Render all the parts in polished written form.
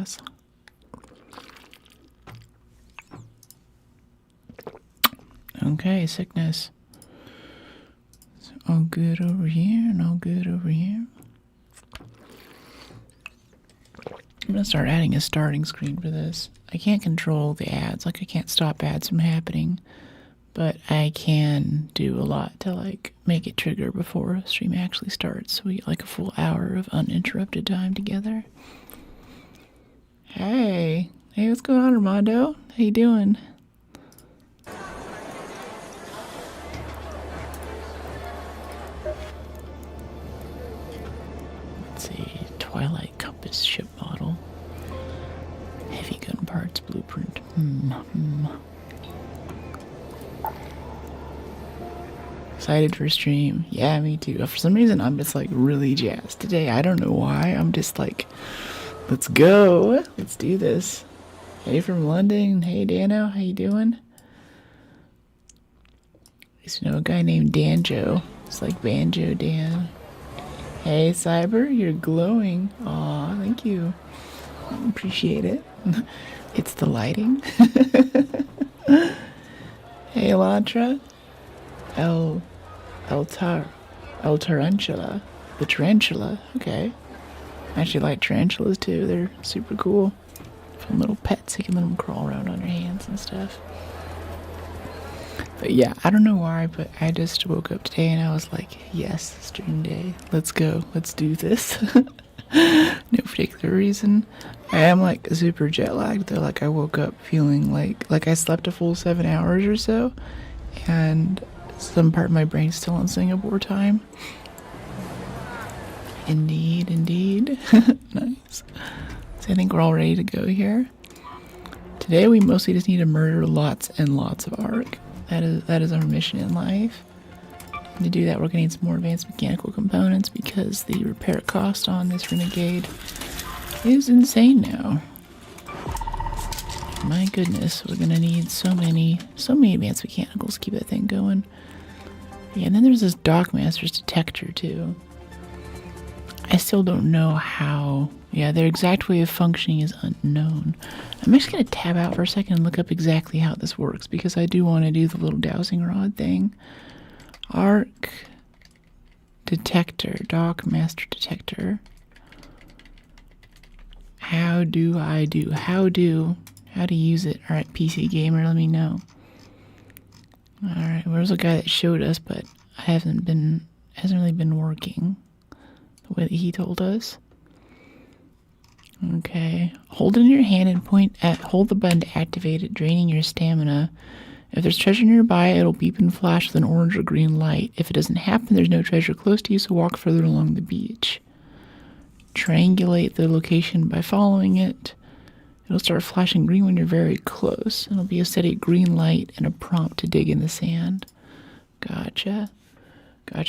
boss. Okay, sickness. So all good over here and all good over here. I'm gonna start adding a starting screen for this. I can't control the ads, like I can't stop ads from happening, but I can do a lot to like make it trigger before a stream actually starts, so we get like a full hour of uninterrupted time together. Hey, what's going on, Armando? How you doing? Let's see, Twilight Compass ship model. Heavy gun parts blueprint. Excited for stream. Yeah, me too. For some reason, I'm just like really jazzed today. I don't know why. I'm just like, let's go. Let's do this. Hey from London. Hey Dano, how you doing? I used to know a guy named Danjo. It's like Banjo Dan. Hey Cyber, you're glowing. Aw, thank you. Appreciate it. It's the lighting. Hey Elantra. El Tarantula. The tarantula. Okay. I actually like tarantulas too. They're super cool. Fun little pets. You can let them crawl around on your hands and stuff. But yeah, I don't know why, but I just woke up today and I was like, yes, stream day. Let's go. Let's do this. No particular reason. I am like super jet lagged though. Like I woke up feeling like I slept a full 7 hours or so, and some part of my brain's still on Singapore time. Indeed. Nice. So I think we're all ready to go here. Today we mostly just need to murder lots and lots of Arc. That is our mission in life. And to do that, we're gonna need some more advanced mechanical components because the repair cost on this Renegade is insane now. My goodness, we're gonna need so many advanced mechanicals to keep that thing going. Yeah, and then there's this Dockmaster's detector too. I still don't know how. Yeah, their exact way of functioning is unknown. I'm just gonna tab out for a second and look up exactly how this works because I do want to do the little dowsing rod thing. Arc detector, Dockmaster detector. How to use it? All right, PC gamer, let me know. All right, where's the guy that showed us, but hasn't really been working the way that he told us. Okay, hold it in your hand and hold the button to activate it, draining your stamina. If there's treasure nearby, it'll beep and flash with an orange or green light. If it doesn't happen, there's no treasure close to you, so walk further along the beach. Triangulate the location by following it. It'll start flashing green when you're very close. It'll be a steady green light and a prompt to dig in the sand. Gotcha.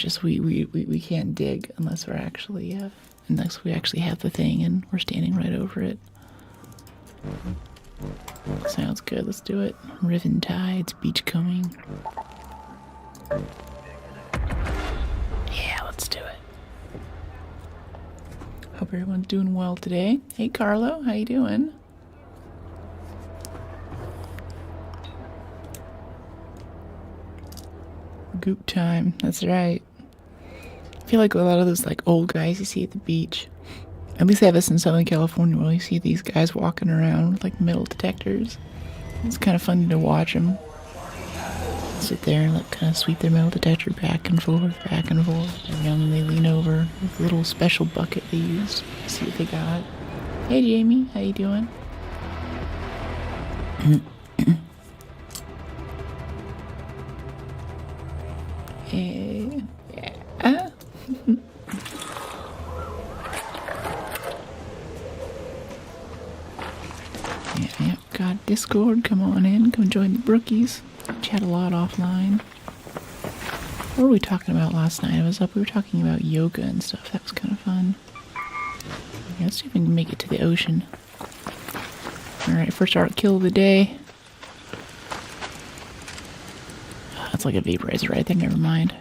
So we can't dig unless we actually have the thing and we're standing right over it. Sounds good. Let's do it. Riven Tides, Beachcoming. Yeah, let's do it. Hope everyone's doing well today. Hey Carlo, how you doing? Goop time. That's right. I feel like a lot of those like old guys you see at the beach. At least they have this in Southern California where you see these guys walking around with like metal detectors. It's kind of funny to watch them sit there and like kind of sweep their metal detector back and forth. Every now and then they lean over with a little special bucket they use to see what they got. Hey Jamie, how you doing? Hey, yeah. Yeah, got Discord. Come on in. Come join the brookies. Chat a lot offline. What were we talking about last night? We were talking about yoga and stuff. That was kind of fun. Okay, let's see if we can make it to the ocean. Alright, first Arc kill of the day. That's like a vaporizer right there. Never mind.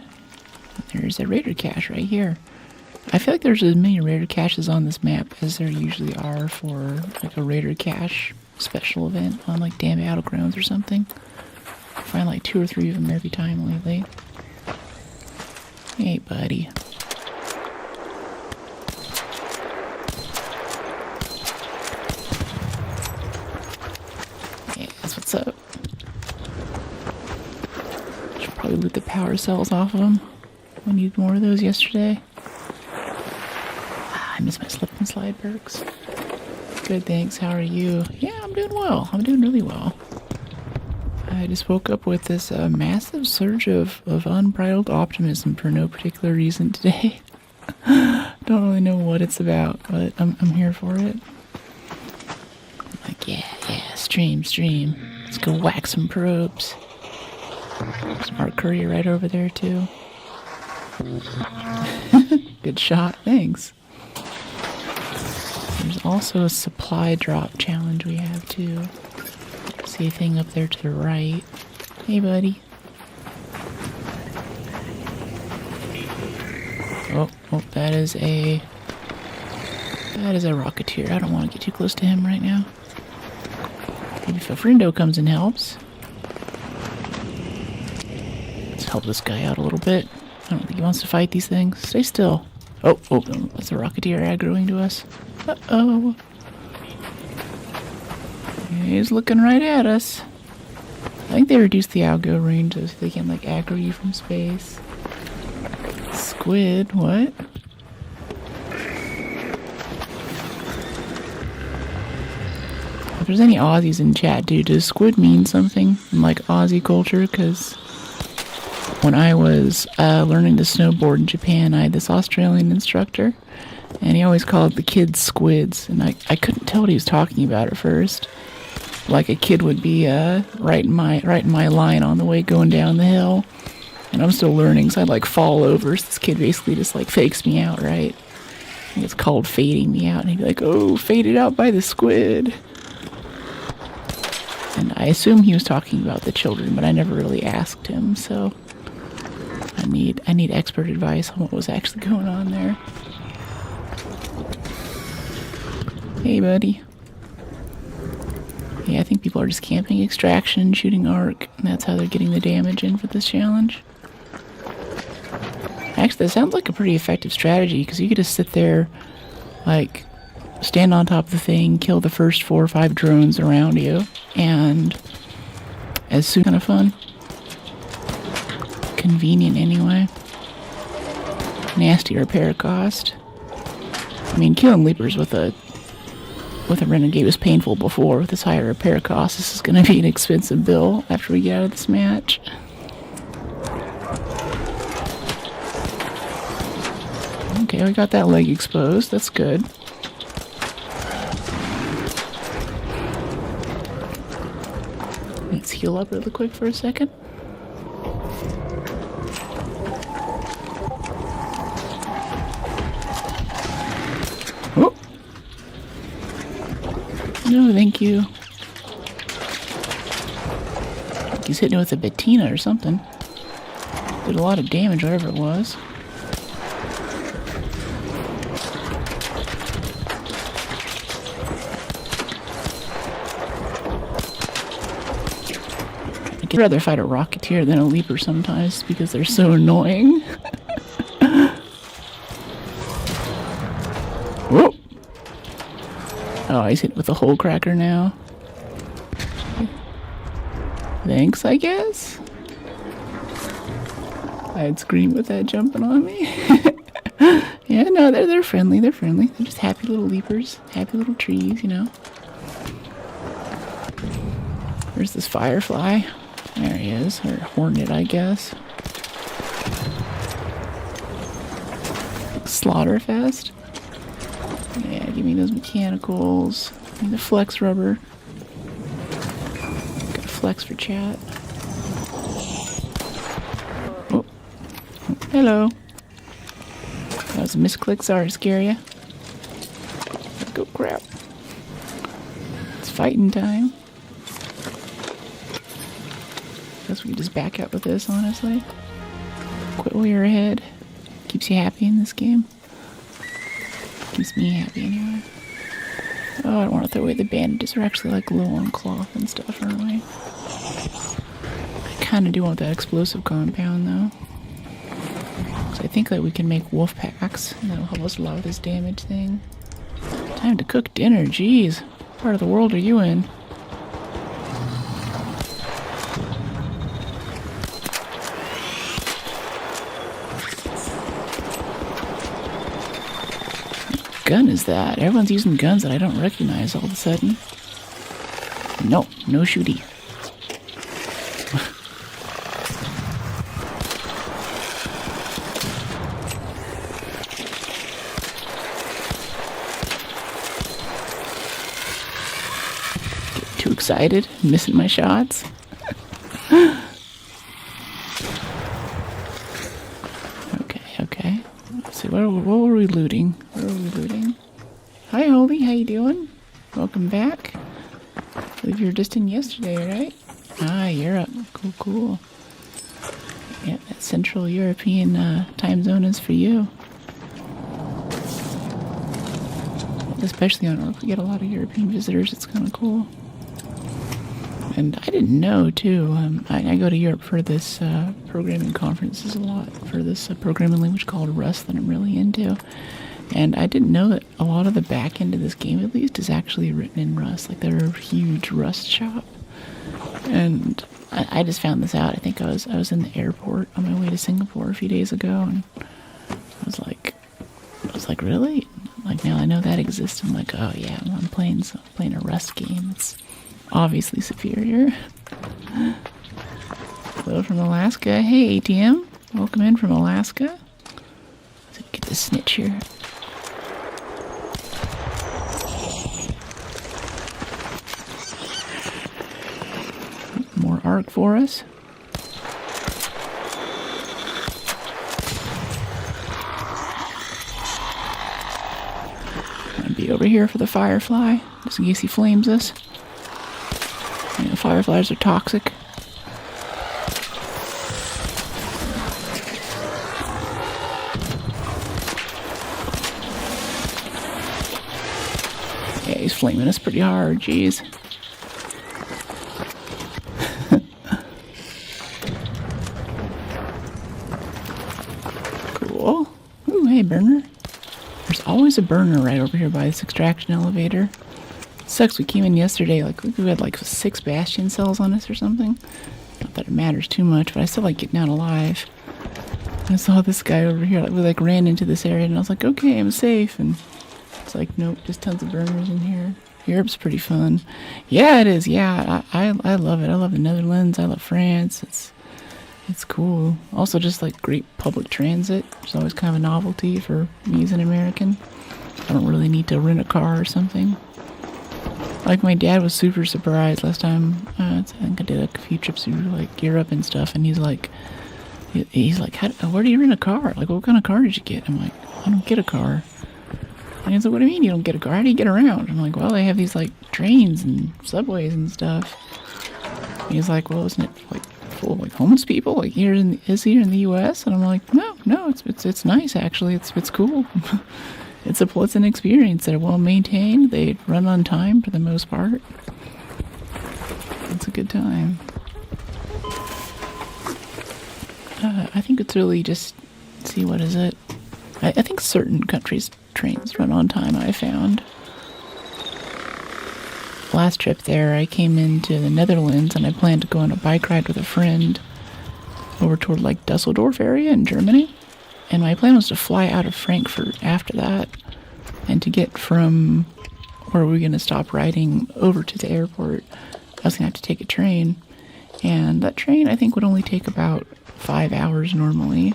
There's a raider cache right here. I feel like there's as many raider caches on this map as there usually are for like a raider cache special event on like Damn Battlegrounds or something. I find like 2 or 3 of them every time lately. Hey, buddy. Yeah, that's what's up. Should probably loot the power cells off of them. We needed more of those yesterday. I miss my slip and slide perks. Good, thanks. How are you? Yeah, I'm doing well. I'm doing really well. I just woke up with this massive surge of unbridled optimism for no particular reason today. Don't really know what it's about, but I'm here for it. I'm like, yeah, stream. Let's go whack some probes. Smart courier right over there, too. Good shot, thanks. There's also a supply drop challenge we have, too. See a thing up there to the right. Hey, buddy. Oh, that is a rocketeer. I don't want to get too close to him right now. Maybe if a friendo comes and helps. Let's help this guy out a little bit. I don't think he wants to fight these things. Stay still. Oh, that's a rocketeer aggroing to us. Uh-oh. He's looking right at us. I think they reduced the algo range so they can, like, aggro you from space. Squid, what? If there's any Aussies in chat, dude, does squid mean something in, like, Aussie culture? Because when I was learning to snowboard in Japan, I had this Australian instructor, and he always called the kids squids, and I couldn't tell what he was talking about at first. Like a kid would be right in my line on the way going down the hill, and I'm still learning, so I'd like fall over. So this kid basically just like fakes me out, right? I think it's called fading me out, and he'd be like, "Oh, faded out by the squid." And I assume he was talking about the children, but I never really asked him, so I need expert advice on what was actually going on there. Hey, buddy. Yeah, I think people are just camping extraction, shooting arc, and that's how they're getting the damage in for this challenge. Actually, that sounds like a pretty effective strategy, because you could just sit there, like, stand on top of the thing, kill the first 4 or 5 drones around you, and as soon kind of fun. Convenient anyway. Nasty repair cost. I mean, killing leapers with a renegade was painful before. With this higher repair cost, this is going to be an expensive bill after we get out of this match. Okay, we got that leg exposed. That's good. Let's heal up really quick for a second. Oh. No, thank you. I think he's hitting it with a Bettina or something. Did a lot of damage, whatever it was. I'd rather fight a rocketeer than a leaper sometimes because they're so annoying. Whoa! Oh, he's hit with a hole cracker now. Thanks, I guess? I'd scream with that jumping on me. Yeah, no, they're friendly, they're friendly. They're just happy little leapers, happy little trees, you know. Where's this firefly? There he is, or hornet, I guess. Slaughterfest. Yeah, give me those mechanicals. Give me the flex rubber. Got flex for chat. Oh. Hello. That was a misclick. Sorry to scare you. Go crap. It's fighting time. Guess we can just back up with this, honestly. Quit while you're ahead. Keeps you happy in this game. Keeps me happy anyway. Oh, I don't want to throw away the bandages. They're actually like low on cloth and stuff, aren't we? I kind of do want that explosive compound though. So I think that we can make wolf packs, and that'll help us a lot with this damage thing. Time to cook dinner, jeez. What part of the world are you in? What gun is that? Everyone's using guns that I don't recognize all of a sudden. No, no shooty. Too excited, missing my shots. Okay. Let's see, what were we looting? Hi, Holy, how you doing? Welcome back. I believe you were just in yesterday, right? Ah, Europe. Cool. Yeah, that Central European time zone is for you. Especially on Earth, we get a lot of European visitors. It's kind of cool. And I didn't know, too. I go to Europe for this programming conferences a lot, for this programming language called Rust that I'm really into. And I didn't know that a lot of the back end of this game, at least, is actually written in Rust. Like, they're a huge Rust shop. And I just found this out. I think I was in the airport on my way to Singapore a few days ago, and I was like, really? Like, now I know that exists. I'm like, oh yeah, I'm playing a Rust game. It's obviously superior. Hello from Alaska. Hey, ATM. Welcome in from Alaska. Let's get the snitch here. More arc for us. I'll be over here for the firefly, just in case he flames us. You know, fireflies are toxic. Yeah, he's flaming us pretty hard, jeez. Cool. Ooh, hey, burner. There's always a burner right over here by this extraction elevator. Sucks, we came in yesterday, like, we had like 6 bastion cells on us or something. Not that it matters too much, but I still like getting out alive. I saw this guy over here, like, we like ran into this area, and I was like, okay, I'm safe. And it's like, nope, just tons of burners in here. Europe's pretty fun. Yeah, it is. Yeah, I love it. I love the Netherlands. I love France. It's cool. Also, just like great public transit. It's always kind of a novelty for me as an American. I don't really need to rent a car or something. Like, my dad was super surprised last time. I think I did a few trips through like Europe and stuff, and he's like, where do you rent a car? Like, what kind of car did you get? I'm like, I don't get a car. And he's like, what do you mean you don't get a car? How do you get around? I'm like, well, they have these like trains and subways and stuff. And he's like, well, isn't it like full of like homeless people like here in the US? And I'm like, no, it's nice actually. It's cool. It's an experience. They're well maintained. They run on time for the most part. It's a good time. I think it's really just, see, what is it? I think certain countries' trains run on time, I found. Last trip there, I came into the Netherlands and I planned to go on a bike ride with a friend over toward like Dusseldorf area in Germany. And my plan was to fly out of Frankfurt after that and to get from where we were going to stop riding over to the airport. I was going to have to take a train. And that train, I think, would only take about 5 hours normally.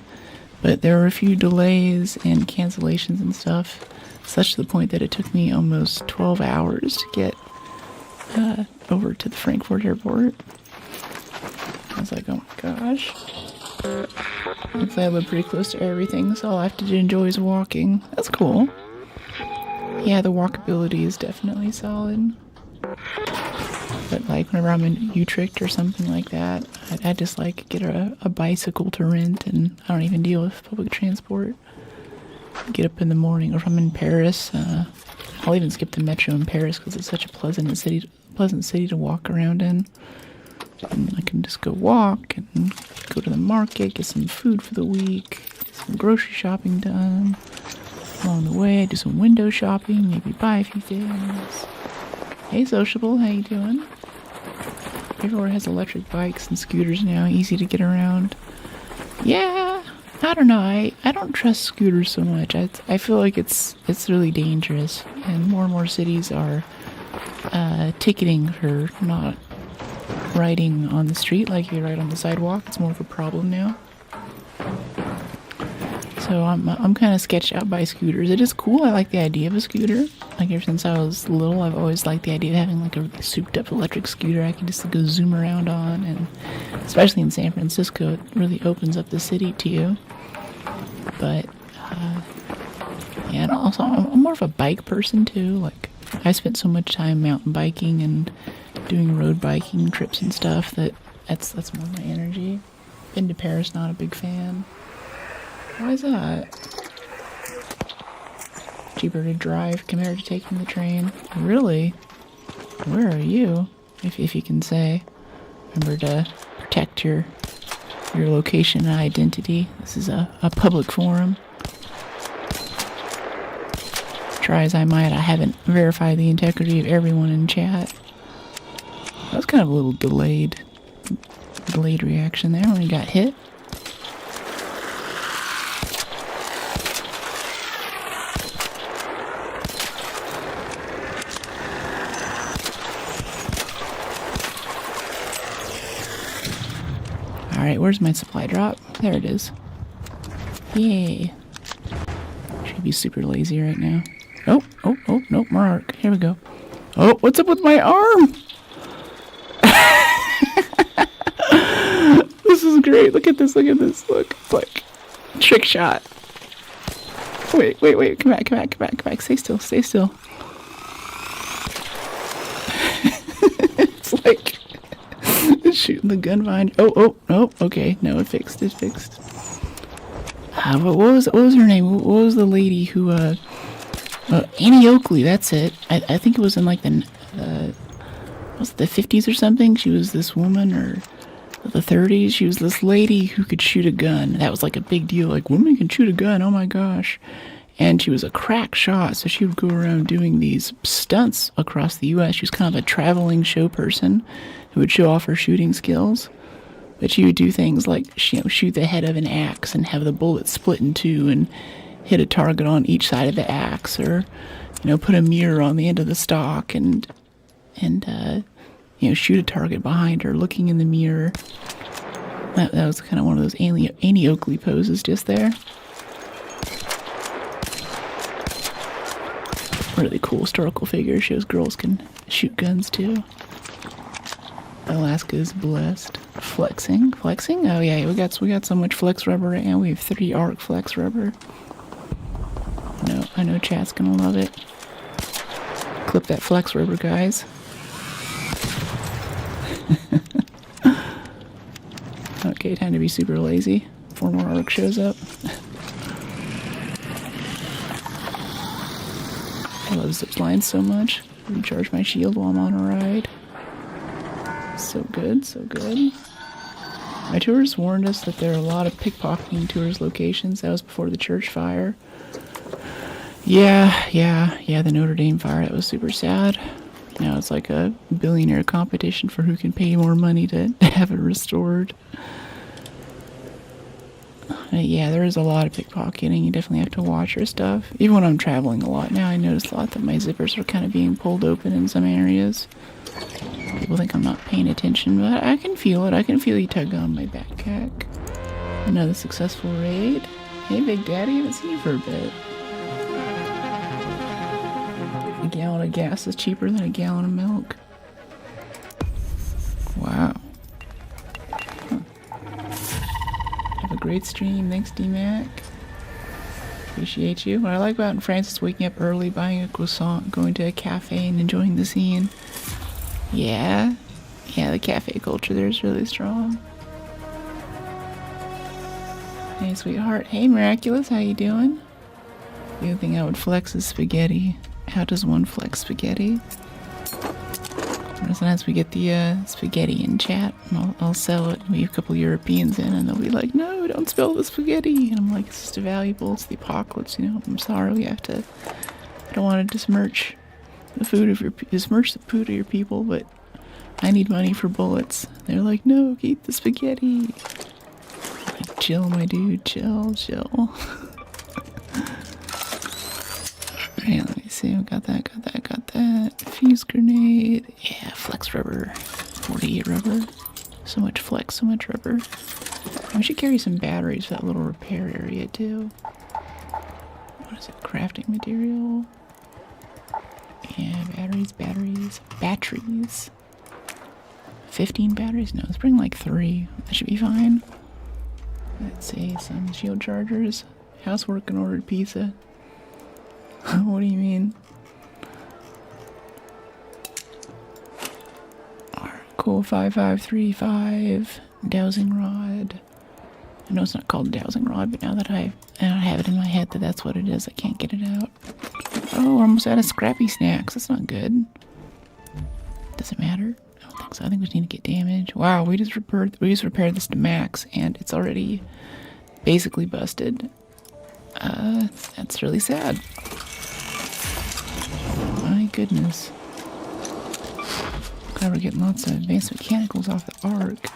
But there were a few delays and cancellations and stuff, such to the point that it took me almost 12 hours to get over to the Frankfurt airport. I was like, oh my gosh. Thankfully, I live pretty close to everything, so all I have to enjoy is walking. That's cool. Yeah, the walkability is definitely solid. But like whenever I'm in Utrecht or something like that, I just like get a bicycle to rent, and I don't even deal with public transport. get up in the morning. Or if I'm in Paris, I'll even skip the metro in Paris because it's such a pleasant city to walk around in. And I can just go walk and go to the market, get some food for the week, get some grocery shopping done. Along the way, do some window shopping, maybe buy a few things. Hey, sociable, how you doing? Everywhere has electric bikes and scooters now, easy to get around. Yeah, I don't know. I don't trust scooters so much. I feel like it's really dangerous, and more cities are ticketing for not riding on the street like you ride on the sidewalk. It's more of a problem now. So I'm kind of sketched out by scooters. It is cool. I like the idea of a scooter. Like ever since I was little, I've always liked the idea of having like a really souped up electric scooter I can just go zoom around on, and especially in San Francisco, it really opens up the city to you. But yeah, and also I'm more of a bike person too. Like I spent so much time mountain biking and doing road biking trips and stuff that's more my energy. Been to Paris, not a big fan. Why is that? Cheaper to drive compared to taking the train. Really? Where are you? If you can say. Remember to protect your location and identity. This is a public forum. Try as I might, I haven't verified the integrity of everyone in chat. That was kind of a little delayed reaction there when he got hit. Alright, where's my supply drop? There it is. Yay. Should be super lazy right now. Oh, nope, more arc. Here we go. Oh, what's up with my arm? This is great. Look at this. Look. It's like trick shot. Wait. Come back. Stay still. It's like shooting the gun behind. Oh, okay. No, it fixed. What was her name? What was the lady who, Annie Oakley, that's it. I think it was in like was it the 50s or something? She was this woman, or the 30s. She was this lady who could shoot a gun. That was like a big deal. Like, women can shoot a gun. Oh my gosh. And she was a crack shot, so she would go around doing these stunts across the U.S. She was kind of a traveling show person who would show off her shooting skills. But she would do things like, shoot the head of an axe and have the bullet split in two and hit a target on each side of the axe, or put a mirror on the end of the stock and shoot a target behind her looking in the mirror. That was kind of one of those Annie Oakley poses just there. Really cool historical figure. Shows girls can shoot guns too. Alaska is blessed. Flexing. Oh yeah, we got so much flex rubber right now. We have 3 arc flex rubber. No, I know chat's gonna love it. Clip that flex rubber, guys. Okay, time to be super lazy before more arc shows up. I love zip lines so much. Recharge my shield while I'm on a ride. So good. My tourists warned us that there are a lot of pickpocketing tourist locations. That was before the church fire. Yeah, the Notre Dame fire. That was super sad. Now it's like a billionaire competition for who can pay more money to have it restored. Yeah, there is a lot of pickpocketing. You definitely have to watch your stuff. Even when I'm traveling a lot now, I notice a lot that my zippers are kind of being pulled open in some areas. People think I'm not paying attention, but I can feel it. I can feel you tug on my backpack. Another successful raid. Hey, Big Daddy, I haven't seen you for a bit. A gallon of gas is cheaper than a gallon of milk. Wow. Huh. Have a great stream. Thanks, D-Mac. Appreciate you. What I like about in France is waking up early, buying a croissant, going to a cafe, and enjoying the scene. Yeah, the cafe culture there is really strong. Hey, sweetheart. Hey, Miraculous, how you doing? The other thing I would flex is spaghetti. How does one flex spaghetti? Sometimes we get the spaghetti in chat, and I'll sell it. We have a couple Europeans in, and they'll be like, "No, don't spill the spaghetti." And I'm like, "It's just valuable. It's the apocalypse, you know. I'm sorry, we have to. I don't want to besmirch the food of your people, but I need money for bullets." They're like, "No, eat the spaghetti." Like, chill, my dude. Chill. Alright, let me see. I got that. Fuse grenade. Yeah, flex rubber. 48 rubber. So much flex, so much rubber. We should carry some batteries for that little repair area, too. What is it? Crafting material. Yeah, batteries. 15 batteries? No, let's bring like 3. That should be fine. Let's see, some shield chargers. Housework and ordered pizza. What do you mean? Cool, 5535. Dowsing rod. I know it's not called dowsing rod, but now that I have it in my head that that's what it is, I can't get it out. Oh, we're almost out of scrappy snacks. That's not good. Does it matter? I don't think so. I think we just need to get damage. Wow, we just repaired this to max, and it's already basically busted. That's really sad. My goodness. Glad we're getting lots of advanced mechanicals off the Arc.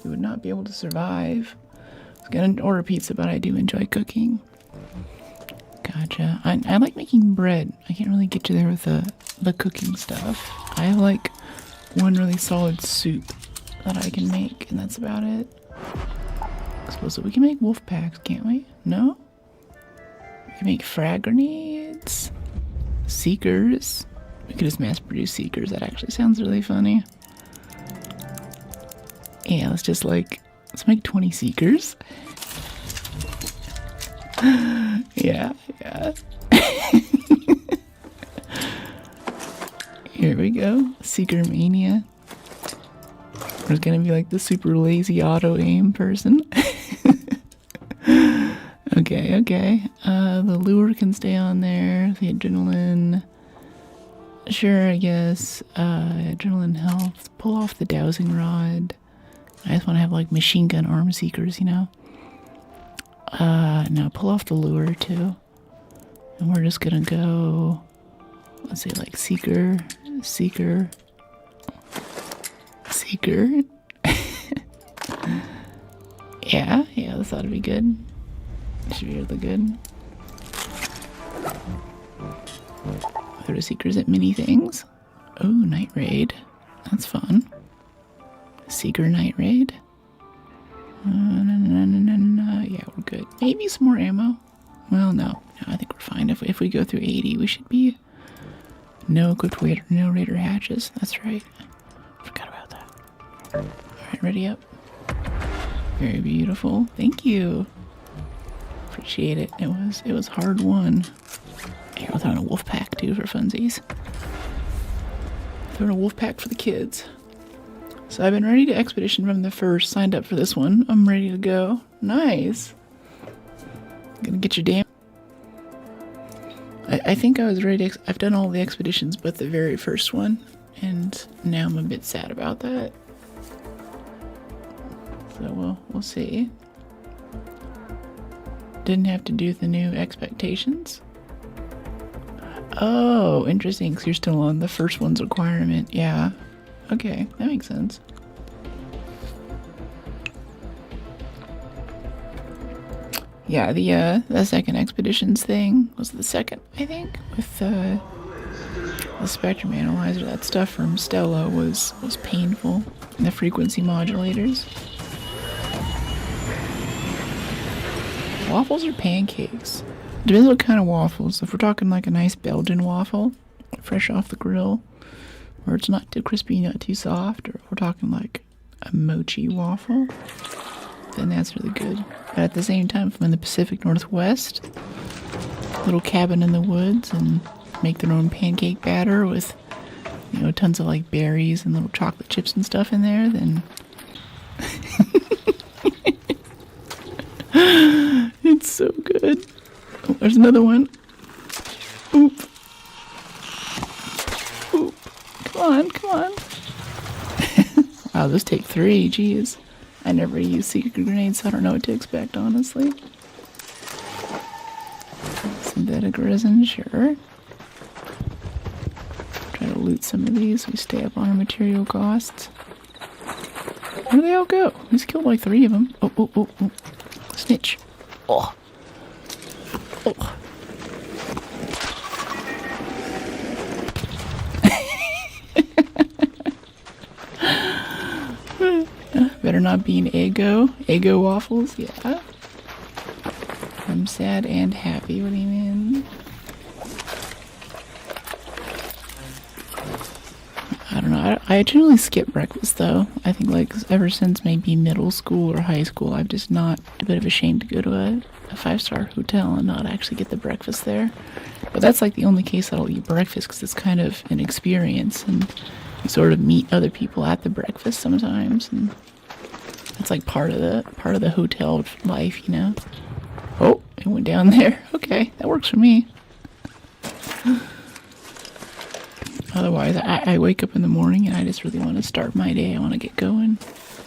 We would not be able to survive. I was gonna order pizza, but I do enjoy cooking. Gotcha. I like making bread. I can't really get you there with the cooking stuff. I have like one really solid soup that I can make, and that's about it. I suppose that we can make wolf packs, can't we? No? We can make frag grenades. Seekers. We could just mass produce seekers. That actually sounds really funny. Yeah, let's make 20 seekers. Yeah. Here we go. Seeker mania. There's gonna be like the super lazy auto aim person. Okay. The lure can stay on there. The adrenaline. Sure, I guess. Adrenaline health. Pull off the dowsing rod. I just want to have like machine gun arm seekers, you know? No, pull off the lure too. And we're just gonna go, let's say like seeker. Yeah, this ought to be good. Should be really good. Throw seekers at mini things. Oh, night raid. That's fun. Seeker night raid. Yeah, we're good. Maybe some more ammo. Well, no, I think we're fine. If we go through 80, we should be no equipped raider, no raider hatches. That's right. Forgot about that. All right, ready up. Very beautiful. Thank you. Appreciate it. It was hard won. Here, we'll throw in a wolf pack too for funsies. Throw in a wolf pack for the kids. So I've been ready to expedition from the first. Signed up for this one. I'm ready to go. Nice. Gonna get your damn. I think I was ready to. I've done all the expeditions but the very first one, and now I'm a bit sad about that. So we'll see. Didn't have to do the new expectations. Oh, interesting, because you're still on the first one's requirement. Yeah. Okay, that makes sense. Yeah, the second expeditions thing was the second, I think, with the spectrum analyzer. That stuff from Stella was painful. And the frequency modulators. Waffles or pancakes? Depends what kind of waffles. If we're talking like a nice Belgian waffle, fresh off the grill, where it's not too crispy, not too soft, or if we're talking like a mochi waffle, then that's really good. But at the same time, if I'm in the Pacific Northwest, little cabin in the woods, and make their own pancake batter with, you know, tons of like berries and little chocolate chips and stuff in there, then it's so good. Oh, there's another one. on, come on. Wow, those take 3, jeez. I never use secret grenades, so I don't know what to expect, honestly. Synthetic resin, sure. Try to loot some of these so we stay up on our material costs. Where do they all go? He's killed like 3 of them. Oh, oh, oh, oh. Snitch. Oh. Oh. Better not be an Eggo. Eggo waffles, yeah. I'm sad and happy. What do you mean? I don't know. I generally skip breakfast though. I think like ever since maybe middle school or high school, I've just not a bit of a shame to go to a 5-star hotel and not actually get the breakfast there. But that's like the only case that I'll eat breakfast because it's kind of an experience and you sort of meet other people at the breakfast sometimes, and it's like part of the hotel life, you know. Oh, it went down there. Okay, that works for me. Otherwise, I wake up in the morning and I just really want to start my day. I want to get going.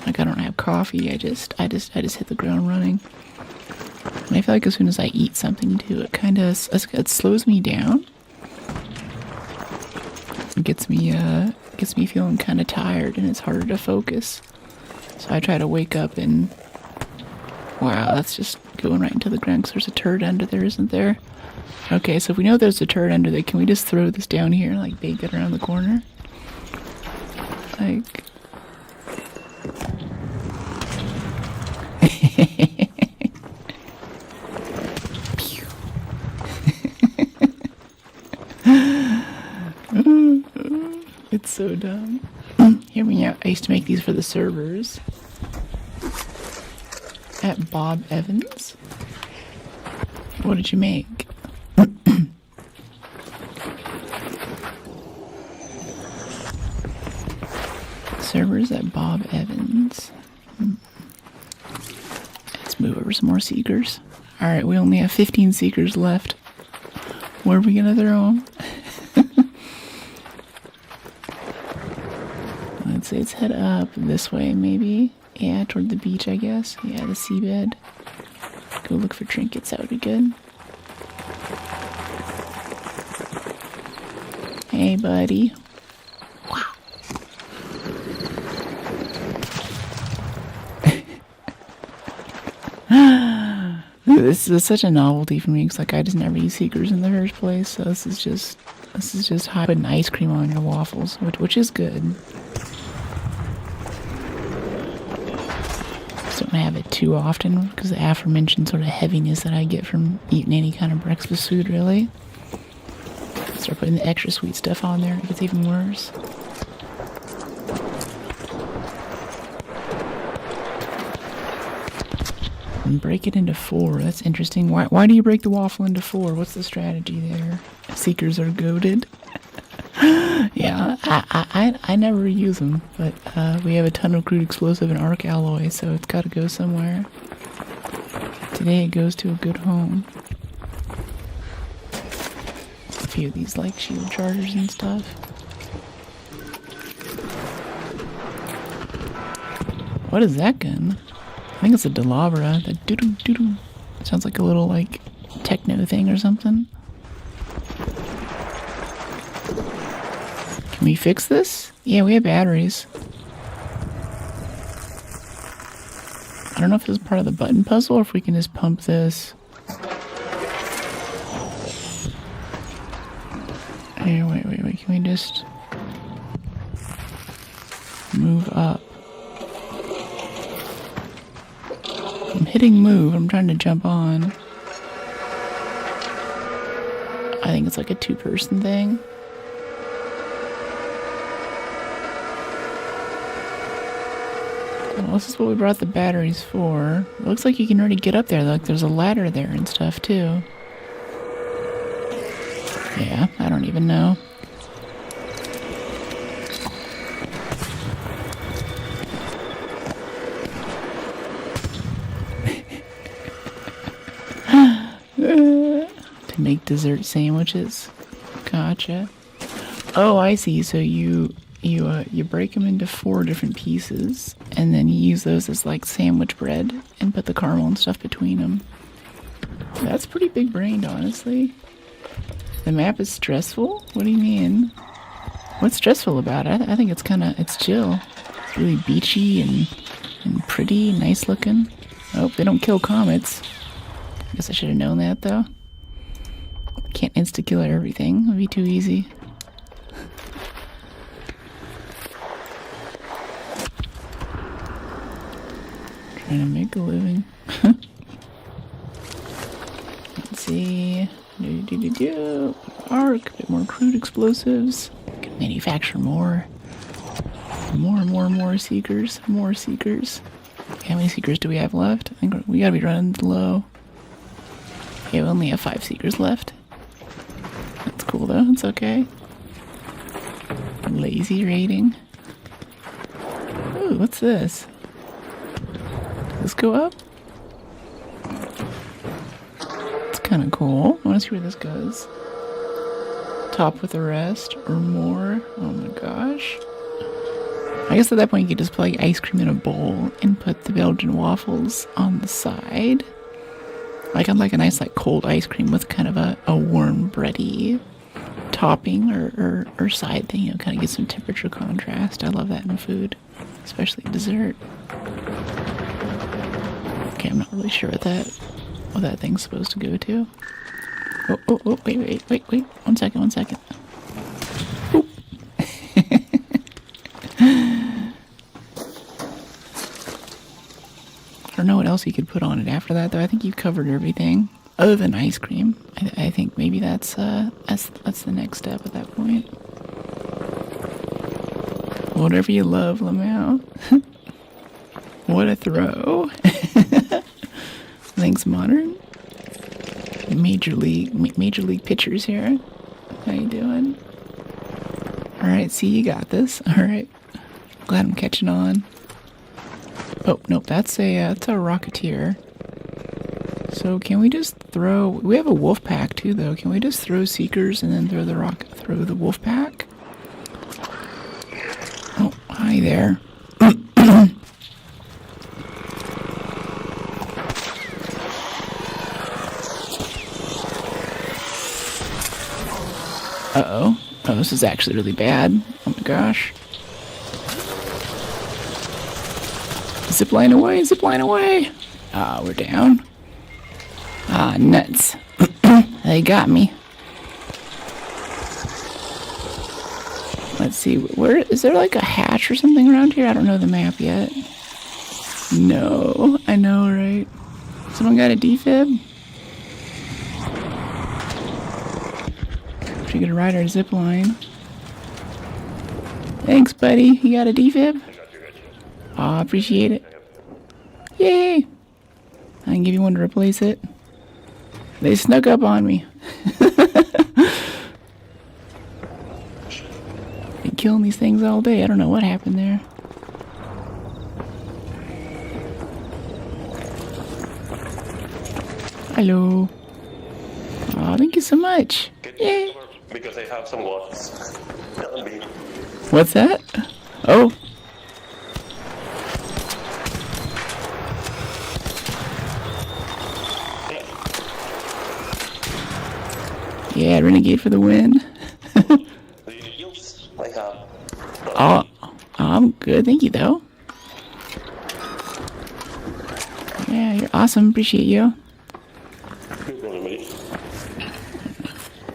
Like I don't have coffee. I just hit the ground running. And I feel like as soon as I eat something too, it kind of slows me down. It gets me feeling kind of tired and it's harder to focus. So I try to wake up and wow, that's just going right into the ground because there's a turd under there, isn't there? Okay, so if we know there's a turd under there, can we just throw this down here and like bake it around the corner? Like... It's so dumb. Hear me out. I used to make these for the servers at Bob Evans. What did you make? Servers at Bob Evans. Let's move over some more seekers. Alright, we only have 15 seekers left. Where are we gonna throw them? Let's say let's head up this way, maybe. Yeah, toward the beach, I guess. Yeah, the seabed. Go look for trinkets, that would be good. Hey, buddy. Wow. This is such a novelty for me because like I just never use seekers in the first place, so this is just hot putting ice cream on your waffles, which is good. Just don't have it too often because the aforementioned sort of heaviness that I get from eating any kind of breakfast food, really. Start putting the extra sweet stuff on there, it gets even worse. And break it into 4. That's interesting. Why do you break the waffle into 4? What's the strategy there? Seekers are goated. Yeah, I never use them, but we have a ton of crude explosive and arc alloy, so it's got to go somewhere. Today it goes to a good home. A few of these like shield chargers and stuff. What is that gun? I think it's a Delabra. That doo-doo doo-doo. Sounds like a little like techno thing or something. Can we fix this? Yeah, we have batteries. I don't know if this is part of the button puzzle or if we can just pump this. Here, wait. Can we just move up? I'm hitting move. I'm trying to jump on. I think it's like a 2-person thing. Well, this is what we brought the batteries for. It looks like you can already get up there. Like there's a ladder there and stuff too. Yeah, I don't even know. To make dessert sandwiches. Gotcha. Oh, I see. So you You break them into 4 different pieces, and then you use those as like sandwich bread and put the caramel and stuff between them. That's pretty big brained, honestly. The map is stressful? What do you mean? What's stressful about it? I think it's chill. It's really beachy and pretty, nice looking. Oh, they don't kill comets. Guess I should have known that though. Can't insta-kill everything. It would be too easy. Trying to make a living. Let's see. Arc, a bit more crude explosives. Can manufacture more. More seekers. More seekers. How many seekers do we have left? I think we gotta be running low. Okay, we only have 5 seekers left. That's cool though, it's okay. Lazy raiding. Ooh, what's this? Does this go up? It's kind of cool. I want to see where this goes. Top with the rest or more. Oh my gosh. I guess at that point you could just put like ice cream in a bowl and put the Belgian waffles on the side. Like I'd like a nice like cold ice cream with kind of a warm bready topping or side thing, you know, kind of get some temperature contrast. I love that in food, especially dessert. Okay, I'm not really sure what that thing's supposed to go to. Oh, wait. One second. Oop. I don't know what else you could put on it after that, though. I think you've covered everything other than ice cream. I think maybe that's the next step at that point. Whatever you love, Lamau. What a throw. Thanks, Modern. Major league pitchers here. How you doing? Alright, see, you got this. Alright. Glad I'm catching on. Oh, nope, that's a Rocketeer. So can we just throw... We have a wolf pack too, though. Can we just throw Seekers and then throw the wolf pack? Oh, hi there. Uh-oh. Oh, this is actually really bad. Oh my gosh. Zipline away! Ah, we're down. Ah, nuts. They got me. Let's see, where is there like a hatch or something around here? I don't know the map yet. No, I know, right? Someone got a defib? We're gonna ride our zip line. Thanks, buddy. You got a defib? Aw, appreciate it. Yay! I can give you one to replace it. They snuck up on me. Been killing these things all day. I don't know what happened there. Hello. Aw, thank you so much. Yay! Because I have some watts. What's that? Oh. Yeah, Renegade for the win. I have. Oh, I'm good. Thank you, though. Yeah, you're awesome. Appreciate you.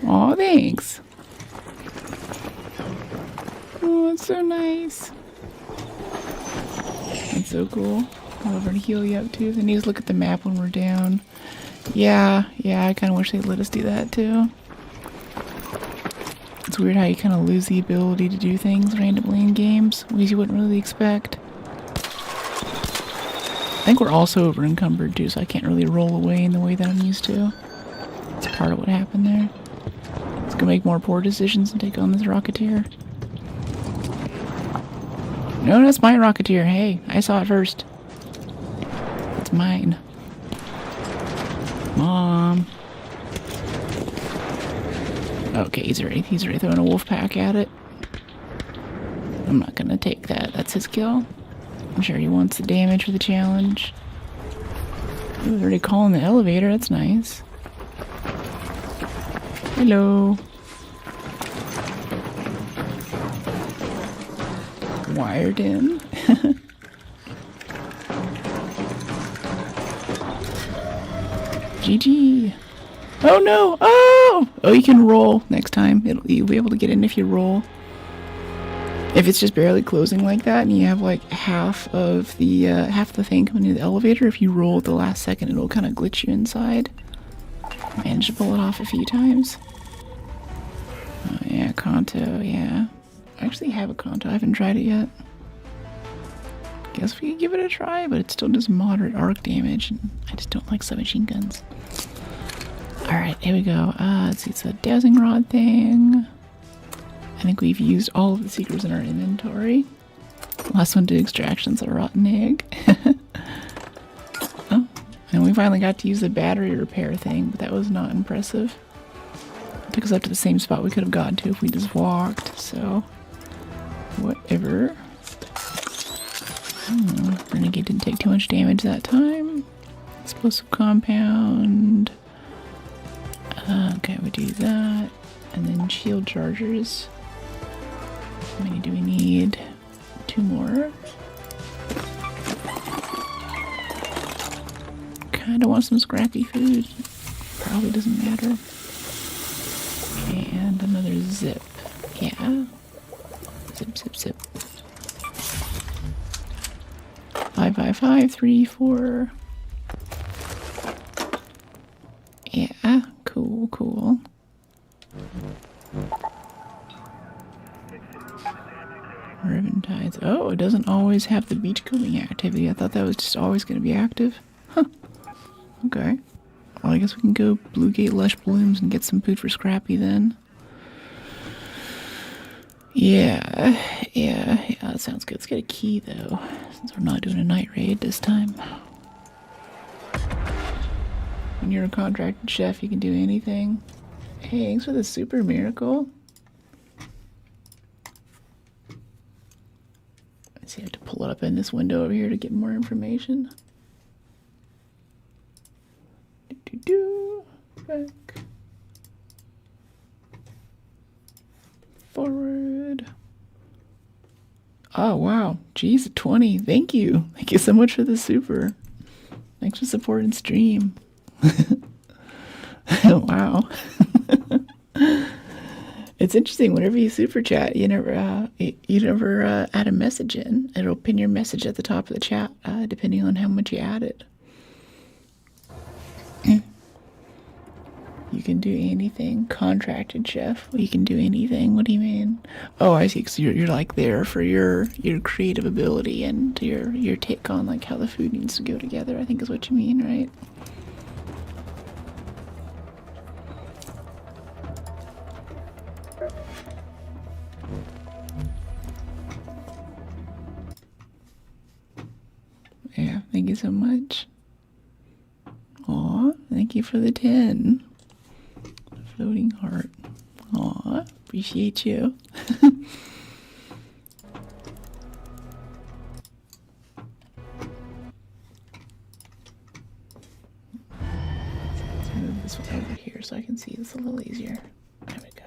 Aw, thanks. Oh, that's so nice. That's so cool. I'll over and heal you up too. They need to look at the map when we're down. Yeah, I kind of wish they'd let us do that too. It's weird how you kind of lose the ability to do things randomly in games, ways you wouldn't really expect. I think we're also over encumbered too, so I can't really roll away in the way that I'm used to. That's part of what happened there. It's gonna make more poor decisions and take on this Rocketeer. No, that's my Rocketeer. Hey, I saw it first. It's mine. Mom. Okay, he's already throwing a wolf pack at it. I'm not gonna take that. That's his kill. I'm sure he wants the damage for the challenge. He was already calling the elevator. That's nice. Hello. Wired in. GG. Oh no! Oh! Oh, you can roll next time. You'll be able to get in if you roll. If it's just barely closing like that, and you have like half the thing coming into the elevator, if you roll at the last second, it'll kind of glitch you inside. Managed to pull it off a few times. Oh yeah, Kanto, yeah. I actually have a Kanto. I haven't tried it yet. Guess we could give it a try, but it still does moderate arc damage, and I just don't like submachine guns. Alright, here we go. Let's see, it's a dowsing rod thing. I think we've used all of the secrets in our inventory. Last one did extractions, a rotten egg. Oh, and we finally got to use the battery repair thing, but that was not impressive. It took us up to the same spot we could have gotten to if we just walked, so whatever. Renegade didn't take too much damage that time. Explosive compound. Okay, we do that. And then shield chargers. How many do we need? 2 more. Kinda want some scrappy food. Probably doesn't matter. And another zip. Yeah. Zip, zip, zip. 5, 5, 5, 3, 4. Yeah, cool, cool. Ribbon tides. Oh, it doesn't always have the beachcombing activity. I thought that was just always going to be active. Huh. Okay. Well, I guess we can go Blue Gate Lush Blooms and get some food for Scrappy then. Yeah, that sounds good. Let's get a key, though, since we're not doing a night raid this time. When you're a contracted chef, you can do anything. Hey, thanks for the super miracle. Let's see, I have to pull it up in this window over here to get more information. Back. Forward. Oh, wow. Geez, 20. Thank you. Thank you so much for the super. Thanks for supporting stream. Wow. It's interesting. Whenever you super chat, you never add a message in. It'll pin your message at the top of the chat, depending on how much you added. You can do anything. Contracted chef. Well, you can do anything. What do you mean? Oh, I see. Because you're like there for your creative ability and your take on like how the food needs to go together, I think is what you mean, right? Yeah, thank you so much. Aw, thank you for the 10. Floating heart. Aw, appreciate you. Let's move this one over here so I can see this a little easier. There we go.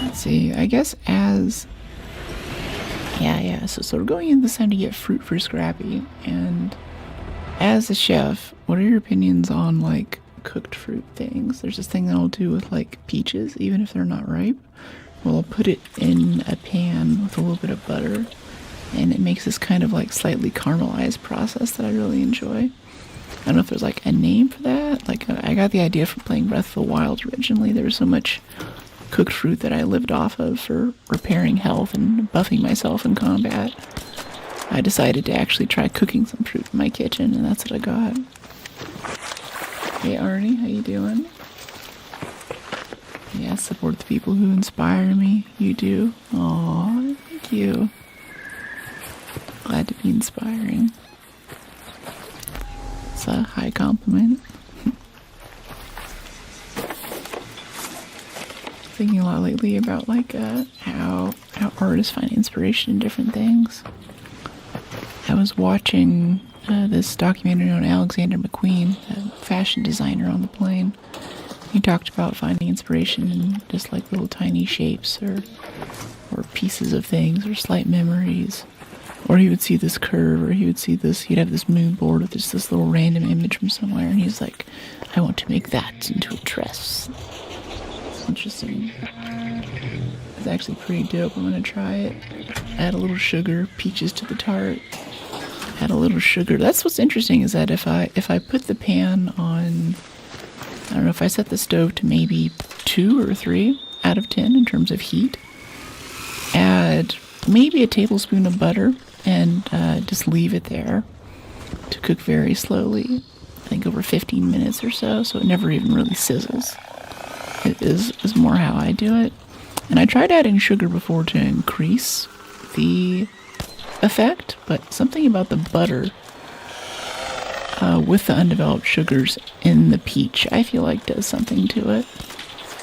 Let's see, I guess as... Yeah, so we're going in this time to get fruit for Scrappy, and as a chef, what are your opinions on like cooked fruit things? There's this thing that I'll do with like peaches, even if they're not ripe. Well, I'll put it in a pan with a little bit of butter, and it makes this kind of like slightly caramelized process that I really enjoy. I don't know if there's like a name for that. Like I got the idea from playing Breath of the Wild originally. There was so much cooked fruit that I lived off of for repairing health and buffing myself in combat. I decided to actually try cooking some fruit in my kitchen, and that's what I got. Hey Arnie, how you doing? Yeah, support the people who inspire me. You do. Aw, thank you. Glad to be inspiring. It's a high compliment. thinking a lot lately about like how artists find inspiration in different things. I was watching this documentary on Alexander McQueen, a fashion designer on the plane. He talked about finding inspiration in just like little tiny shapes or pieces of things or slight memories. Or he would see this curve, or he'd have this mood board with just this little random image from somewhere, and he's like, I want to make that into a dress. It's interesting. It's actually pretty dope. I'm gonna try it. Add a little sugar, peaches to the tart. Add a little sugar. That's what's interesting, is that if I put the pan on, I don't know, if I set the stove to maybe 2 or 3 out of 10 in terms of heat, add maybe a tablespoon of butter and just leave it there to cook very slowly, I think over 15 minutes or so it never even really sizzles. It is more how I do it. And I tried adding sugar before to increase the effect, but something about the butter with the undeveloped sugars in the peach, I feel like does something to it.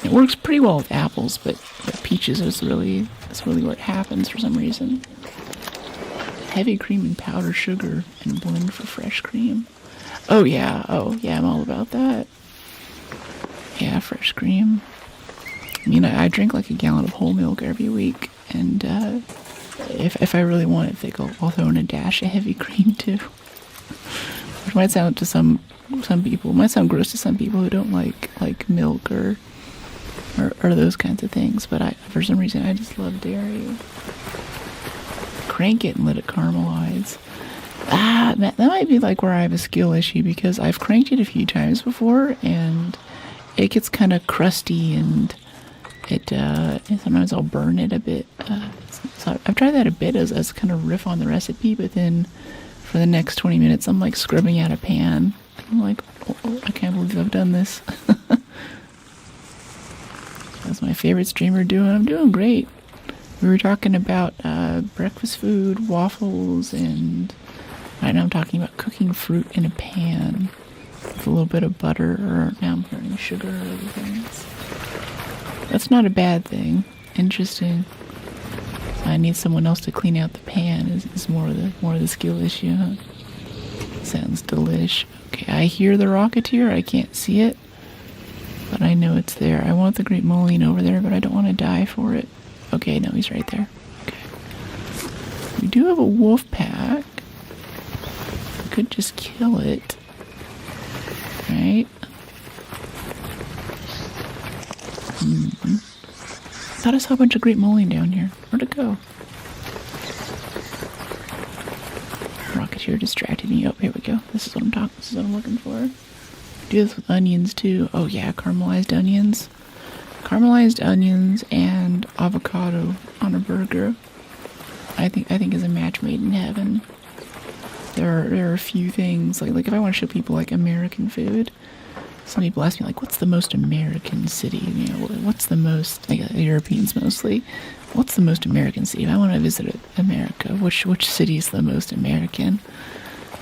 It works pretty well with apples, but peaches is really what happens for some reason. Heavy cream and powdered sugar and blend for fresh cream. Oh yeah, I'm all about that. Yeah, fresh cream. I mean, I drink like a gallon of whole milk every week, and if I really want it thick, I'll throw in a dash of heavy cream too. Which might sound to some people, might sound gross to some people who don't like milk or those kinds of things, but for some reason I just love dairy. Crank it and let it caramelize. That might be like where I have a skill issue, because I've cranked it a few times before and it gets kind of crusty, and sometimes I'll burn it a bit. So I've tried that a bit as kind of riff on the recipe, but then for the next 20 minutes I'm like scrubbing out a pan. I'm like, oh, I can't believe I've done this. That's my favorite streamer doing. I'm doing great. We were talking about breakfast food, waffles, and right now I'm talking about cooking fruit in a pan with a little bit of butter, or now I'm putting sugar or other things. That's not a bad thing. Interesting. I need someone else to clean out the pan. Is more of the skill issue. Huh? Sounds delish. Okay, I hear the Rocketeer. I can't see it, but I know it's there. I want the Great Moline over there, but I don't want to die for it. Okay, no, he's right there. Okay. We do have a wolf pack. We could just kill it. Right? Thought I saw a bunch of Great Moline down here. Where'd it go? Rocketeer distracted me. Oh, here we go. This is what I'm looking for. Do this with onions too. Oh yeah, caramelized onions. Caramelized onions and avocado on a burger. I think is a match made in heaven. There are a few things like if I want to show people like American food, some people ask me like, what's the most American city? You know, what's the most, like Europeans mostly, what's the most American city? If I want to visit America, which city is the most American?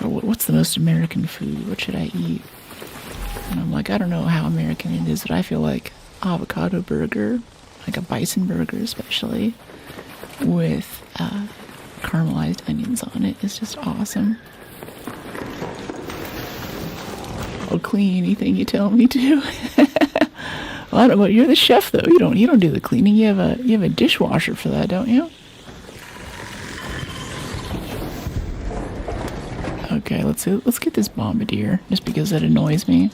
Or what's the most American food? What should I eat? And I'm like, I don't know how American it is, but I feel like avocado burger, like a bison burger especially, with caramelized onions on it is just awesome. I'll clean anything you tell me to. Well, I don't know. You're the chef though. You don't do the cleaning. You have a dishwasher for that, don't you? Okay, let's get this bombardier just because that annoys me.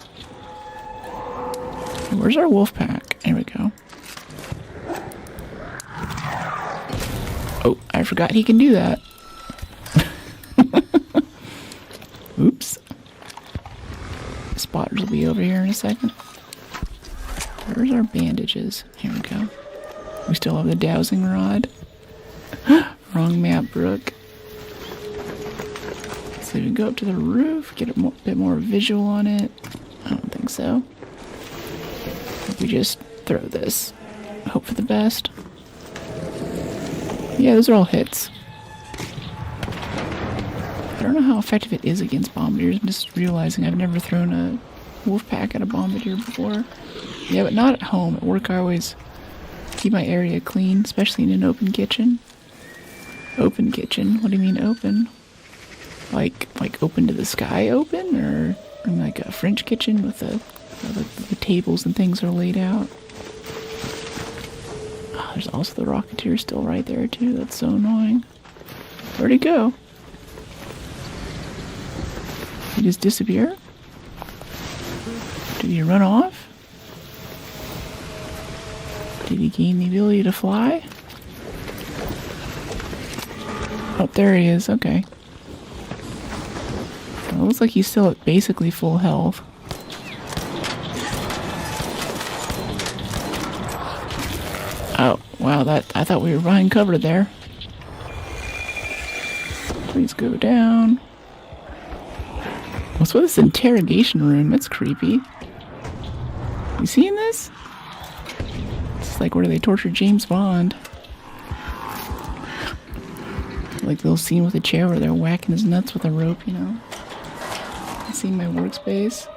Where's our wolf pack? There we go. Oh, I forgot he can do that. Oops. Spotters will be over here in a second. Where's our bandages? Here we go. We still have the dowsing rod. Wrong map, Brooke. So we can go up to the roof, get a bit more visual on it. I don't think so. We just throw this. Hope for the best. Yeah, those are all hits. I don't know how effective it is against bombardiers. I'm just realizing I've never thrown a wolf pack at a bombardier before. Yeah, but not at home. At work I always Keep my area clean, especially in an open kitchen. Open kitchen? What do you mean open? Like open to the sky open? Or like a French kitchen with the tables and things are laid out? Oh, there's also the Rocketeer still right there too. That's so annoying. Where'd he go? Did he just disappear? Did he run off? Did he gain the ability to fly? Oh, there he is. Okay. Well, it looks like he's still at basically full health. Oh, wow, I thought we were behind cover there. Please go down. What's with this interrogation room? That's creepy. You seeing this? It's like where they torture James Bond. Like the little scene with a chair where they're whacking his nuts with a rope, you know? You see my workspace?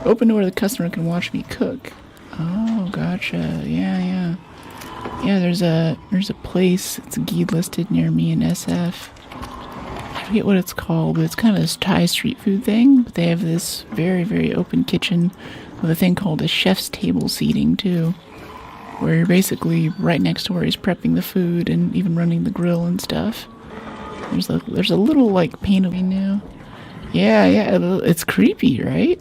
Open to where the customer can watch me cook. Oh, gotcha. Yeah. Yeah, there's a place. It's guide listed near me in SF. I forget what it's called, but it's kind of this Thai street food thing. But they have this very, very open kitchen with a thing called a chef's table seating too, where you're basically right next to where he's prepping the food and even running the grill and stuff. There's a little like painting now. Yeah, it's creepy, right?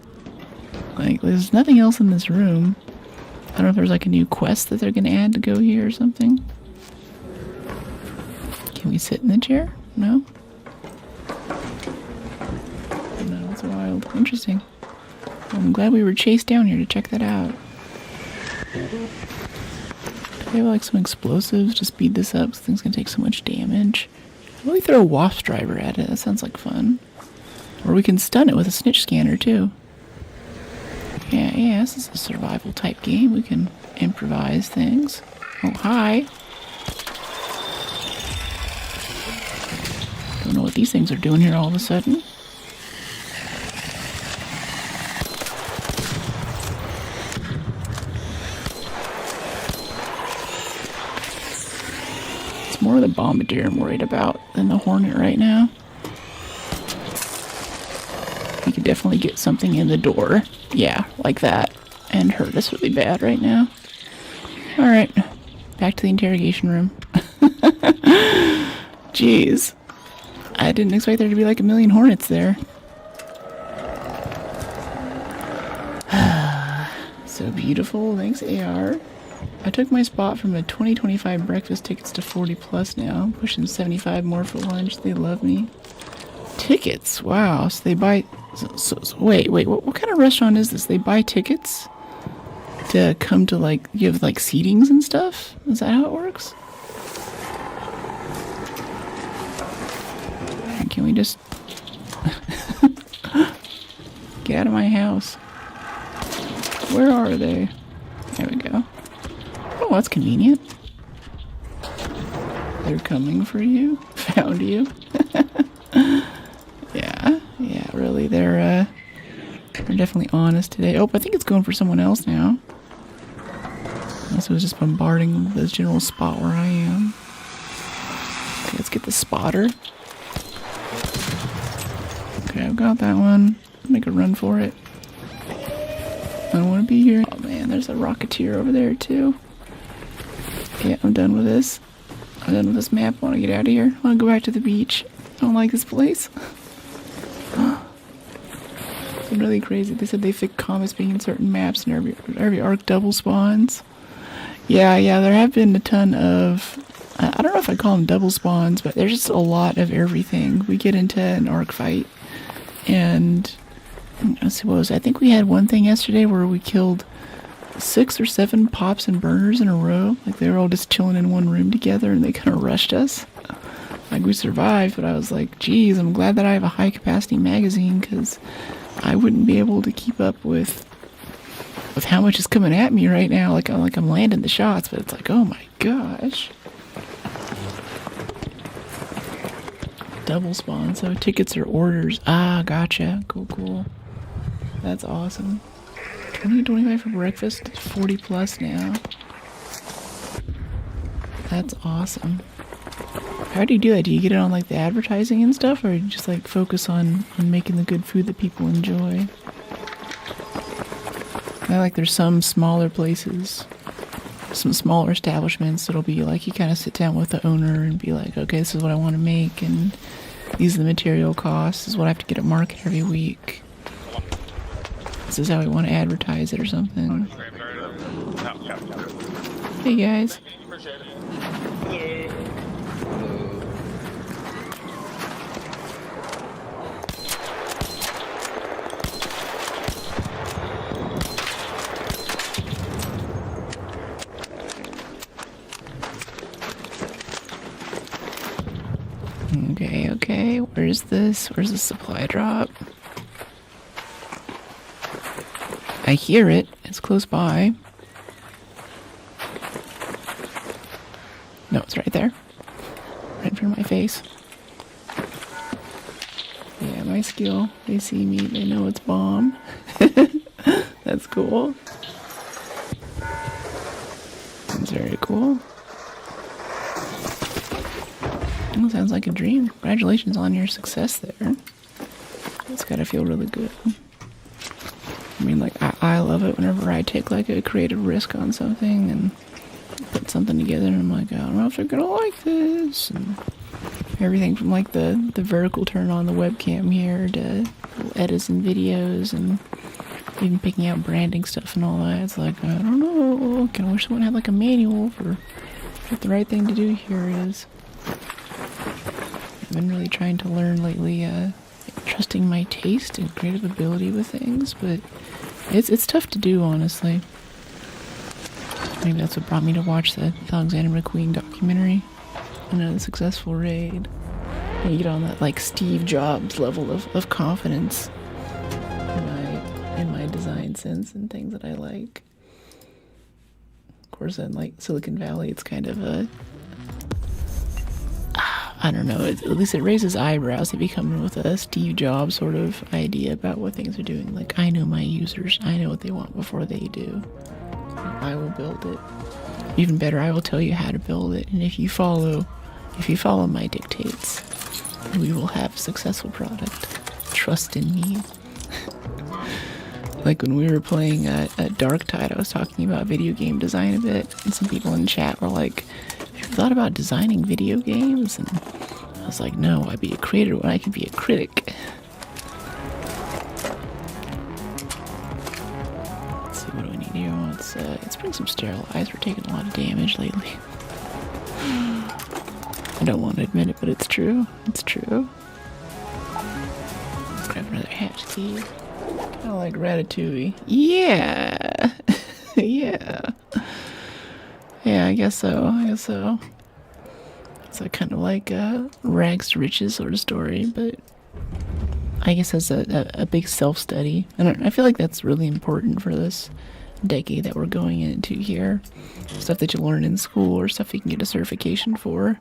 Like there's nothing else in this room. I don't know if there's like a new quest that they're gonna add to go here or something. Can we sit in the chair? No? No, it's wild. Interesting. Well, I'm glad we were chased down here to check that out. Do they have like some explosives to speed this up? This thing's gonna take so much damage. How about we throw a wasp driver at it? That sounds like fun. Or we can stun it with a snitch scanner too. Yeah, this is a survival type game. We can improvise things. Oh, hi. Don't know what these things are doing here all of a sudden. It's more of the bombardier I'm worried about than the Hornet right now. We could definitely get something in the door. Yeah, like that. And hurt us really bad right now. Alright. Back to the interrogation room. Jeez. I didn't expect there to be like a million hornets there. So beautiful. Thanks, AR. I took my spot from a 2025 breakfast tickets to 40 plus now. I'm pushing 75 more for lunch. They love me. Tickets? Wow. So they buy... So wait, what kind of restaurant is this? They buy tickets to come to, like, you have like seatings and stuff? Is that how it works? Can we just get out of my house? Where are they? There we go. Oh, that's convenient. They're coming for you. Found you. Yeah, really, they're definitely on us today. Oh, I think it's going for someone else now. Unless it was just bombarding the general spot where I am. Okay, let's get the spotter. Okay, I've got that one. Make a run for it. I don't want to be here. Oh man, there's a Rocketeer over there too. Yeah, I'm done with this. I'm done with this map. I want to get out of here. I want to go back to the beach. I don't like this place. It's really crazy. They said they fixed comets being in certain maps and every arc double spawns. Yeah, there have been a ton of... I don't know if I call them double spawns, but there's just a lot of everything. We get into an arc fight, and... Let's see, what was it? I think we had one thing yesterday where we killed 6 or 7 pops and burners in a row. Like, they were all just chilling in one room together, and they kind of rushed us. Like, we survived, but I was like, geez, I'm glad that I have a high-capacity magazine, because I wouldn't be able to keep up with how much is coming at me right now. Like I'm landing the shots, but it's like, oh my gosh. Double spawn, so tickets or orders. Ah, gotcha. Cool. That's awesome. 20 25 for breakfast, 40 plus now. That's awesome. How do you do that? Do you get it on like the advertising and stuff, or you just like focus on making the good food that people enjoy? I like there's some smaller places, some smaller establishments that'll be like you kind of sit down with the owner and be like, okay, this is what I want to make, and these are the material costs. This is what I have to get at market every week. This is how we want to advertise it or something. Hey guys. Okay. Where's this? Where's the supply drop? I hear it. It's close by. No, it's right there. Right in front of my face. Yeah, my skill. They see me, they know it's bomb. That's cool. That's very cool. Well, sounds like a dream. Congratulations on your success there. It's gotta feel really good. I mean, like, I love it whenever I take, like, a creative risk on something and put something together and I'm like, I don't know if they're gonna like this. And everything from, like, the vertical turn on the webcam here to edits and videos and even picking out branding stuff and all that. It's like, I don't know. I wish someone had, like, a manual for what the right thing to do here is. I've been really trying to learn lately, trusting my taste and creative ability with things, but it's tough to do, honestly. Maybe that's what brought me to watch the Alexander McQueen documentary on a successful raid. You get on that, like, Steve Jobs level of confidence in my design sense and things that I like. Of course, in, like, Silicon Valley, it's kind of a... I don't know, at least it raises eyebrows if you come in with a Steve Jobs sort of idea about what things are doing. Like, I know my users, I know what they want before they do. I will build it. Even better, I will tell you how to build it, and if you follow my dictates, we will have a successful product. Trust in me. Like when we were playing Dark Tide, I was talking about video game design a bit, and some people in chat were like, have you thought about designing video games? And I was like, no, I'd be a creator when I can be a critic. Let's see, what do I need here? Let's bring some sterilize. We're taking a lot of damage lately. I don't want to admit it, but it's true. It's true. Let's grab another hatch key. Kind of like Ratatouille. Yeah! Yeah. Yeah, I guess so. It's a kind of like a rags to riches sort of story, but I guess that's a big self-study. I feel like that's really important for this decade that we're going into here. Stuff that you learn in school or stuff you can get a certification for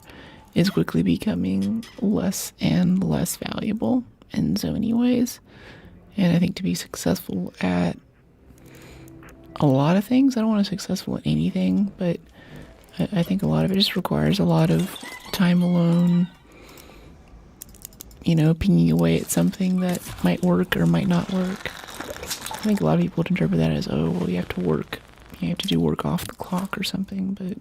is quickly becoming less and less valuable in so many ways. And I think to be successful at a lot of things, I don't want to be successful at anything, but I think a lot of it just requires a lot of time alone, pinging away at something that might work or might not work. I think a lot of people would interpret that as, oh, well, you have to work. You have to do work off the clock or something, but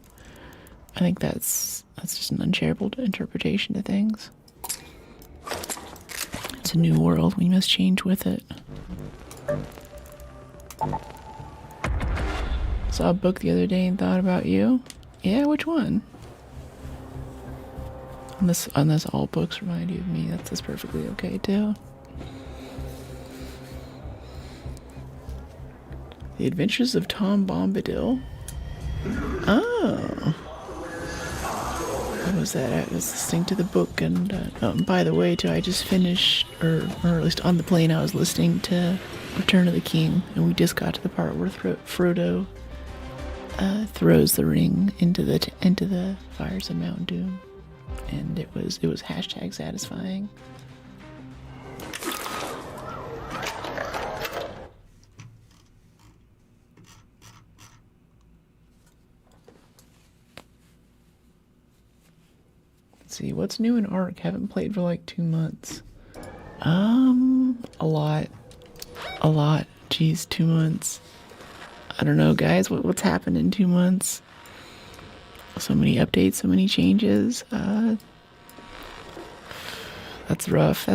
I think that's just an uncharitable interpretation of things. It's a new world. We must change with it. Saw a book the other day and thought about you. Yeah, which one? Unless all books remind you of me, that's perfectly okay too. The Adventures of Tom Bombadil. Oh. What was that? I was listening to the book, and by the way, too, I just finished, or at least on the plane, I was listening to Return of the King, and we just got to the part where Frodo throws the ring into the fires of Mount Doom, and it was hashtag satisfying. Let's see, what's new in Arc? Haven't played for like 2 months. A lot. Jeez, 2 months. I don't know, guys. What's happened in 2 months? So many updates, so many changes. That's rough.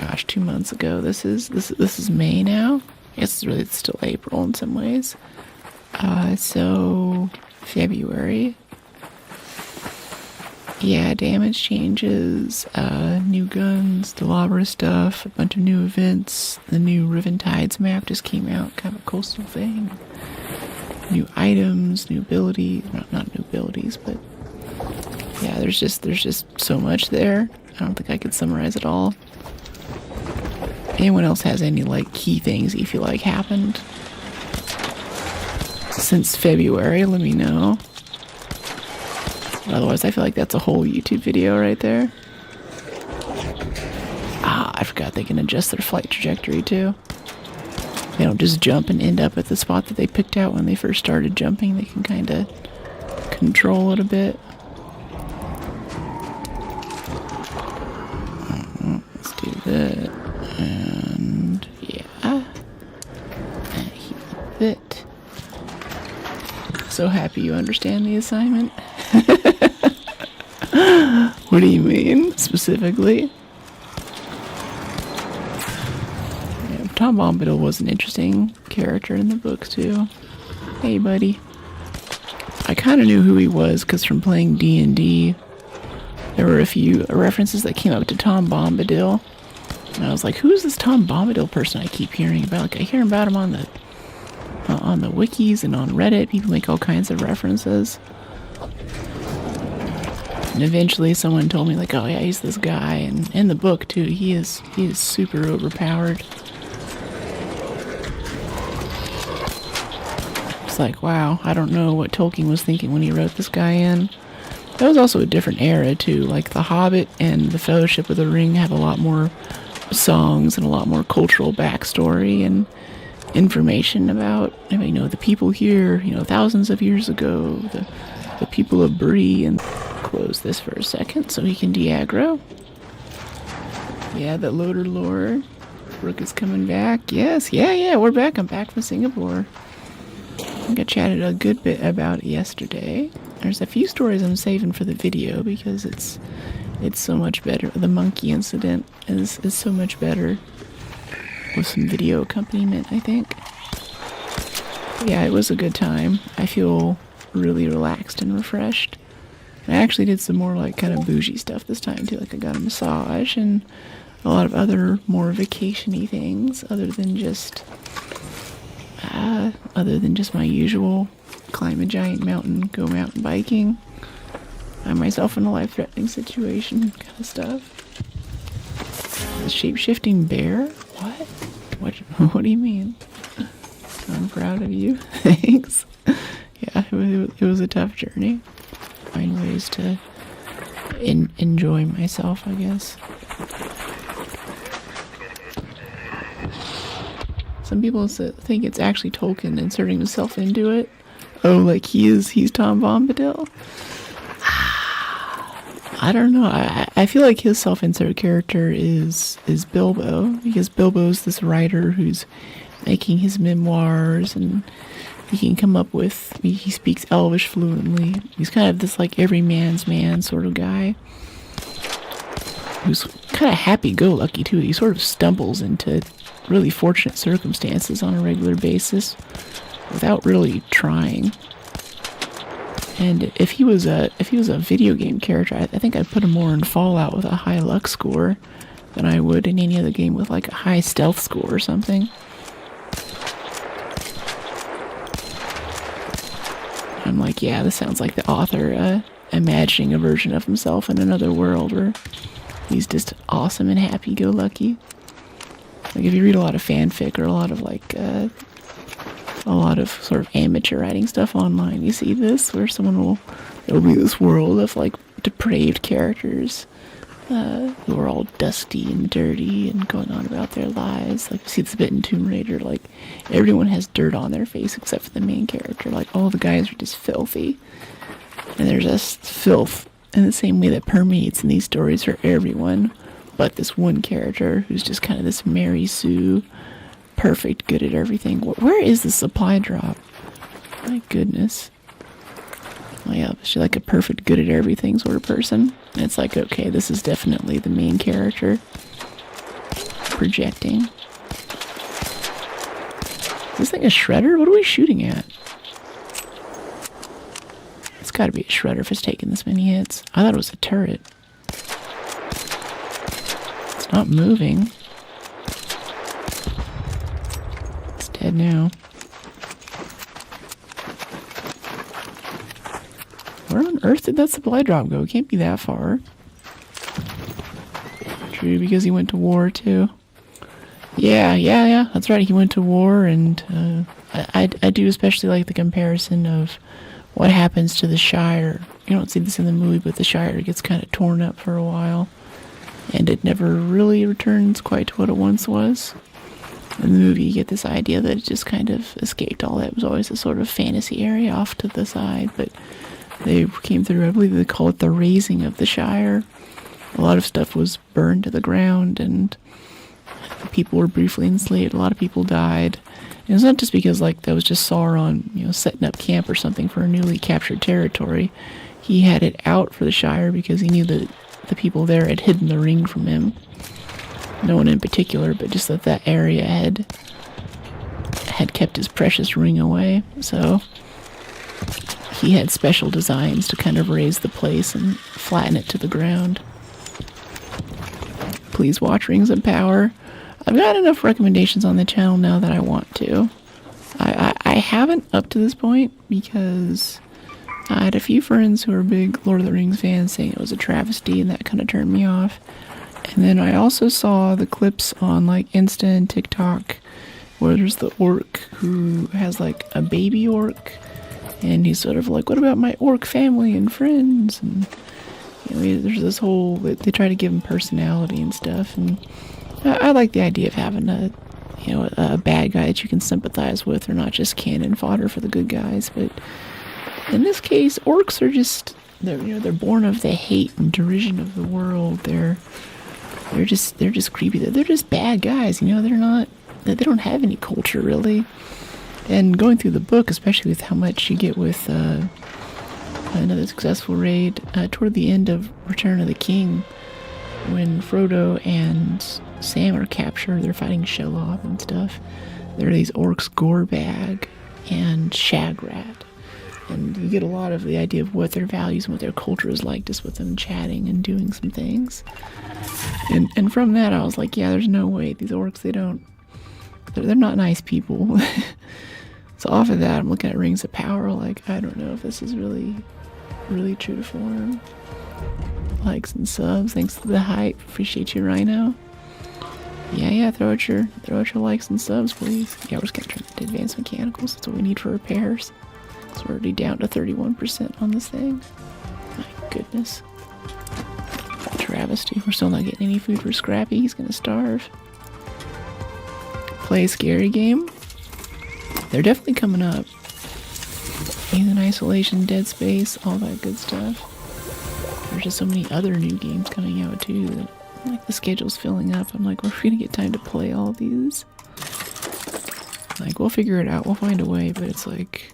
Gosh, 2 months ago. This is May now. I guess it's still April in some ways. So February. Yeah, damage changes, new guns, Delabra stuff, a bunch of new events. The new Riven Tides map just came out, kind of a coastal thing. New items, new ability, not new abilities, but yeah, there's just so much there. I don't think I could summarize it all. Anyone else has any like key things you feel like happened since February? Let me know. Otherwise, I feel like that's a whole YouTube video right there. I forgot they can adjust their flight trajectory too. They don't just jump and end up at the spot that they picked out when they first started jumping. They can kind of control it a bit. Let's do that. And yeah. And heal a bit. So happy you understand the assignment. What do you mean, specifically? Yeah, Tom Bombadil was an interesting character in the book, too. Hey, buddy. I kind of knew who he was, because from playing D&D, there were a few references that came up to Tom Bombadil. And I was like, who's this Tom Bombadil person I keep hearing about? Like, I hear about him on the wikis and on Reddit. People make all kinds of references. And eventually someone told me, like, oh yeah, he's this guy. And in the book, too, he is super overpowered. It's like, wow, I don't know what Tolkien was thinking when he wrote this guy in. That was also a different era, too. Like, The Hobbit and The Fellowship of the Ring have a lot more songs and a lot more cultural backstory and information about, you know, the people here, you know, thousands of years ago, the people of Bree. And close this for a second so he can de-aggro. Yeah, the loader lore. Brooke is coming back. Yes, yeah, we're back. I'm back from Singapore. I think I chatted a good bit about it yesterday. There's a few stories I'm saving for the video because it's so much better. The monkey incident is so much better with some video accompaniment, I think. Yeah, it was a good time. I feel really relaxed and refreshed. I actually did some more like kind of bougie stuff this time too. Like I got a massage and a lot of other more vacation-y things other than just my usual climb a giant mountain, go mountain biking, find myself in a life-threatening situation kind of stuff. The shape-shifting bear? What do you mean? I'm proud of you. Thanks. Yeah, it was a tough journey. Find ways to enjoy myself, I guess. Some people think it's actually Tolkien inserting himself into it. Oh, like he's Tom Bombadil? I don't know. I feel like his self-insert character is Bilbo, because Bilbo's this writer who's making his memoirs, and he can come up with, he speaks Elvish fluently. He's kind of this like every man's man sort of guy who's kind of happy-go-lucky too. He sort of stumbles into really fortunate circumstances on a regular basis without really trying. And if he was a video game character, I think I'd put him more in Fallout with a high luck score than I would in any other game with like a high stealth score or something. I'm like, yeah, this sounds like the author imagining a version of himself in another world where he's just awesome and happy-go-lucky. Like if you read a lot of fanfic or a lot of sort of amateur writing stuff online, you see this where there'll be this world of like depraved characters who are all dusty and dirty and going on about their lives. Like, you see this bit in Tomb Raider, like, everyone has dirt on their face except for the main character. Like, all the guys are just filthy. And there's just filth in the same way that permeates in these stories for everyone. But this one character who's just kind of this Mary Sue, perfect, good at everything. Where is the supply drop? My goodness. Oh yeah, she's like a perfect, good at everything sort of person. And it's like, okay, this is definitely the main character projecting. Is this thing a shredder? What are we shooting at? It's gotta be a shredder if it's taking this many hits. I thought it was a turret. It's not moving. It's dead now. Where on earth did that supply drop go? It can't be that far. True, because he went to war too. Yeah. That's right. He went to war, and I do especially like the comparison of what happens to the Shire. You don't see this in the movie, but the Shire gets kind of torn up for a while, and it never really returns quite to what it once was. In the movie, you get this idea that it just kind of escaped all that. It was always a sort of fantasy area off to the side, but they came through, I believe they call it the raising of the Shire. A lot of stuff was burned to the ground, and people were briefly enslaved. A lot of people died. And it's not just because, like, that was just Sauron, setting up camp or something for a newly captured territory. He had it out for the Shire because he knew that the people there had hidden the ring from him. No one in particular, but just that area had kept his precious ring away. So he had special designs to kind of raise the place and flatten it to the ground. Please watch Rings of Power. I've got enough recommendations on the channel now that I want to. I haven't up to this point because I had a few friends who are big Lord of the Rings fans saying it was a travesty, and that kind of turned me off. And then I also saw the clips on like Insta and TikTok where there's the orc who has like a baby orc, and he's sort of like, what about my orc family and friends? And there's this whole, they try to give him personality and stuff, and I like the idea of having a bad guy that you can sympathize with, or not just cannon fodder for the good guys. But in this case, orcs are just, they're born of the hate and derision of the world. They're just creepy. They're just bad guys. They don't have any culture really. And going through the book, especially with how much you get with another successful raid toward the end of Return of the King, when Frodo and Sam are captured, they're fighting Shelob and stuff. There are these orcs, Gorbag and Shagrat. And you get a lot of the idea of what their values and what their culture is like just with them chatting and doing some things. And from that I was like, yeah, there's no way. These orcs, they're not nice people. So off of that, I'm looking at Rings of Power, like, I don't know if this is really true to form. Likes and subs, thanks to the hype. Appreciate you, Rhino. Yeah, throw out your likes and subs, please. Yeah, we're just gonna turn to advanced mechanicals. That's what we need for repairs. So we're already down to 31% on this thing. My goodness. Travesty. We're still not getting any food for Scrappy. He's gonna starve. Play a scary game. They're definitely coming up. Alien Isolation, Dead Space, all that good stuff. There's just so many other new games coming out too that, like, the schedule's filling up. I'm like, we're gonna get time to play all these. Like, we'll figure it out. We'll find a way, but it's like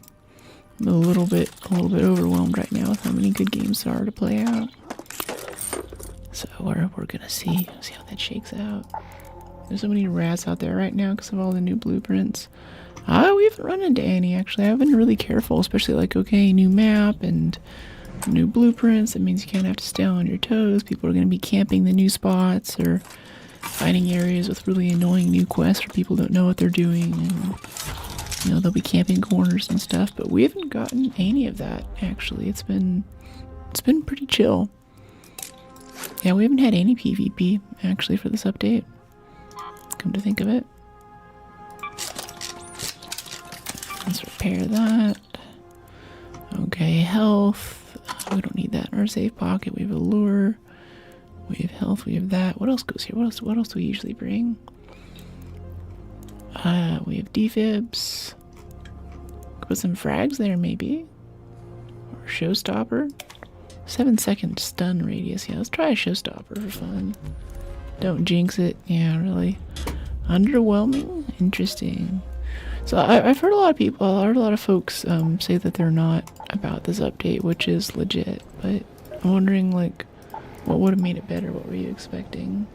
I'm a little bit overwhelmed right now with how many good games there are to play out. So we're gonna see how that shakes out. There's so many rats out there right now because of all the new blueprints. We haven't run into any, actually. I've been really careful, especially like, okay, new map and new blueprints. That means you kind of have to stay on your toes. People are going to be camping the new spots or finding areas with really annoying new quests where people don't know what they're doing. And, they'll be camping corners and stuff. But we haven't gotten any of that, actually. It's been pretty chill. Yeah, we haven't had any PvP, actually, for this update. Come to think of it. Let's repair that. Okay, health. We don't need that in our safe pocket. We have a lure. We have health, we have that. What else goes here? What else do we usually bring? We have defibs. Put some frags there, maybe. Or showstopper. 7-second stun radius. Yeah, let's try a showstopper for fun. Don't jinx it. Yeah, really. Underwhelming? Interesting. So I've heard a lot of people, I heard a lot of folks say that they're not about this update, which is legit. But I'm wondering, like, what would have made it better? What were you expecting?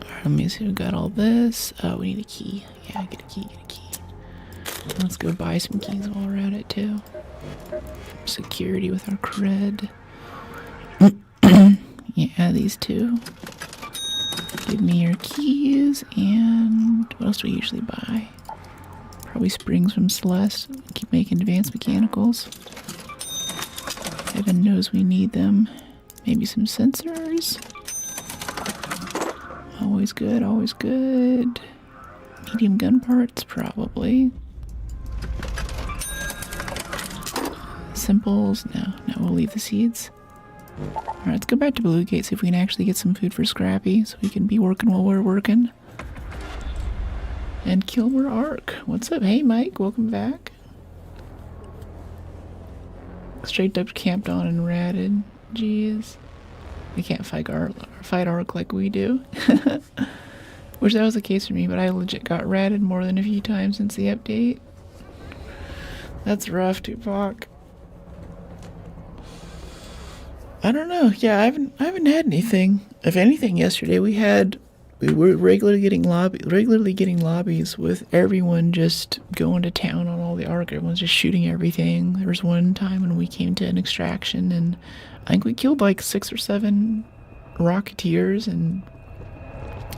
Alright, let me see. We got all this. We need a key. Yeah, get a key, get a key. Let's go buy some keys while we're at it, too. Security with our cred. Yeah, these two. Give me your keys, and what else do we usually buy? Probably springs from Celeste. Keep making advanced mechanicals. Heaven knows we need them. Maybe some sensors. Always good, always good. Medium gun parts, probably. Simples, no, we'll leave the seeds. Alright, let's go back to Blue Gate, see if we can actually get some food for Scrappy, so we can be working while we're working. And kill more Arc. What's up? Hey Mike, welcome back. Straight up camped on and ratted. Jeez. We can't fight Arc like we do. Wish that was the case for me, but I legit got ratted more than a few times since the update. That's rough, Tupac. I don't know. Yeah, I haven't had anything. If anything, yesterday we were regularly getting lobbies with everyone just going to town on all the Arc. Everyone's just shooting everything. There was one time when we came to an extraction, and I think we killed like 6 or 7 Rocketeers and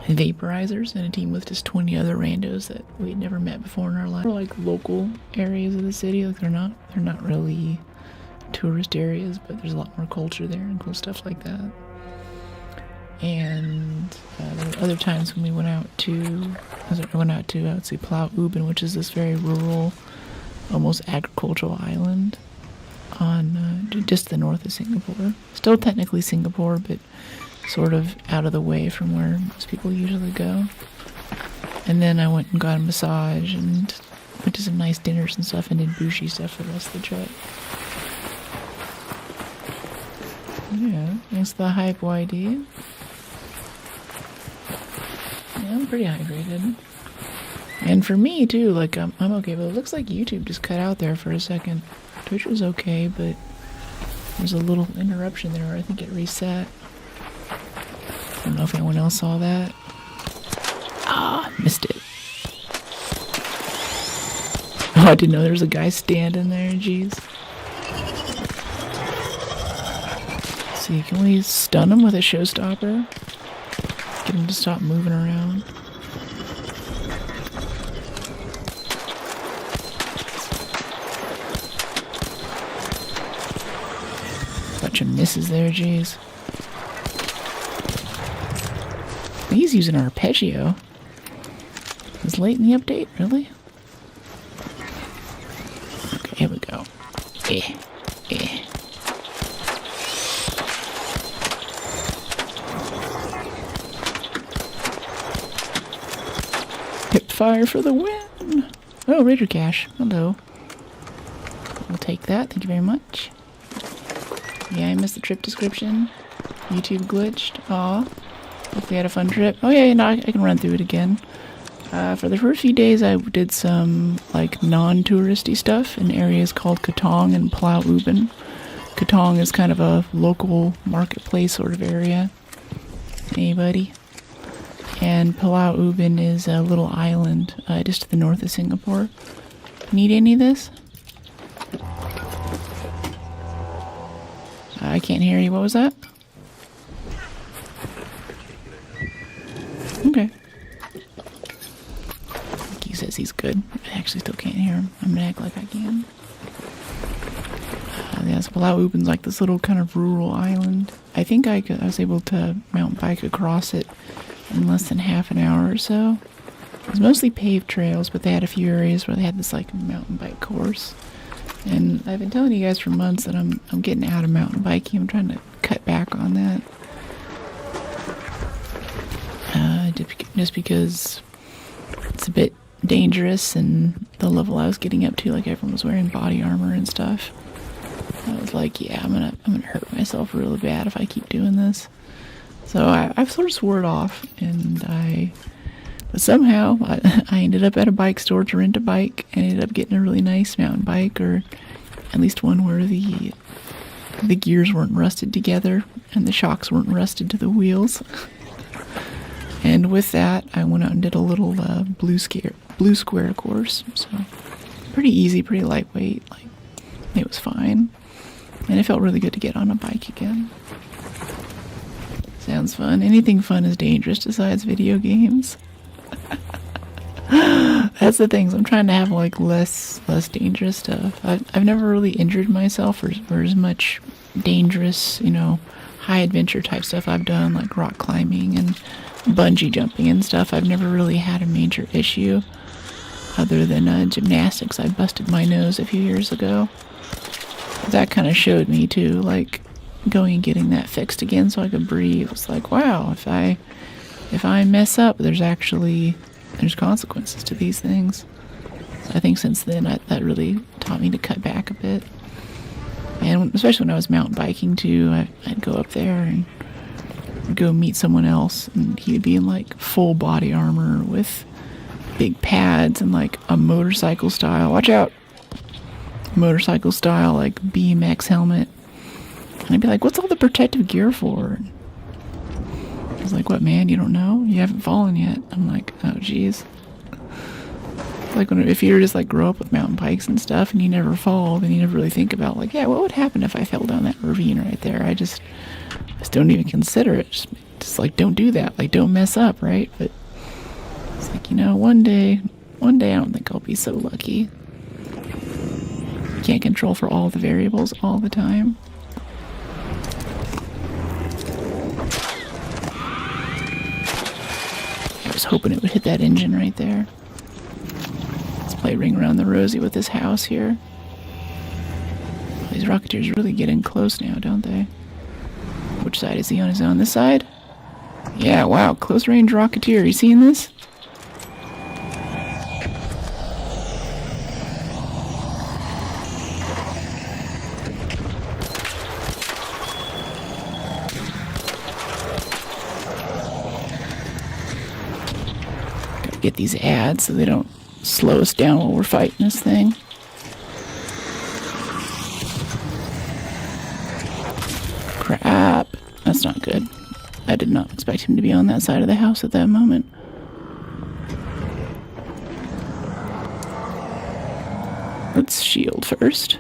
Vaporizers in a team with just 20 other randos that we'd never met before in our life. They're like local areas of the city. Like they're not really tourist areas, but there's a lot more culture there and cool stuff like that. And there were other times when we went out to I would say Plau Ubin, which is this very rural, almost agricultural island on just the north of Singapore. Still technically Singapore, but sort of out of the way from where most people usually go. And then I went and got a massage and went to some nice dinners and stuff and did bougie stuff for the rest of the trip. Yeah, thanks to the hype YD. Yeah, I'm pretty hydrated. And for me too, like I'm okay, but it looks like YouTube just cut out there for a second. Twitch was okay, but there's a little interruption there where I think it reset. I don't know if anyone else saw that. Ah, missed it. Oh, I didn't know there was a guy standing there, jeez. See, can we stun him with a showstopper? Get him to stop moving around. Bunch of misses there, jeez. He's using arpeggio. It's late in the update, really? Okay, here we go. Hip fire for the win! Oh, Raider Cash. Hello. We'll take that. Thank you very much. Yeah, I missed the trip description. YouTube glitched. Aw. Hopefully I had a fun trip. Oh yeah, no, I can run through it again. For the first few days I did some like non-touristy stuff in areas called Katong and Plau Ubin. Katong is kind of a local marketplace sort of area. Hey buddy. And Plau Ubin is a little island just to the north of Singapore. Need any of this? I can't hear you. What was that? Okay. He says he's good. I actually still can't hear him. I'm gonna act like I can. Yeah, so Plau Ubin's like this little kind of rural island. I think I was able to mountain bike across it in less than half an hour or so. It was mostly paved trails, but they had a few areas where they had this like mountain bike course. And I've been telling you guys for months that I'm getting out of mountain biking. I'm trying to cut back on that. Just because it's a bit dangerous, and the level I was getting up to, like everyone was wearing body armor and stuff. I was like, yeah, I'm gonna hurt myself really bad if I keep doing this. So I've sort of swore it off, but somehow I ended up at a bike store to rent a bike, and ended up getting a really nice mountain bike, or at least one where the gears weren't rusted together and the shocks weren't rusted to the wheels. And with that, I went out and did a little blue square course. So pretty easy, pretty lightweight. Like, it was fine, and it felt really good to get on a bike again. Sounds fun. Anything fun is dangerous besides video games. That's the things. I'm trying to have like less dangerous stuff. I've never really injured myself or as much dangerous, high adventure type stuff I've done, like rock climbing and bungee jumping and stuff. I've never really had a major issue other than gymnastics. I busted my nose a few years ago. That kind of showed me too, like going and getting that fixed again so I could breathe. It's like, wow, if I mess up, there's consequences to these things. I think since then that really taught me to cut back a bit. And especially when I was mountain biking too, I'd go up there and go meet someone else, and he'd be in like full body armor with big pads and like a motorcycle style, watch out, motorcycle style like BMX helmet. And I'd be like, what's all the protective gear for? And I was like, what, man, you don't know? You haven't fallen yet. I'm like, oh geez. Like if you just like grow up with mountain bikes and stuff and you never fall, then you never really think about like, yeah, what would happen if I fell down that ravine right there? I just don't even consider it. Just like, don't do that. Like, don't mess up, right? But it's like, one day I don't think I'll be so lucky. You can't control for all the variables all the time. I was hoping it would hit that engine right there. Let's play Ring Around the Rosie with this house here. These Rocketeers really get in close now, don't they? Which side is he on? Is he on this side? Yeah, wow, close range Rocketeer. You seeing this? Gotta get these ads so they don't slow us down while we're fighting this thing. Crap. That's not good. I did not expect him to be on that side of the house at that moment. Let's shield first.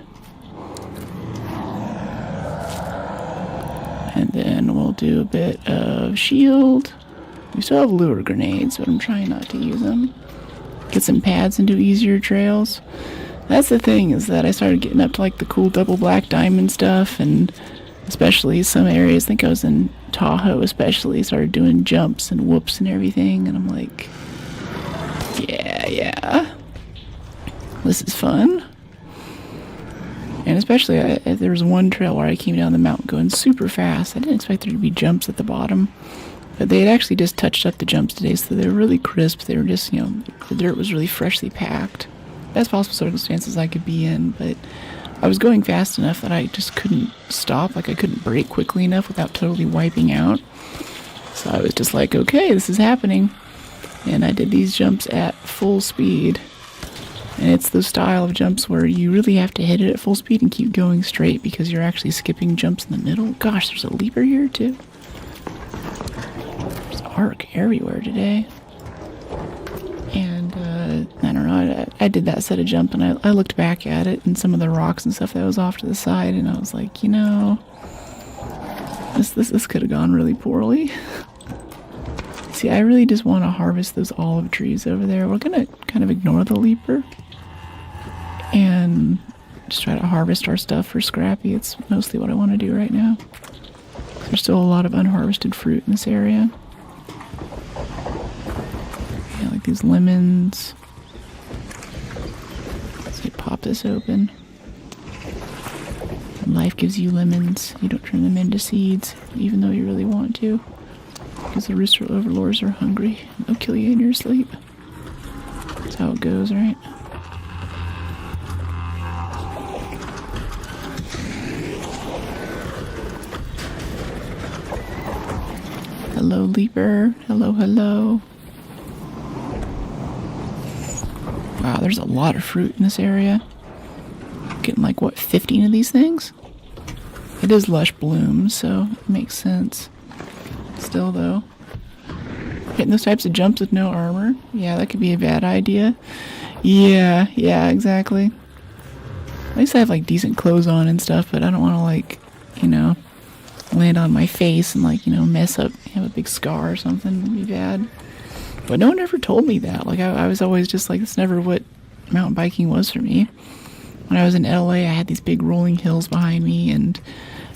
And then we'll do a bit of shield. We still have lure grenades, but I'm trying not to use them. Get some pads and do easier trails. That's the thing, is that I started getting up to like the cool double black diamond stuff, and especially some areas, I think I was in Tahoe especially, started doing jumps and whoops and everything, and I'm like, yeah, this is fun. And especially, there was one trail where I came down the mountain going super fast. I didn't expect there to be jumps at the bottom, but they had actually just touched up the jumps today, so they were really crisp. They were just, the dirt was really freshly packed. Best possible circumstances I could be in, but I was going fast enough that I just couldn't stop. Like, I couldn't brake quickly enough without totally wiping out. So I was just like, okay, this is happening. And I did these jumps at full speed. And it's the style of jumps where you really have to hit it at full speed and keep going straight, because you're actually skipping jumps in the middle. Gosh, there's a leaper here too. There's arc everywhere today. And I don't know, I did that set of jump, and I looked back at it and some of the rocks and stuff that was off to the side, and I was like, this could have gone really poorly. See, I really just want to harvest those olive trees over there. We're gonna kind of ignore the leaper and just try to harvest our stuff for Scrappy. It's mostly what I want to do right now. There's still a lot of unharvested fruit in this area. Yeah, like these lemons. Let's see, pop this open. Life gives you lemons. You don't turn them into seeds, even though you really want to. Because the rooster overlords are hungry. They'll kill you in your sleep. That's how it goes, right? Hello, Leaper. Hello, hello. Wow, there's a lot of fruit in this area. Getting like, what, 15 of these things? It is lush bloom, so it makes sense. Still, though. Hitting those types of jumps with no armor? Yeah, that could be a bad idea. Yeah, exactly. At least I have, like, decent clothes on and stuff, but I don't want to, like, land on my face and, like, mess up, have a big scar or something. It'd be bad. But no one ever told me that. Like, I was always just like, that's never what mountain biking was for me. When I was in LA, I had these big rolling hills behind me, and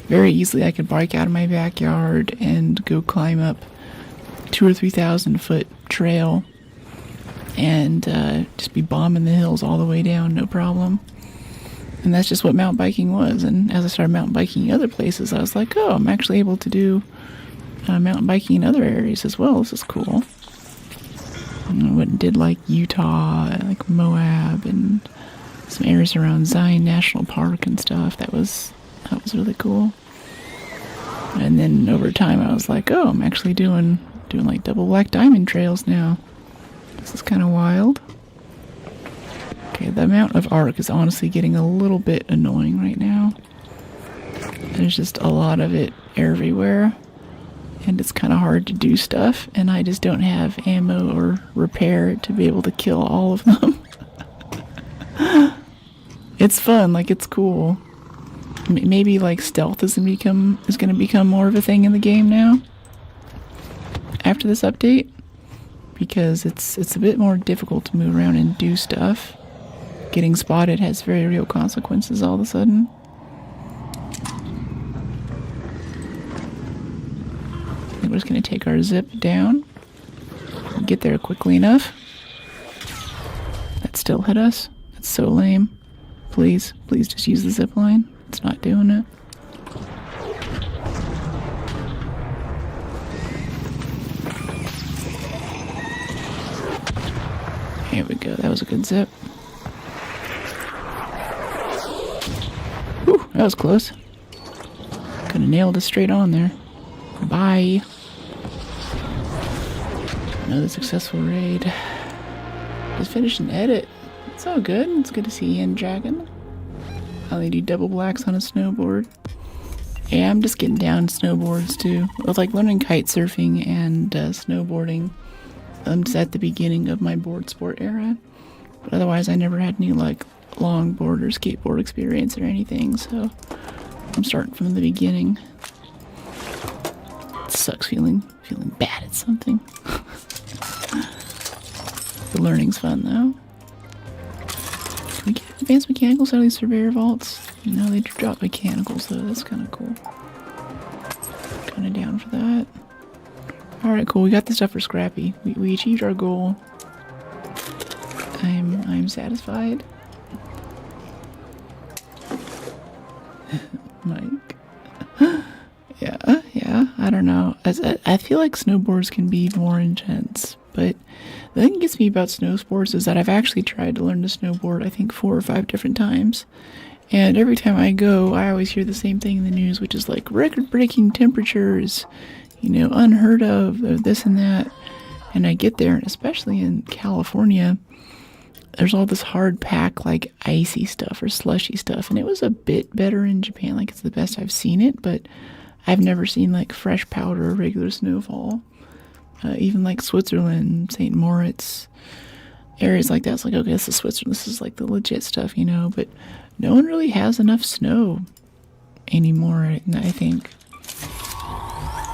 very easily I could bike out of my backyard and go climb up 2,000 or 3,000 foot trail and just be bombing the hills all the way down, no problem. And that's just what mountain biking was. And as I started mountain biking other places, I was like, oh, I'm actually able to do mountain biking in other areas as well. This is cool. And I went and did like Utah, like Moab, and some areas around Zion National Park and stuff. That was really cool. And then over time, I was like, oh, I'm actually doing like double black diamond trails now. This is kind of wild. Okay, the amount of arc is honestly getting a little bit annoying right now. There's just a lot of it everywhere. And it's kind of hard to do stuff, and I just don't have ammo or repair to be able to kill all of them. It's fun, like, it's cool. Maybe, like, stealth is going to become more of a thing in the game now after this update, because it's a bit more difficult to move around and do stuff. Getting spotted has very real consequences all of a sudden. We're just going to take our zip down. Get there quickly enough. That still hit us. That's so lame. Please just use the zip line. It's not doing it. Here we go. That was a good zip. Whew, that was close. Could have nailed it straight on there. Bye. Another successful raid. Just finished an edit. It's all good. It's good to see Ian Dragon. How they do double blacks on a snowboard. Yeah, I'm just getting down snowboards too. I was like learning kite surfing and snowboarding. I'm just at the beginning of my board sport era. But otherwise I never had any like longboard or skateboard experience or anything, so I'm starting from the beginning. It sucks feeling bad at something. The learning's fun though. Can we get advanced mechanicals out of these surveyor vaults? No, they drop mechanicals though. That's kind of cool. Kind of down for that. Alright, cool. We got the stuff for Scrappy. We achieved our goal. I'm satisfied. Mike. Yeah, I don't know. I feel like snowboards can be more intense, but the thing that gets me about snow sports is that I've actually tried to learn to snowboard, I think 4 or 5 different times. And every time I go, I always hear the same thing in the news, which is like record-breaking temperatures, unheard of, this and that. And I get there, and especially in California, there's all this hard pack, like icy stuff or slushy stuff. And it was a bit better in Japan. Like, it's the best I've seen it, but I've never seen like fresh powder or regular snowfall. Even like Switzerland, St. Moritz, areas like that. It's like, okay, this is Switzerland. This is like the legit stuff, but no one really has enough snow anymore, I think.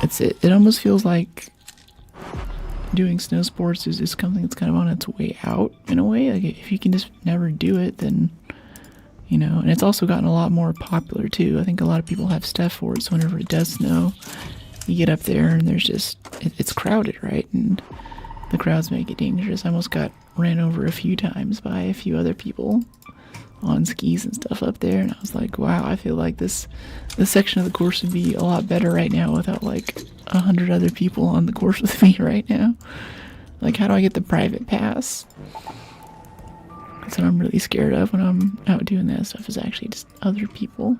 It almost feels like doing snow sports is something that's kind of on its way out in a way. Like, if you can just never do it, then, and it's also gotten a lot more popular too. I think a lot of people have stuff for it, so whenever it does snow, you get up there and there's just, it's crowded, right? And the crowds make it dangerous. I almost got ran over a few times by a few other people on skis and stuff up there, and I was like, wow, I feel like this section of the course would be a lot better right now without like 100 other people on the course with me right now. Like, how do I get the private pass? That's what I'm really scared of when I'm out doing that stuff, is actually just other people.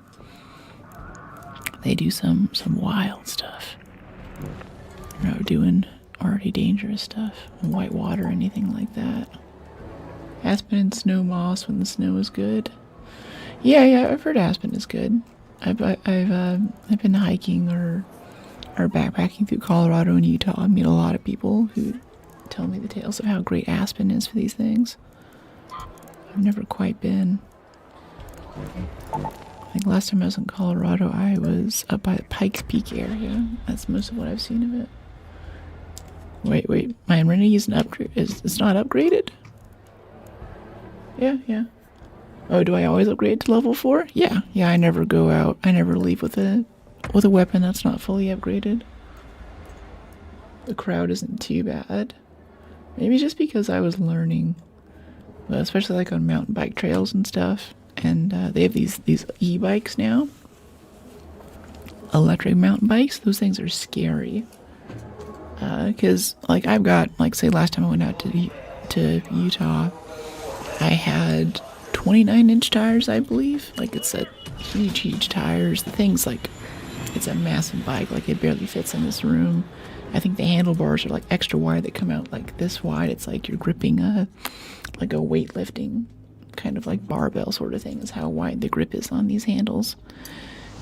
They do some wild stuff. They're out doing already dangerous stuff, white water, anything like that. Aspen and snow moss when the snow is good. Yeah, I've heard Aspen is good. I've been hiking or backpacking through Colorado and Utah. I meet a lot of people who tell me the tales of how great Aspen is for these things. I've never quite been. I think last time I was in Colorado, I was up by the Pikes Peak area. That's most of what I've seen of it. Wait, my amenity isn't upgrade. It's not upgraded? Yeah. Oh, do I always upgrade to level 4? Yeah, I never go out. I never leave with a weapon that's not fully upgraded. The crowd isn't too bad. Maybe just because I was learning, especially like on mountain bike trails and stuff. And they have these e-bikes now. Electric mountain bikes. Those things are scary. Because like I've got, like, say last time I went out to Utah, I had 29-inch tires, I believe. Like, it's a huge tires. The thing's like, it's a massive bike. Like, it barely fits in this room. I think the handlebars are like extra wide. They come out like this wide. It's like you're gripping like a weightlifting kind of like barbell sort of thing is how wide the grip is on these handles.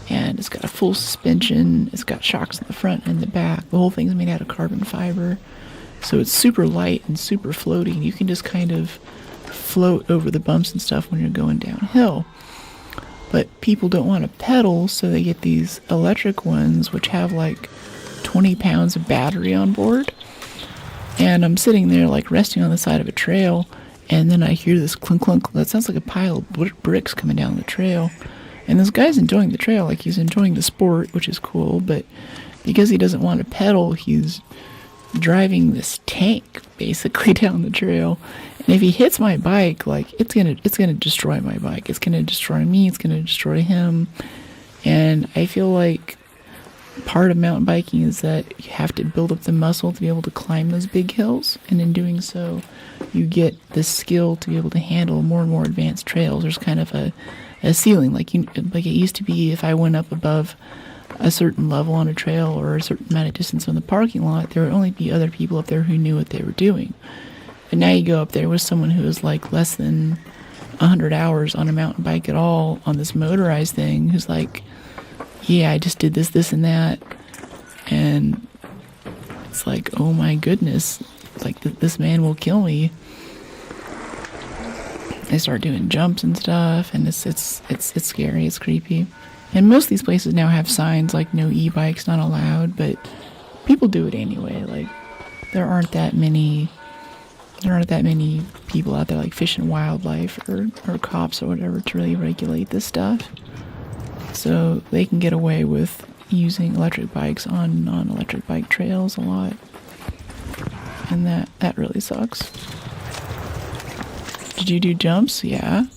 And it's got a full suspension. It's got shocks in the front and the back. The whole thing's made out of carbon fiber. So it's super light and super floaty. And you can just kind of float over the bumps and stuff when you're going downhill. But people don't want to pedal, so they get these electric ones, which have like 20 pounds of battery on board. And I'm sitting there like resting on the side of a trail, and then I hear this clunk clunk. That sounds like a pile of bricks coming down the trail. And this guy's enjoying the trail, like he's enjoying the sport, which is cool, but because he doesn't want to pedal, he's driving this tank basically down the trail. And if he hits my bike, like it's gonna destroy my bike. It's gonna destroy me. It's gonna destroy him. And I feel like part of mountain biking is that you have to build up the muscle to be able to climb those big hills. And in doing so, you get the skill to be able to handle more and more advanced trails. There's kind of a ceiling, like it used to be. If I went up above a certain level on a trail or a certain amount of distance on the parking lot, there would only be other people up there who knew what they were doing. And now you go up there with someone who is like less than 100 hours on a mountain bike at all on this motorized thing, who's like, yeah, I just did this and that. And it's like, oh my goodness, like this man will kill me. They start doing jumps and stuff, and it's scary, it's creepy. And most of these places now have signs like no e-bikes, not allowed, but people do it anyway. Like, there aren't that many people out there like Fish and Wildlife or cops or whatever to really regulate this stuff. So they can get away with using electric bikes on non-electric bike trails a lot. And that really sucks. Did you do jumps? Yeah.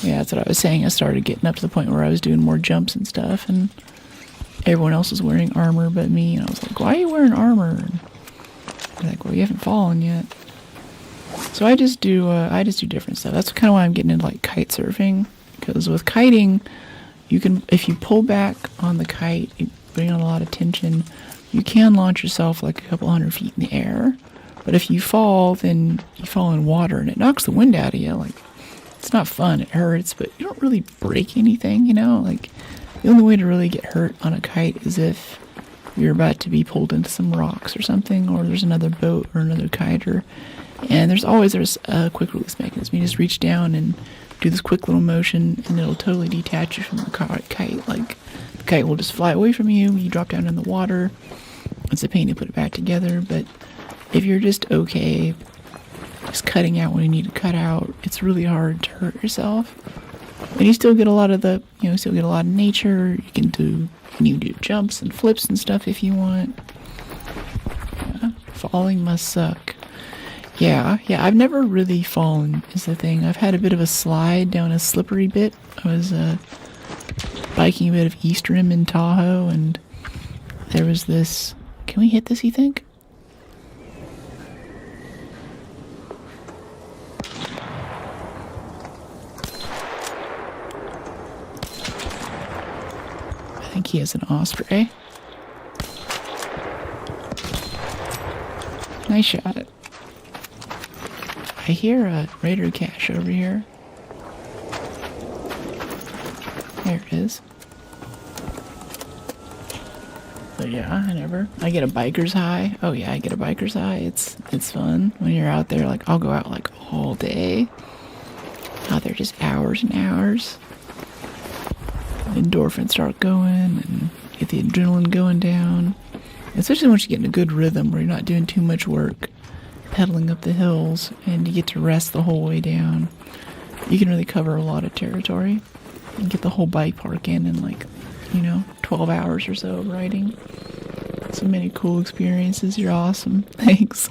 Yeah, that's what I was saying. I started getting up to the point where I was doing more jumps and stuff, and everyone else was wearing armor but me, and I was like, why are you wearing armor? And they're like, well, you haven't fallen yet. So I just do different stuff. That's kind of why I'm getting into like kite surfing, because with kiting, you can, if you pull back on the kite, you bring on a lot of tension, you can launch yourself like a couple 100 feet in the air. But if you fall, then you fall in water and it knocks the wind out of you. Like, it's not fun, it hurts, but you don't really break anything, you know? Like, the only way to really get hurt on a kite is if you're about to be pulled into some rocks or something, or there's another boat or another kiter. And there's a quick release mechanism. You just reach down and do this quick little motion, and it'll totally detach you from the kite. Like, the kite will just fly away from you, you drop down in the water. It's a pain to put it back together, but if you're just okay, just cutting out when you need to cut out, it's really hard to hurt yourself. And you still get a lot of nature. You can do jumps and flips and stuff if you want. Yeah, falling must suck. Yeah, I've never really fallen is the thing. I've had a bit of a slide down a slippery bit. I was biking a bit of East Rim in Tahoe, and there was this... Can we hit this, you think? I think he has an osprey. Nice shot. I hear a raider cache over here. There it is. So yeah, I get a biker's high. Oh yeah, I get a biker's high. It's fun when you're out there. Like, I'll go out like all day. Out there just hours and hours. Endorphins start going and get the adrenaline going down. Especially once you get in a good rhythm where you're not doing too much work pedaling up the hills and you get to rest the whole way down. You can really cover a lot of territory and get the whole bike park in like, 12 hours or so of riding. So many cool experiences. You're awesome. Thanks.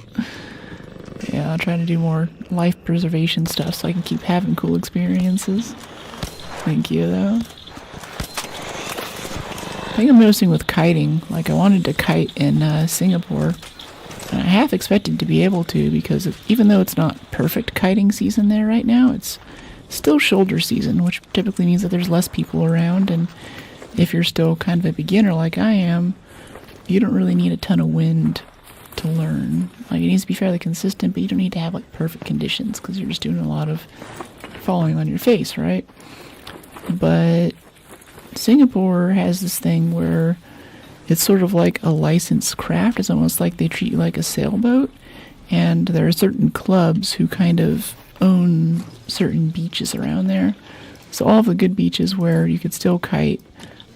Yeah, I'll try to do more life preservation stuff so I can keep having cool experiences. Thank you, though. I think I'm noticing with kiting, like I wanted to kite in Singapore, and I half expected to be able to because even though it's not perfect kiting season there right now, it's still shoulder season, which typically means that there's less people around, and if you're still kind of a beginner like I am, you don't really need a ton of wind to learn. Like, it needs to be fairly consistent, but you don't need to have like perfect conditions because you're just doing a lot of falling on your face, right? But Singapore has this thing where it's sort of like a licensed craft. It's almost like they treat you like a sailboat, and there are certain clubs who kind of own certain beaches around there. So all of the good beaches where you could still kite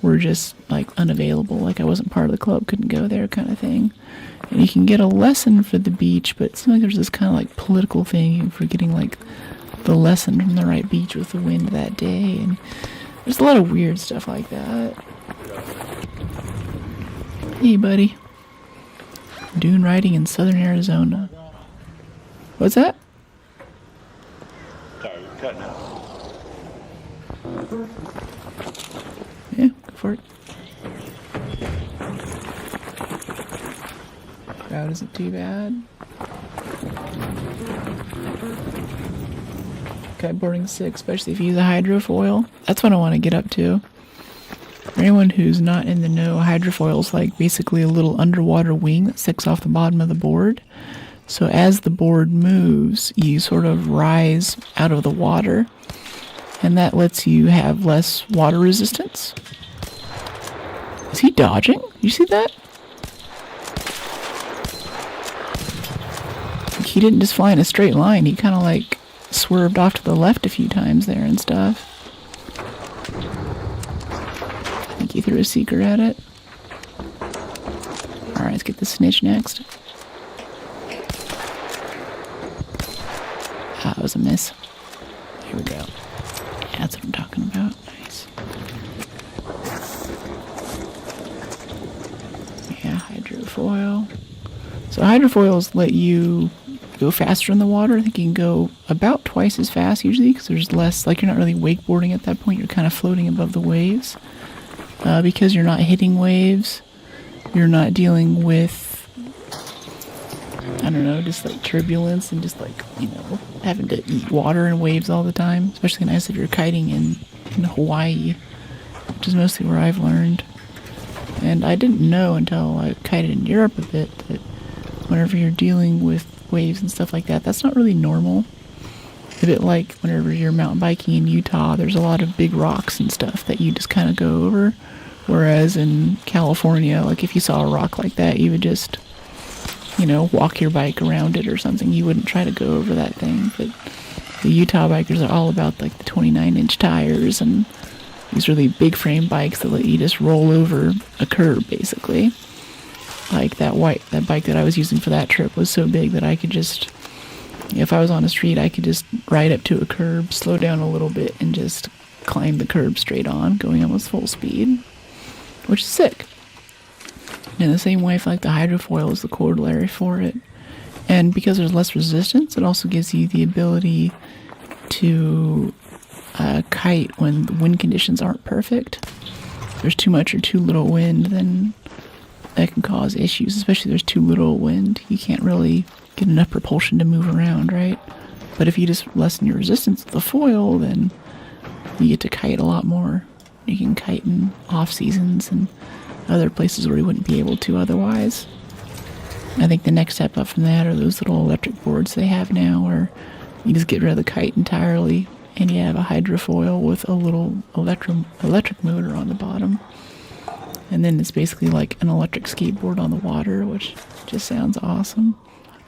were just like unavailable. Like, I wasn't part of the club, couldn't go there kind of thing. And you can get a lesson for the beach, but it seems like there's this kind of like political thing for getting like the lesson from the right beach with the wind that day, and there's a lot of weird stuff like that. Hey, buddy. Dune riding in southern Arizona. What's that? Sorry, you're cutting out. Yeah, go for it. Crowd isn't too bad. Kiteboarding's sick, especially if you use a hydrofoil. That's what I want to get up to. For anyone who's not in the know, a hydrofoil is like basically a little underwater wing that sticks off the bottom of the board. So as the board moves, you sort of rise out of the water, and that lets you have less water resistance. Is he dodging? You see that? He didn't just fly in a straight line. He kind of like swerved off to the left a few times there and stuff. I think he threw a seeker at it. Alright, let's get the snitch next. Ah, that was a miss. Here we go. Yeah, that's what I'm talking about. Nice. Yeah, hydrofoil. So hydrofoils let you go faster in the water. I think you can go about twice as fast usually because there's less, like, you're not really wakeboarding at that point. You're kind of floating above the waves. Because you're not hitting waves, you're not dealing with, I don't know, just like turbulence and just like, having to eat water and waves all the time. Especially nice if you're kiting in Hawaii, which is mostly where I've learned. And I didn't know until I kited in Europe a bit that whenever you're dealing with waves and stuff like that, that's not really normal. A bit like whenever you're mountain biking in Utah, there's a lot of big rocks and stuff that you just kind of go over. Whereas in California, like if you saw a rock like that, you would just, walk your bike around it or something. You wouldn't try to go over that thing. But the Utah bikers are all about like the 29-inch tires and these really big frame bikes that let you just roll over a curb, basically. Like that bike that I was using for that trip was so big that I could just, if I was on a street, I could just ride up to a curb, slow down a little bit, and just climb the curb straight on, going almost full speed, which is sick. And in the same way, I feel like the hydrofoil is the corollary for it. And because there's less resistance, it also gives you the ability to kite when the wind conditions aren't perfect. If there's too much or too little wind, then that can cause issues, especially if there's too little wind. You can't really get enough propulsion to move around, right? But if you just lessen your resistance with the foil, then you get to kite a lot more. You can kite in off seasons and other places where you wouldn't be able to otherwise. I think the next step up from that are those little electric boards they have now, where you just get rid of the kite entirely and you have a hydrofoil with a little electric motor on the bottom. And then it's basically like an electric skateboard on the water, which just sounds awesome.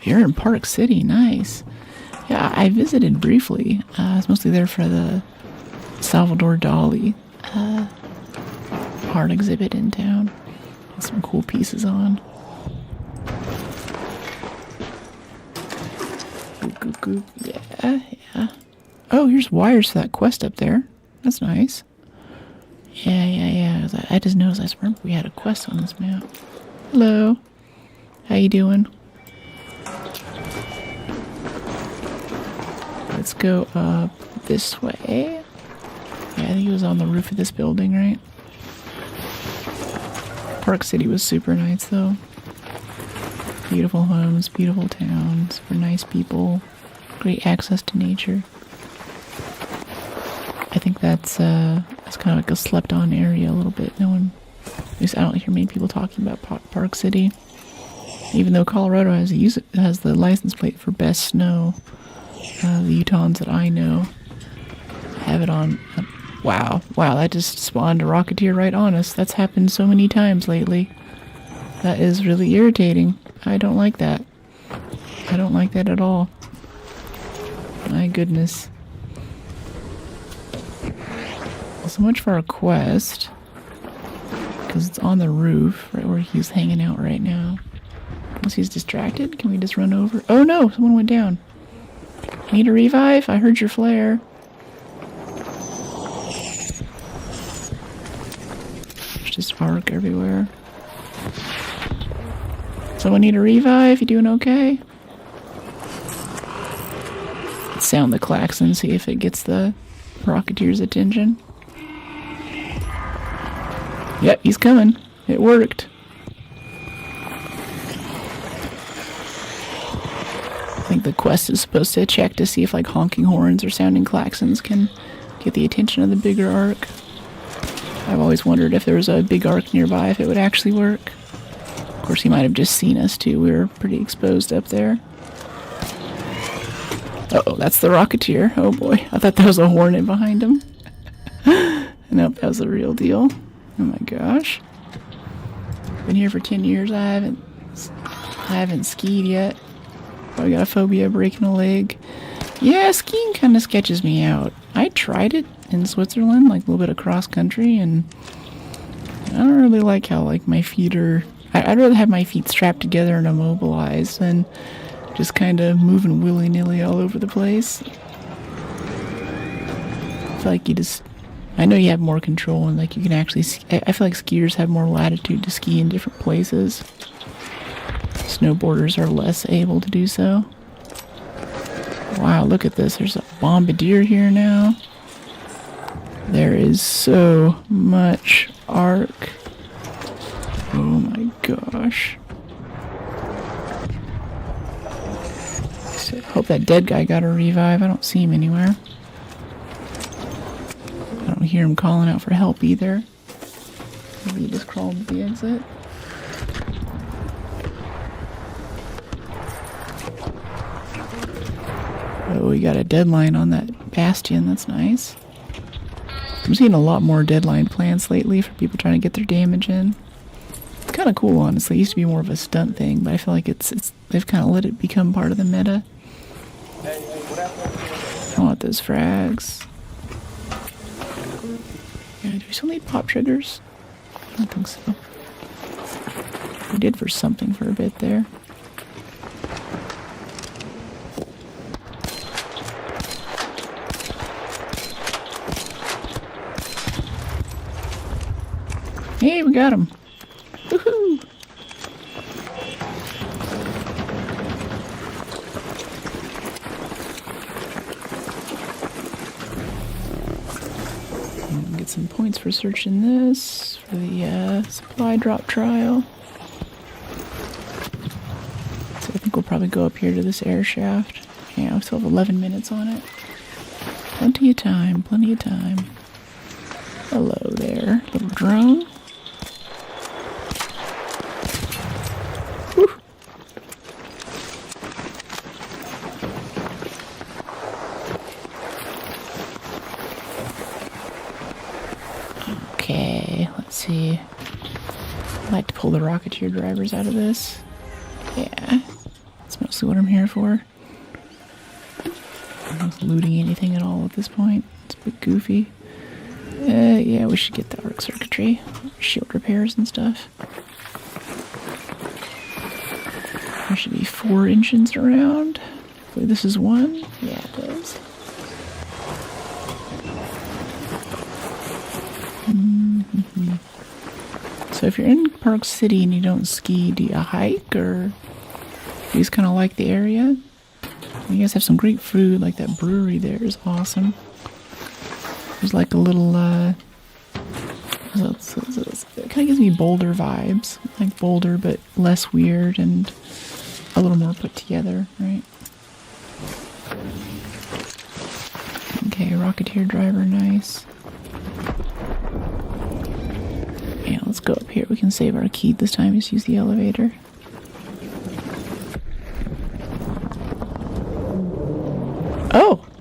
You're in Park City, nice. Yeah, I visited briefly. I was mostly there for the Salvador Dali art exhibit in town. Had some cool pieces on. Goop, goop. Yeah. Oh, here's wires for that quest up there. That's nice. Yeah. I just noticed. I just remember we had a quest on this map. Hello. How you doing? Let's go up this way. Yeah, I think it was on the roof of this building, right? Park City was super nice, though. Beautiful homes, beautiful towns, super nice people, great access to nature. I think that's kind of like a slept-on area a little bit. No one, at least I don't hear many people talking about Park City. Even though Colorado has the license plate for best snow, the Utahns that I know have it on. Wow, that just spawned a Rocketeer right on us. That's happened so many times lately. That is really irritating. I don't like that. I don't like that at all. My goodness. Well, so much for our quest. Because it's on the roof, right where he's hanging out right now. Unless he's distracted, can we just run over? Oh no, someone went down. Need a revive? I heard your flare. There's just arc everywhere. Someone need a revive? You doing okay? Let's sound the klaxon, see if it gets the Rocketeer's attention. Yep, he's coming. It worked. I think the quest is supposed to check to see if like honking horns or sounding klaxons can get the attention of the bigger arc. I've always wondered if there was a big arc nearby, if it would actually work. Of course, he might have just seen us too. We were pretty exposed up there. Uh-oh, that's the Rocketeer. Oh boy, I thought that was a hornet behind him. Nope, that was the real deal. Oh my gosh. Been here for 10 years. I haven't skied yet. I got a phobia of breaking a leg. Yeah, skiing kind of sketches me out. I tried it in Switzerland, like a little bit of cross country, and I don't really like how like my feet are. I'd rather have my feet strapped together and immobilized than just kind of moving willy-nilly all over the place. I feel like I know you have more control and like you can actually, I feel like skiers have more latitude to ski in different places. Snowboarders are less able to do so. Wow, look at this. There's a bombardier here now. There is so much arc. Oh my gosh. So, hope that dead guy got a revive. I don't see him anywhere. I don't hear him calling out for help either. Maybe he just crawled to the exit. Oh, we got a deadline on that bastion. That's nice. I'm seeing a lot more deadline plans lately for people trying to get their damage in. It's kind of cool, honestly. It used to be more of a stunt thing, but I feel like they've kind of let it become part of the meta. I want those frags. Yeah, do we still need pop triggers? I don't think so. We did for something for a bit there. Hey, we got him. Woohoo! get some points for searching this for the supply drop trial. So I think we'll probably go up here to this air shaft. Yeah, we still have 11 minutes on it. Plenty of time, plenty of time. Hello there, little drone. Whew. Okay, let's see. I'd like to pull the Rocketeer drivers out of this. Yeah, that's mostly what I'm here for. I'm not looting anything at all at this point. It's a bit goofy. Yeah, we should get the arc circuitry, shield repairs and stuff. There should be 4 engines around. Hopefully this is one. Yeah, it is. So if you're in Park City and you don't ski, do you hike or you just kind of like the area? You guys have some great food, like that brewery there is awesome. There's like a little, it kind of gives me Boulder vibes. Like Boulder, but less weird and a little more put together, right? Okay, Rocketeer driver, nice. Yeah, let's go up here. We can save our key this time. Just use the elevator.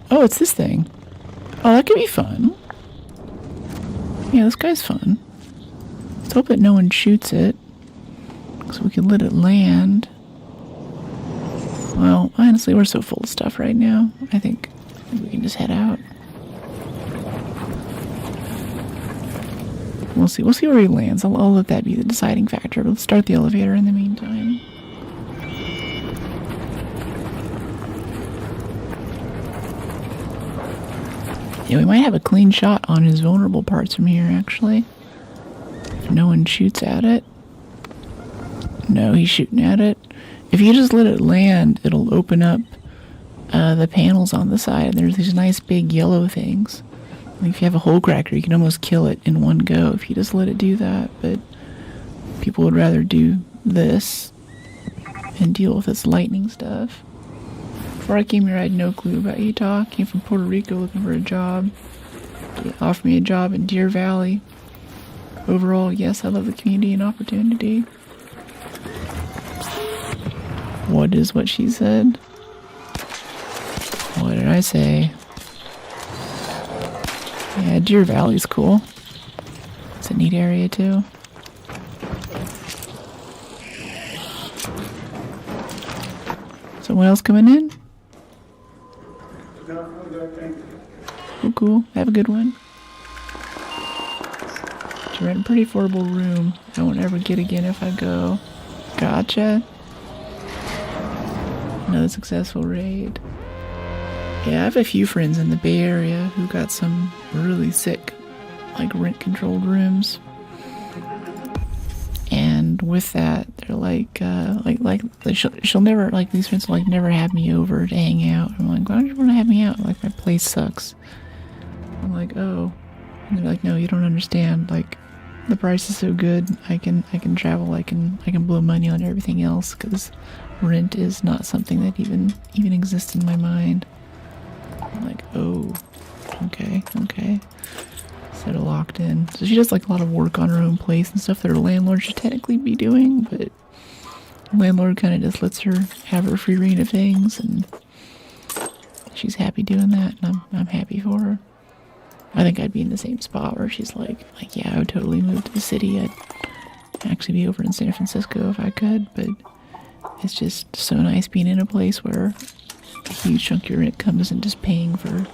Oh, it's this thing. Oh, that could be fun. Yeah, this guy's fun. Let's hope that no one shoots it, so we can let it land. Well, honestly, we're so full of stuff right now. I think we can just head out. We'll see. We'll see where he lands. I'll let that be the deciding factor. But let's start the elevator in the meantime. Yeah, we might have a clean shot on his vulnerable parts from here, actually. If no one shoots at it. No, he's shooting at it. If you just let it land, it'll open up the panels on the side. There's these nice big yellow things. Like if you have a hole cracker, you can almost kill it in one go if you just let it do that. But people would rather do this and deal with its lightning stuff. Before I came here, I had no clue about Utah. Came from Puerto Rico looking for a job. They offered me a job in Deer Valley. Overall, yes, I love the community and opportunity. What is what she said? What did I say? Yeah, Deer Valley's cool. It's a neat area too. Someone else coming in? Oh, cool. Have a good one. To rent a pretty affordable room. I won't ever get again if I go. Gotcha. Another successful raid. Yeah, I have a few friends in the Bay Area who got some really sick, like rent-controlled rooms. And with that, they're she'll never, like these friends will like never have me over to hang out. I'm like, why don't you want to have me out? Like my place sucks. I'm like, oh. And they're like, no, you don't understand. Like, the price is so good. I can travel. I can blow money on everything else because rent is not something that even exists in my mind. I'm like, oh, okay. Set it locked in. So she does like a lot of work on her own place and stuff that her landlord should technically be doing, but the landlord kind of just lets her have her free reign of things, and she's happy doing that, and I'm happy for her. I think I'd be in the same spot where she's like, yeah, I would totally move to the city. I'd actually be over in San Francisco if I could, but it's just so nice being in a place where a huge chunk of your income isn't just paying for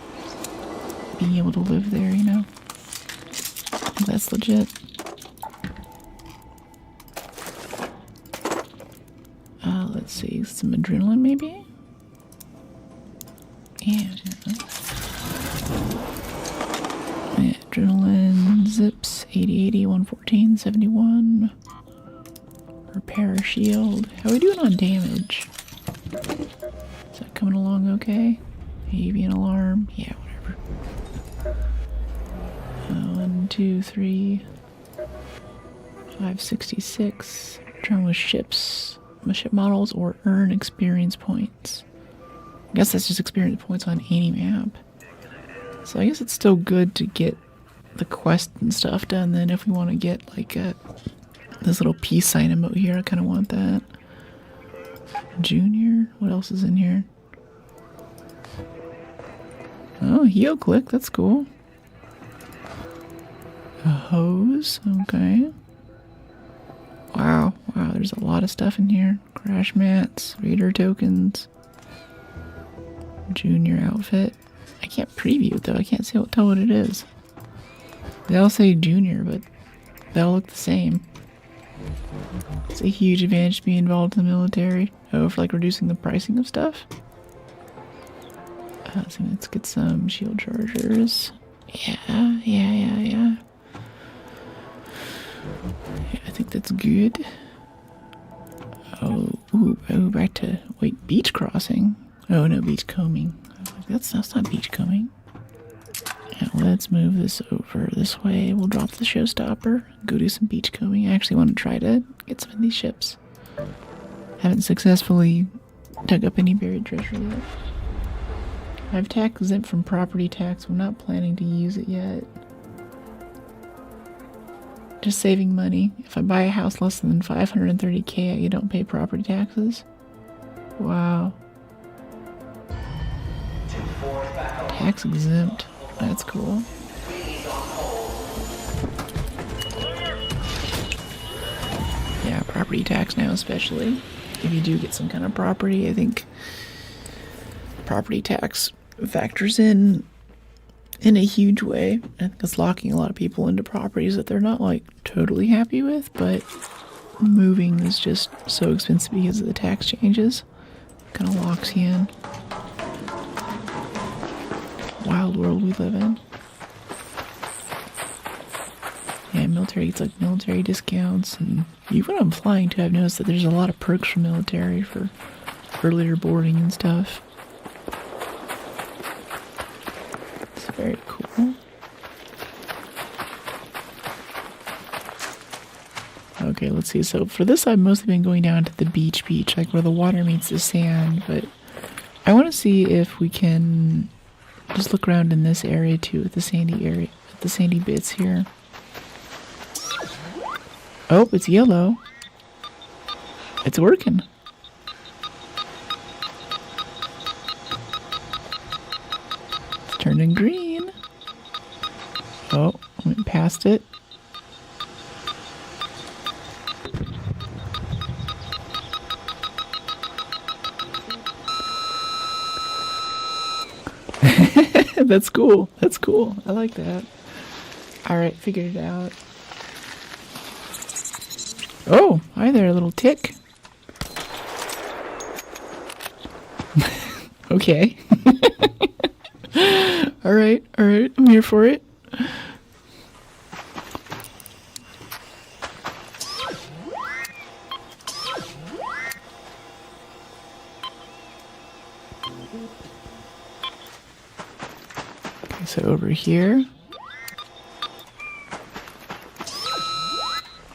being able to live there, you know? That's legit. Let's see, some adrenaline maybe? Yeah. Adrenaline, zips, 80, 80, 114, 71. Repair shield. How are we doing on damage? Is that coming along okay? Avian alarm? Yeah, whatever. Oh, and 2, 3, 566. Turn with ships, with ship models, or earn experience points. I guess that's just experience points on any map. So I guess it's still good to get the quest and stuff done then if we want to get like this little peace sign emote here. I kind of want that. Junior? What else is in here? Oh, heal click. That's cool. A hose. Okay. Wow. Wow, there's a lot of stuff in here. Crash mats, raider tokens, junior outfit. I can't preview it though. I can't tell what it is. They all say junior, but they all look the same. It's a huge advantage to be involved in the military. Oh, for like reducing the pricing of stuff. So let's get some shield chargers. Yeah. Yeah, I think that's good. Oh, back to, wait, beach crossing? Oh no, beachcombing. That's not beachcombing. Yeah, let's move this over this way. We'll drop the showstopper, go do some beachcombing. I actually want to try to get some of these ships. Haven't successfully dug up any buried treasure yet. I have tax exempt from property tax. I'm not planning to use it yet. Just saving money. If I buy a house less than 530K, you don't pay property taxes. Wow. Tax exempt. That's cool. Yeah, property tax now especially. If you do get some kind of property, I think property tax factors in a huge way. I think it's locking a lot of people into properties that they're not like totally happy with, but moving is just so expensive because of the tax changes. Kind of locks you in. Wild world we live in. Yeah, military gets like military discounts, and even when I'm flying too, I've noticed that there's a lot of perks for military for earlier boarding and stuff. It's very cool. Okay, let's see. So for this, I've mostly been going down to the beach, like where the water meets the sand, but I want to see if we can just look around in this area too, at the sandy area, at the sandy bits here. Oh, it's yellow. It's working. It's turning green. Oh, I went past it. That's cool. That's cool. I like that. Alright, figured it out. Oh, hi there, little tick. Okay. Alright, I'm here for it. Okay, so over here.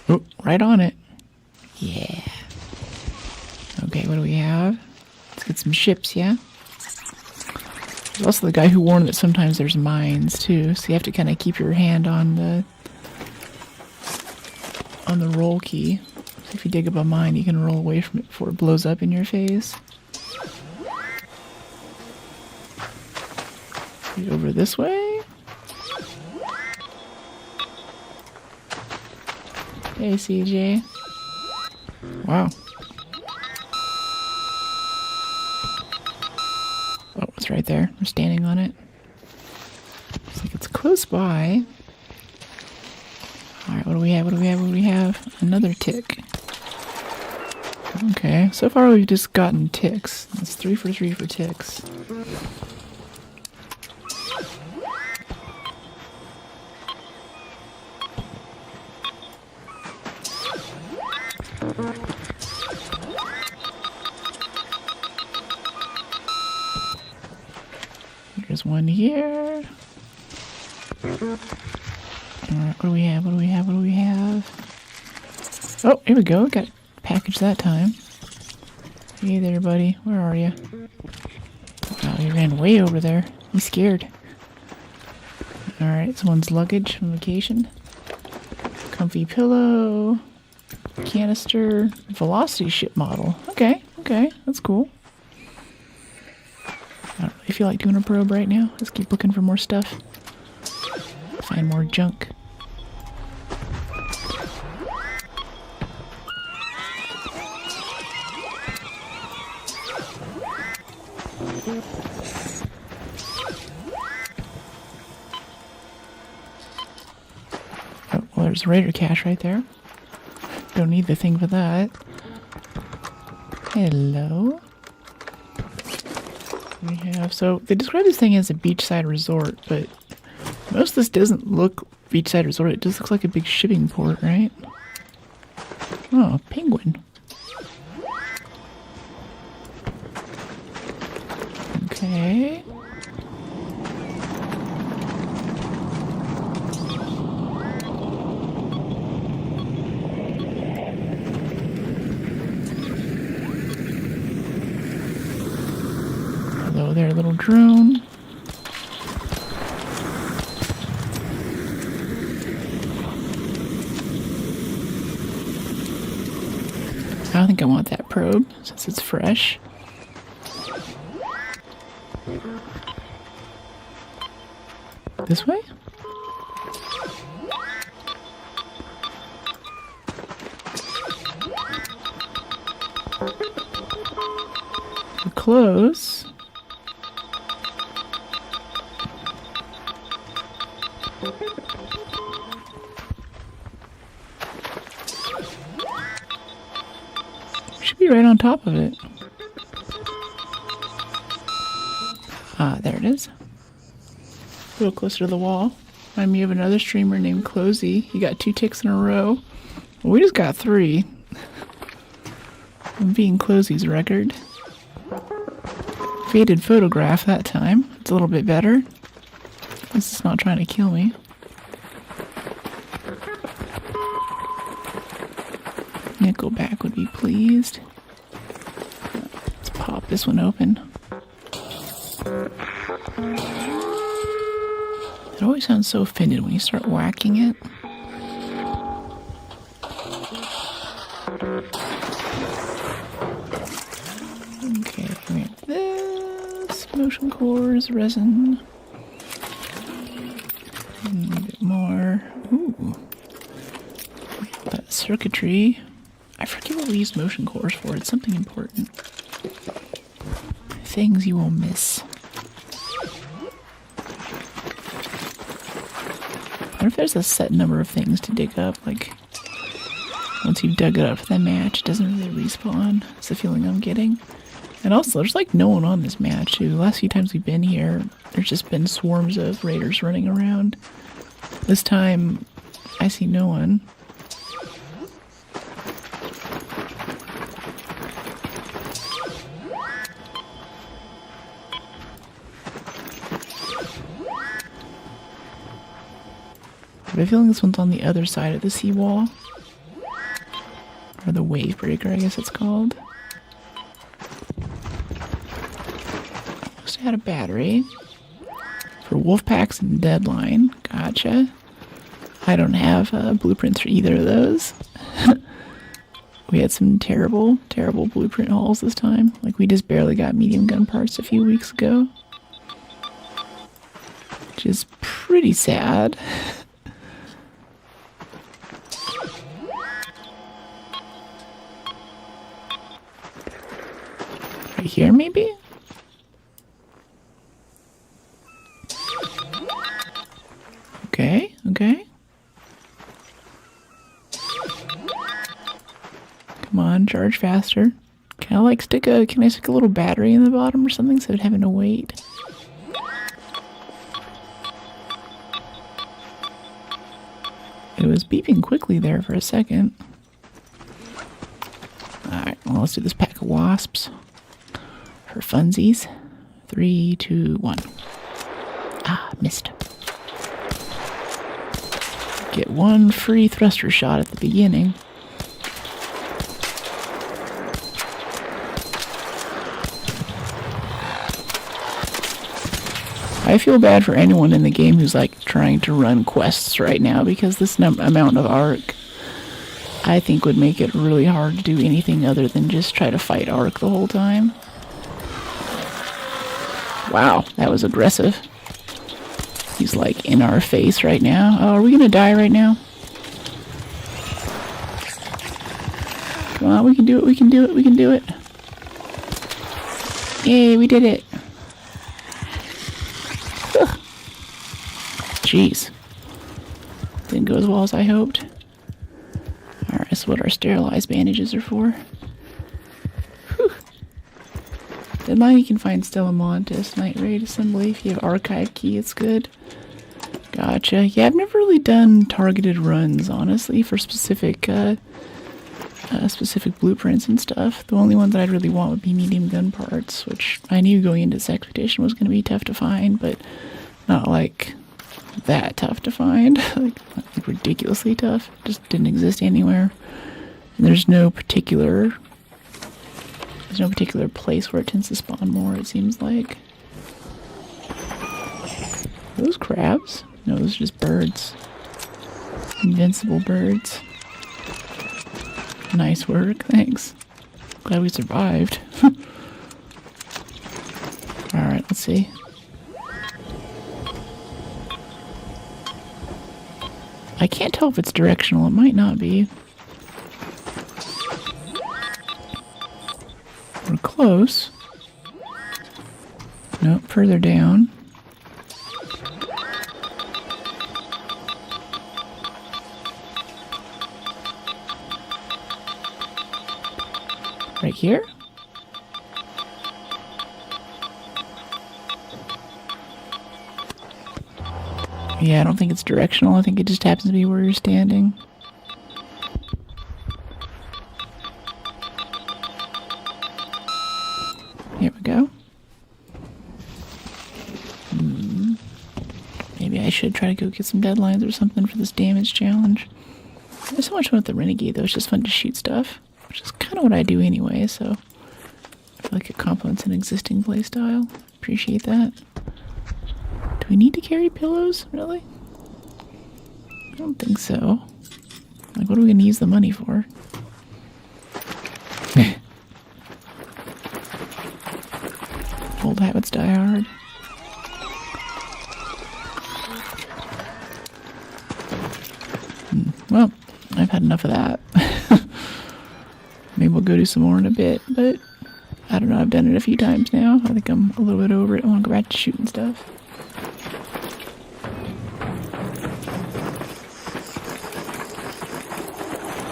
Oh, right on it. Yeah. Okay, what do we have? Let's get some ships, yeah? There's also the guy who warned that sometimes there's mines, too, so you have to kind of keep your hand on the roll key. So if you dig up a mine, you can roll away from it before it blows up in your face. Over this way? Hey, CJ. Wow. Oh, it's right there. We're standing on it. Looks like it's close by. Alright, what do we have? Another tick. Okay, so far we've just gotten ticks. That's 3 for 3 for ticks. There's one here. Alright, what do we have? What do we have? What do we have? Oh, here we go. Got a package that time. Hey there, buddy. Where are you? Oh, he ran way over there. He's scared. Alright, someone's luggage from vacation. Comfy pillow. Canister. Velocity ship model. Okay, okay. That's cool. I don't really feel like doing a probe right now. Let's keep looking for more stuff. Find more junk. Oh, well, there's a raider cache right there. Don't need the thing for that. Hello. We have, so they describe this thing as a beachside resort, but most of this doesn't look beachside resort. It just looks like a big shipping port, right? Oh, penguin. Okay. Hello there, little drone. I don't think I want that probe since it's fresh. This way? We're close. Should be right on top of it. Ah, there it is. A little closer to the wall. Remind me of another streamer named Closey. He got 2 ticks in a row. Well, we just got 3. I'm beating Closey's record. Faded photograph that time. It's a little bit better. This is not trying to kill me. Nickelback would be pleased. Let's pop this one open. It always sounds so offended when you start whacking it. Okay, we have this. Motion cores, resin. A bit more. Ooh. Circuitry. I forget what we use motion cores for. It's something important. Things you will miss. I wonder if there's a set number of things to dig up. Like, once you've dug it up for the match, it doesn't really respawn. That's the feeling I'm getting. And also, there's like no one on this match, too. The last few times we've been here, there's just been swarms of raiders running around. This time, I see no one. I have a feeling this one's on the other side of the seawall. Or the wave breaker, I guess it's called. Must have had a battery. For wolf packs and deadline. Gotcha. I don't have blueprints for either of those. We had some terrible, terrible blueprint hauls this time. Like, we just barely got medium gun parts a few weeks ago. Which is pretty sad. Right here, maybe? Okay, okay. Come on, charge faster. Can I stick a little battery in the bottom or something instead of having to wait? It was beeping quickly there for a second. Alright, well, let's do this pack of wasps. For funsies. 3, 2, 1. Ah, missed. Get one free thruster shot at the beginning. I feel bad for anyone in the game who's like trying to run quests right now, because this amount of arc, I think, would make it really hard to do anything other than just try to fight arc the whole time. Wow, that was aggressive. He's like in our face right now. Oh, are we gonna die right now? Come on, we can do it, we can do it, we can do it. Yay, we did it. Ugh. Jeez. Didn't go as well as I hoped. Alright, that's what our sterilized bandages are for. Whew. Deadline, you can find Stella Montes, Night Raid Assembly. If you have Archive Key, it's good. Gotcha. Yeah, I've never really done targeted runs, honestly, for specific blueprints and stuff. The only one that I'd really want would be medium gun parts, which I knew going into this expedition was going to be tough to find, but not like that tough to find. like ridiculously tough. Just didn't exist anywhere. And there's no particular place where it tends to spawn more, it seems like. Are those crabs? No, those are just birds. Invincible birds. Nice work, thanks. Glad we survived. Alright, let's see. I can't tell if it's directional, it might not be. We're close. Nope, further down. Right here? Yeah, I don't think it's directional. I think it just happens to be where you're standing. Here we go. Maybe I should try to go get some deadlines or something for this damage challenge. There's so much fun with the Renegade, though. It's just fun to shoot stuff, which is kind of what I do anyway, so I feel like it complements an existing playstyle. Appreciate that. Do we need to carry pillows, really? I don't think so. Like, what are we going to use the money for? Old habits die hard. Well, I've had enough of that. Maybe we'll go do some more in a bit, but I don't know, I've done it a few times now. I think I'm a little bit over it. I want to go back to shooting stuff.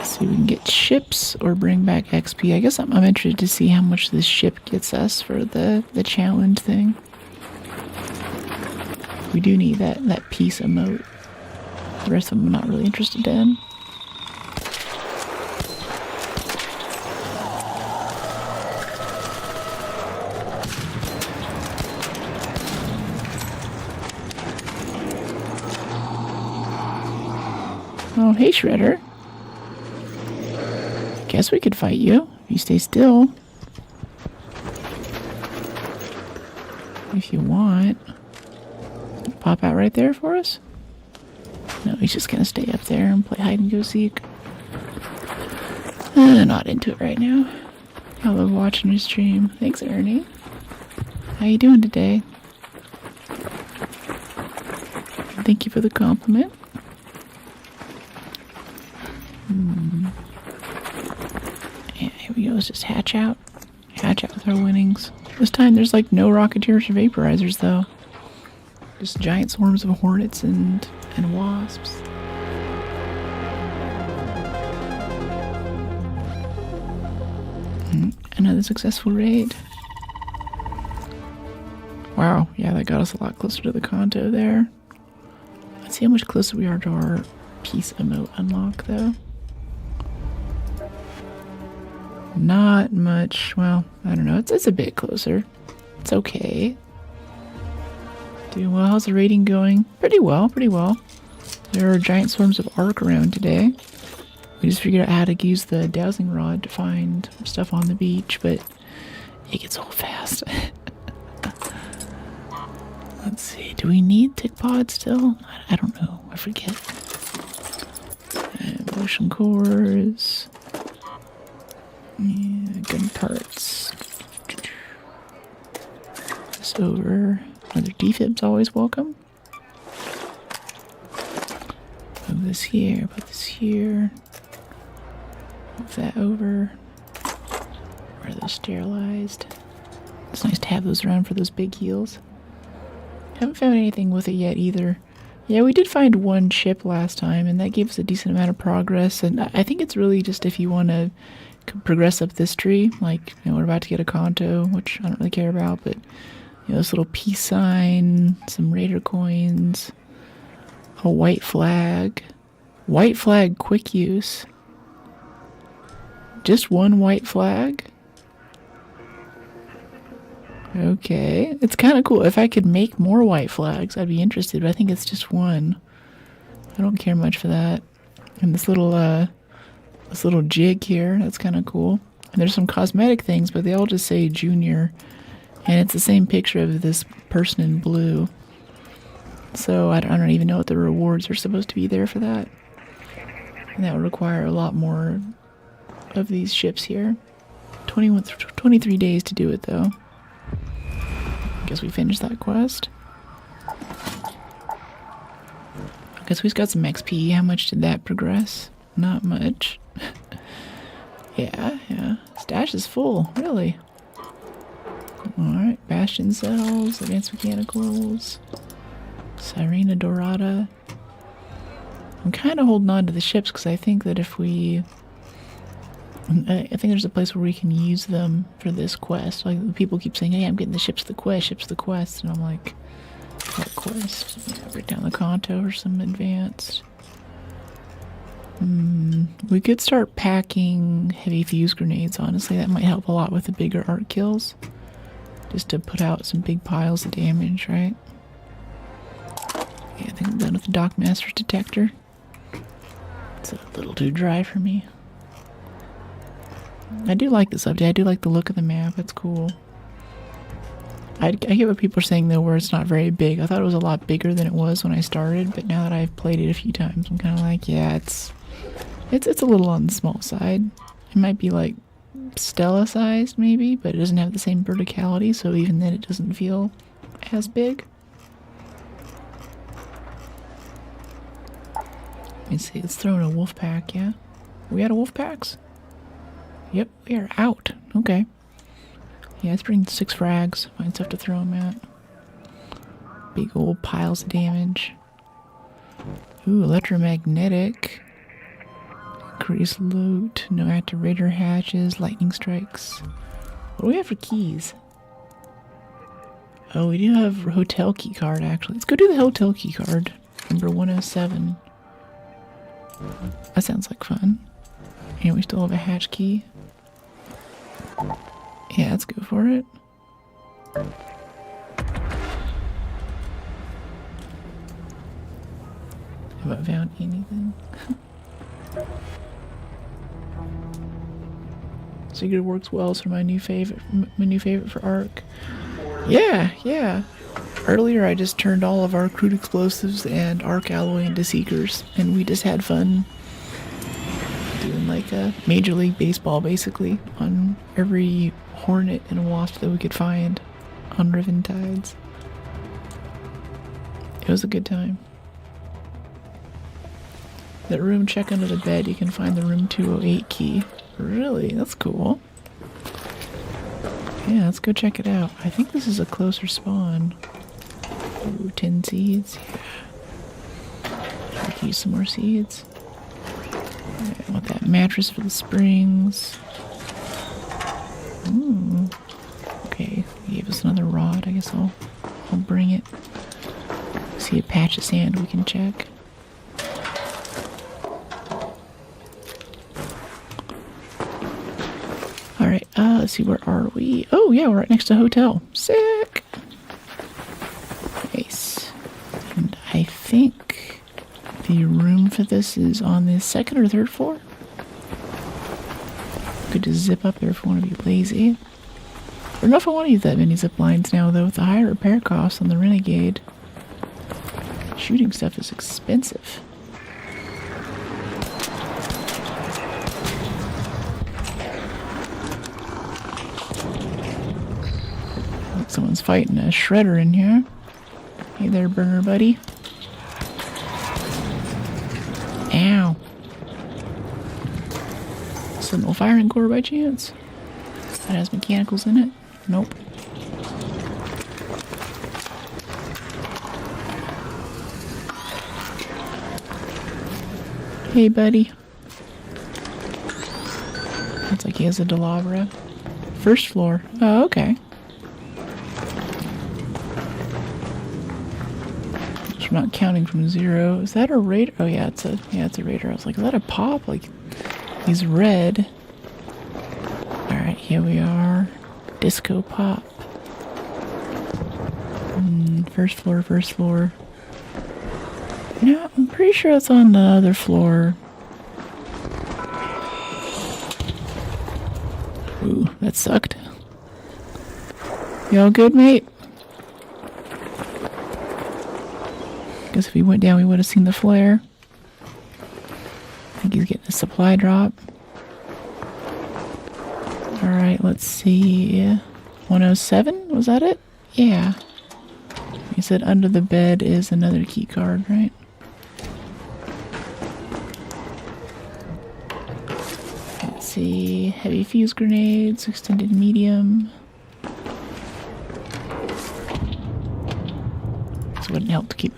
See if we can get ships or bring back XP. I guess I'm interested to see how much this ship gets us for the challenge thing. We do need that piece emote. The rest of them I'm not really interested in. Oh, hey, Shredder. Guess we could fight you if you stay still. If you want. Pop out right there for us? No, he's just gonna stay up there and play hide and go seek. I'm not into it right now. I love watching your stream. Thanks, Ernie. How you doing today? Thank you for the compliment. Yeah, here we go. Let's just hatch out. Hatch out with our winnings. This time there's like no Rocketeers or Vaporizers though. Just giant swarms of hornets and wasps. Another successful raid. Wow, yeah, that got us a lot closer to the Kanto there. Let's see how much closer we are to our peace emote unlock, though. Not much. Well, I don't know. It's a bit closer. It's okay. Doing well. How's the rating going? Pretty well, pretty well. There are giant swarms of arc around today. We just figured out how to use the dowsing rod to find stuff on the beach, but it gets old fast. Let's see, do we need tick pods still? I don't know, I forget. And motion cores. Yeah, gun parts. This over. Another defib's always welcome. Move this here, put this here. Move that over. Are those sterilized? It's nice to have those around for those big heels. Haven't found anything with it yet either. Yeah, we did find one ship last time, and that gave us a decent amount of progress. And I think it's really just if you want to progress up this tree, like, you know, we're about to get a Kanto, which I don't really care about, but, you know, this little peace sign, some raider coins, a white flag. White flag quick use. Just one white flag? Okay, it's kind of cool. If I could make more white flags, I'd be interested, but I think it's just one. I don't care much for that. And this little jig here, that's kind of cool. And there's some cosmetic things, but they all just say junior. And it's the same picture of this person in blue. So I don't even know what the rewards are supposed to be there for that. And that would require a lot more of these ships here. 23 days to do it, though. Guess we finished that quest. Guess we've got some XP. How much did that progress? Not much. Yeah. Stash is full, really. Alright, Bastion cells, Advanced Mechanicals, Sirena Dorada. I'm kind of holding on to the ships because I think that if we... I think there's a place where we can use them for this quest. Like, people keep saying, hey, I'm getting the ships to the quest, and I'm like, what quest? Yeah, break down the Kanto or some advanced. We could start packing heavy fuse grenades, honestly. That might help a lot with the bigger arc kills. Just to put out some big piles of damage, right? Yeah, I think I'm done with the Dockmaster's detector. It's a little too dry for me. I do like this update. I do like the look of the map. It's cool. I get what people are saying, though, where it's not very big. I thought it was a lot bigger than it was when I started, but now that I've played it a few times, I'm kind of like, yeah, it's a little on the small side. It might be like Stella sized, maybe, but it doesn't have the same verticality, so even then it doesn't feel as big. Let me see, let's throw in a wolf pack, yeah? Are we out of wolf packs? Yep, we are out. Okay. Yeah, let's bring 6 frags. Find stuff to throw them at. Big old piles of damage. Ooh, electromagnetic. Increase loot. No activator hatches. Lightning strikes. What do we have for keys? Oh, we do have a hotel key card, actually. Let's go do the hotel key card. Number 107. That sounds like fun. And we still have a hatch key. Yeah, let's go for it. Have I found anything? Secret works well, so my new favorite for Arc. Yeah. Earlier I just turned all of our crude explosives and Arc alloy into Seekers, and we just had fun doing like a Major League Baseball basically on every Hornet and Wasp that we could find on Riven Tides. It was a good time. That room, check under the bed, you can find the room 208 key. Really? That's cool. Yeah, let's go check it out. I think this is a closer spawn. Ooh, 10 seeds. Yeah. I could use some more seeds. I want that mattress for the springs. Ooh. Okay, he gave us another rod. I guess I'll bring it. See a patch of sand we can check. Alright, let's see, where are we? Oh yeah, we're right next to a hotel. Sick! Nice. And I think The room for this is on the second or third floor. Good to zip up there if you want to be lazy. I don't know if I want to use that many zip lines now, though, with the higher repair costs on the Renegade. Shooting stuff is expensive. Like someone's fighting a shredder in here. Hey there, burner buddy. Ow. Sentinel firing core by chance? That has mechanicals in it? Nope. Hey, buddy. Looks like he has a Delabra. First floor. Oh, okay. I'm not counting from 0. Is that a raider? Oh yeah, it's a raider. I was like, is that a pop? Like, he's red. Alright, here we are. Disco pop. First floor, first floor. Yeah, I'm pretty sure it's on the other floor. Ooh, that sucked. You all good, mate? Guess if he went down, we would have seen the flare. I think he's getting a supply drop. Alright, let's see. 107? Was that it? Yeah. He said under the bed is another key card, right? Let's see. Heavy fuse grenades, extended medium. This wouldn't help to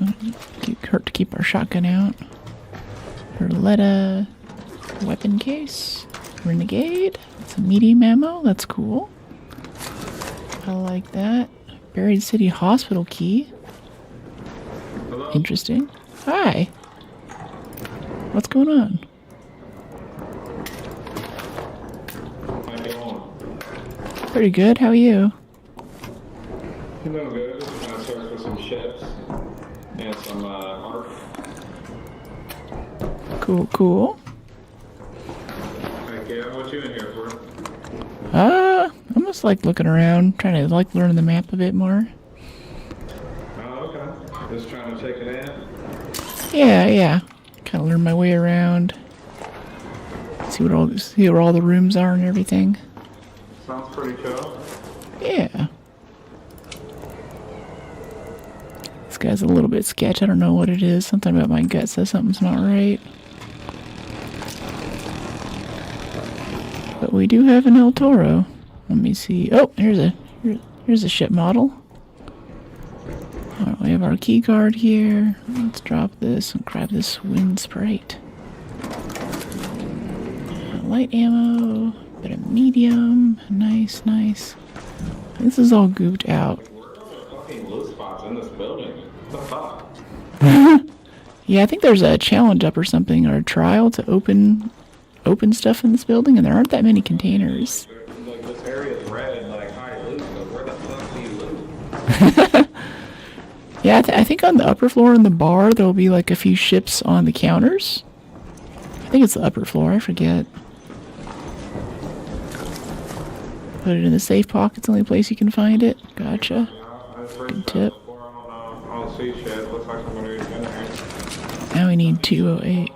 hurt to keep our shotgun out. Berletta weapon case. Renegade. It's a medium ammo. That's cool. I like that. Buried City Hospital key. Hello? Interesting. Hi. What's going on? How you doing? Pretty good. How are you? I'm doing good. Just trying to search for some ships and some art. Cool, cool. Heck yeah, what you in here for? I'm just like looking around, trying to like learn the map a bit more. Oh, okay. Just trying to take it in. Yeah. Kind of learn my way around. See where all the rooms are and everything. Sounds pretty cool. Yeah. This guy's a little bit sketch. I don't know what it is. Something about my gut says something's not right. But we do have an El Toro. Let me see. Oh, here's a ship model. Alright, we have our key card here. Let's drop this and grab this wind sprite. Light ammo, bit of medium. Nice. This is all gooped out. Where are the fucking loot spots in this building? What the fuck? Yeah, I think there's a challenge up or something, or a trial to open stuff in this building, and there aren't that many containers. Like, this area is red and like high loot, but where the fuck do you loot? Yeah, I think on the upper floor in the bar, there'll be like a few ships on the counters. I think it's the upper floor, I forget. Put it in the safe pocket, it's the only place you can find it. Gotcha. Good tip. I don't see shit. Looks like somebody is in there. Now we need 208.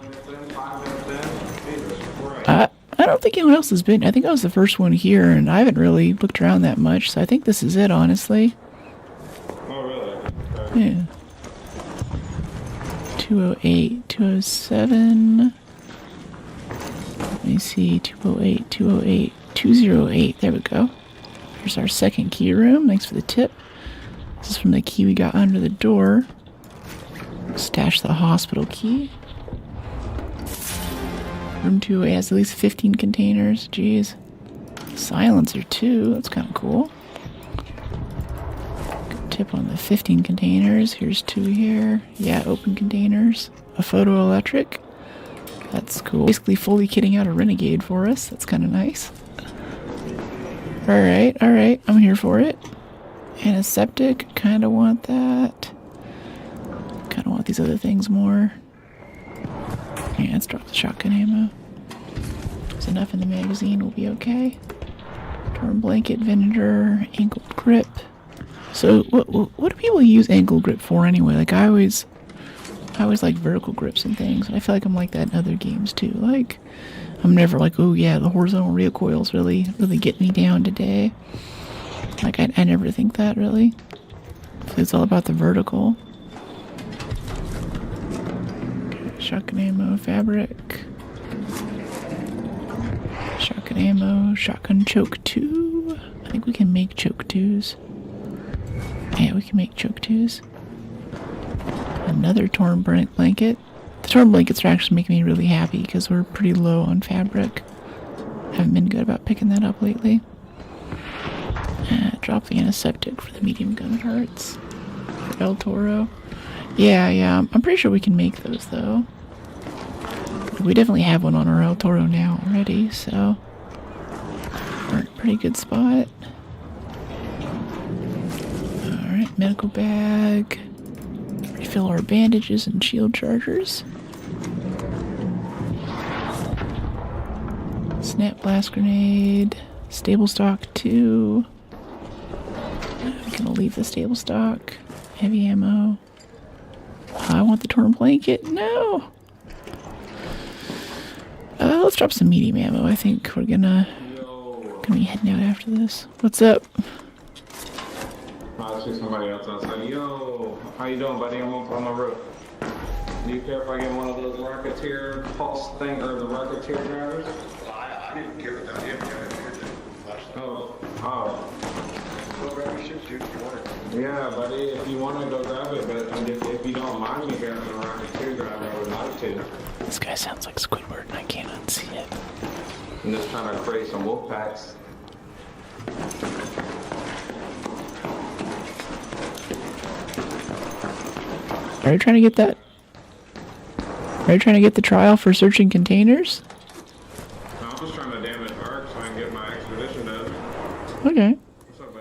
I don't think anyone else has been. I think I was the first one here, and I haven't really looked around that much, so I think this is it, honestly. Oh, really? Okay. Yeah. 208, 207. Let me see. 208, 208, 208. There we go. Here's our second key room. Thanks for the tip. This is from the key we got under the door. Stash the hospital key. Room 208 has at least 15 containers. Jeez. Silencer too. That's kind of cool. Good tip on the 15 containers. Here's 2 here. Yeah, open containers. A photoelectric. That's cool. Basically fully kitting out a Renegade for us. That's kind of nice. Alright. I'm here for it. Antiseptic. Kind of want that. Kind of want these other things more. Yeah, let's drop the shotgun ammo. There's enough in the magazine, we'll be okay. Torn blanket, vinegar, ankle grip. So what do people use ankle grip for anyway? Like I always like vertical grips and things, and I feel like I'm like that in other games too. Like I'm never like, oh yeah, the horizontal recoil's really getting me down today. Like I never think that really. It's all about the vertical. Okay, shotgun ammo, fabric. Shotgun ammo, shotgun choke 2. I think we can make choke 2s. Yeah, we can make choke 2s. Another torn blanket. The torn blankets are actually making me really happy because we're pretty low on fabric. Haven't been good about picking that up lately. Drop the antiseptic for the medium gun parts. For El Toro. Yeah, I'm pretty sure we can make those though. We definitely have one on our El Toro now already, so we're in a pretty good spot. Alright, medical bag. Refill our bandages and shield chargers. Snap blast grenade. Stable stock 2. I'm gonna leave the stable stock. Heavy ammo. I want the torn blanket. No! Let's drop some medium ammo. I think we're gonna be heading out after this. What's up? I see somebody else outside. Yo, how you doing, buddy? I'm up on the roof. Do you care if I get one of those Rocketeer pulse thing or the Rocketeer drivers? I didn't give it that. Oh. Well, grab your shit, dude, if you want it. Yeah, buddy, if you want to go grab it, but if you don't mind me grabbing the Rocketeer driver, I would like to. This guy sounds like Squidward and I can't unsee it. I'm just trying to create some wolf packs. Are you trying to get that? Are you trying to get the trial for searching containers? No, I'm just trying to damage Arc so I can get my expedition done. Okay. What's up,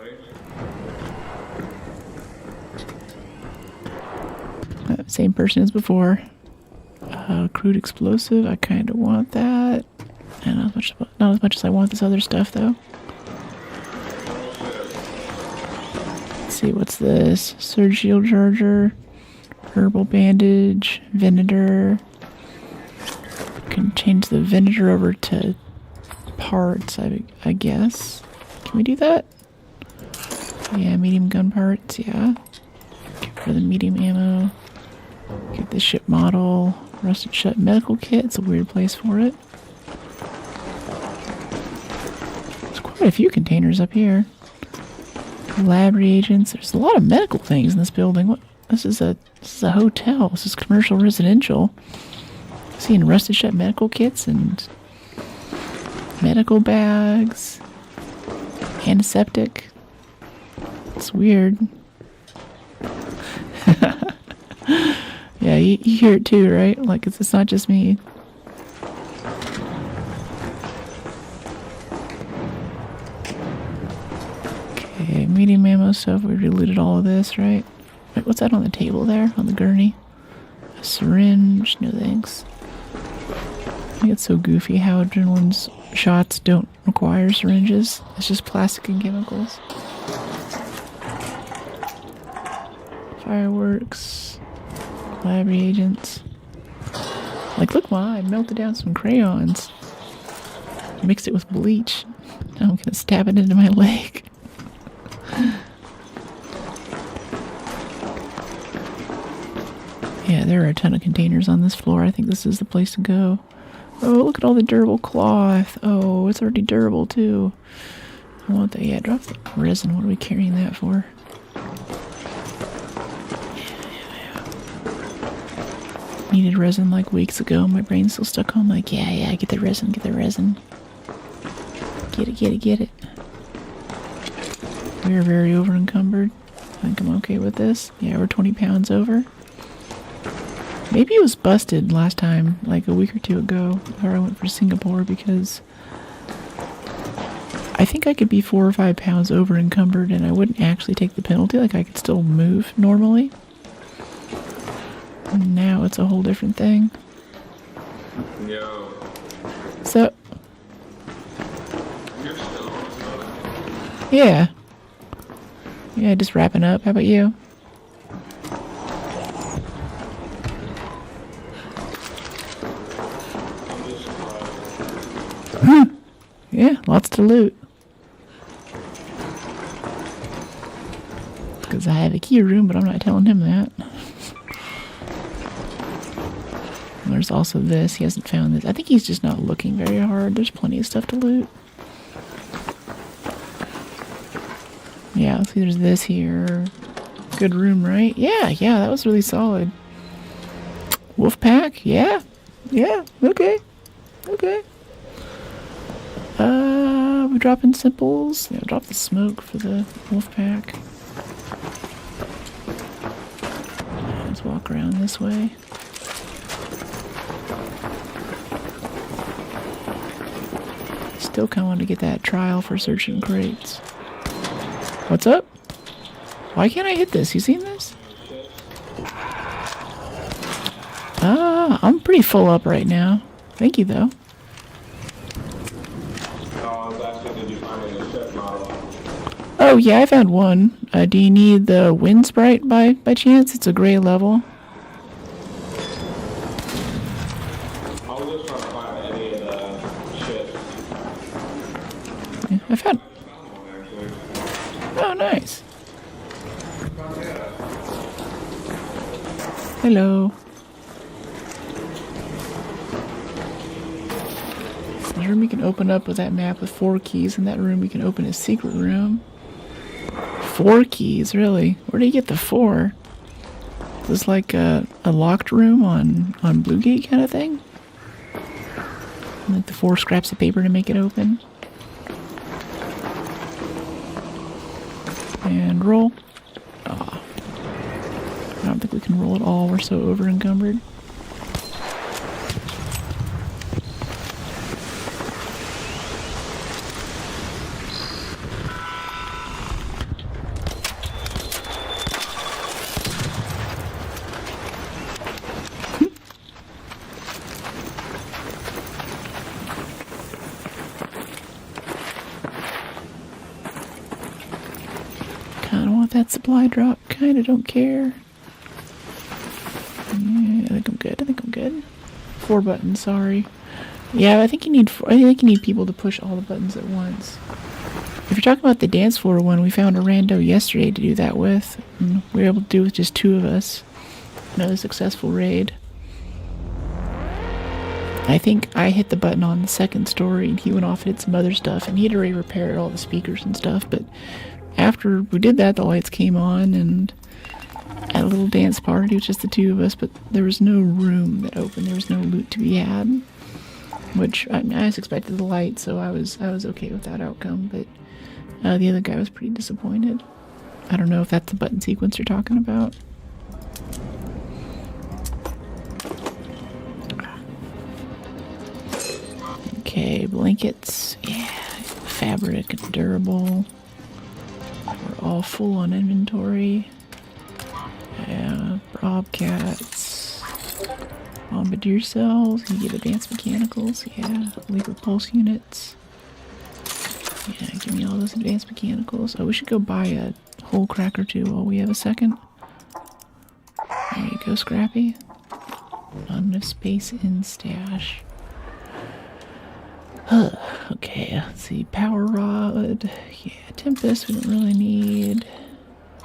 buddy? Same person as before. Crude explosive. I kind of want that. And not as much as I want this other stuff, though. Let's see, what's this? Surge shield charger. Herbal bandage. Vinegar. Can change the vinegar over to parts, I guess. Can we do that? Yeah, medium gun parts, yeah. For the medium ammo. Get the ship model. Rusted shut medical kit. It's a weird place for it. There's quite a few containers up here. Lab reagents. There's a lot of medical things in this building. What? This is a hotel. This is commercial residential. Seeing rusted shut medical kits and medical bags. Antiseptic. It's weird. Yeah, you hear it too, right? Like, it's not just me. Okay, medium ammo stuff. We already looted all of this, right? Wait, what's that on the table there? On the gurney? A syringe? No thanks. I think it's so goofy how adrenaline's shots don't require syringes. It's just plastic and chemicals. Fireworks. Lab reagents. Like, look, I melted down some crayons. Mixed it with bleach. Now I'm gonna stab it into my leg. Yeah, there are a ton of containers on this floor. I think this is the place to go. Oh, look at all the durable cloth. Oh, it's already durable, too. I want that. Yeah, drop the resin. What are we carrying that for? Needed resin like weeks ago. My brain's still stuck on like, yeah, get the resin, get the resin. Get it. We're very over encumbered. I think I'm okay with this. Yeah, we're 20 pounds over. Maybe it was busted last time, like a week or two ago, or I went for Singapore, because I think I could be 4 or 5 pounds over encumbered and I wouldn't actually take the penalty. Like, I could still move normally. Now it's a whole different thing. Yo, So, you're still on. yeah. Yeah, just wrapping up. How about you? I'm just Yeah, lots to loot. Because I have a key room, but I'm not telling him that. There's also this. He hasn't found this. I think he's just not looking very hard. There's plenty of stuff to loot. Yeah, see, there's this here. Good room, right? Yeah, that was really solid. Wolf pack? Yeah, okay. We dropping simples. Yeah, drop the smoke for the wolf pack. Let's walk around this way. Still kind of want to get that trial for searching crates. What's up? Why can't I hit this? You seen this? I'm pretty full up right now. Thank you, though. I was asking, did you find any ship model? Oh, yeah, I found one. Do you need the wind sprite by chance? It's a gray level. I was just trying to find any of the ships. Yeah, I found... Actually. Oh, nice. Hello. There's a room you can open up with that map with 4 keys. In that room, we can open a secret room. 4 keys, really? Where do you get the 4? Is this like a locked room on Bluegate kind of thing? Like the 4 scraps of paper to make it open. And roll. Oh. I don't think we can roll at all. We're so over encumbered. Kinda want that supply drop. Kinda don't care. Yeah, I think I'm good. 4 buttons, sorry. Yeah, I think you need people to push all the buttons at once. If you're talking about the dance floor one, we found a rando yesterday to do that with. And we were able to do it with just 2 of us. Another successful raid. I think I hit the button on the 2nd story and he went off and hit some other stuff and he had already repaired all the speakers and stuff, but after we did that, the lights came on and at a little dance party with just the 2 of us, but there was no room that opened. There was no loot to be had, which I expected the light, so I was okay with that outcome, but the other guy was pretty disappointed. I don't know if that's the button sequence you're talking about. Okay, blankets. Yeah, fabric and durable. We're all full on inventory. Yeah, bobcats. Bombardier cells. You get advanced mechanicals. Yeah, lever pulse units. Yeah, give me all those advanced mechanicals. Oh, we should go buy a whole crack or 2 while we have a second. There you go, Scrappy. Not enough space in stash. Okay, let's see. Power rod. Yeah, Tempest we don't really need.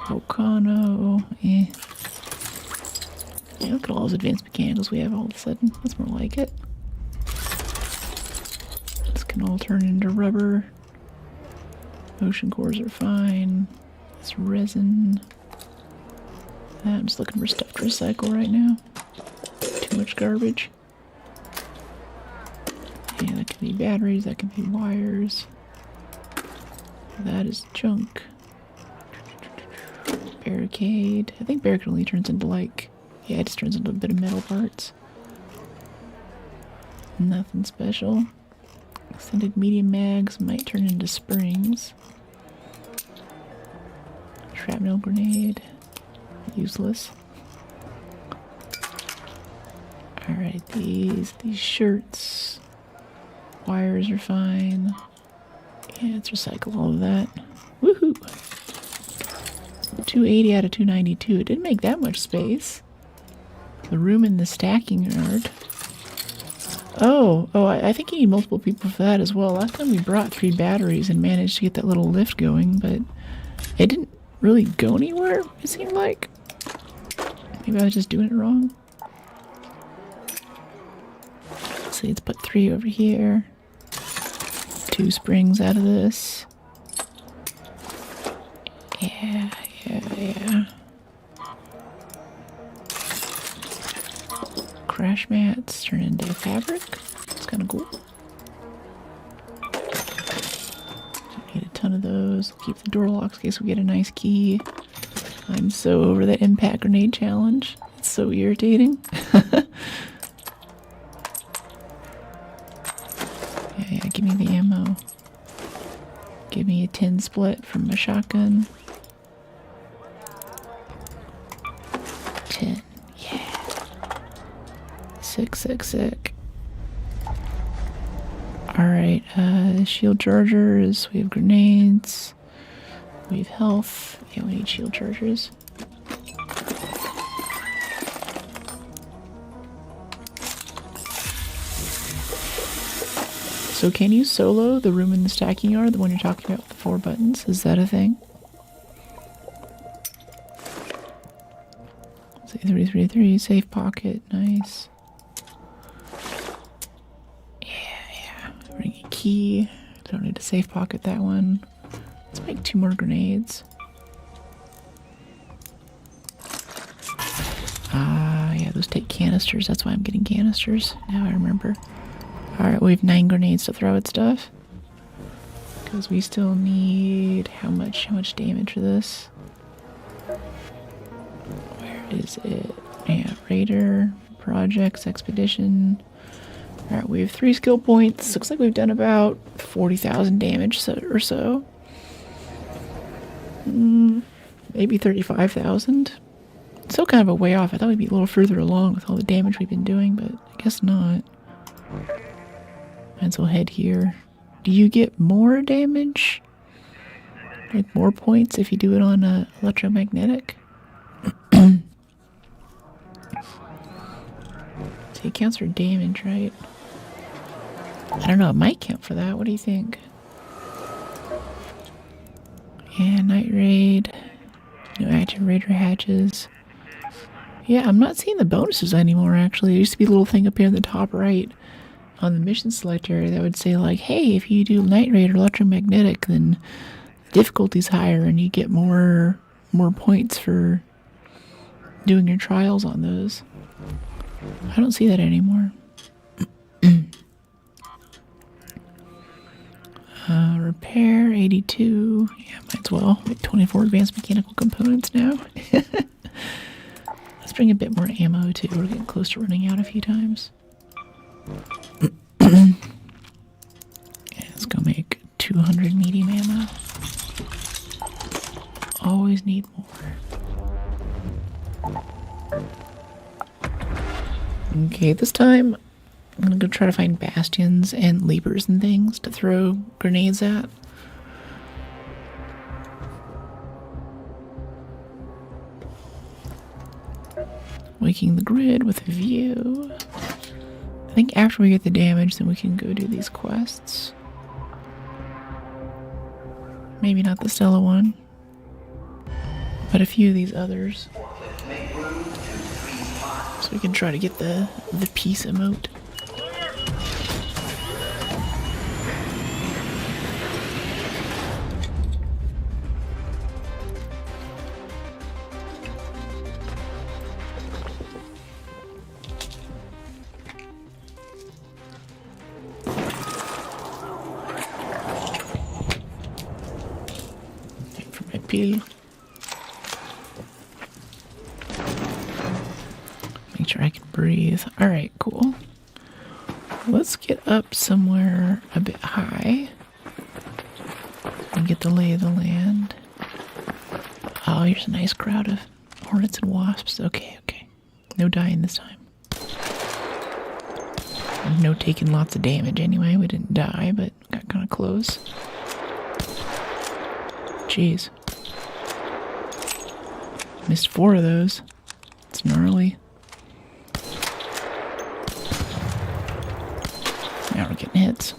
Volcano. Eh. Yeah, look at all those advanced mechanicals we have all of a sudden. That's more like it. This can all turn into rubber. Motion cores are fine. It's resin. I'm just looking for stuff to recycle right now. Too much garbage. Yeah, that could be batteries, that could be wires. That is junk. Barricade. I think barricade only turns into like... Yeah, it just turns into a bit of metal parts. Nothing special. Extended medium mags might turn into springs. Shrapnel grenade. Useless. Alright, these shirts. Wires are fine. Yeah, let's recycle all of that. Woohoo! 280 out of 292. It didn't make that much space. The room in the stacking yard. Oh, I think you need multiple people for that as well. Last time we brought 3 batteries and managed to get that little lift going, but it didn't really go anywhere, it seemed like. Maybe I was just doing it wrong. Let's see, let's put 3 over here. 2 springs out of this. Yeah. Crash mats turn into fabric. It's kind of cool. Don't need a ton of those. Keep the door locks in case we get a nice key. I'm so over that impact grenade challenge. It's so irritating. Yeah, give me the ammo. Give me a 10 split from my shotgun. 10. Yeah. Sick. Alright, shield chargers. We have grenades. We have health. Yeah, we need shield chargers. So can you solo the room in the stacking yard, the one you're talking about with the 4 buttons? Is that a thing? 333, safe pocket, nice. Yeah. Bring a key. Don't need to safe pocket that one. Let's make 2 more grenades. Yeah, those take canisters. That's why I'm getting canisters. Now I remember. Alright, we have 9 grenades to throw at stuff. Because we still need... How much damage for this? Where is it? Yeah, Raider, Projects, Expedition. Alright, we have 3 skill points. Looks like we've done about 40,000 damage or so. Maybe 35,000. Still kind of a way off. I thought we'd be a little further along with all the damage we've been doing, but I guess not. Might as well head here. Do you get more damage? Like more points if you do it on electromagnetic? So it counts for damage, right? I don't know, it might count for that. What do you think? Yeah, night raid. No active raider hatches. Yeah, I'm not seeing the bonuses anymore, actually. There used to be a little thing up here in the top right on the mission select area that would say, like, hey, if you do night raid or electromagnetic, then the difficulty's higher and you get more points for doing your trials on those. I don't see that anymore. Repair 82. Yeah, might as well. Like 24 advanced mechanical components now. Let's bring a bit more ammo too. We're getting close to running out a few times. Yeah, let's go make 200 medium ammo. Always need more. Okay, this time I'm gonna go try to find bastions and leapers and things to throw grenades at. Waking the grid with a view. I think after we get the damage, then we can go do these quests. Maybe not the Stella one, but a few of these others. So we can try to get the peace emote. Make sure I can breathe. Alright, cool. Let's get up somewhere a bit high and get the lay of the land. Oh, here's a nice crowd of hornets and wasps. Okay. No dying this time. No taking lots of damage anyway. We didn't die, but got kind of close. Jeez. Missed 4 of those. It's gnarly. Now we're getting hits.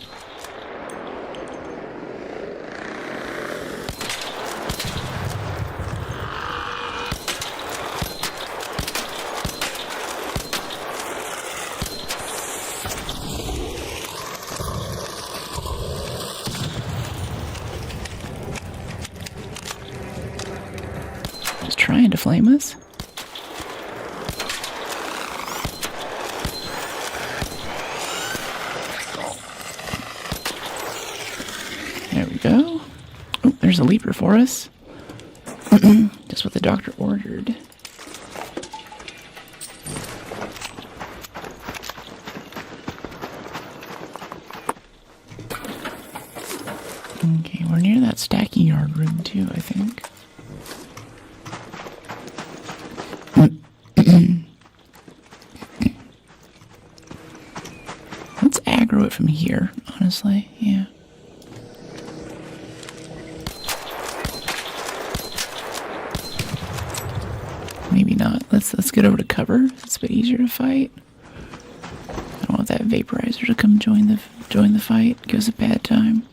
Just trying to flame us. There we go. Oh, there's a leaper for us. Just what the doctor ordered. Okay, we're near that stacking yard room too, I think. Let's aggro it from here, honestly. Yeah. Maybe not. Let's get over to cover. It's a bit easier to fight. I don't want that vaporizer to come join the fight. Give us a bad time.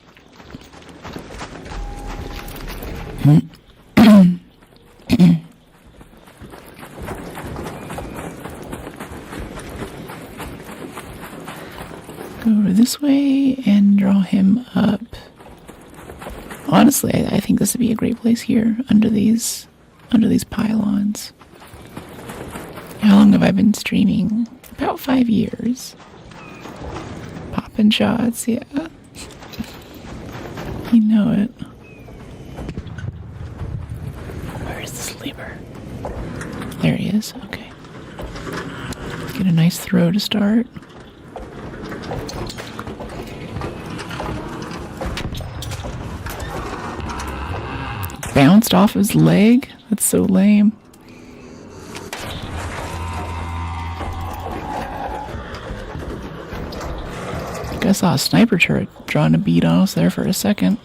Go over this way and draw him up. Honestly, I think this would be a great place here under these pylons. How long have I been streaming? About 5 years. Popping shots, yeah. You know it. Where is this leaper? There he is, okay. Get a nice throw to start. Bounced off his leg? That's so lame. I saw a sniper turret drawing a bead on us there for a second.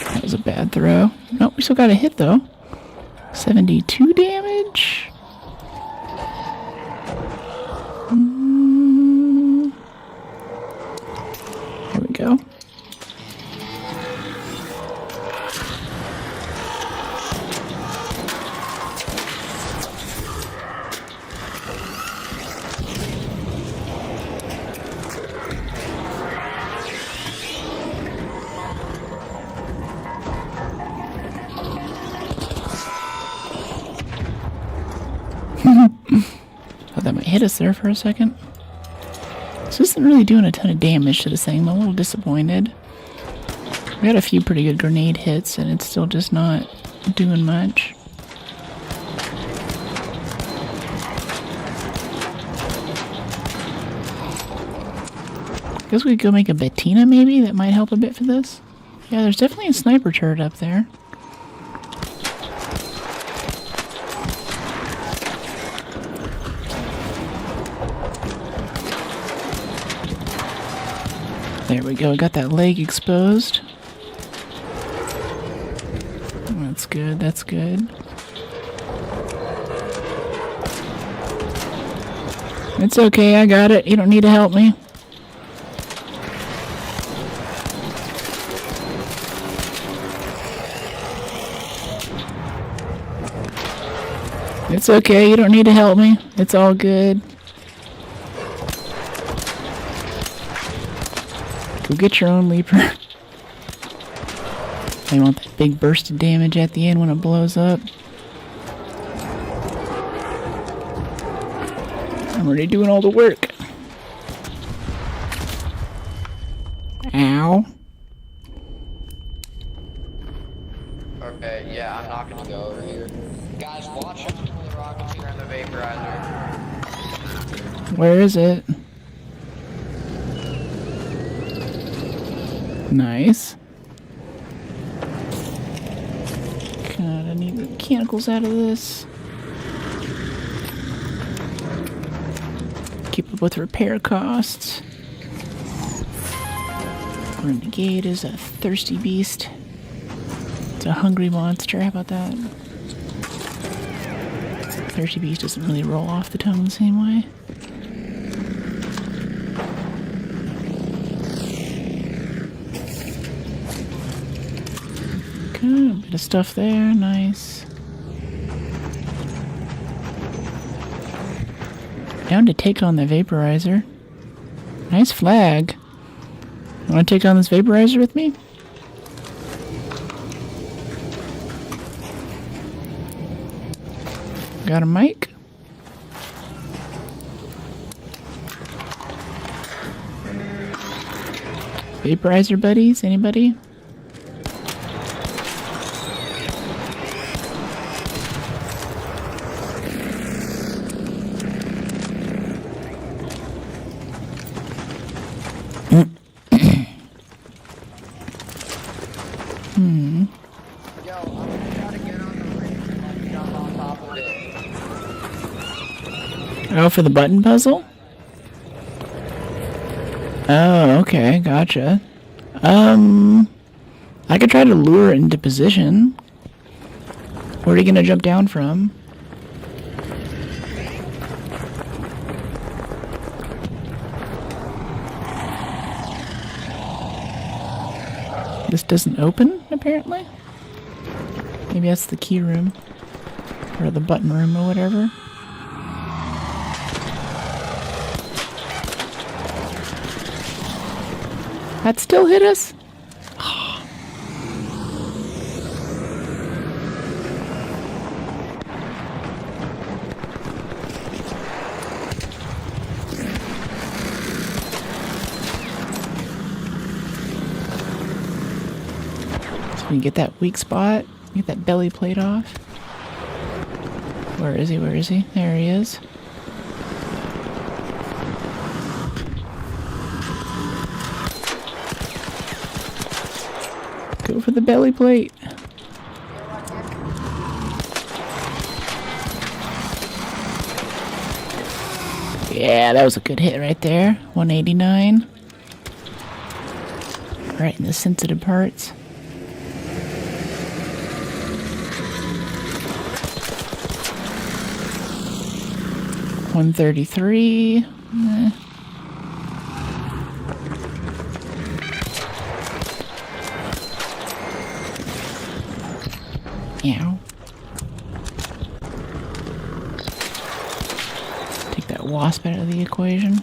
That was a bad throw. Nope, we still got a hit though. 72 damage. There we go. Thought that might hit us there for a second. This isn't really doing a ton of damage to this thing. I'm a little disappointed. We had a few pretty good grenade hits, and it's still just not doing much. Guess we could go make a Bettina, maybe? That might help a bit for this. Yeah, there's definitely a sniper turret up there. There we go, got that leg exposed. That's good, that's good. It's okay, I got it. You don't need to help me. It's okay, you don't need to help me. It's all good. Go get your own leaper. I want that big burst of damage at the end when it blows up. I'm already doing all the work. Ow. Okay, yeah, I'm not gonna go over here. Guys, watch out for the rockets here and the vaporizer. Where is it? Nice. God, I need the mechanicals out of this. Keep up with repair costs. Renegade is a thirsty beast. It's a hungry monster. How about that? Thirsty beast doesn't really roll off the tongue the same way. Okay, a bit of stuff there. Nice. Down to take on the vaporizer. Nice flag. You want to take on this vaporizer with me? Got a mic? Vaporizer buddies? Anybody? Yo, I'm gonna try to get on the ring and like jump on top of it. Oh, for the button puzzle? Oh, okay, gotcha. I could try to lure it into position. Where are you gonna jump down from? This doesn't open, apparently? Maybe that's the key room. Or the button room or whatever. That still hit us? So we can get that weak spot, get that belly plate off. Where is he? Where is he? There he is. Go for the belly plate. Yeah, that was a good hit right there. 189. Right in the sensitive parts. $133. Ow. Take that wasp out of the equation.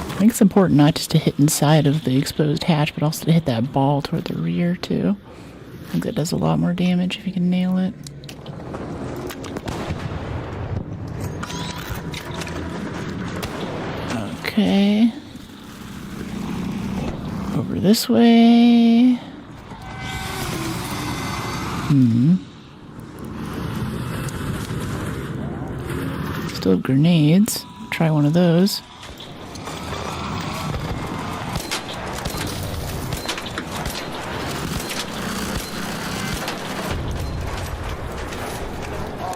I think it's important not just to hit inside of the exposed hatch, but also to hit that ball toward the rear, too. I think that does a lot more damage if you can nail it. Okay. Over this way. Still have grenades. Try one of those.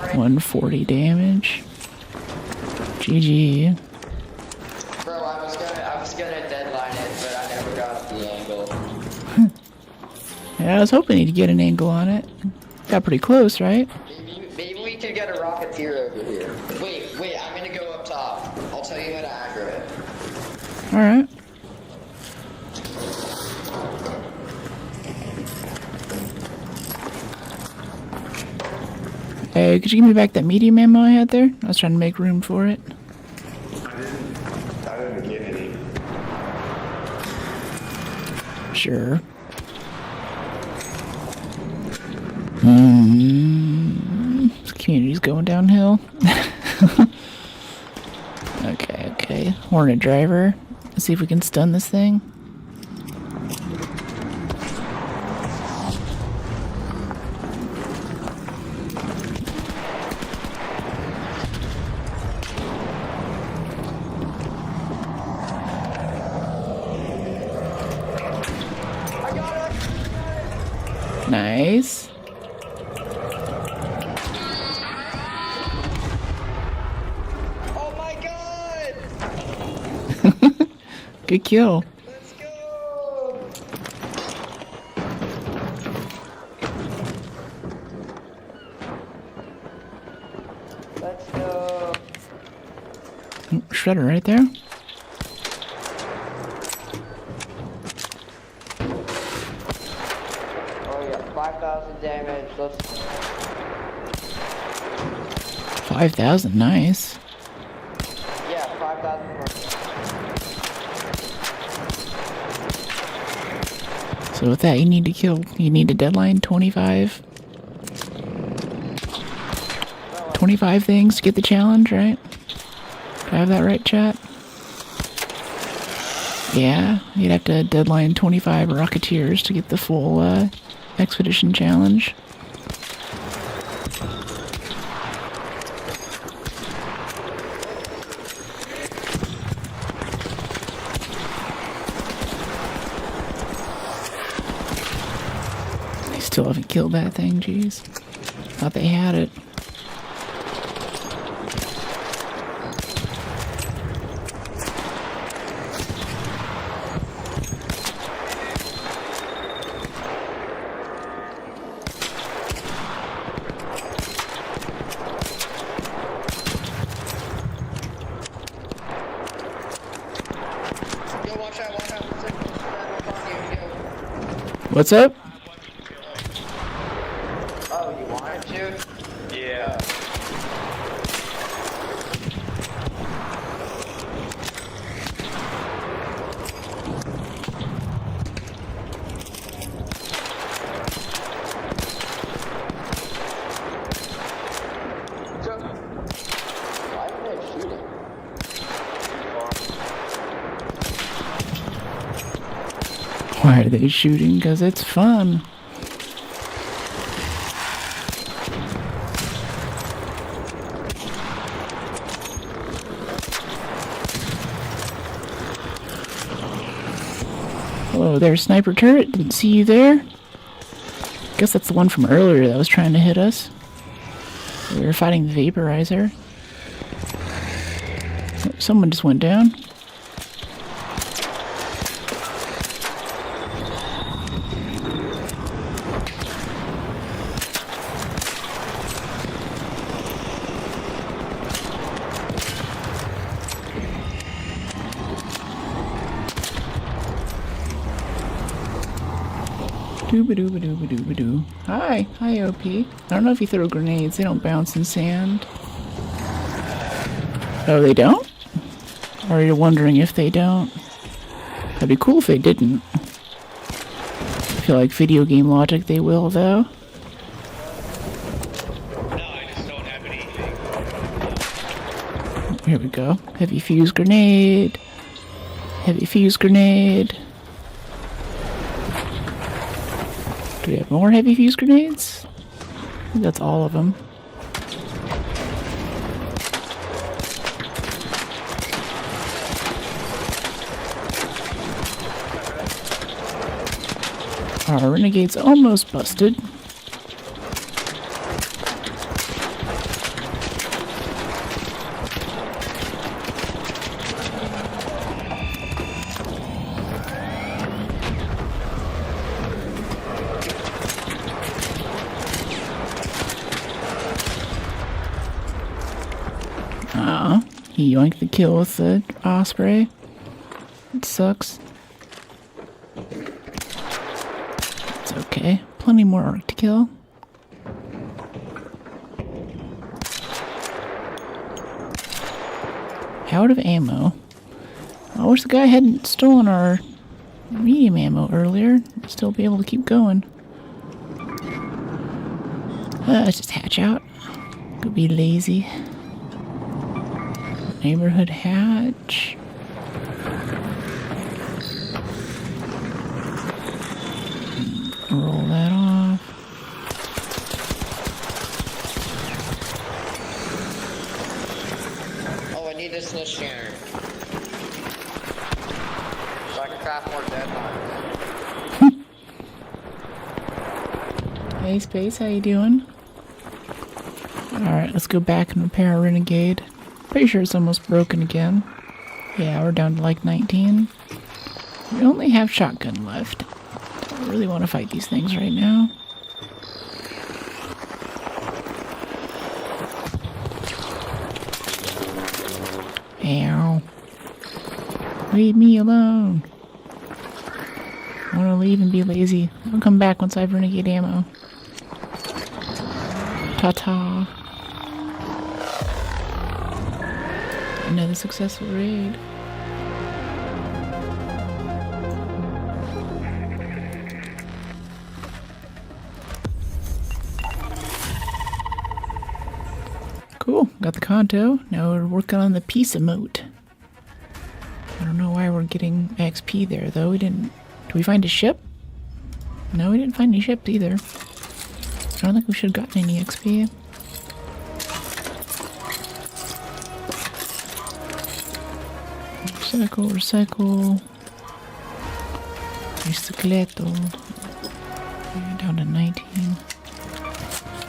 Alright. 140 damage. GG. Bro, I was gonna deadline it, but I never got the angle. Yeah, I was hoping he'd get an angle on it. Got pretty close, right? Maybe we could get a rocketeer over here. Wait, I'm gonna go up top. I'll tell you how to aggro it. Alright. Hey, could you give me back that medium ammo I had there? I was trying to make room for it. I didn't get any. Sure. This community's going downhill. Okay. Hornet driver. Let's see if we can stun this thing. Nice. Oh my god! Good kill. Let's go! Let's go. Shredder right there. Oh yeah, 5,000 damage. Let's 5,000, nice. yeah, 5,000 more. So with that, you need a deadline 25 things to get the challenge, right? Do I have that right, chat? Yeah, you'd have to deadline 25 Rocketeers to get the full expedition challenge. They still haven't killed that thing, jeez. Thought they had it. Yo, watch out, watch out. What's up? Oh, you wanted to? Yeah. Why are they shooting? Why are they shooting? Because it's fun. Hello there, sniper turret. Didn't see you there. Guess that's the one from earlier that was trying to hit us. We were fighting the vaporizer. Someone just went down. Dooba-dooba-dooba-dooba-doo. Hi, OP. I don't know if you throw grenades. They don't bounce in sand. Oh, they don't? Or are you wondering if they don't? That'd be cool if they didn't. I feel like video game logic they will, though. No, I just don't have anything. Here we go. Heavy fuse grenade. Heavy fuse grenade. Do we have more heavy fuse grenades? I think that's all of them. Our renegade's almost busted. He yoinked the kill with the osprey. It sucks. It's okay. Plenty more arc to kill. Out of ammo. I wish the guy hadn't stolen our medium ammo earlier. I'd still be able to keep going. Let's just hatch out. Could be lazy. Neighborhood hatch. Roll that off. Oh, I need this list scanner. So I can craft more dead lines. Hey, Space, how you doing? Alright, let's go back and repair our Renegade. Pretty sure it's almost broken again. Yeah, we're down to like 19. We only have shotgun left. Don't really want to fight these things right now. Ow. Leave me alone. I want to leave and be lazy. I'll come back once I have Renegade ammo. Ta-ta. Another successful raid. Cool, got the Kanto. Now we're working on the peace emote. I don't know why we're getting XP there though. We didn't. Did we find a ship? No, we didn't find any ships either. I don't think we should have gotten any XP. Recycle, recycle. Recycleto. Yeah, down to 19.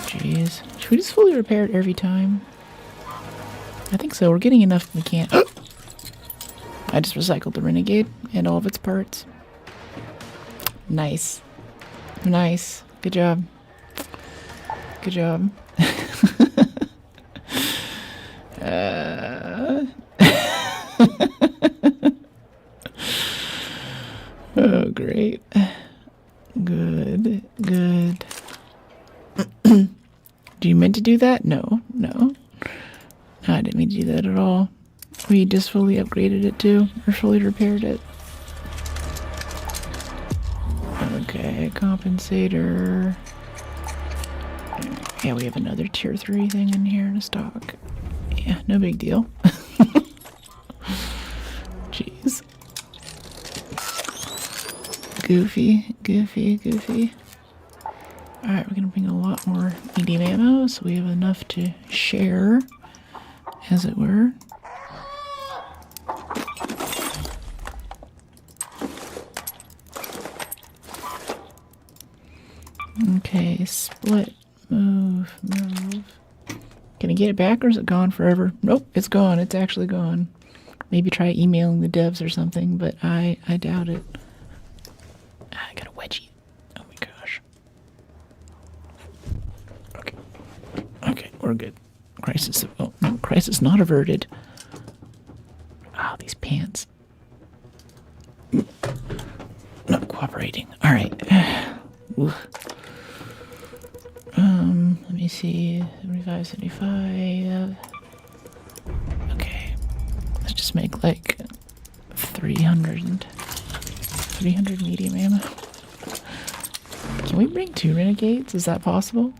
Jeez. Should we just fully repair it every time? I think so. We're getting enough mechanic. I just recycled the Renegade and all of its parts. Nice. Nice. Good job. Good job. Oh, great. Good. Good. Do you meant to do that? No. No. I didn't mean to do that at all. We just fully upgraded it too, or fully repaired it. Okay, compensator. Yeah, we have another tier 3 thing in here in stock. Yeah, no big deal. Jeez. Goofy, goofy, goofy. Alright, we're gonna bring a lot more medium ammo, so we have enough to share, as it were. Okay, split, move, move. Can I get it back or is it gone forever? Nope, it's gone. It's actually gone. Maybe try emailing the devs or something, but I doubt it. I got a wedgie. Oh my gosh. Okay. Okay, we're good. Crisis. Oh, no, crisis not averted. Ah, these pants. Not cooperating. Alright. Let me see. 75, 75. Okay. Let's just make like 300 medium ammo. Can we bring 2 renegades? Is that possible?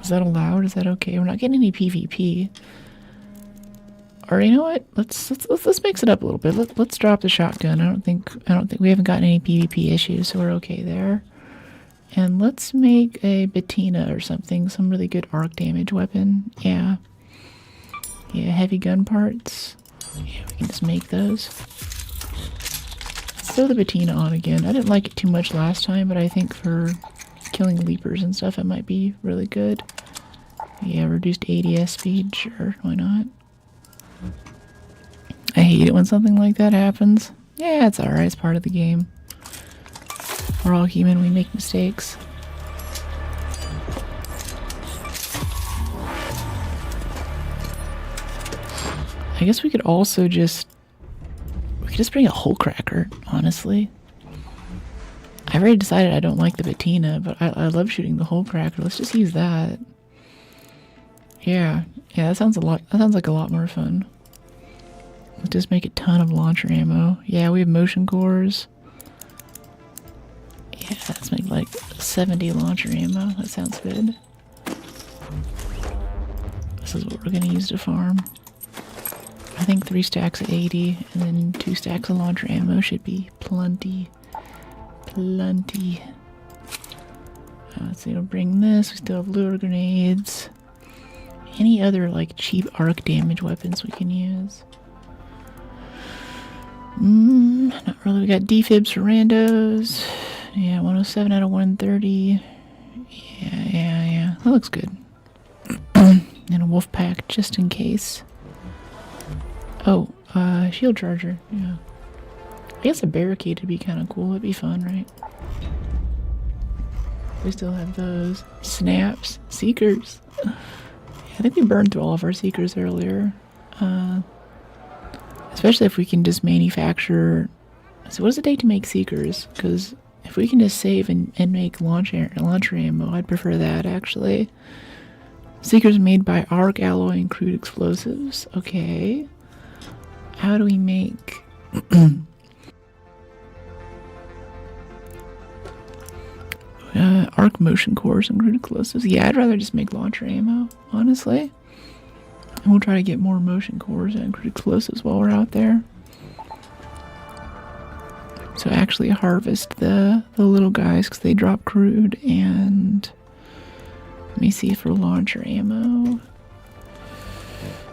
Is that allowed? Is that okay? We're not getting any PvP. Or you know what? Let's mix it up a little bit. Let's drop the shotgun. I don't think we haven't gotten any PvP issues, so we're okay there. And let's make a Bettina or something, some really good arc damage weapon. Yeah. Yeah, heavy gun parts. Yeah, we can just make those. Let's throw the Bettina on again. I didn't like it too much last time, but I think for killing leapers and stuff, it might be really good. Yeah, reduced ADS speed, sure, why not? I hate it when something like that happens. Yeah, it's alright, it's part of the game. We're all human, we make mistakes. I guess we could also just bring a hole cracker, honestly. I've already decided I don't like the Bettina, but I love shooting the hole cracker. Let's just use that. Yeah, that sounds like a lot more fun. Let's just make a ton of launcher ammo. Yeah, we have motion cores. Yeah, let's make like 70 launcher ammo. That sounds good. This is what we're gonna use to farm. I think 3 stacks of 80 and then 2 stacks of launcher ammo should be plenty. Plenty. Let's see, we'll bring this. We still have lure grenades. Any other like cheap arc damage weapons we can use? Not really. We got defibs for randos. Yeah, 107 out of 130. Yeah. That looks good. And a wolf pack just in case. Oh, shield charger. Yeah. I guess a barricade would be kind of cool. It'd be fun, right? We still have those. Snaps. Seekers. I think we burned through all of our seekers earlier. Especially if we can just manufacture... So what does it take to make seekers? Because if we can just save and make launcher ammo, I'd prefer that, actually. Seekers made by arc, alloy, and crude explosives. Okay. How do we make... arc motion cores and crude explosives. Yeah, I'd rather just make launcher ammo, honestly. And we'll try to get more motion cores and crude explosives while we're out there. So actually harvest the little guys because they drop crude. And let me see for launcher ammo.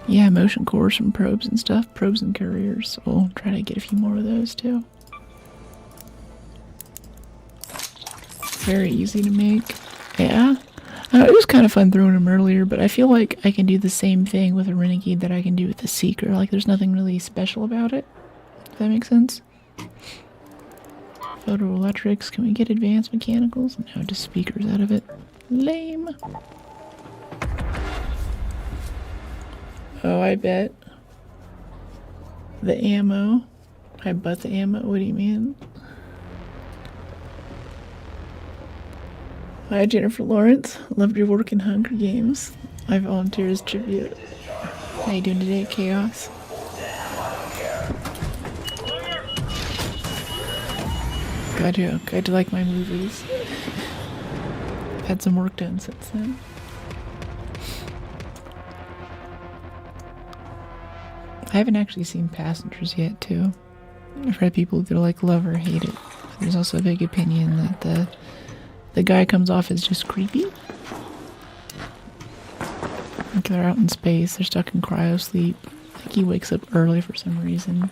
Yeah, motion cores from probes and stuff. Probes and couriers. So we'll try to get a few more of those too. Very easy to make. Yeah. It was kind of fun throwing them earlier, but I feel like I can do the same thing with a renegade that I can do with the seeker. Like, there's nothing really special about it. Does that make sense? Photoelectrics. Can we get advanced mechanicals? No, just speakers out of it. Lame. Oh, I bet. The ammo. I bet the ammo. What do you mean? Hi, Jennifer Lawrence. Loved your work in Hunger Games. I volunteer as tribute. How you doing today, Chaos? Glad you like my movies. I've had some work done since then. I haven't actually seen Passengers yet, too. I've read people that like love or hate it. There's also a big opinion that the guy comes off as just creepy. Like they're out in space, they're stuck in cryo sleep. Like he wakes up early for some reason.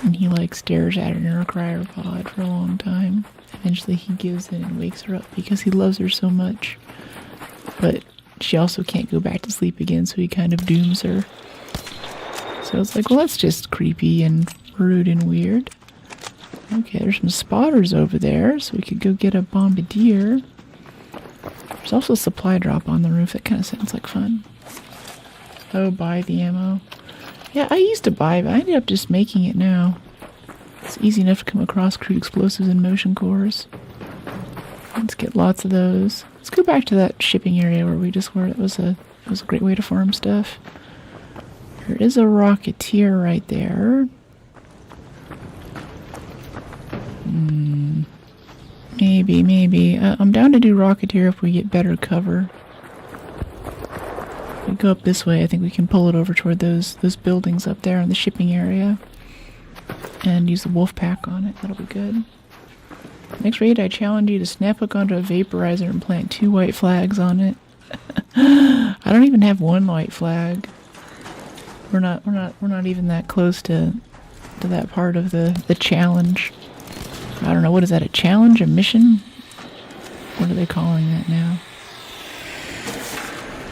And he like stares at her in her cryopod for a long time. Eventually he gives in and wakes her up because he loves her so much. But she also can't go back to sleep again, so he kind of dooms her. So it's like, well, that's just creepy and rude and weird. Okay, there's some spotters over there, so we could go get a bombardier. There's also a supply drop on the roof. That kind of sounds like fun. Oh, buy the ammo. Yeah, I used to buy, but I ended up just making it now. It's easy enough to come across crude explosives and motion cores. Let's get lots of those. Let's go back to that shipping area where we just were. It was a great way to farm stuff. There is a rocketeer right there. Maybe. I'm down to do Rocketeer if we get better cover. If we go up this way, I think we can pull it over toward those buildings up there in the shipping area. And use the wolf pack on it. That'll be good. Next raid, I challenge you to snap hook onto a vaporizer and plant 2 white flags on it. I don't even have 1 white flag. We're not even that close to that part of the challenge. I don't know, what is that, a challenge, a mission? What are they calling that now?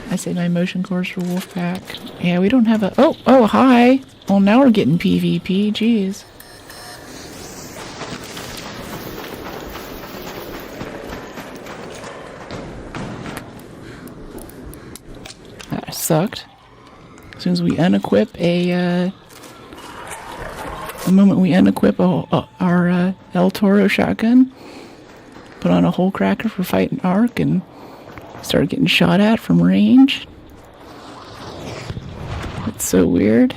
I say my motion cores for Wolfpack. Yeah, we don't have a... Oh, hi! Well, now we're getting PvP, jeez. That sucked. As soon as we unequip the moment we unequip our El Toro shotgun, put on a hole cracker for fighting Arc, and started getting shot at from range. It's so weird.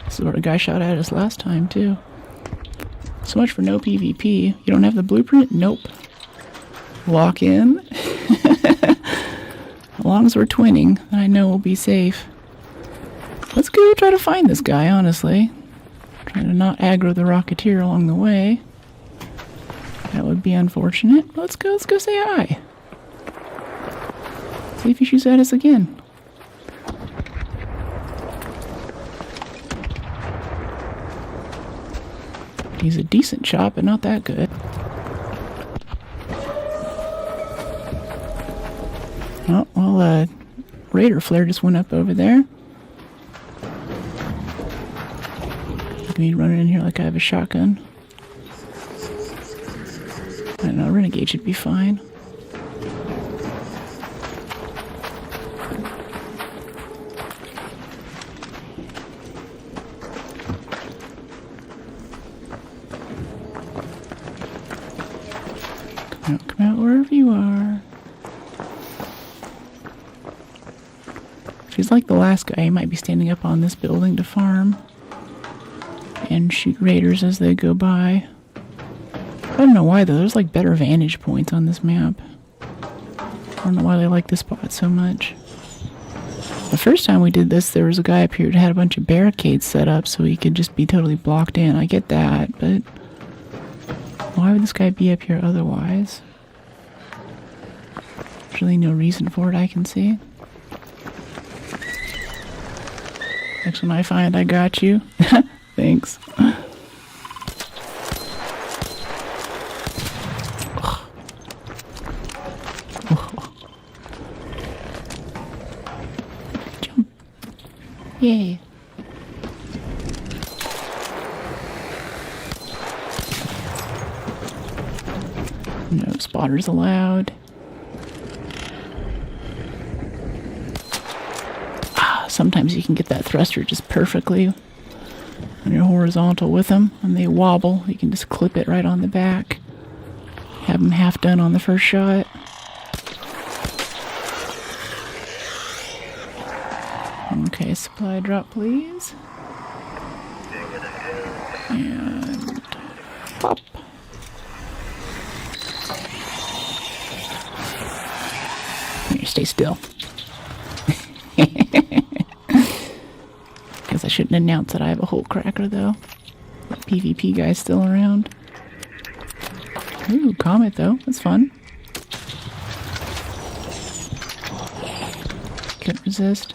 This is where a guy shot at us last time, too. So much for no PvP. You don't have the blueprint? Nope. Lock in. As long as we're twinning, then I know we'll be safe. Let's go try to find this guy, honestly. Trying to not aggro the Rocketeer along the way. That would be unfortunate. Let's go say hi. See if he shoots at us again. He's a decent shot, but not that good. Oh, well, Raider Flare just went up over there. Look at me running in here like I have a shotgun. I don't know, Renegade should be fine. Come out wherever you are. She's like the last guy. He might be standing up on this building to farm and shoot raiders as they go by. I don't know why though. There's like better vantage points on this map. I don't know why they like this spot so much. The first time we did this, there was a guy up here who had a bunch of barricades set up so he could just be totally blocked in. I get that, but why would this guy be up here otherwise? There's really no reason for it I can see. Next one I find, I got you. Thanks. Jump. Yay. No spotters allowed. Sometimes you can get that thruster just perfectly when you're horizontal with them. When they wobble, you can just clip it right on the back. Have them half done on the first shot. Okay, supply drop, please. And pop. Here, stay still. Guess I shouldn't announce that I have a hole cracker though. That PvP guy's still around. Ooh, Comet though. That's fun. Couldn't resist.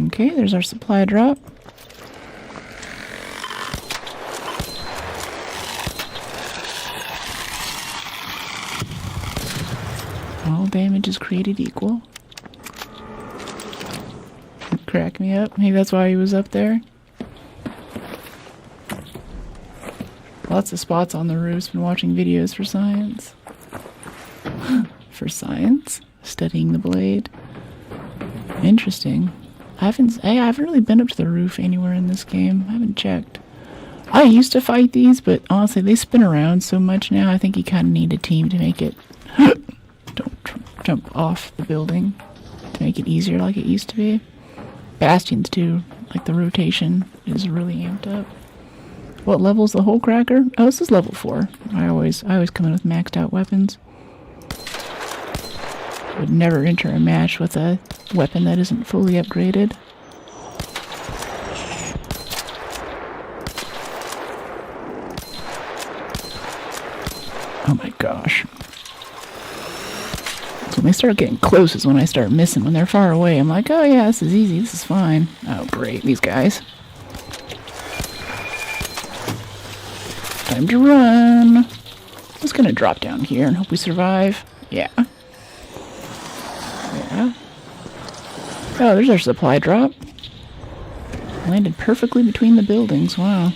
Okay, there's our supply drop. All damage is created equal. Crack me up. Maybe that's why he was up there. Lots of spots on the roofs. Been watching videos for science. For science? Studying the blade. Interesting. I haven't really been up to the roof anywhere in this game. I haven't checked. I used to fight these, but honestly, they spin around so much now. I think you kind of need a team to make it don't jump off the building to make it easier like it used to be. Bastions too, like the rotation is really amped up. What level is the hole cracker? Oh, this is level 4. I always come in with maxed out weapons. Would never enter a match with a weapon that isn't fully upgraded. Oh my gosh. So when they start getting close is when I start missing. When they're far away, I'm like, oh yeah, this is easy, this is fine. Oh great, these guys. Time to run. Just gonna drop down here and hope we survive. Yeah. Yeah. Oh, there's our supply drop. Landed perfectly between the buildings. Wow.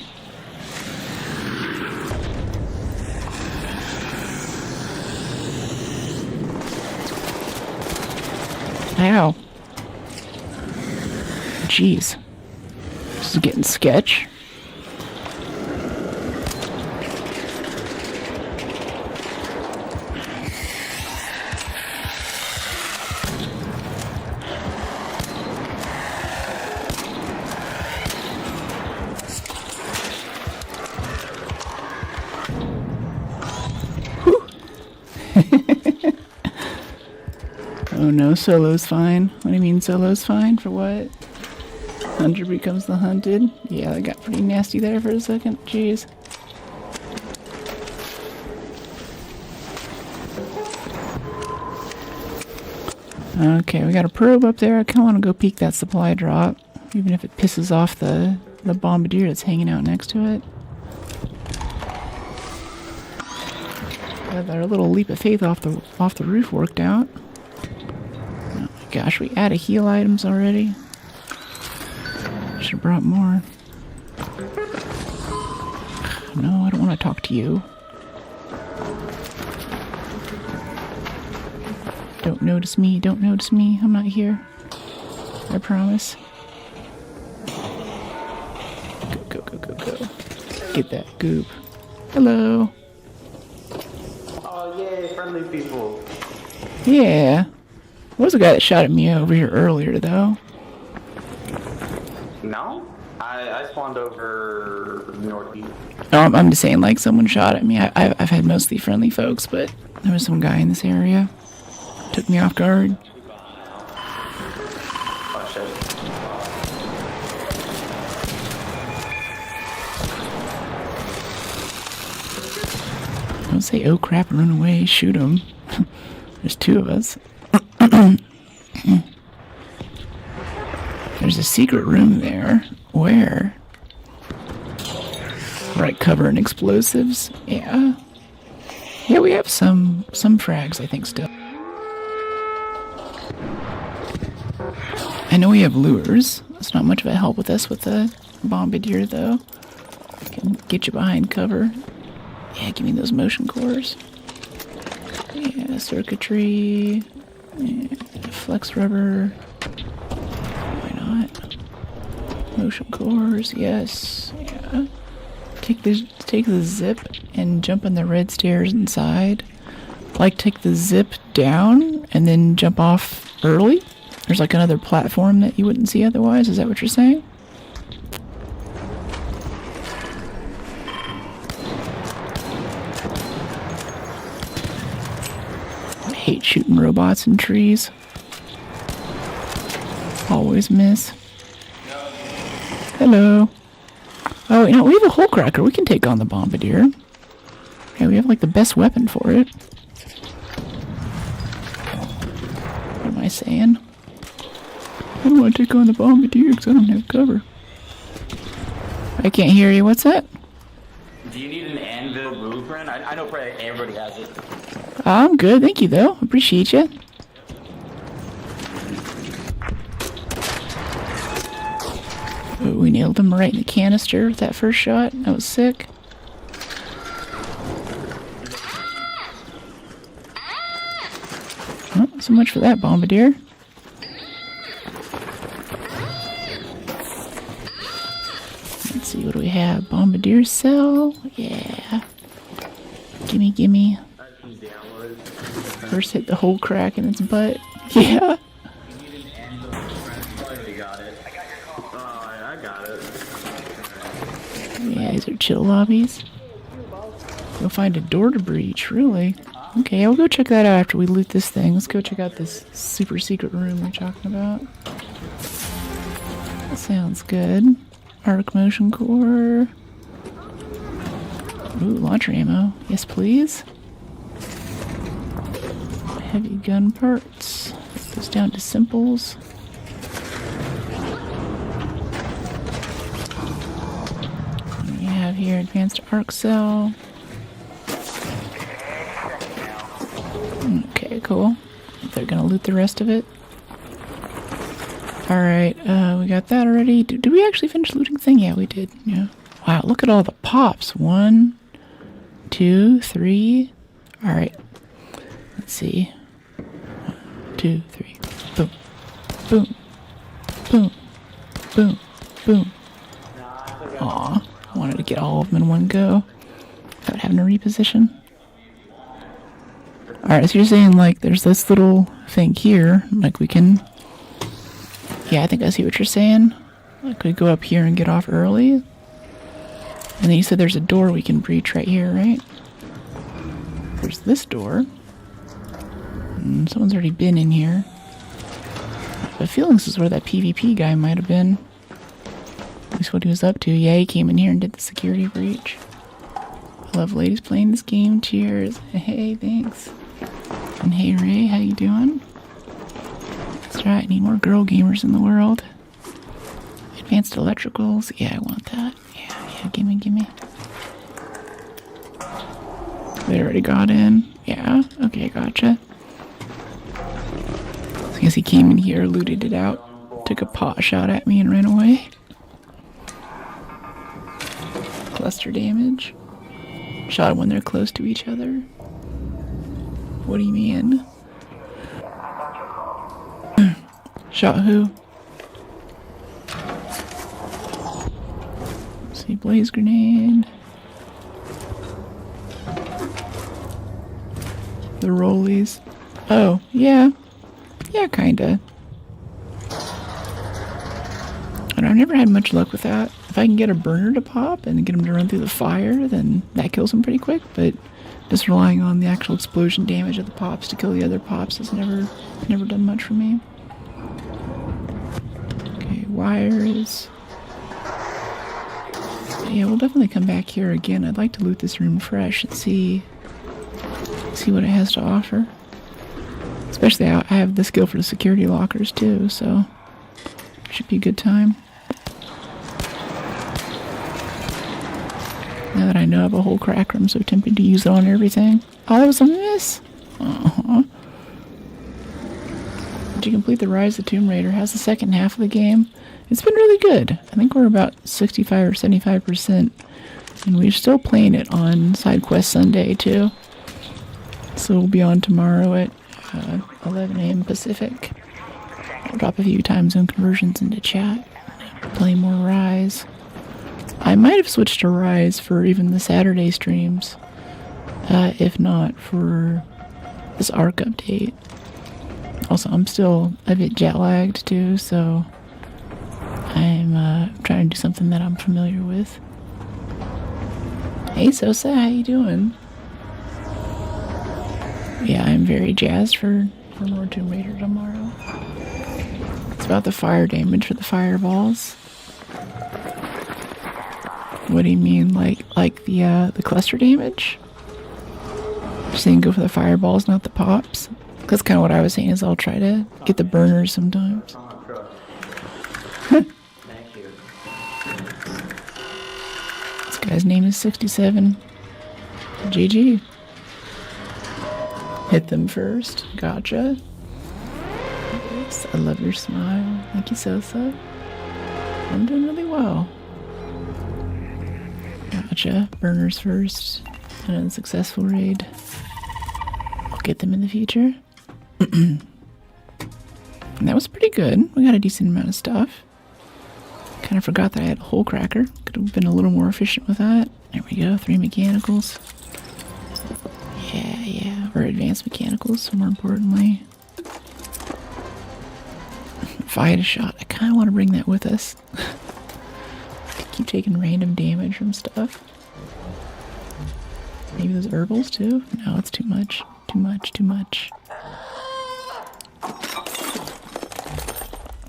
Ow. Jeez. This is getting sketch. Oh no, solo's fine. What do you mean solo's fine? For what? Hunter becomes the hunted. Yeah, that got pretty nasty there for a second. Jeez. Okay, we got a probe up there. I kind of want to go peek that supply drop, even if it pisses off the bombardier that's hanging out next to it. Got our little leap of faith off the roof worked out. Oh my gosh, we added heal items already. Should have brought more. No, I don't want to talk to you. Don't notice me, don't notice me. I'm not here. I promise. Go, go, go, go, go. Get that goop. Hello. Oh, yay, friendly people. Yeah. What was the guy that shot at me over here earlier, though? No? I spawned over northeast. No, I'm just saying, like, someone shot at me. I've had mostly friendly folks, but there was some guy in this area. Took me off guard. Oh, shit. Don't say, oh crap, and run away. Shoot him. There's two of us. There's a secret room there. Where? Right, cover and explosives. Yeah. Yeah, we have some frags, I think, still. I know we have lures. It's not much of a help with us with the bombardier, though. Can get you behind cover. Yeah, give me those motion cores. Yeah, circuitry. Yeah, flex rubber. Why not? Motion cores, yes. Yeah. Take the zip and jump on the red stairs inside. Like, take the zip down and then jump off early. There's like another platform that you wouldn't see otherwise. Is that what you're saying? I hate shooting robots in trees. Always miss. Hello. Oh, you know, we have a hole cracker. We can take on the bombardier. Yeah, we have like the best weapon for it. What am I saying? I don't want to take on the bombardier because I don't have cover. I can't hear you. What's that? Do you need an anvil blueprint? I know probably everybody has it. I'm good. Thank you, though. Appreciate you. Oh, we nailed him right in the canister with that first shot. That was sick. Oh, so much for that bombardier. Let's see, what do we have? Bombardier cell? Yeah. Gimme, gimme. First hit the hole crack in its butt. Yeah. Yeah, these are chill lobbies. Go find a door to breach, really? Okay, I'll go check that out after we loot this thing. Let's go check out this super secret room we're talking about. That sounds good. Arc motion core. Ooh, launcher ammo. Yes, please. Heavy gun parts. Goes down to simples. What do we have here? Advanced arc cell. Okay, cool. They're gonna loot the rest of it. Alright, we got that already. Did we actually finish looting the thing? Yeah, we did. Yeah. Wow, look at all the pops. 1, 2, 3. Alright. Let's see. 1, 2, 3. Boom. Boom. Boom. Boom. Boom. Aw. I wanted to get all of them in one go without having to reposition. Alright, so you're saying, like, there's this little thing here. Like, we can... Yeah, I think I see what you're saying. Like, we go up here and get off early. And then you said there's a door we can breach right here, right? There's this door. Someone's already been in here. I have a feeling this is where that PvP guy might have been. least what he was up to. Yeah, he came in here and did the security breach. I love ladies playing this game. Cheers. Hey, thanks. And hey, Ray, how you doing? That's right, need more girl gamers in the world. Advanced electricals. Yeah, I want that. Yeah, gimme. They already got in. Yeah, okay, gotcha. I guess he came in here, looted it out, took a pot shot at me and ran away. Cluster damage. Shot when they're close to each other. What do you mean? Shot who? Let's see, blaze grenade. The rollies. Oh, yeah. Yeah, kinda. And I've never had much luck with that. If I can get a burner to pop and get him to run through the fire, then that kills him pretty quick, but just relying on the actual explosion damage of the pops to kill the other pops has never done much for me. Okay, wires. Yeah, we'll definitely come back here again. I'd like to loot this room fresh and see what it has to offer. Especially I have the skill for the security lockers too, so should be a good time. Now that I know I have a whole cracker, I'm so tempted to use it on everything. Oh, that was a miss! Did you complete the Rise of the Tomb Raider? How's the second half of the game? It's been really good. I think we're about 65 or 75%. And we're still playing it on Side Quest Sunday too. So we'll be on tomorrow at 11 a.m. Pacific. I'll drop a few time zone conversions into chat. Play more Rise. I might have switched to Rise for even the Saturday streams. If not for this Arc update. Also, I'm still a bit jet lagged too, so I'm trying to do something that I'm familiar with. Hey Sosa, how you doing? Yeah, I'm very jazzed for more Tomb Raider tomorrow. It's about the fire damage for the fireballs. What do you mean, like the cluster damage? You're saying go for the fireballs, not the pops? That's kind of what I was saying. Is I'll try to get the burners sometimes. Thank you. This guy's name is 67. GG. Hit them first. Gotcha. Yes, I love your smile. Thank you, Sosa. I'm doing really well. Gotcha. Burners first. And a successful raid. I'll get them in the future. And that was pretty good. We got a decent amount of stuff. Kind of forgot that I had a hole cracker. Could have been a little more efficient with that. There we go. 3 mechanicals. Yeah. Or advanced mechanicals, more importantly. Vita shot. I kind of want to bring that with us. Keep taking random damage from stuff. Maybe those herbals too? No, it's too much. Too much.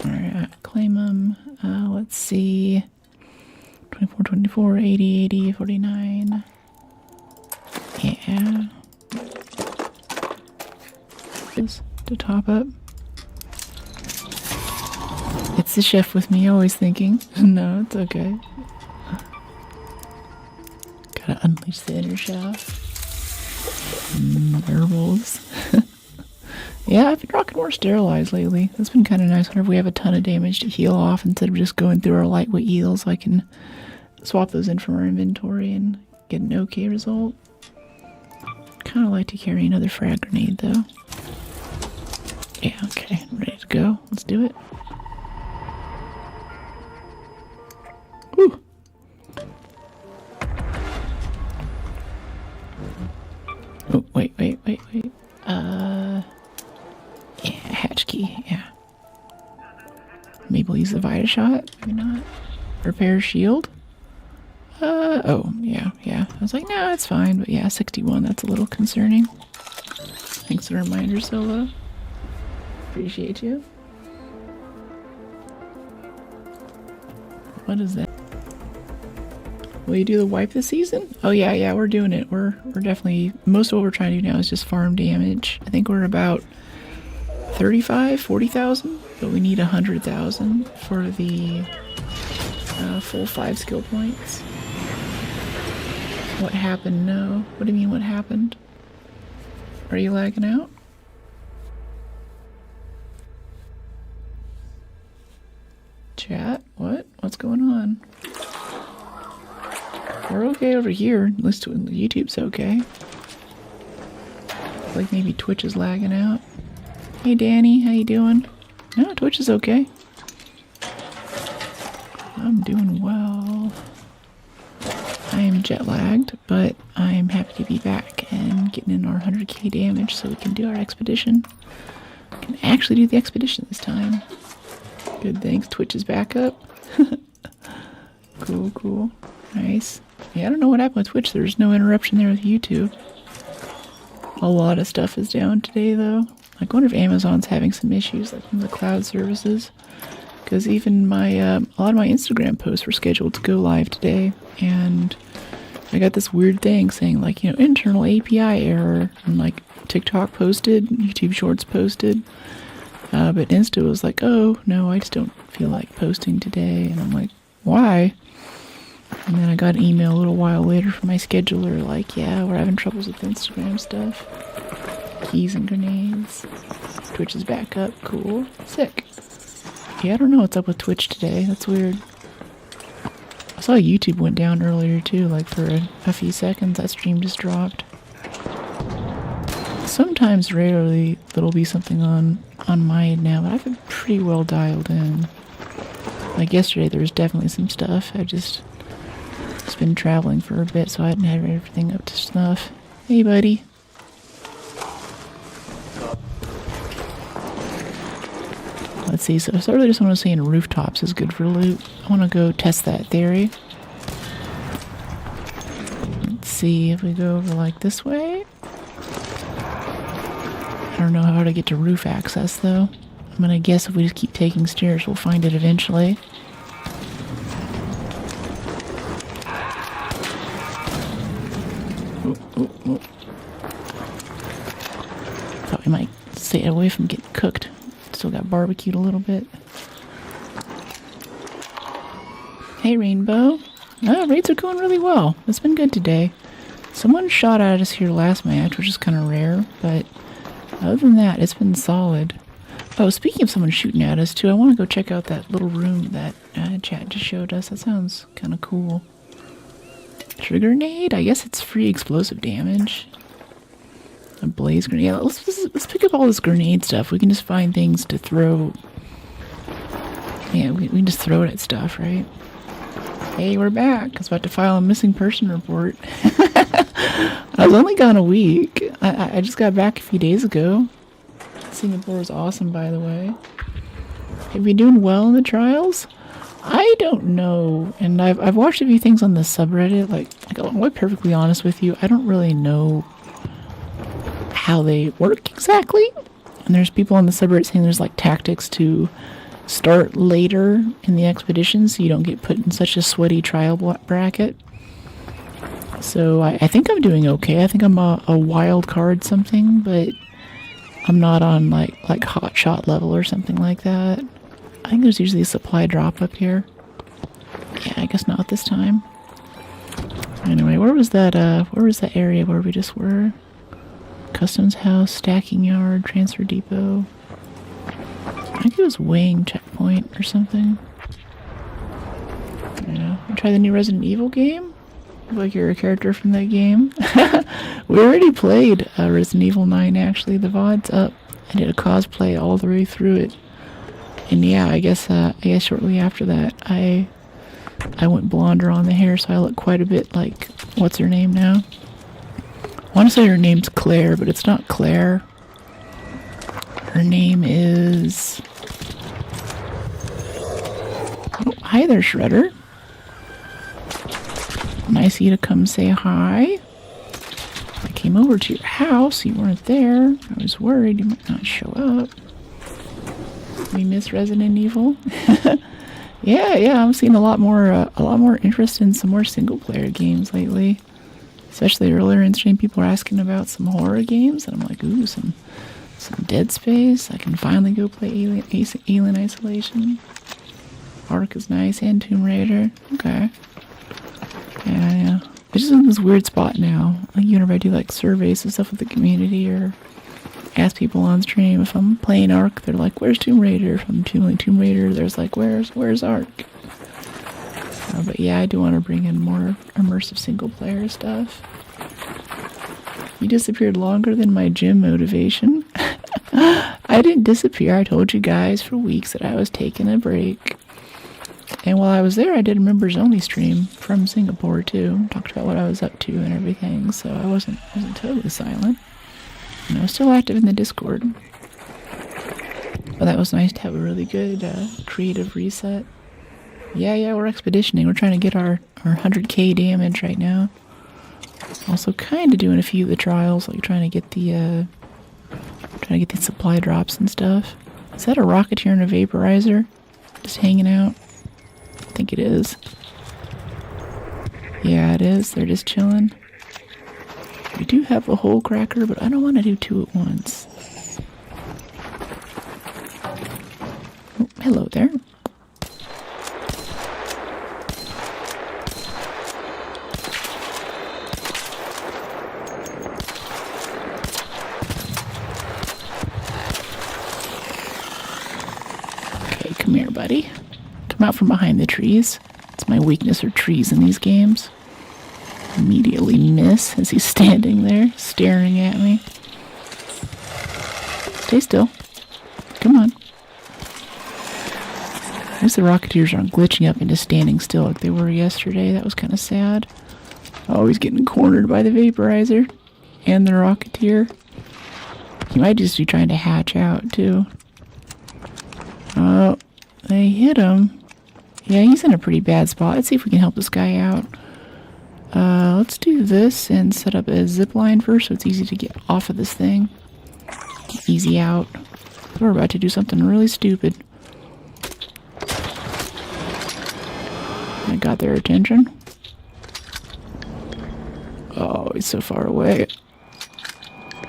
Alright, claim them. Let's see. 24, 24, 80, 80, 49. Yeah. To top up. It's the chef with me, always thinking. No, it's okay. Gotta unleash the inner chef. Herbals. Yeah, I've been rocking more sterilized lately. That's been kind of nice whenever we have a ton of damage to heal off. Instead of just going through our lightweight heals, I can swap those in from our inventory and get an okay result. Kind of like to carry another frag grenade though. Yeah, okay, ready to go. Let's do it. Woo! Oh, wait. Yeah, hatch key, yeah. Maybe we'll use the Vita shot, maybe not. Repair shield? Oh, yeah. I was like, no, it's fine, but yeah, 61, that's a little concerning. Thanks for the reminder, Solo. Appreciate you. What is that? Will you do the wipe this season? Oh yeah, we're doing it. We're definitely, most of what we're trying to do now is just farm damage. I think we're about 40,000, but we need 100,000 for the full 5 skill points. What happened? No. What do you mean what happened? Are you lagging out? Chat? What? What's going on? We're okay over here. At least YouTube's okay. Like maybe Twitch is lagging out. Hey Danny, how you doing? No, Twitch is okay. I'm doing well. I am jet lagged, but I am happy to be back and getting in our 100k damage so we can do our expedition. We can actually do the expedition this time. Good, thanks. Twitch is back up. Cool. Nice. Yeah, I don't know what happened with Twitch. There's no interruption there with YouTube. A lot of stuff is down today, though. Like, I wonder if Amazon's having some issues, like in the cloud services. Because even my, a lot of my Instagram posts were scheduled to go live today. And I got this weird thing saying, like, you know, internal API error. And, like, TikTok posted, YouTube Shorts posted. But Insta was like, oh, no, I just don't feel like posting today. And I'm like, why? And then I got an email a little while later from my scheduler, like, yeah, we're having troubles with Instagram stuff. Keys and grenades. Twitch is back up. Cool. Sick. Yeah, I don't know what's up with Twitch today. That's weird. I saw YouTube went down earlier, too, like for a few seconds. That stream just dropped. Sometimes, rarely, there'll be something on my end now, but I've been pretty well dialed in. Like yesterday, there was definitely some stuff. I just been traveling for a bit, so I hadn't had everything up to snuff. Hey, buddy. Let's see, so I really just want to say rooftops is good for loot. I want to go test that theory. Let's see if we go over like this way. I don't know how to get to roof access though. I'm gonna guess if we just keep taking stairs, we'll find it eventually. Oh. Thought we might stay away from getting cooked. Still got barbecued a little bit. Hey, Rainbow. Raids are going really well. It's been good today. Someone shot at us here last match, which is kind of rare, but other than that, it's been solid. Oh, speaking of someone shooting at us, too, I want to go check out that little room that chat just showed us. That sounds kind of cool. Trigger grenade? I guess it's free explosive damage. A blaze grenade. Yeah, let's pick up all this grenade stuff. We can just find things to throw. Yeah, we can just throw it at stuff, right? Hey, we're back. I was about to file a missing person report. I was only gone a week. I just got back a few days ago. Singapore is awesome, by the way. Have you doing well in the trials? I don't know. And I've watched a few things on the subreddit. Like I'll be perfectly honest with you. I don't really know how they work exactly. And there's people on the subreddit saying there's like tactics to start later in the expedition so you don't get put in such a sweaty trial bracket. So I think I'm doing okay. I think I'm a wild card something, but I'm not on like hot shot level or something like that. I think there's usually a supply drop up here. Yeah, I guess not this time. Anyway, where was that area where we just were? Customs house, stacking yard, transfer depot. I think it was weighing checkpoint or something. Yeah. You try the new Resident Evil game? Like you're a character from that game. We already played Resident Evil 9 actually. The VOD's up. I did a cosplay all the way through it. And yeah, I guess shortly after that I went blonder on the hair, so I look quite a bit like what's her name now? I want to say her name's Claire, but it's not Claire. Her name is... Oh, hi there, Shredder. Nice of you to come say hi. I came over to your house. You weren't there. I was worried you might not show up. We miss Resident Evil. Yeah, I'm seeing a lot more interest in some more single player games lately. Especially earlier in stream, people are asking about some horror games, and I'm like, ooh, some Dead Space. I can finally go play Alien Isolation. Ark is nice, and Tomb Raider. Okay. Yeah. I'm just in this weird spot now. Like, whenever I do like surveys and stuff with the community, or ask people on stream if I'm playing Ark, they're like, "Where's Tomb Raider?" If I'm playing Tomb Raider, there's like, "Where's Ark?" But yeah, I do want to bring in more immersive single player stuff. You disappeared longer than my gym motivation. I didn't disappear. I told you guys for weeks that I was taking a break. And while I was there, I did a members only stream from Singapore too. Talked about what I was up to and everything, so I wasn't totally silent. And I was still active in the Discord. But that was nice to have a really good creative reset. Yeah, we're expeditioning. We're trying to get our 100k damage right now. Also kind of doing a few of the trials, like trying to get the supply drops and stuff. Is that a rocketeer and a vaporizer? Just hanging out? I think it is. Yeah, it is. They're just chilling. We do have a hole cracker, but I don't want to do two at once. Oh, hello there. Okay, come here, buddy. Come out from behind the trees. It's my weakness, are trees in these games. Immediately miss as he's standing there staring at me. Stay still. Come on. At least the Rocketeers aren't glitching up into standing still like they were yesterday. That was kind of sad. Oh, he's getting cornered by the Vaporizer and the Rocketeer. He might just be trying to hatch out too. Oh, they hit him. Yeah, he's in a pretty bad spot. Let's see if we can help this guy out. Let's do this and set up a zip line first so it's easy to get off of this thing. Easy out. We're about to do something really stupid. I got their attention. Oh, he's so far away.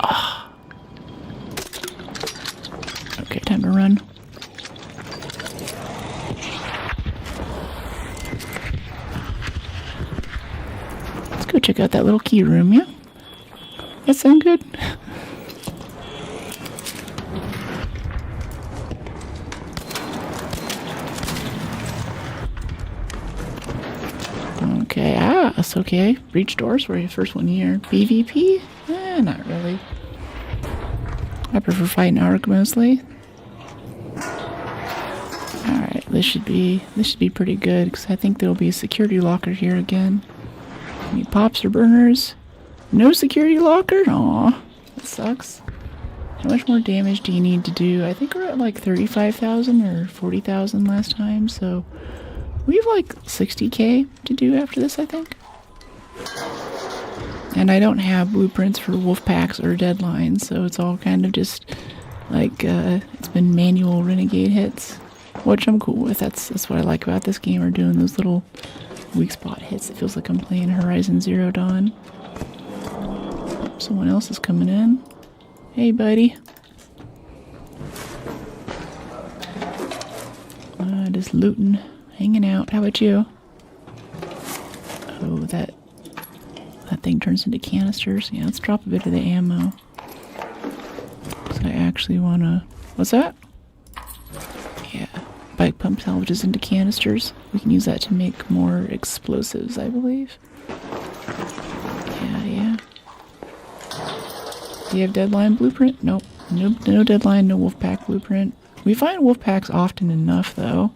Ah. Okay, time to run. Go check out that little key room, yeah? That sound good? Okay, that's okay. Breach doors were your first one here. PvP? Not really. I prefer fighting Arc mostly. Alright, this should be pretty good, because I think there'll be a security locker here again. Any pops or burners? No security locker? Aw, that sucks. How much more damage do you need to do? I think we're at like 35,000 or 40,000 last time, so we have like 60k to do after this, I think. And I don't have blueprints for wolf packs or deadlines, so it's all kind of just like it's been manual renegade hits, which I'm cool with. That's what I like about this game, are doing those little weak spot hits. It feels like I'm playing Horizon Zero Dawn. Someone else is coming in. Hey, buddy. Just looting, hanging out. How about you? Oh, that thing turns into canisters. Yeah, let's drop a bit of the ammo. So I actually wanna. What's that? Yeah. Bike pump salvages into canisters. We can use that to make more explosives, I believe. Yeah. Do you have deadline blueprint? Nope. No deadline, no wolf pack blueprint. We find wolf packs often enough, though.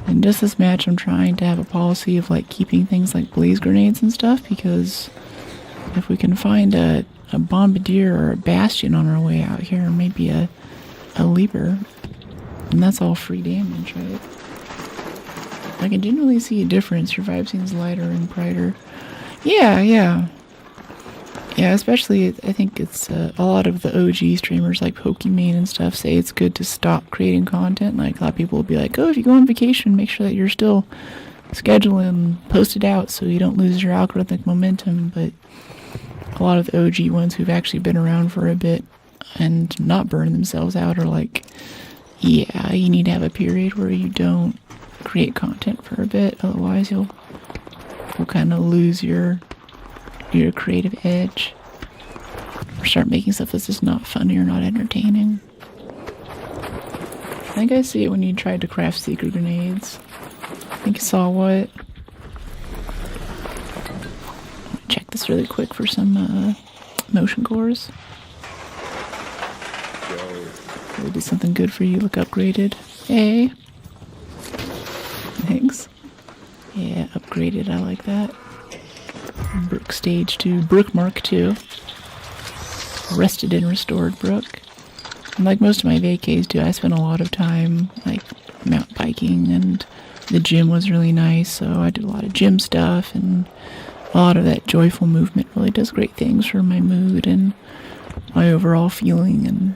In just this match, I'm trying to have a policy of like keeping things like blaze grenades and stuff, because if we can find a bombardier or a bastion on our way out here, maybe a leaper. And that's all free damage, right? I can generally see a difference. Your vibe seems lighter and brighter. Yeah. Yeah, especially I think it's a lot of the OG streamers like Pokimane and stuff say it's good to stop creating content. Like a lot of people will be like, oh, if you go on vacation, make sure that you're still scheduling, post it out so you don't lose your algorithmic momentum. But a lot of the OG ones who've actually been around for a bit and not burn themselves out are like, yeah, you need to have a period where you don't create content for a bit, otherwise you'll kind of lose your creative edge, or start making stuff that's just not funny or not entertaining. I think I see it when you tried to craft secret grenades. I think you saw what? Check this really quick for some motion cores. We'll do something good for you. Look upgraded. Hey. Thanks. Yeah, upgraded. I like that. Brook Stage 2. Brook Mark 2. Rested and restored Brook. And like most of my vacays do, I spent a lot of time like mountain biking, and the gym was really nice, so I did a lot of gym stuff, and a lot of that joyful movement really does great things for my mood and my overall feeling and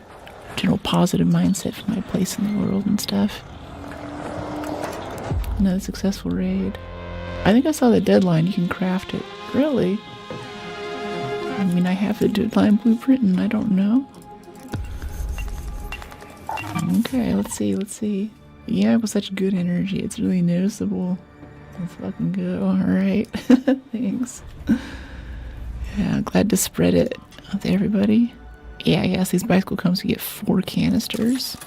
general positive mindset for my place in the world and stuff. Another successful raid. I think I saw the deadline. You can craft it. Really? I mean, I have the deadline blueprint and I don't know. Okay, let's see. Yeah, with such good energy, it's really noticeable. Let's fucking go. Alright. Thanks. Yeah, glad to spread it with everybody. Yeah, yes, these bicycle cones, we get 4 canisters.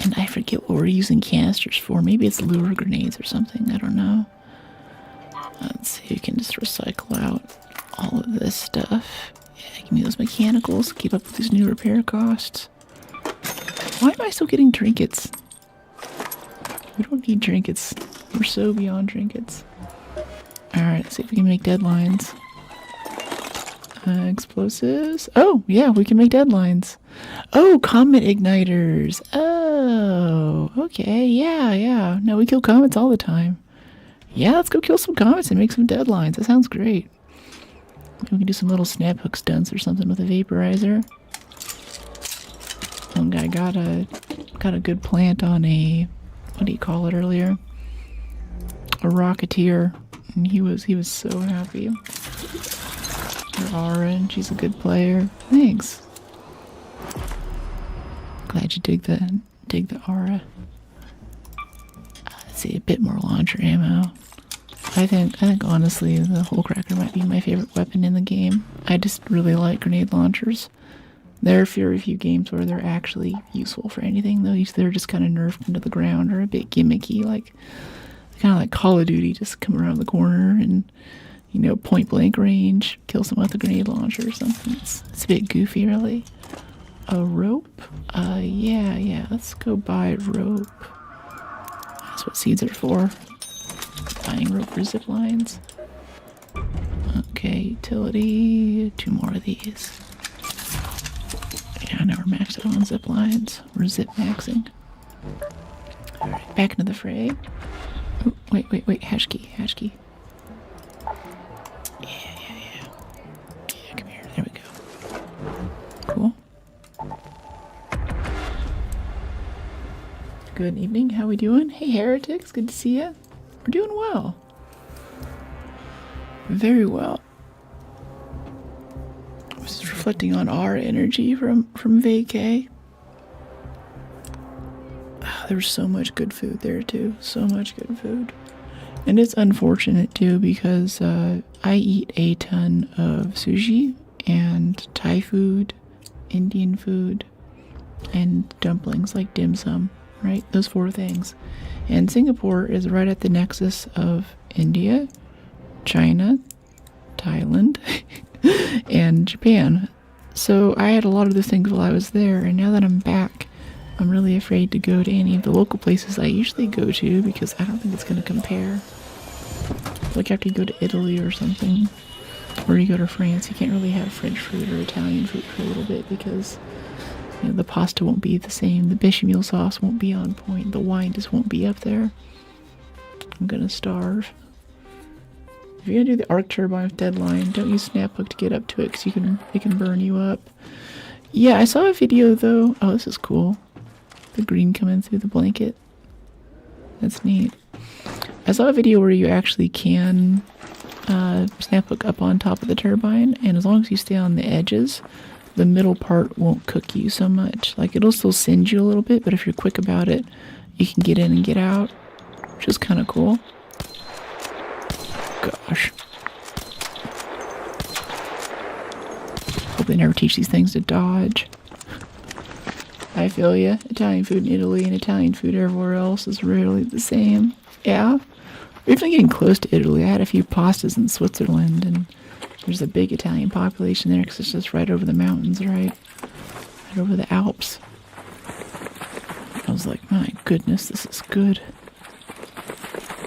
And I forget what we're using canisters for. Maybe it's lure grenades or something. I don't know. Let's see if you can just recycle out all of this stuff. Yeah, give me those mechanicals. Keep up with these new repair costs. Why am I still getting trinkets? We don't need trinkets. We're so beyond trinkets. Alright, let's see if we can make deadlines. Explosives. Oh, yeah, we can make deadlines. Oh, comet igniters. Oh, okay, yeah. No, we kill comets all the time. Yeah, let's go kill some comets and make some deadlines. That sounds great. Maybe we can do some little snap hook stunts or something with a vaporizer. One guy got a good plant on a, what do you call it earlier? A rocketeer, and he was so happy. Or Aura, and she's a good player. Thanks. Glad you dig the Aura. Let's see, a bit more launcher ammo. I think honestly the hole cracker might be my favorite weapon in the game. I just really like grenade launchers. There are very few games where they're actually useful for anything, though. They're just kind of nerfed into the ground or a bit gimmicky, like kind of like Call of Duty, just come around the corner and, you know, point blank range, kill someone with a grenade launcher or something. It's a bit goofy, really. A rope? Yeah, let's go buy rope. That's what seeds are for. Buying rope for zip lines. Okay, utility. 2 more of these. Yeah, now we're maxed out on zip lines. We're zip maxing. Alright, back into the fray. Oh, wait, hash key. Yeah, come here, there we go. Cool. Good evening, how we doing? Hey heretics, good to see you. We're doing well. Very well. This is reflecting on our energy from vacay. There was so much good food there too. So much good food. And it's unfortunate too because I eat a ton of sushi and Thai food, Indian food, and dumplings like dim sum, right? Those 4 things. And Singapore is right at the nexus of India, China, Thailand, and Japan. So I had a lot of those things while I was there, and now that I'm back, I'm really afraid to go to any of the local places I usually go to because I don't think it's going to compare. Like after you go to Italy or something, or you go to France, you can't really have French food or Italian food for a little bit because, you know, the pasta won't be the same, the bechamel sauce won't be on point, the wine just won't be up there. I'm gonna starve. if you're gonna do the arc turbine with deadline, don't use snap hook to get up to it because it can burn you up. Yeah, I saw a video though. Oh, this is cool. The green coming through the blanket. That's neat. I saw a video where you actually can snap hook up on top of the turbine, and as long as you stay on the edges, the middle part won't cook you so much. Like, it'll still singe you a little bit, but if you're quick about it, you can get in and get out, which is kind of cool. Gosh. Hope they never teach these things to dodge. I feel ya. Italian food in Italy and Italian food everywhere else is rarely the same. Yeah. We're even getting close to Italy. I had a few pastas in Switzerland, and there's a big Italian population there because it's just right over the mountains, right over the Alps. I was like, my goodness, this is good.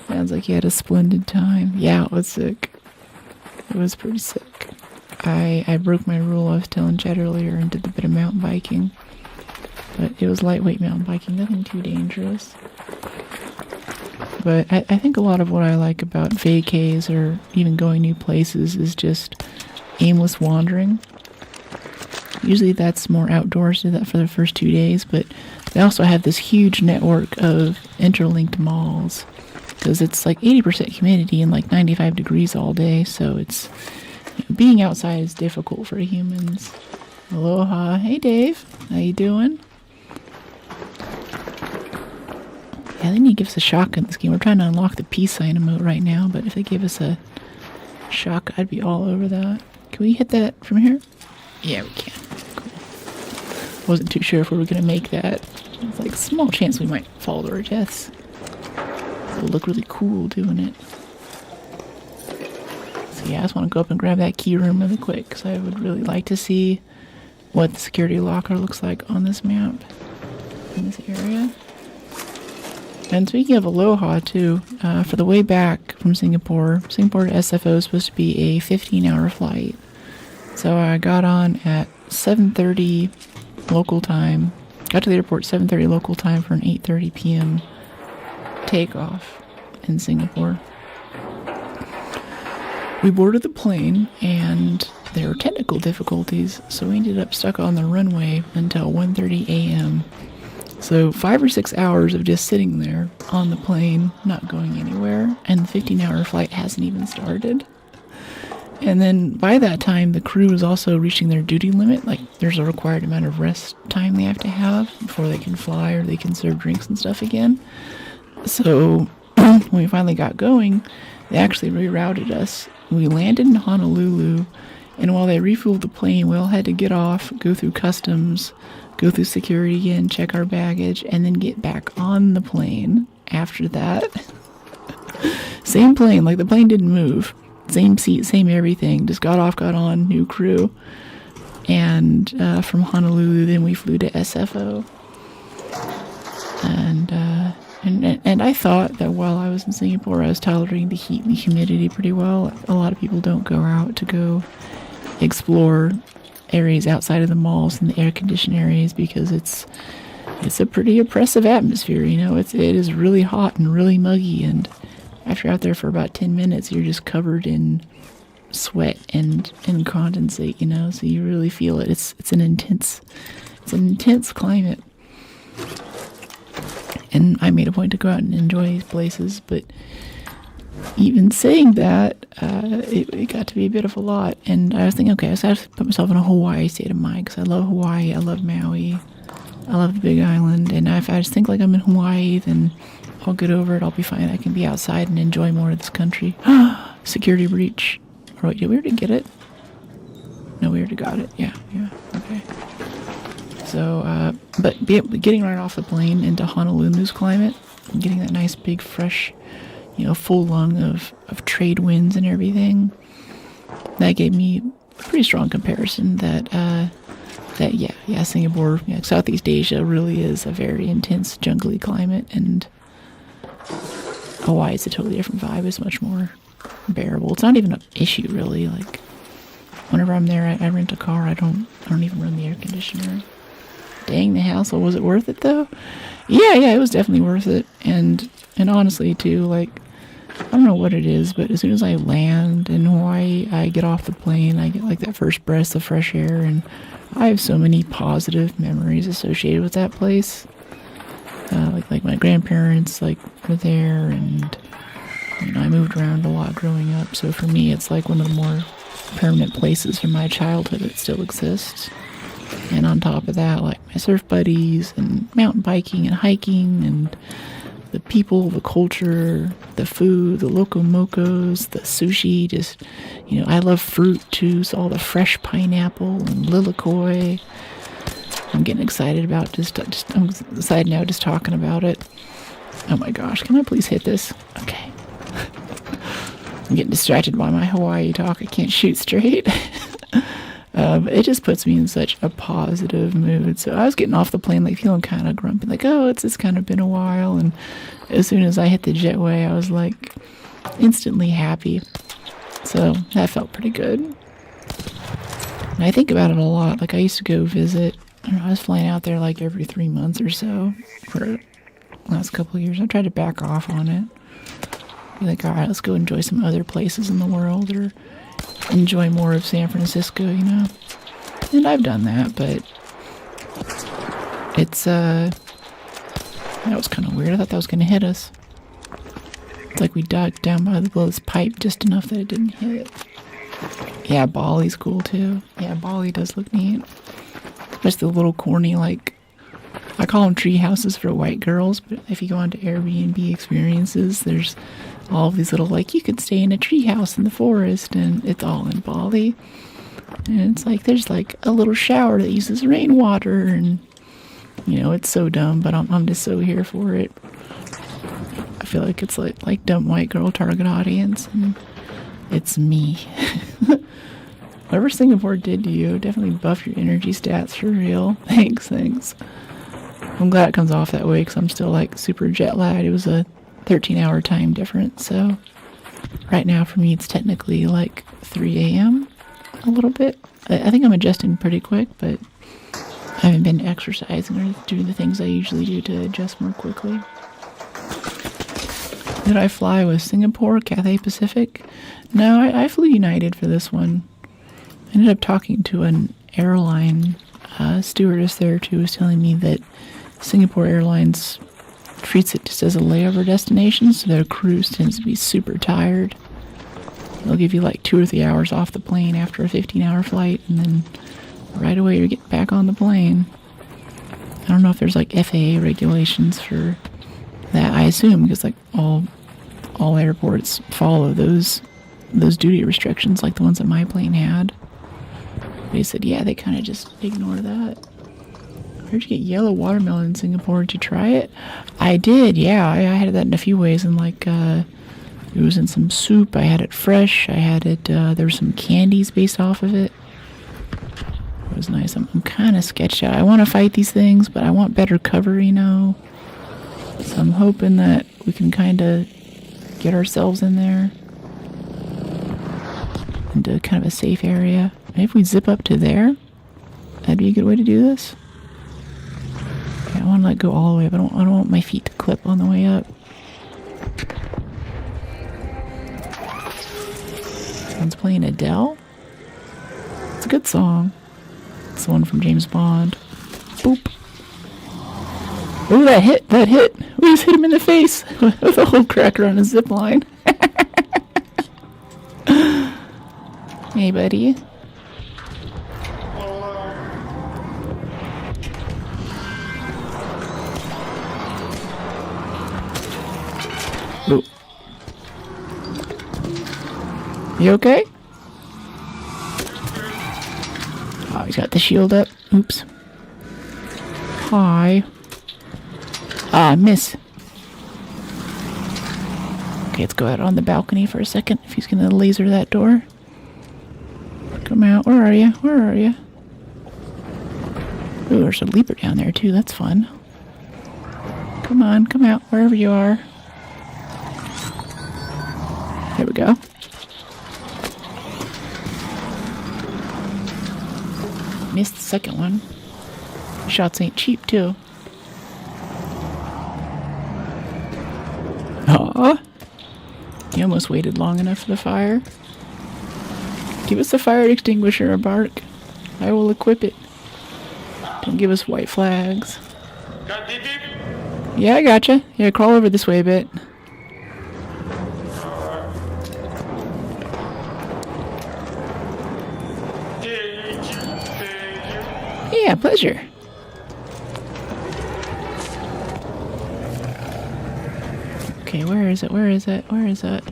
Sounds like you had a splendid time. Yeah, it was sick. It was pretty sick. I broke my rule I was telling Chad earlier and did a bit of mountain biking. But it was lightweight mountain biking, nothing too dangerous. But I think a lot of what I like about vacays or even going new places is just aimless wandering. Usually that's more outdoors, do that for the first 2 days, but they also have this huge network of interlinked malls. Because it's like 80% humidity and like 95 degrees all day, so it's... being outside is difficult for humans. Aloha. Hey Dave, how you doing? Yeah, they need to give us a shotgun in this game. We're trying to unlock the peace sign emote right now, but if they give us a shotgun, I'd be all over that. Can we hit that from here? Yeah, we can. Cool. Wasn't too sure if we were going to make that. It's like a small chance we might fall to our deaths. It'll look really cool doing it. So yeah, I just want to go up and grab that key room really quick, because I would really like to see what the security locker looks like on this map, in this area. And speaking of Aloha, too, for the way back from Singapore to SFO is supposed to be a 15-hour flight. So I got on at 7:30 local time, got to the airport 7:30 local time for an 8:30 p.m. takeoff in Singapore. We boarded the plane, and there were technical difficulties, so we ended up stuck on the runway until 1:30 a.m., So 5 or 6 hours of just sitting there on the plane, not going anywhere, and the 15-hour flight hasn't even started. And then by that time, the crew is also reaching their duty limit. Like, there's a required amount of rest time they have to have before they can fly or they can serve drinks and stuff again. So when we finally got going, they actually rerouted us. We landed in Honolulu, and while they refueled the plane, we all had to get off, go through customs, go through security again, check our baggage, and then get back on the plane after that. Same plane, like the plane didn't move. Same seat, same everything. Just got off, got on, new crew. And from Honolulu, then we flew to SFO. And I thought that while I was in Singapore, I was tolerating the heat and the humidity pretty well. A lot of people don't go out to go explore areas outside of the malls and the air-conditioned areas because it's a pretty oppressive atmosphere, you know. It is really hot and really muggy, and after you're out there for about 10 minutes, you're just covered in sweat and condensate, you know. So you really feel it. It's an intense climate. And I made a point to go out and enjoy these places, but even saying that, it got to be a bit of a lot. And I was thinking, okay, I just have to put myself in a Hawaii state of mind, because I love Hawaii, I love Maui, I love the Big Island, and if I just think like I'm in Hawaii, then I'll get over it, I'll be fine. I can be outside and enjoy more of this country. Security breach. Or wait, did we already get it? No, we already got it. Yeah, okay. So, but getting right off the plane into Honolulu's climate, and getting that nice big fresh, you know, full lung of trade winds and everything, that gave me a pretty strong comparison that Singapore, Southeast Asia really is a very intense jungly climate, and Hawaii is a totally different vibe. It's much more bearable. It's not even an issue really. Like, whenever I'm there, I rent a car. I don't even run the air conditioner. Dang, the hassle. Was it worth it though? Yeah, it was definitely worth it. And honestly too, like, I don't know what it is, but as soon as I land in Hawaii, I get off the plane, I get like that first breath of fresh air, and I have so many positive memories associated with that place. Like my grandparents like were there, and I moved around a lot growing up. So for me, it's like one of the more permanent places from my childhood that still exists. And on top of that, like my surf buddies and mountain biking and hiking and the people, the culture, the food, the loco mocos, the sushi, just, I love fruit too, so all the fresh pineapple and lilikoi. I'm getting excited about I'm excited now just talking about it. Oh my gosh, can I please hit this? Okay. I'm getting distracted by my Hawaii talk. I can't shoot straight. It just puts me in such a positive mood. So I was getting off the plane, like feeling kind of grumpy, like, oh, it's just kind of been a while. And as soon as I hit the jetway, I was like instantly happy. So that felt pretty good. And I think about it a lot. Like I used to go visit, I was flying out there like every 3 months or so for the last couple of years. I tried to back off on it. Be like, all right, let's go enjoy some other places in the world or enjoy more of San Francisco, And I've done that, but it's, that was kind of weird. I thought that was going to hit us. It's like we dug down by this pipe just enough that it didn't hit. Yeah, Bali's cool too. Yeah, Bali does look neat. Just the little corny, like, I call them tree houses for white girls, but if you go onto Airbnb experiences, there's all these little, like, you could stay in a tree house in the forest, and it's all in Bali. And it's like, there's like a little shower that uses rainwater, and, it's so dumb, but I'm just so here for it. I feel like it's like dumb white girl target audience, and it's me. Whatever Singapore did to you, definitely buff your energy stats for real. Thanks. I'm glad it comes off that way because I'm still like super jet lagged. It was a 13-hour time difference, so right now for me it's technically like 3 a.m. a little bit. I think I'm adjusting pretty quick, but I haven't been exercising or doing the things I usually do to adjust more quickly. Did I fly with Singapore, Cathay Pacific? No, I flew United for this one. I ended up talking to an airline stewardess there too, was telling me that Singapore Airlines treats it just as a layover destination, so their crews tends to be super tired. They'll give you like 2 or 3 hours off the plane after a 15-hour flight, and then right away you're getting back on the plane. I don't know if there's like FAA regulations for that. I assume because like all airports follow those duty restrictions, like the ones that my plane had. They said, yeah, they kind of just ignore that. Where'd you get yellow watermelon in Singapore? Did you try it? I did, yeah. I had that in a few ways, and like it was in some soup. I had it fresh. I had it. There were some candies based off of it. It was nice. I'm kind of sketched out. I want to fight these things, but I want better cover, So I'm hoping that we can kind of get ourselves in there into kind of a safe area. Maybe if we zip up to there, that'd be a good way to do this. Okay, I want to let go all the way up. I don't want my feet to clip on the way up. Someone's playing Adele. It's a good song. It's the one from James Bond. Boop. Oh, that hit. We just hit him in the face with a whole cracker on a zip line. Hey, buddy. Ooh. You okay? Oh, he's got the shield up. Oops. Hi. Ah, miss. Okay, let's go out on the balcony for a second if he's gonna laser that door. Come out. Where are you? Ooh, there's a leaper down there too. That's fun. Come on, come out wherever you are. There we go. Missed the second one. Shots ain't cheap too. Aww. almost waited long enough for the fire. Give us the fire extinguisher, Bark. I will equip it. Don't give us white flags. Got deep deep? Yeah, I gotcha. Yeah, crawl over this way a bit. Thank you. Yeah, pleasure. Okay, where is it? Where is it? Where is it?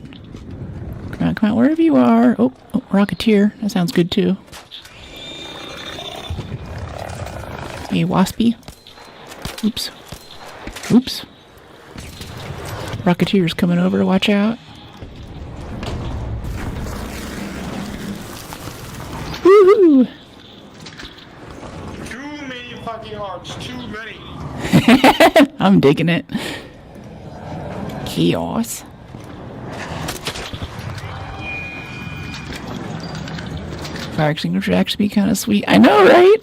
Come on, wherever you are. Oh, Rocketeer. That sounds good too. Hey, Waspy. Oops. Oops. Rocketeer's coming over. Watch out. Woohoo! Too many fucking hearts. Too many. I'm digging it. Chaos. Fire extinguisher would actually be kind of sweet. I know, right?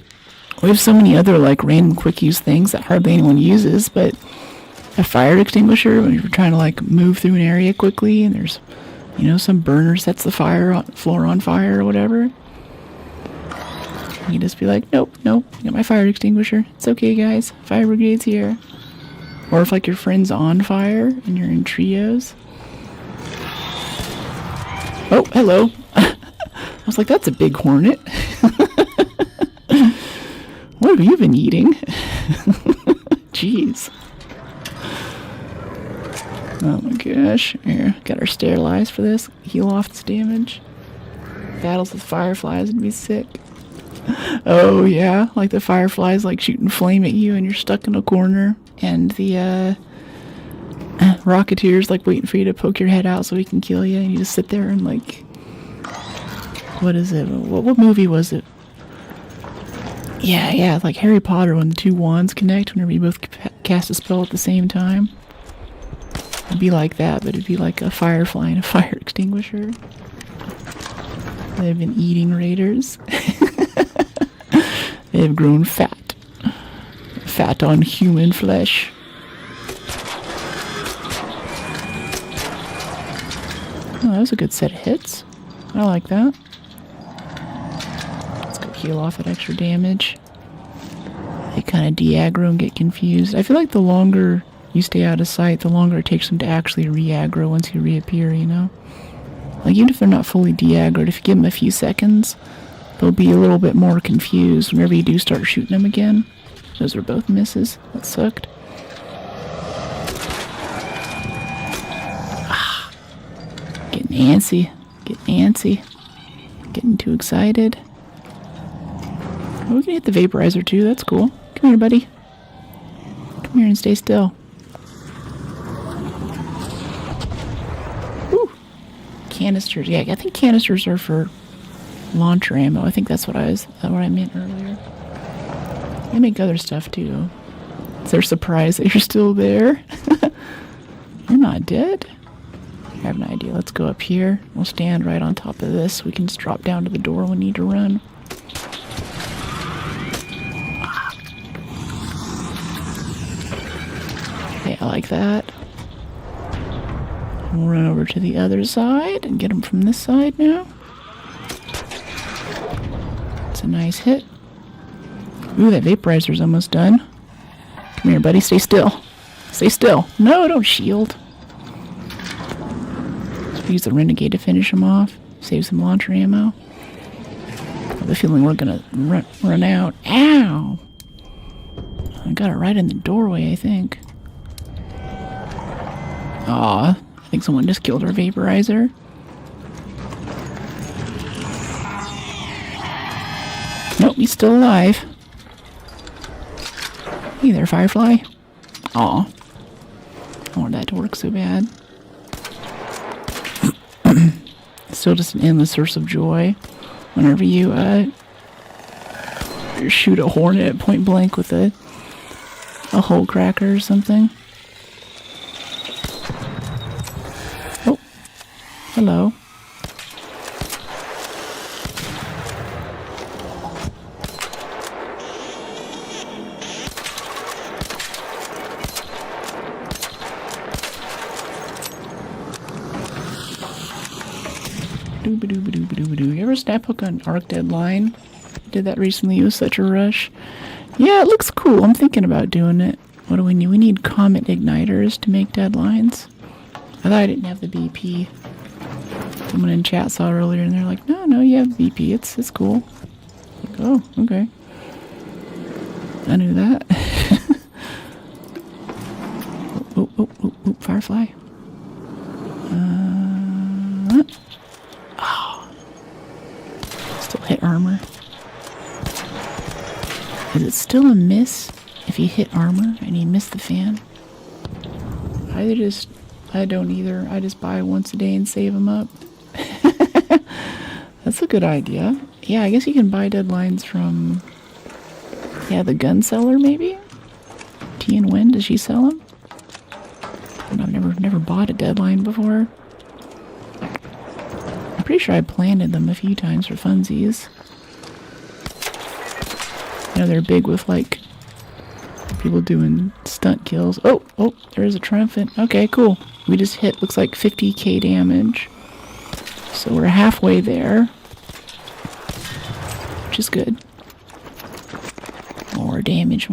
We have so many other like random quick use things that hardly anyone uses, but a fire extinguisher when you're trying to like move through an area quickly and there's, you know, some burner sets the floor on fire or whatever. You just be like, nope, I got my fire extinguisher. It's okay, guys. Fire brigade's here. Or if like your friend's on fire and you're in trios. Oh, hello. I was like, that's a big hornet. What have you been eating? Jeez. Oh my gosh. Here, got our sterilize for this. Heal off this damage. Battles with fireflies would be sick. Oh yeah, like the fireflies like shooting flame at you and you're stuck in a corner. And the Rocketeer's like waiting for you to poke your head out so he can kill you. And you just sit there and like... What is it? What movie was it? Yeah, like Harry Potter when the two wands connect whenever you both cast a spell at the same time. It'd be like that, but it'd be like a firefly and a fire extinguisher. They've been eating raiders. They have grown fat. Fat on human flesh. Oh, that was a good set of hits. I like that. Let's go heal off that extra damage. They kind of de-aggro and get confused. I feel like the longer you stay out of sight, the longer it takes them to actually re-aggro once you reappear, you know? Like, even if they're not fully de-aggroed, if you give them a few seconds, they'll be a little bit more confused whenever you do start shooting them again. Those were both misses. That sucked. Getting antsy. Getting too excited. Oh, we can hit the vaporizer too. That's cool. Come here, buddy. Come here and stay still. Ooh. Canisters. Yeah, I think canisters are for launcher ammo. I think that's what I meant earlier. They make other stuff too. They're surprised that you're still there. You're not dead. I have an idea. Let's go up here. We'll stand right on top of this. We can just drop down to the door when we need to run. Okay, I like that. We'll run over to the other side and get them from this side now. It's a nice hit. Ooh, that vaporizer's almost done. Come here, buddy. Stay still. Stay still. No, don't shield. Use the renegade to finish him off. Save some launcher ammo. I have a feeling we're gonna run out. Ow! I got it right in the doorway, I think. Aw, I think someone just killed our vaporizer. Nope, he's still alive. Hey there, Firefly. Aw. I want that to work so bad. Still just an endless source of joy whenever you shoot a hornet at point blank with a hole cracker or something. Oh, hello. You ever snap hook on Arc Deadline? Did that recently. It was such a rush. Yeah, it looks cool. I'm thinking about doing it. What do we need? We need comet igniters to make deadlines. I thought I didn't have the BP. Someone in chat saw earlier and they're like, no, you have BP. It's cool. Like, oh, okay. I knew that. oh, Firefly. Still hit armor. Is it still a miss if you hit armor and you miss the fan? I don't either. I just buy once a day and save them up. That's a good idea. Yeah, I guess you can buy deadlines from, the gun seller maybe? T and Win, does she sell them? I've never bought a deadline before. I'm pretty sure I planted them a few times for funsies. They're big with like people doing stunt kills. Oh, there's a triumphant. Okay, cool. We just hit, looks like 50k damage. So we're halfway there, which is good. More damage.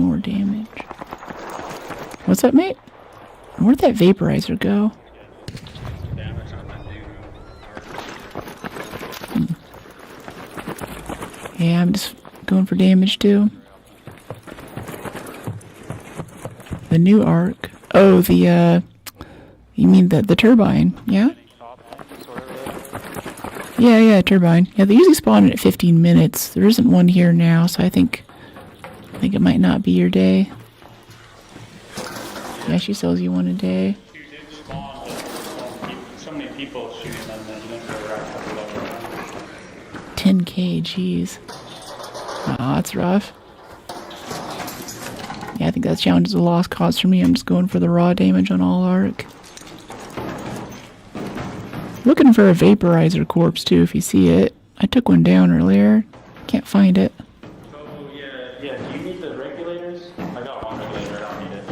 What's up, mate? Where'd that vaporizer go? Yeah, I'm just going for damage too. The new arc. Oh, you mean the turbine, yeah? Yeah, turbine. Yeah, they usually spawn at 15 minutes. There isn't one here now, so I think it might not be your day. Yeah, she sells you one a day. You did spawn, but so many people shooting them that you didn't go around 10k, jeez. Aw, that's rough. Yeah, I think that challenge is a lost cause for me. I'm just going for the raw damage on all arc. Looking for a vaporizer corpse too, if you see it. I took one down earlier. Can't find it. Oh, yeah. Do you need the regulators? I got one regulator, I don't need it.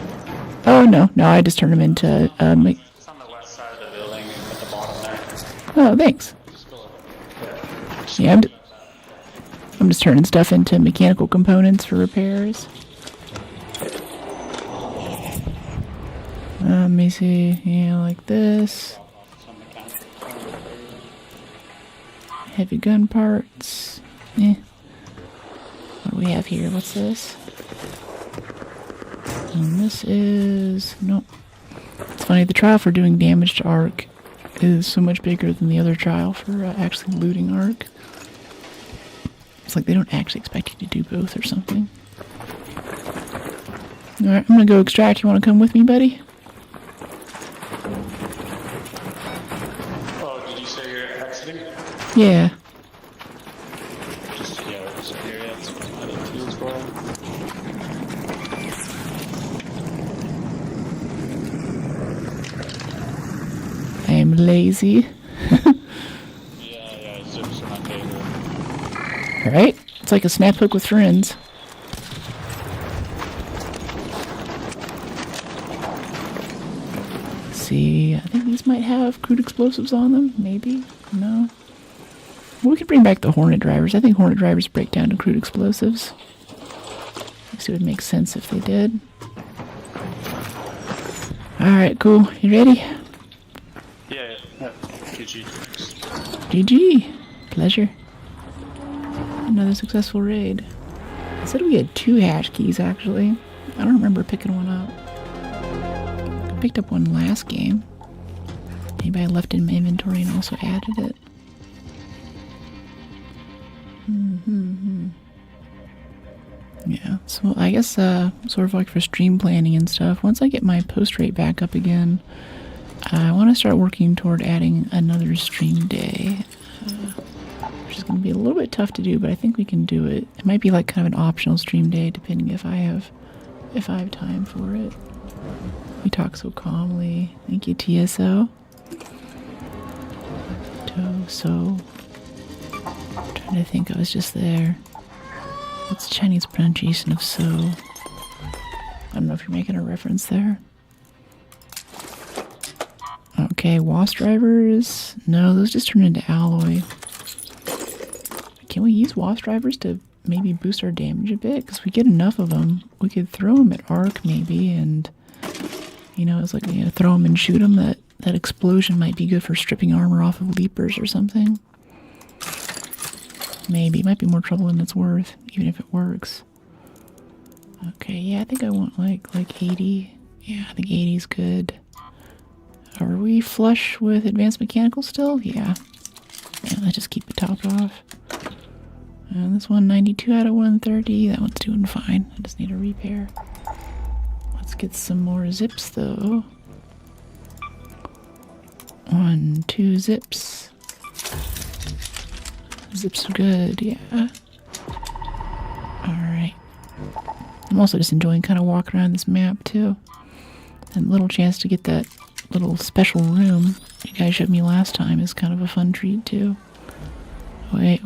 Oh, no, I just turned them into, It's on the west side of the building at the bottom there. Oh, thanks. Yeah, I'm just turning stuff into mechanical components for repairs. Let me see. Yeah, like this. Heavy gun parts. What do we have here? What's this? And this is... Nope. It's funny, the trial for doing damage to Arc is so much bigger than the other trial for actually looting Arc. It's like they don't actually expect you to do both or something. Alright, I'm gonna go extract. You wanna come with me, buddy? Oh, did you say you're exiting? Yeah. Just, disappear, that's what I need tools for. I am lazy. Yeah, zips are my favorite. Alright, it's like a snap hook with friends. See, I think these might have crude explosives on them, maybe? No? Well, we could bring back the Hornet drivers. I think Hornet drivers break down to crude explosives. I guess it would make sense if they did. Alright, cool. You ready? Yeah. GG. GG. Pleasure. Another successful raid. I said we had 2 hash keys, actually. I don't remember picking one up. I picked up one last game. Maybe I left it in my inventory and also added it. Yeah, so I guess sort of like for stream planning and stuff, once I get my post rate back up again, I want to start working toward adding another stream day. Which is going to be a little bit tough to do, but I think we can do it. It might be like kind of an optional stream day, depending if I have time for it. We talk so calmly. Thank you, TSO. I'm trying to think. I was just there. What's the Chinese pronunciation of so? I don't know if you're making a reference there. Okay, wasp drivers. No, those just turn into alloy. can we use wasp drivers to maybe boost our damage a bit? Because we get enough of them. We could throw them at Arc maybe, and it's like throw them and shoot them. That explosion might be good for stripping armor off of leapers or something. Maybe. It might be more trouble than it's worth, even if it works. Okay, yeah, I think I want like 80. Yeah, I think 80 is good. Are we flush with advanced mechanical still? Yeah. Yeah, let's just keep it topped off. And this one, 92 out of 130. That one's doing fine. I just need a repair. Let's get some more zips though. 1, 2 zips. Zips are good, yeah. Alright. I'm also just enjoying kind of walking around this map too. And a little chance to get that little special room you guys showed me last time is kind of a fun treat too. Wait.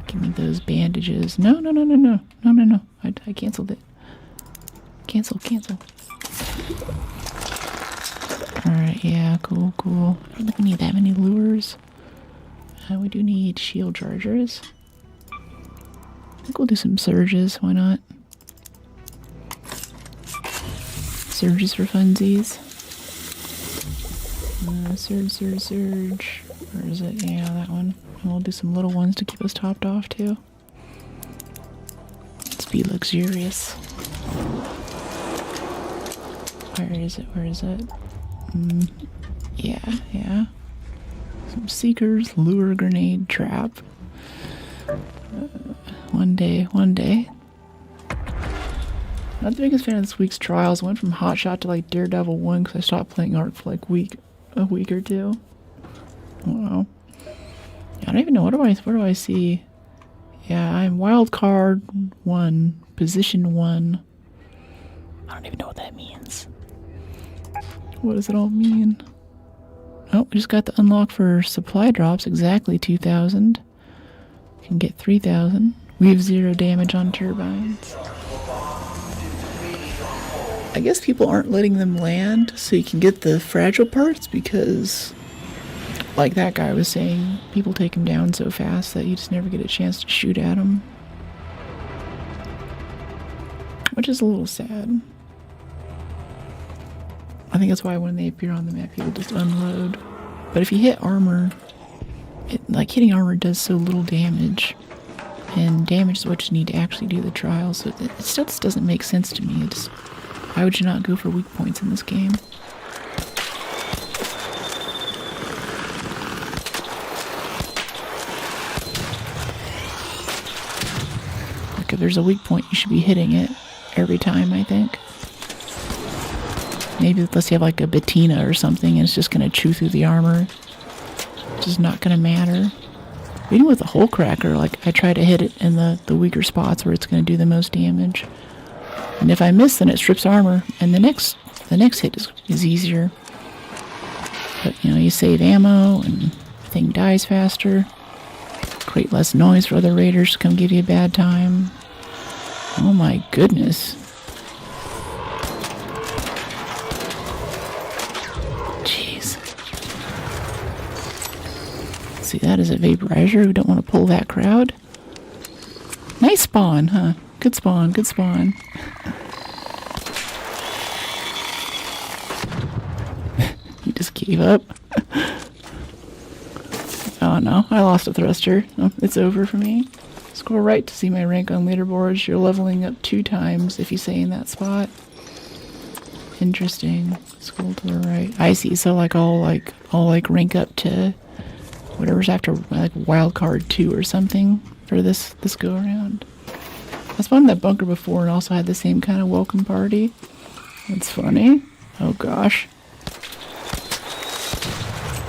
Give me those bandages. No. I canceled it. Cancel. Alright, yeah, cool. I don't think we need that many lures. We do need shield chargers. I think we'll do some surges, why not? Surges for funsies. Surge. Where is it? Yeah, that one. And we'll do some little ones to keep us topped off too. Let's be luxurious. Where is it? Yeah. Some seekers, lure, grenade, trap. One day. Not the biggest fan of this week's trials. I went from Hotshot to like Daredevil 1 because I stopped playing Arc for like a week or two. Wow. I don't even know. Where do I see? Yeah, I'm wild card 1, position 1. I don't even know what that means. What does it all mean? Oh, we just got the unlock for supply drops. Exactly 2,000. Can get 3,000. We have 0 damage on turbines. I guess people aren't letting them land so you can get the fragile parts because, like that guy was saying, people take him down so fast that you just never get a chance to shoot at him. Which is a little sad. I think that's why when they appear on the map, people just unload. But if you hit armor, hitting armor does so little damage. And damage is what you need to actually do the trial. So it still just doesn't make sense to me. Why would you not go for weak points in this game? Like if there's a weak point, you should be hitting it every time, I think. Maybe unless you have like a Bettina or something and it's just going to chew through the armor. It's just not going to matter. Even with the hole cracker, like I try to hit it in the weaker spots where it's going to do the most damage. And if I miss, then it strips armor, and the next hit is easier. But you save ammo, and the thing dies faster. Create less noise for other raiders to come give you a bad time. Oh my goodness. Jeez. See, that is a vaporizer. We don't want to pull that crowd. Nice spawn, huh? Good spawn. You just gave up. Oh no, I lost a thruster. Oh, it's over for me. Scroll right to see my rank on leaderboards. You're leveling up 2 times if you stay in that spot. Interesting. Scroll to the right. I see. So I'll rank up to whatever's after like wildcard 2 or something for this go around. I spawned in that bunker before and also had the same kind of welcome party. That's funny. Oh gosh.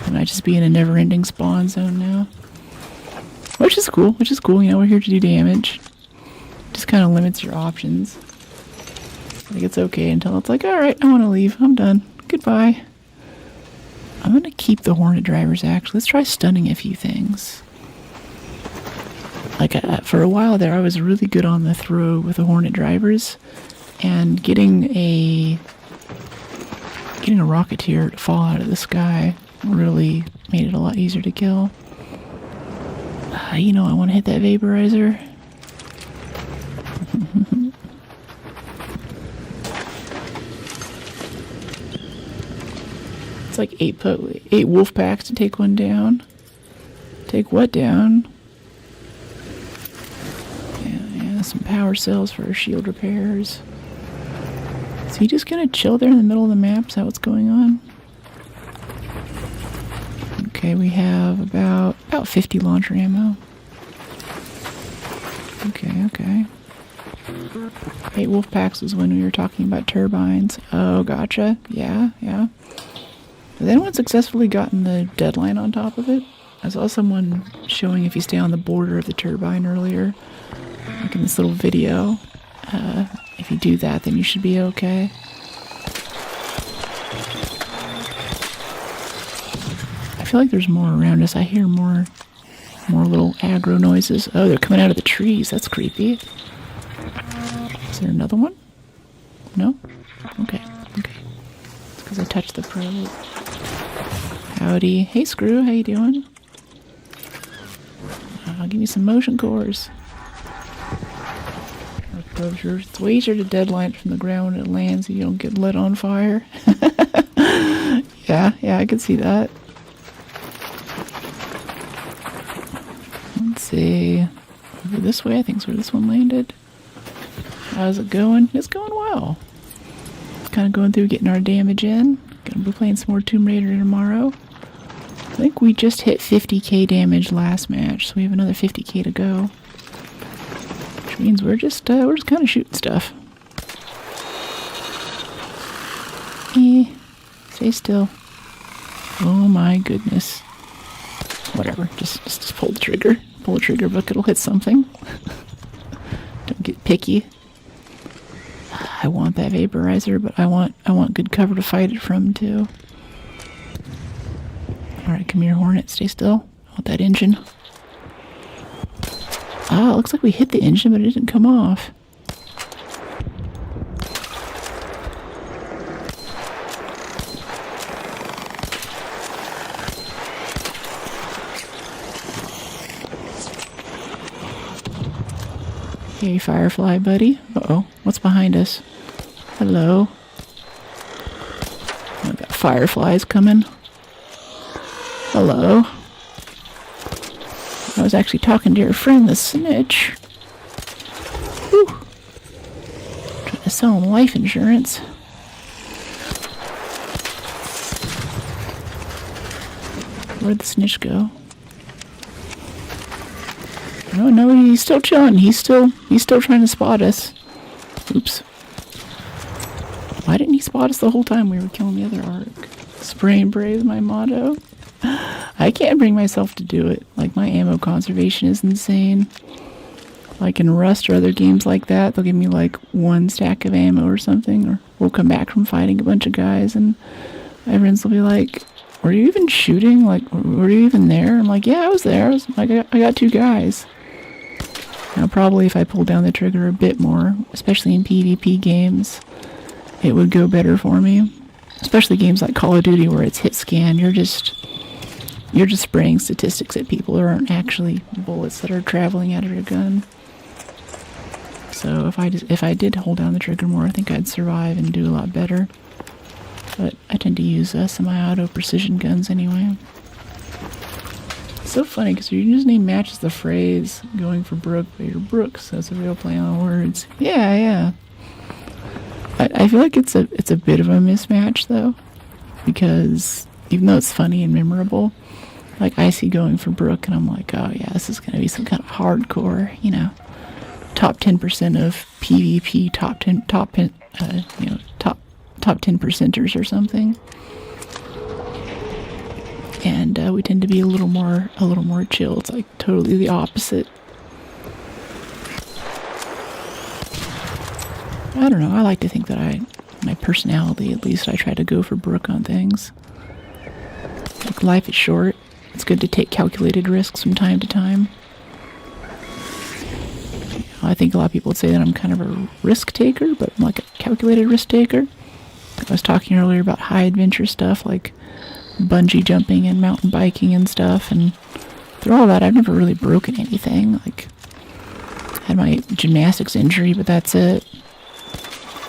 I might just be in a never-ending spawn zone now. Which is cool. We're here to do damage. Just kind of limits your options. Like it's okay until it's like, alright, I want to leave. I'm done. Goodbye. I'm going to keep the Hornet drivers actually. Let's try stunning a few things. Like for a while there, I was really good on the throw with the Hornet drivers, and getting a Rocketeer to fall out of the sky really made it a lot easier to kill. You know I want to hit that vaporizer. It's like 8 wolf packs to take one down. Take what down? Yeah, some power cells for our shield repairs. Is he just gonna chill there in the middle of the map? Is that what's going on? Okay, we have about 50 launcher ammo. Okay. 8 wolf packs was when we were talking about turbines. Oh, gotcha. Yeah. Has anyone successfully gotten the deadline on top of it? I saw someone showing if you stay on the border of the turbine earlier, like in this little video. If you do that, then you should be okay. I feel like there's more around us. I hear more little aggro noises. Oh, they're coming out of the trees. That's creepy. Is there another one? No? Okay. It's because I touched the probe. Howdy. Hey, Screw. How you doing? I'll give you some motion cores. It's way easier to deadline it from the ground when it lands so you don't get lit on fire. Yeah, I can see that. Let's see. Over this way, I think is where this one landed. How's it going? It's going well. Kind of going through getting our damage in. Gonna be playing some more Tomb Raider tomorrow. I think we just hit 50k damage last match, so we have another 50k to go. Which means we're just kind of shooting stuff. Stay still. Oh my goodness. Whatever, just pull the trigger. Pull the trigger, but it'll hit something. Don't get picky. I want that vaporizer, but I want good cover to fight it from too. Alright, come here, Hornet, stay still. I want that engine. Ah, it looks like we hit the engine, but it didn't come off. Hey, Firefly buddy. Uh-oh, what's behind us? Hello. I've got fireflies coming. Hello. I was actually talking to your friend, the snitch. Whew. Trying to sell him life insurance. Where'd the snitch go? Oh no, he's still chilling. He's still trying to spot us. Oops. Why didn't he spot us the whole time we were killing the other Arc? Spray and pray is my motto. I can't bring myself to do it. Like, my ammo conservation is insane. Like in Rust or other games like that, they'll give me like 1 stack of ammo or something, or we'll come back from fighting a bunch of guys and my friends will be like, were you even shooting? Like, were you even there? I'm like, yeah, I was there. I got 2 guys. Now, probably if I pulled down the trigger a bit more, especially in PvP games, it would go better for me. Especially games like Call of Duty where it's hit scan. You're just spraying statistics at people. There aren't actually bullets that are traveling out of your gun. So if I did hold down the trigger more, I think I'd survive and do a lot better. But I tend to use semi-auto precision guns anyway. It's so funny because your username matches the phrase "going for Brook," but you're Brooks. That's a real play on words. Yeah. I feel like it's a bit of a mismatch though, because even though it's funny and memorable, like I see going for Brook and I'm like, oh yeah, this is gonna be some kind of hardcore, top 10% of PvP, top 10 percenters or something. And we tend to be a little more chill. It's like totally the opposite. I don't know. I like to think that my personality, at least, I try to go for Brook on things. Like, life is short. It's good to take calculated risks from time to time. I think a lot of people would say that I'm kind of a risk taker, but I'm like a calculated risk taker. I was talking earlier about high adventure stuff like bungee jumping and mountain biking and stuff, and through all that, I've never really broken anything. Like, had my gymnastics injury, but that's it.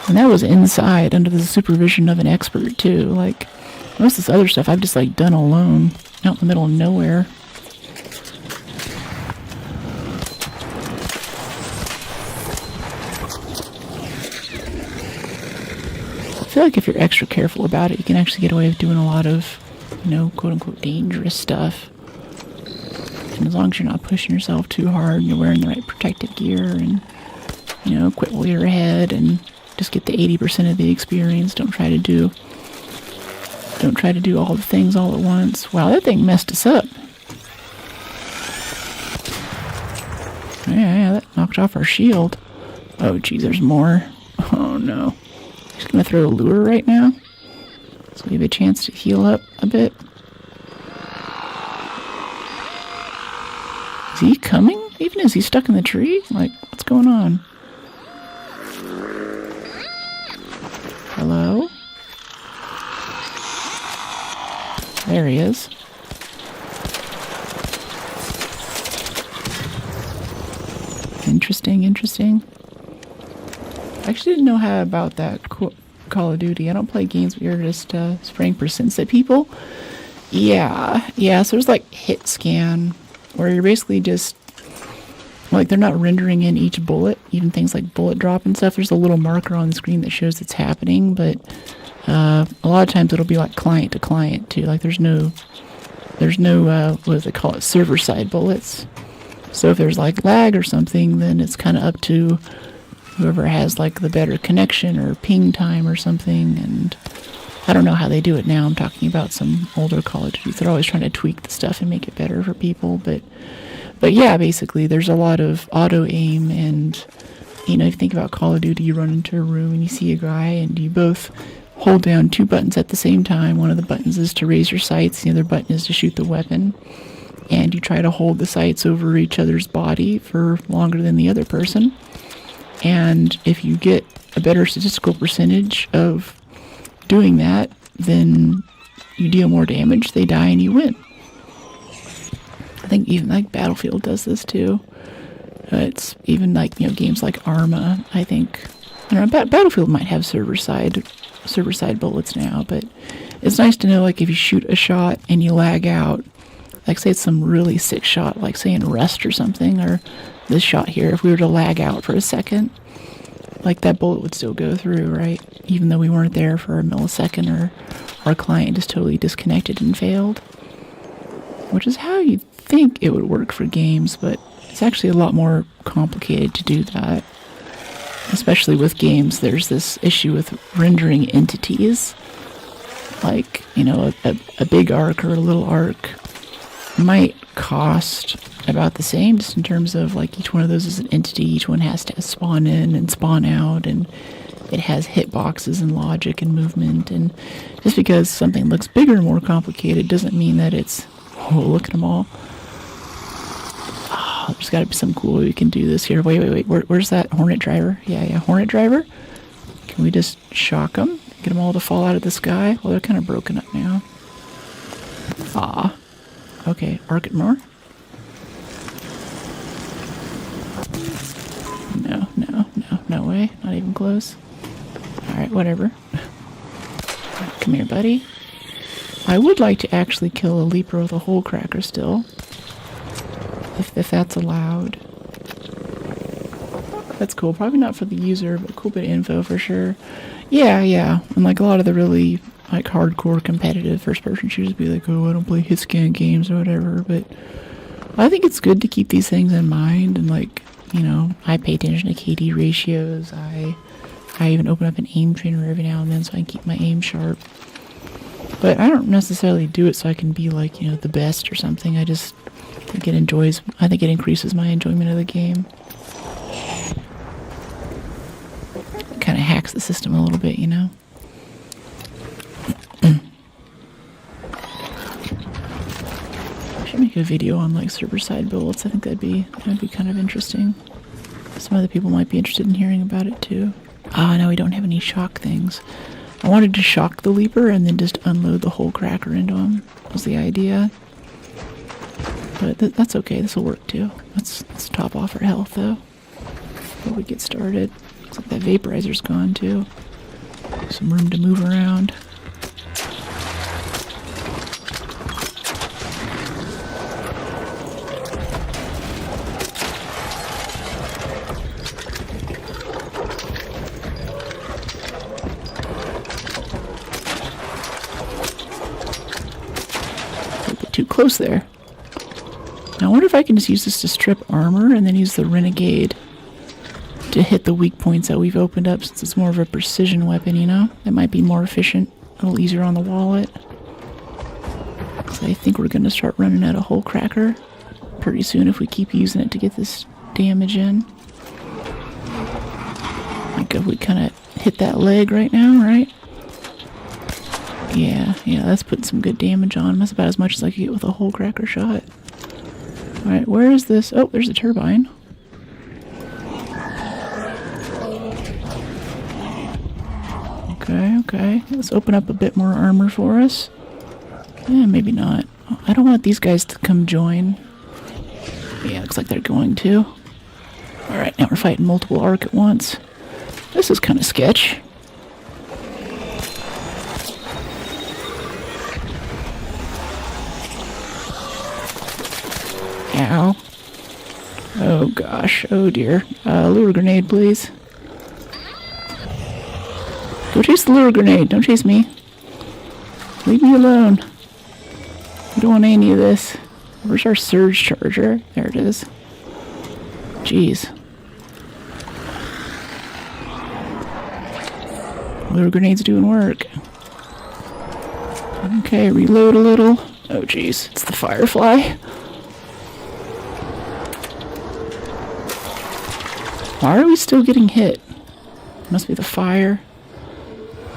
And that was inside, under the supervision of an expert, too. Like, most of this other stuff I've just, like, done alone, out in the middle of nowhere. I feel like if you're extra careful about it, you can actually get away with doing a lot of, you know, quote-unquote dangerous stuff. And as long as you're not pushing yourself too hard, and you're wearing the right protective gear, and, you know, quit while you're ahead, and just get the 80% of the experience. Don't try to do all the things all at once. Wow, that thing messed us up. Yeah, that knocked off our shield. Oh, geez, there's more. Oh, no. Just gonna throw a lure right now, so we have a chance to heal up a bit. Is he coming? Even is he stuck in the tree? Like, what's going on? Hello? There he is. Interesting. I actually didn't know how about that Call of Duty. I don't play games where you're just spraying percents at people. Yeah, so there's like hit scan, where you're basically just, like, they're not rendering in each bullet, even things like bullet drop and stuff. There's a little marker on the screen that shows it's happening, but a lot of times it'll be like client to client too. Like there's no what do they call it, server side bullets. So if there's like lag or something, then it's kind of up to whoever has like the better connection or ping time or something. And I don't know how they do it now. I'm talking about some older Call of Duty. They're always trying to tweak the stuff and make it better for people, but yeah, basically there's a lot of auto aim. And you know, if you think about Call of Duty, you run into a room and you see a guy and you both hold down two buttons at the same time. One of the buttons is to raise your sights, the other button is to shoot the weapon, and you try to hold the sights over each other's body for longer than the other person. And if you get a better statistical percentage of doing that, then you deal more damage, they die, and you win. I think even like Battlefield does this too. It's even like, you know, games like Arma, I think. I don't know, Battlefield might have server side bullets now, but it's nice to know, like, if you shoot a shot and you lag out, like say it's some really sick shot, like say in Rust or something, or this shot here, if we were to lag out for a second, like that bullet would still go through, right? Even though we weren't there for a millisecond, or our client is totally disconnected and failed. Which is how you'd think it would work for games, but it's actually a lot more complicated to do that. Especially with games, there's this issue with rendering entities. Like, you know, a big arc or a little arc might cost about the same, just in terms of, like, each one of those is an entity. Each one has to spawn in and spawn out, and it has hitboxes and logic and movement. And just because something looks bigger and more complicated doesn't mean that it's, oh, look at them all. Oh, there's got to be some cool way we can do this here. Wait. Where's that Hornet driver? Yeah, Hornet driver. Can we just shock them? Get them all to fall out of the sky? Well, they're kind of broken up now. Ah. Okay, ArcSMR. No way. Not even close. Alright, whatever. Come here, buddy. I would like to actually kill a leaper with a hole cracker still. If that's allowed. That's cool. Probably not for the user, but cool bit of info for sure. Yeah. And like a lot of the really like hardcore competitive first-person shooters be like, oh, I don't play hit scan games or whatever, but I think it's good to keep these things in mind. And like, you know, I pay attention to KD ratios. I even open up an aim trainer every now and then so I can keep my aim sharp. But I don't necessarily do it so I can be like, you know, the best or something. I think it increases my enjoyment of the game. It kind of hacks the system a little bit, you know. I should make a video on like server side bullets. I think that'd be kind of interesting. Some other people might be interested in hearing about it too. Ah, no, we don't have any shock things. I wanted to shock the leaper and then just unload the whole cracker into him. Was the idea. But that's okay. This will work too. Let's top off our health though before we get started. Looks like that vaporizer's gone too. Some room to move around. Don't get too close there. Now I wonder if I can just use this to strip armor and then use the renegade to hit the weak points that we've opened up, since it's more of a precision weapon, you know? That might be more efficient, a little easier on the wallet. So I think we're going to start running out of hole cracker pretty soon if we keep using it to get this damage in. Like if we kind of hit that leg right now, right? Yeah, that's putting some good damage on him. That's about as much as I could get with a hole cracker shot. Alright, where is this? Oh, there's a turbine. Okay. Let's open up a bit more armor for us. Yeah, maybe not. I don't want these guys to come join. Yeah, looks like they're going to. Alright, now we're fighting multiple arc at once. This is kind of sketch. Ow. Oh gosh. Oh dear. Lure grenade, please. Go chase the lure grenade. Don't chase me. Leave me alone. We don't want any of this. Where's our surge charger? There it is. Jeez. Lure grenade's doing work. Okay, reload a little. Oh jeez, it's the firefly. Why are we still getting hit? Must be the fire.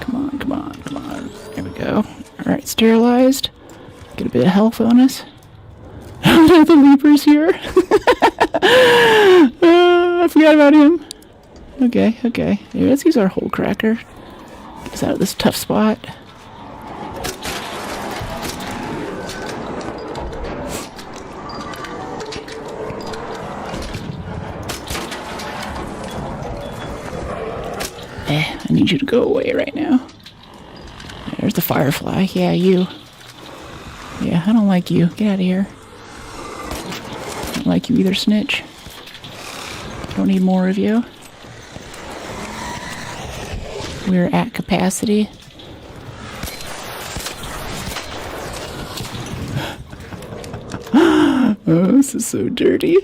Come on. There we go. Alright, sterilized. Get a bit of health on us. The Leaper's here. I forgot about him. Okay. Here, let's use our hole cracker. Get us out of this tough spot. I need you to go away right now. There's the firefly. Yeah, you. Yeah, I don't like you. Get out of here. I don't like you either, snitch. Don't need more of you. We're at capacity. Oh, this is so dirty.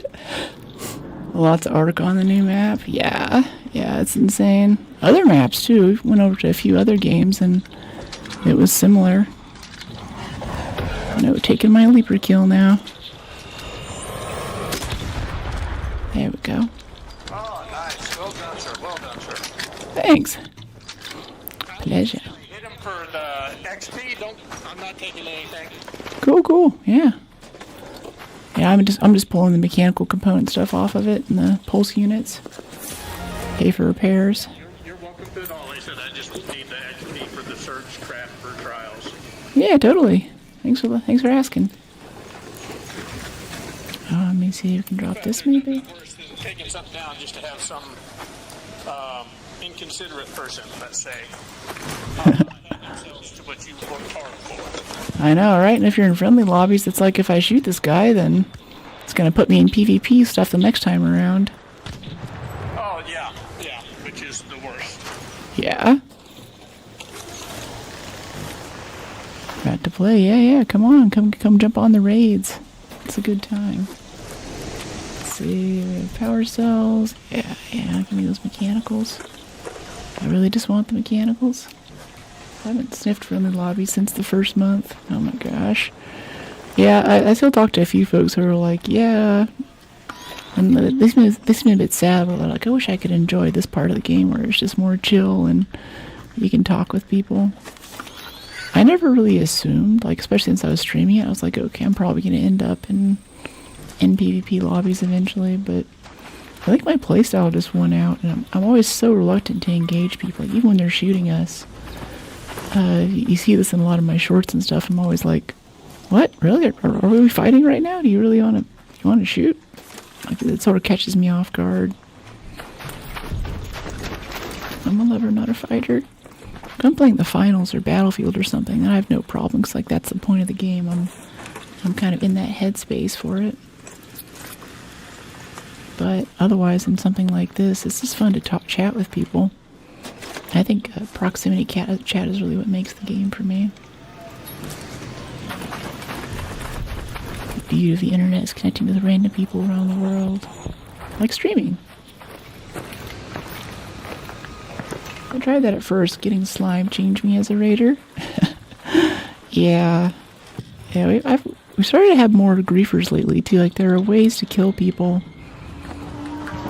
Lots of arc on the new map. Yeah, it's insane. Other maps too. We went over to a few other games and it was similar. No, taking my leaper kill now. There we go. Oh, nice. Well done, sir. Thanks. Pleasure. Hit him for the XP. I'm not taking anything. Cool. Yeah, I'm just pulling the mechanical component stuff off of it and the pulse units. Pay for repairs. You're welcome to it all. They said I just need the XP for the surge craft for trials. Yeah, totally. Thanks for asking. Let me see if we can drop this maybe. Worse than taking something down just to have some inconsiderate person, let's say, themselves to what you worked hard for. I know, right? And if you're in friendly lobbies, it's like if I shoot this guy, then it's gonna put me in PvP stuff the next time around. Oh yeah, which is the worst. Yeah. Got to play, yeah. Come on, come jump on the raids. It's a good time. Let's see, we have power cells. Yeah, give me those mechanicals. I really just want the mechanicals. I haven't sniffed friendly lobbies since the first month. Oh my gosh. Yeah, I still talk to a few folks who are like, yeah. And they seem a bit sad, but they're like, I wish I could enjoy this part of the game where it's just more chill and you can talk with people. I never really assumed, like, especially since I was streaming it, I was like, okay, I'm probably going to end up in PvP lobbies eventually, but I think my playstyle just won out, and I'm always so reluctant to engage people, like, even when they're shooting us. You see this in a lot of my shorts and stuff. I'm always like What? Really? Are we fighting right now? Do you really want to shoot? Like, it sort of catches me off guard. I'm a lover, not a fighter. If I'm playing the finals or Battlefield or something, then I have no problem, because like that's the point of the game. I'm kind of in that headspace for it. But otherwise, in something like this, it's just fun to chat with people. I think proximity chat is really what makes the game for me. The beauty of the internet is connecting with random people around the world. Like streaming. I tried that at first, getting slime changed me as a raider. Yeah, we started to have more griefers lately too. Like, there are ways to kill people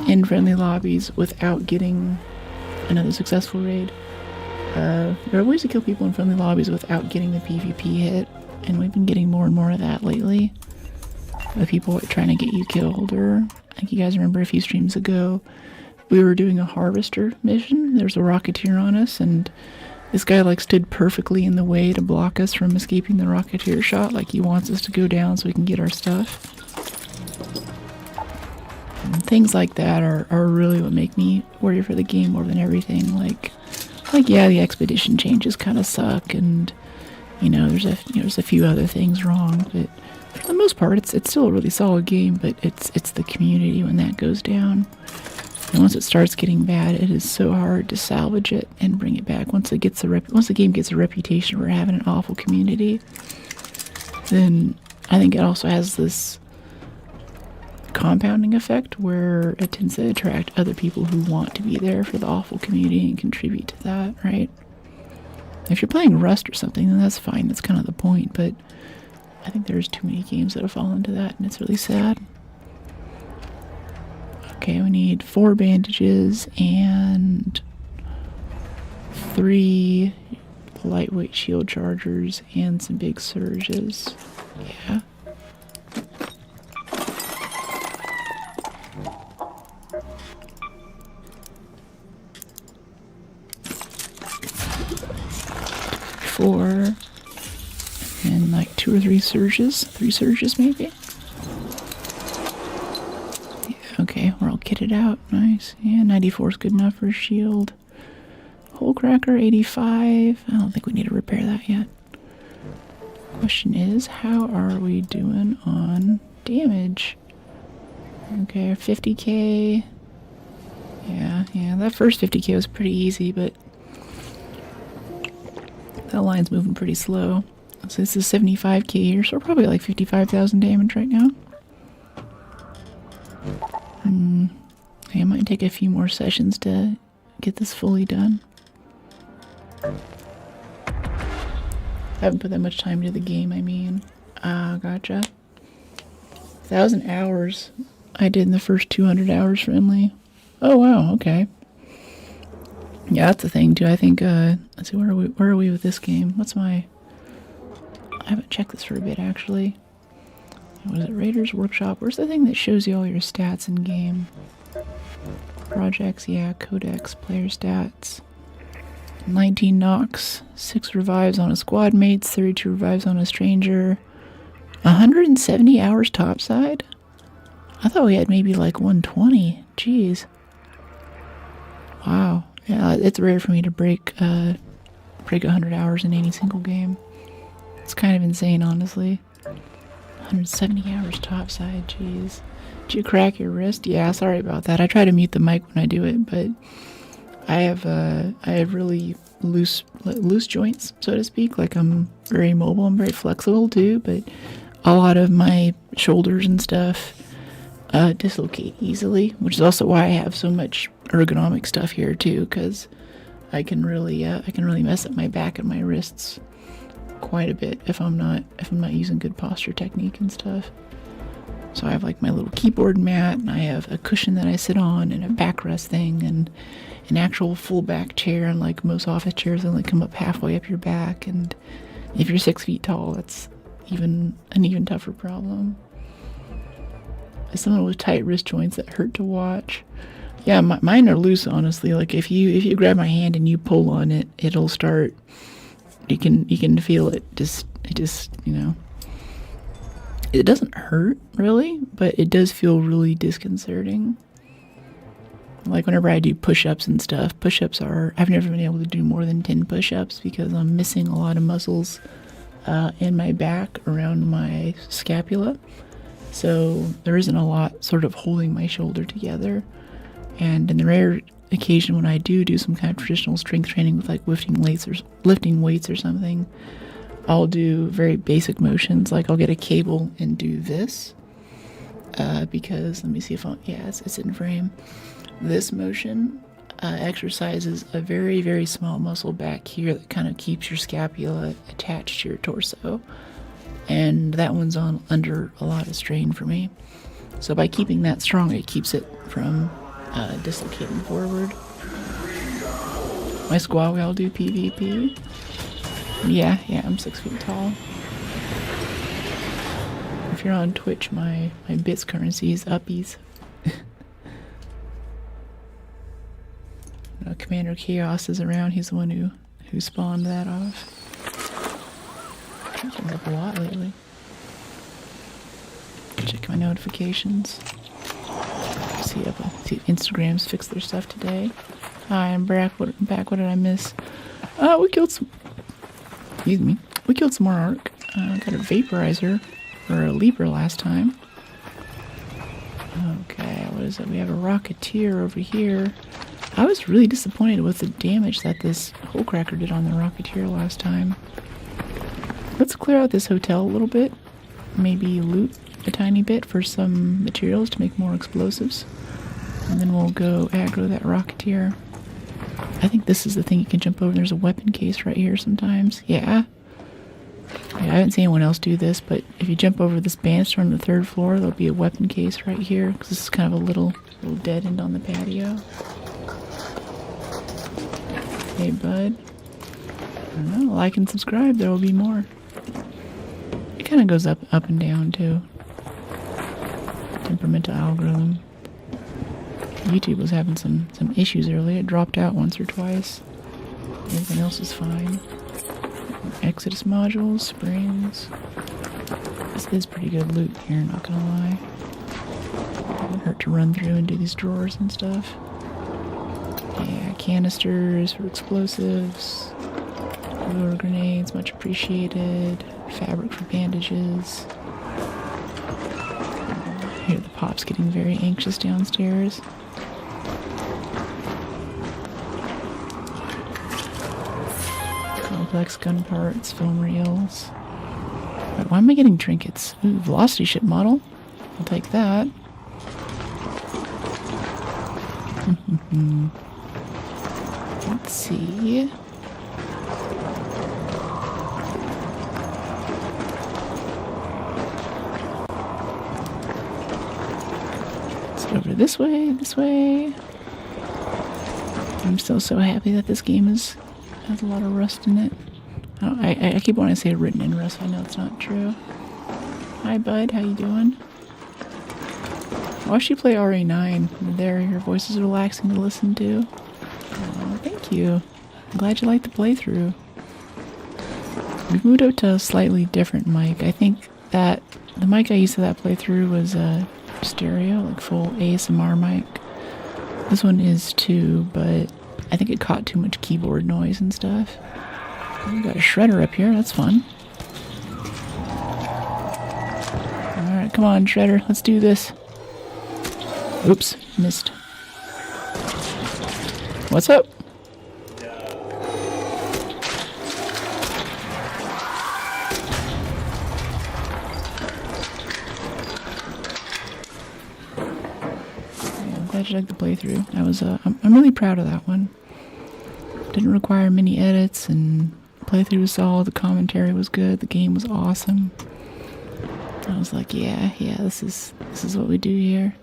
in friendly lobbies without getting another successful raid. There are ways to kill people in friendly lobbies without getting the PvP hit, and we've been getting more and more of that lately. With people trying to get you killed, or I think you guys remember a few streams ago, we were doing a harvester mission. There's a rocketeer on us, and this guy like stood perfectly in the way to block us from escaping the rocketeer shot. Like, he wants us to go down so we can get our stuff. And things like that are really what make me worry for the game more than everything. Like yeah, the expedition changes kind of suck, and there's a few other things wrong, but for the most part, it's still a really solid game. But it's the community when that goes down. And once it starts getting bad, it is so hard to salvage it and bring it back. Once the game gets a reputation for having an awful community, then I think it also has this compounding effect where it tends to attract other people who want to be there for the awful community and contribute to that, right? If you're playing Rust or something, then that's fine. That's kind of the point. But I think there's too many games that have fallen into that, and it's really sad. Okay, we need 4 bandages and 3 lightweight shield chargers and some big surges. Yeah. Four, and like 2 or 3 surges. 3 surges maybe. Okay, we're all kitted out. Nice. Yeah, 94 is good enough for a shield. Hole cracker, 85. I don't think we need to repair that yet. Question is, how are we doing on damage? Okay, 50k. Yeah, that first 50k was pretty easy, but that line's moving pretty slow. So this is 75k here, so we're probably like 55,000 damage right now. Okay, it might take a few more sessions to get this fully done. I haven't put that much time into the game, I mean. Ah, gotcha. 1,000 hours I did in the first 200 hours friendly. Oh, wow, okay. Yeah, that's the thing, too. I think, let's see, where are we with this game? I haven't checked this for a bit, actually. What is it? Raiders Workshop. Where's the thing that shows you all your stats in game? Projects, yeah, codex, player stats. 19 knocks, 6 revives on a squad mates, 32 revives on a stranger. 170 hours topside? I thought we had maybe like 120. Jeez. Wow. Yeah, it's rare for me to break 100 hours in any single game. It's kind of insane, honestly. 170 hours topside, jeez. Did you crack your wrist? Yeah, sorry about that. I try to mute the mic when I do it, but I have really loose joints, so to speak. Like, I'm very mobile, I'm very flexible too, but a lot of my shoulders and stuff dislocate easily, which is also why I have so much ergonomic stuff here too, because I can really mess up my back and my wrists quite a bit if I'm not using good posture technique and stuff. So I have like my little keyboard mat, and I have a cushion that I sit on, and a backrest thing, and an actual full back chair. And like most office chairs only come up halfway up your back, and if you're 6 feet tall, that's an even tougher problem. As someone with tight wrist joints that hurt to watch. Yeah, mine are loose, honestly. Like if you grab my hand and you pull on it, it'll start. You can feel it just It doesn't hurt, really, but it does feel really disconcerting. Like whenever I do push-ups and stuff, I've never been able to do more than 10 push-ups because I'm missing a lot of muscles in my back around my scapula. So there isn't a lot sort of holding my shoulder together. And in the rare occasion when I do some kind of traditional strength training with like lifting weights or something, I'll do very basic motions. Like I'll get a cable and do this because, let me see if it's in frame. This motion exercises a very, very small muscle back here that kind of keeps your scapula attached to your torso. And that one's under a lot of strain for me. So by keeping that strong, it keeps it from dislocating forward. My squad, we all do PvP. Yeah, I'm 6 feet tall. If you're on Twitch, my bits currency is uppies. Commander Chaos is around. He's the one who spawned that off. That comes up a lot lately. Check my notifications. See if Instagram's fixed their stuff today. Hi, I'm back. What did I miss? We killed some more arc. Got a vaporizer or a leaper last time. Okay, what is it? We have a rocketeer over here. I was really disappointed with the damage that this hole cracker did on the rocketeer last time. Let's clear out this hotel a little bit. Maybe loot a tiny bit for some materials to make more explosives. And then we'll go aggro that rocketeer. I think this is the thing you can jump over. There's a weapon case right here sometimes. Yeah, I haven't seen anyone else do this, but if you jump over this banister on the 3rd floor, there'll be a weapon case right here, because this is kind of a little dead end on the patio. Hey, bud. I don't know, like and subscribe, there will be more. It kind of goes up and down, too. Temperamental algorithm. YouTube was having some issues earlier. It dropped out once or twice. Everything else is fine. Exodus modules, springs. This is pretty good loot here, not gonna lie. Doesn't hurt to run through and do these drawers and stuff. Yeah, canisters for explosives. Reload grenades, much appreciated. Fabric for bandages. I hear the pops getting very anxious downstairs. Complex gun parts, film reels. Wait, why am I getting trinkets? Ooh, velocity ship model. I'll take that. Let's see. Let's go over this way. I'm still so happy that this game has a lot of rust in it. Oh, I keep wanting to say written in rust. I know it's not true. Hi, bud. How you doing? I watched you play RE9. There, your voice is relaxing to listen to. Oh, thank you. I'm glad you liked the playthrough. We've moved up to a slightly different mic. I think that the mic I used for that playthrough was stereo, like full ASMR mic. This one is too, but I think it caught too much keyboard noise and stuff. We got a shredder up here, that's fun. Alright, come on, shredder, let's do this. Oops, missed. What's up? I'm glad you liked the playthrough. I'm really proud of that one. Didn't require many edits, and the playthrough was solid, the commentary was good, the game was awesome. I was like, yeah, this is what we do here.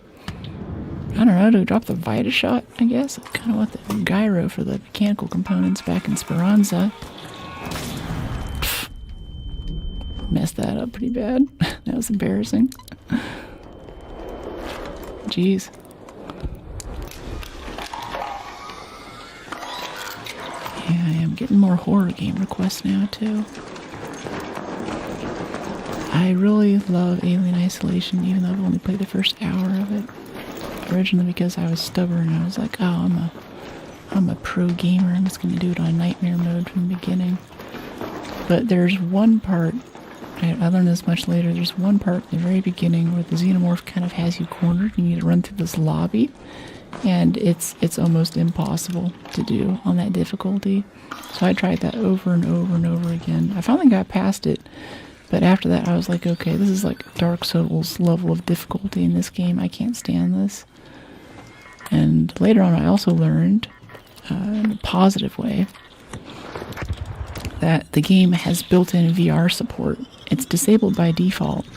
I don't know, to drop the Vita shot, I guess. That's kind of what the gyro for the mechanical components back in Speranza. Pfft. Messed that up pretty bad. That was embarrassing. Jeez. Yeah, I am getting more horror game requests now, too. I really love Alien Isolation, even though I've only played the first hour of it. Originally because I was stubborn. I was like, oh, I'm a pro gamer. I'm just going to do it on nightmare mode from the beginning. But there's one part, I learned this much later, there's one part in the very beginning where the xenomorph kind of has you cornered. You need to run through this lobby. And it's almost impossible to do on that difficulty. So I tried that over and over and over again. I finally got past it. But after that, I was like, okay, this is like Dark Souls level of difficulty in this game. I can't stand this. And later on, I also learned, in a positive way, that the game has built-in VR support. It's disabled by default.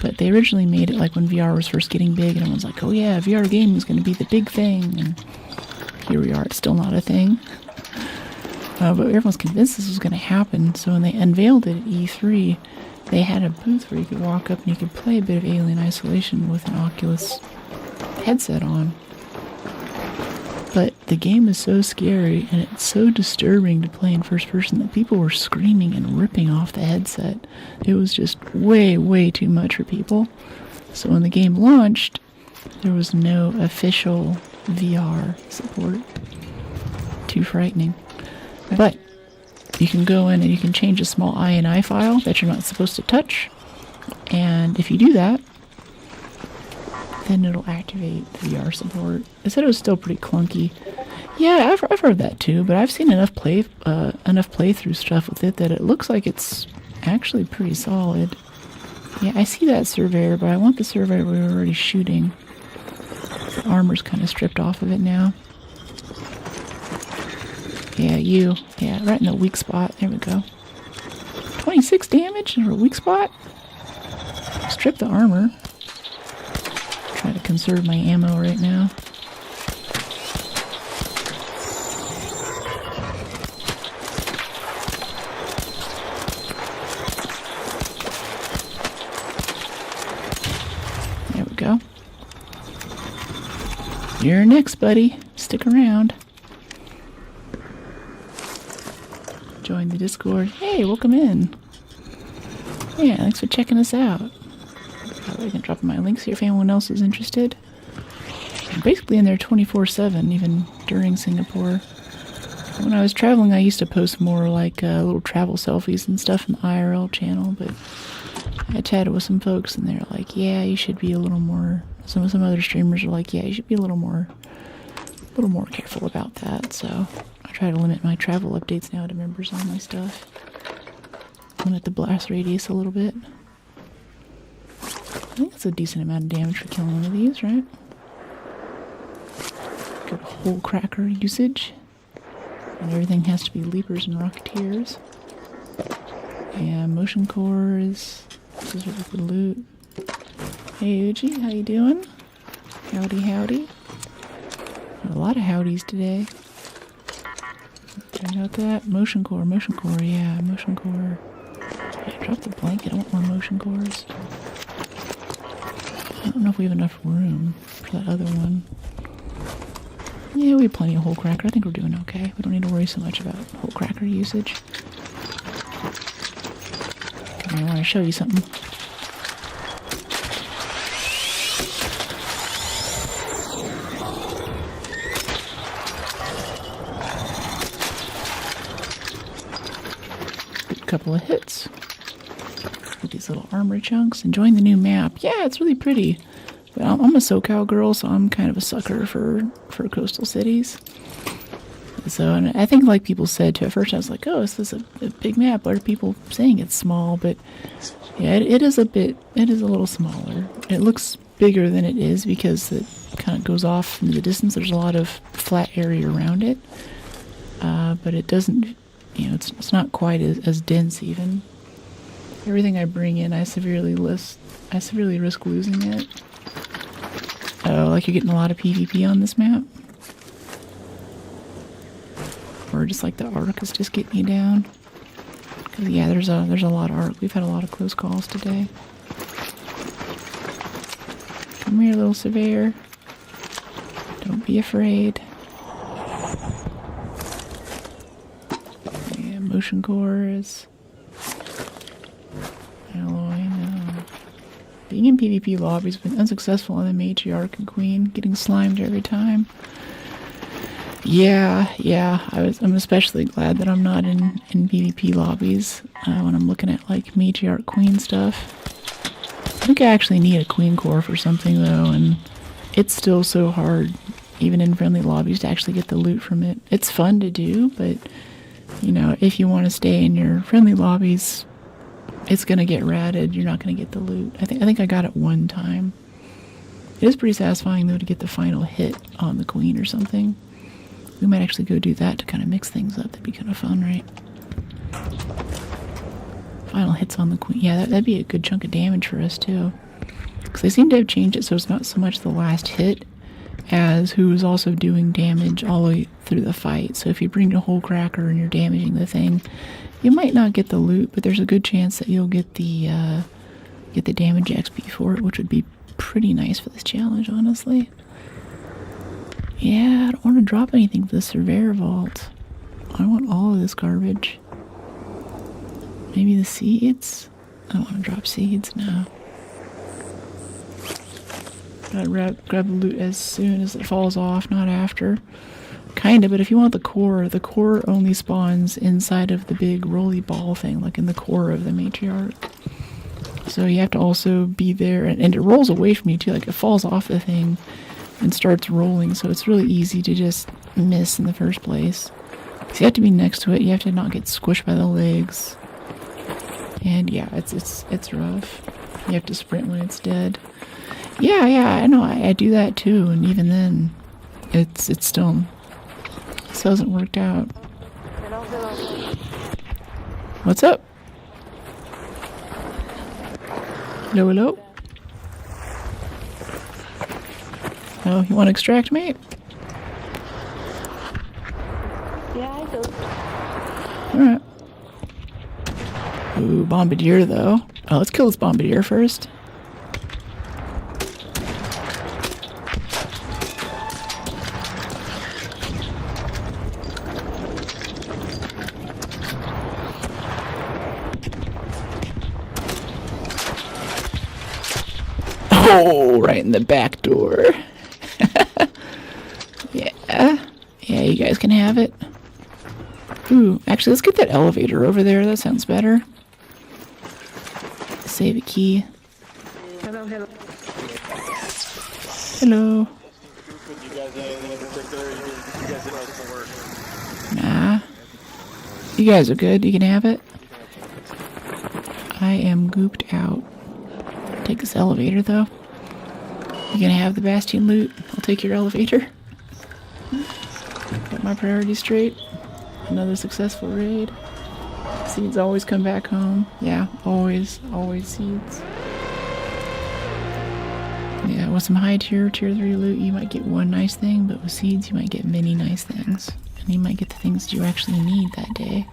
But they originally made it like when VR was first getting big, and everyone's like, oh yeah, VR gaming is going to be the big thing. And here we are, it's still not a thing. But everyone's convinced this was going to happen, so when they unveiled it at E3, they had a booth where you could walk up and you could play a bit of Alien Isolation with an Oculus headset on. But the game is so scary and it's so disturbing to play in first person that people were screaming and ripping off the headset. It was just way, way too much for people. So when the game launched, there was no official VR support. Too frightening. But you can go in and you can change a small INI file that you're not supposed to touch. And if you do that, then it'll activate the VR support. They said it was still pretty clunky. Yeah, I've heard that too, but I've seen enough playthrough stuff with it that it looks like it's actually pretty solid. Yeah, I see that surveyor, but I want the surveyor we were already shooting. The armor's kind of stripped off of it now. Yeah, you. Yeah, right in the weak spot. There we go. 26 damage for a weak spot? Strip the armor. Try to conserve my ammo right now. There we go. You're next, buddy. Stick around. Join the Discord. Hey, welcome in. Yeah, thanks for checking us out. I can drop my links here if anyone else is interested. I'm basically in there 24/7, even during Singapore. When I was traveling, I used to post more like little travel selfies and stuff in the IRL channel, but I chatted with some folks and they're like, yeah, you should be a little more... Some other streamers are like, yeah, you should be a little more careful about that, so... I try to limit my travel updates now to members on my stuff. Limit the blast radius a little bit. I think that's a decent amount of damage for killing one of these, right? Good hole cracker usage. And everything has to be leapers and rocketeers. Yeah, motion cores. This is really good loot. Hey Uji, how you doing? Howdy, howdy. A lot of howdies today. Check out that motion core, yeah, motion core. Yeah, drop the blanket, I want more motion cores. I don't know if we have enough room for that other one. Yeah, we have plenty of hole cracker. I think we're doing okay. We don't need to worry so much about hole cracker usage. I want to show you something. Couple of hits with these little armor chunks. Enjoying the new map. Yeah, it's really pretty. But I'm a SoCal girl, so I'm kind of a sucker for coastal cities. So, and I think like people said too, at first I was like, oh, this is a big map. Why are people saying it's small? But yeah, it is a little smaller. It looks bigger than it is because it kind of goes off into the distance. There's a lot of flat area around it. But it doesn't, you know, it's not quite as dense even. Everything I bring in, I severely risk losing it. Oh, like you're getting a lot of PvP on this map? Or just like the Arc is just getting you down? Cause yeah, there's a lot of Arc. We've had a lot of close calls today. Come here, little surveyor. Don't be afraid. Yeah, motion cores. Alloy, being in PvP lobbies, been unsuccessful on the matriarch and queen, getting slimed every time. Yeah, I'm especially glad that I'm not in PvP lobbies when I'm looking at like matriarch queen stuff. I think I actually need a queen core for something though, and it's still so hard, even in friendly lobbies, to actually get the loot from it. It's fun to do, but you know, if you want to stay in your friendly lobbies, it's gonna get ratted. You're not gonna get the loot. I think I got it one time. It is pretty satisfying though to get the final hit on the queen or something. We might actually go do that to kind of mix things up. That'd be kind of fun, right? Final hits on the queen. Yeah, that'd be a good chunk of damage for us too. Because they seem to have changed it so it's not so much the last hit as who's also doing damage all the way through the fight. So if you bring a whole cracker and you're damaging the thing, you might not get the loot, but there's a good chance that you'll get the damage XP for it, which would be pretty nice for this challenge, honestly. Yeah, I don't want to drop anything for the Surveyor Vault. I want all of this garbage. Maybe the seeds? I don't want to drop seeds, no. Gotta grab the loot as soon as it falls off, not after. Kinda, but if you want the core only spawns inside of the big rolly ball thing, like in the core of the matriarch. So you have to also be there, and it rolls away from you too, like it falls off the thing and starts rolling, so it's really easy to just miss in the first place. So you have to be next to it, you have to not get squished by the legs. And yeah, it's rough. You have to sprint when it's dead. Yeah, I know, I do that too, and even then, it still hasn't worked out. What's up? Hello? Oh, you want to extract, mate? Yeah, I do. Alright. Ooh, Bombardier, though. Oh, let's kill this Bombardier first. Oh, right in the back door. Yeah, you guys can have it. Ooh, actually, let's get that elevator over there. That sounds better. Save a key. Hello. Hello. You guys anything in particular? You guys didn't like the work. Nah. You guys are good. You can have it. I am gooped out. Take this elevator, though. You gonna have the Bastion loot? I'll take your elevator. Got my priorities straight. Another successful raid. Seeds always come back home. Yeah, always seeds. Yeah, with some high tier 3 loot, you might get one nice thing, but with seeds, you might get many nice things. And you might get the things that you actually need that day.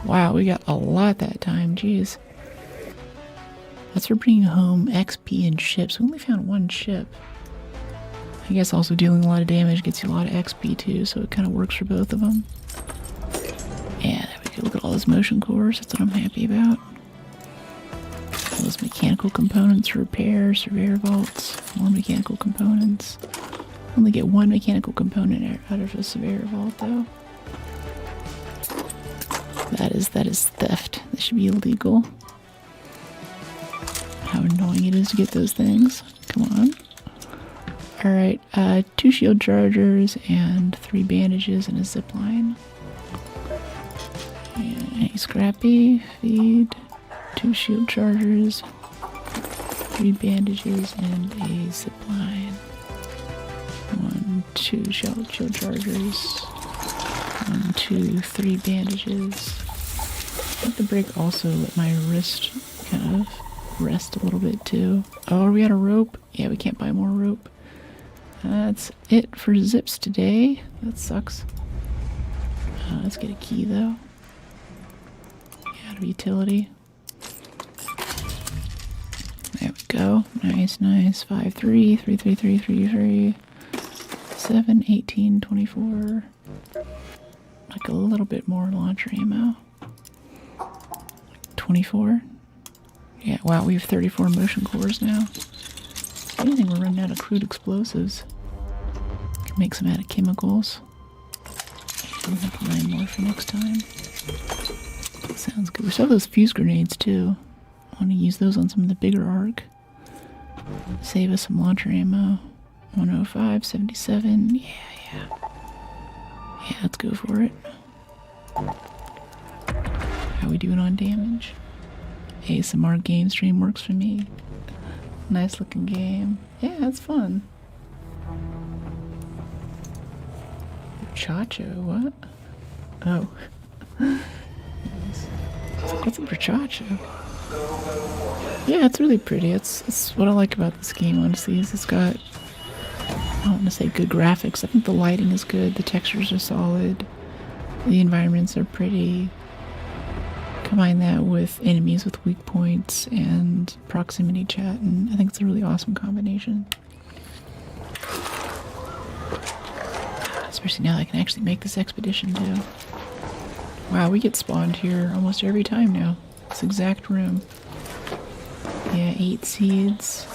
Wow, we got a lot that time, jeez. That's for bringing home XP and ships. We only found one ship. I guess also dealing a lot of damage gets you a lot of XP too, so it kind of works for both of them. Yeah, there we go. Look at all those motion cores. That's what I'm happy about. All those mechanical components for repair, surveyor vaults, more mechanical components. Only get one mechanical component out of a surveyor vault though. That is theft. That should be illegal. How annoying it is to get those things. Come on. Alright, 2 shield chargers and 3 bandages and a zip line. And scrappy, feed, 2 shield chargers, 3 bandages and a zip line. 1, 2 shield chargers. 1, 2, 3 bandages. I think the break also let my wrist kind of rest a little bit too. Oh, are we out of rope? Yeah, we can't buy more rope. That's it for zips today. That sucks. Let's get a key though. Out of utility. There we go. Nice. 5, 3, 3, 3, 3, 3, 3, 7, 18, 24. Like a little bit more launcher ammo. 24. Yeah, wow, we have 34 motion cores now. anything, we're running out of crude explosives. Can make some out of chemicals. We'll have to 9 more for next time. Sounds good. We still have those fuse grenades too. I want to use those on some of the bigger arc. Save us some launcher ammo. 105, 77. Yeah. Yeah, let's go for it. How we doing on damage? ASMR game stream works for me. Nice looking game. Yeah, it's fun. Chacho, what? Oh. What's a Chacho? Yeah, it's really pretty. It's what I like about this game, honestly, is it's got, I don't want to say good graphics. I think the lighting is good, the textures are solid, the environments are pretty. Combine that with enemies with weak points and proximity chat, and I think it's a really awesome combination. Especially now that I can actually make this expedition too. Wow, we get spawned here almost every time now. This exact room. Yeah, 8 seeds.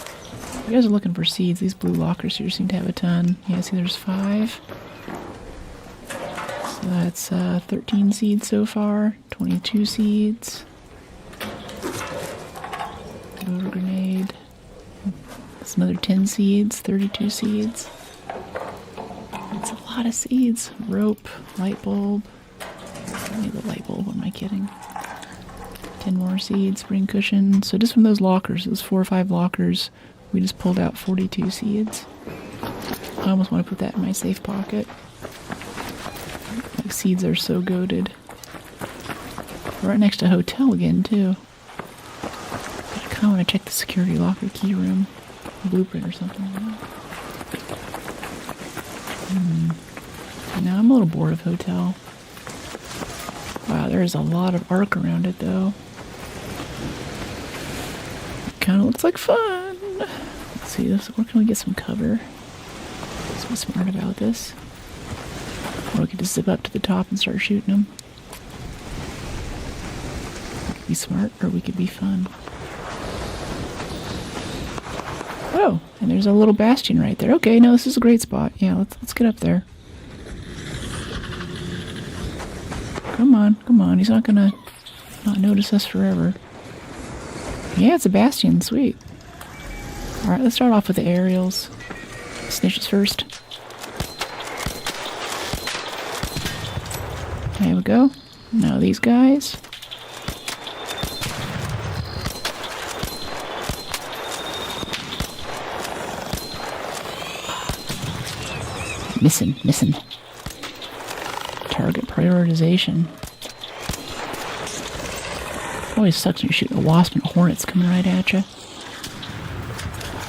You guys are looking for seeds. These blue lockers here seem to have a ton. Yeah, see there's 5. So that's 13 seeds so far. 22 seeds. Over grenade. That's another 10 seeds. 32 seeds. That's a lot of seeds. Rope, light bulb. I need the light bulb, what am I kidding? 10 more seeds, spring cushion. So just from those lockers, those 4 or 5 lockers, we just pulled out 42 seeds. I almost want to put that in my safe pocket. Like, seeds are so goated. We're right next to a hotel again, too. I kind of want to check the security locker key room. Blueprint or something. Now I'm a little bored of hotel. Wow, there's a lot of arc around it, though. Kind of looks like fun. Let's see this. Where can we get some cover? Let's be smart about this. Or we could just zip up to the top and start shooting them. We could be smart, or we could be fun. Oh, and there's a little bastion right there. Okay, no, this is a great spot. Yeah, let's get up there. Come on. He's not gonna not notice us forever. Yeah, it's a bastion. Sweet. Alright, let's start off with the aerials. Snitches first. There we go. Now these guys. Missing. Target prioritization. Always sucks when you're shooting a wasp and hornets coming right at you.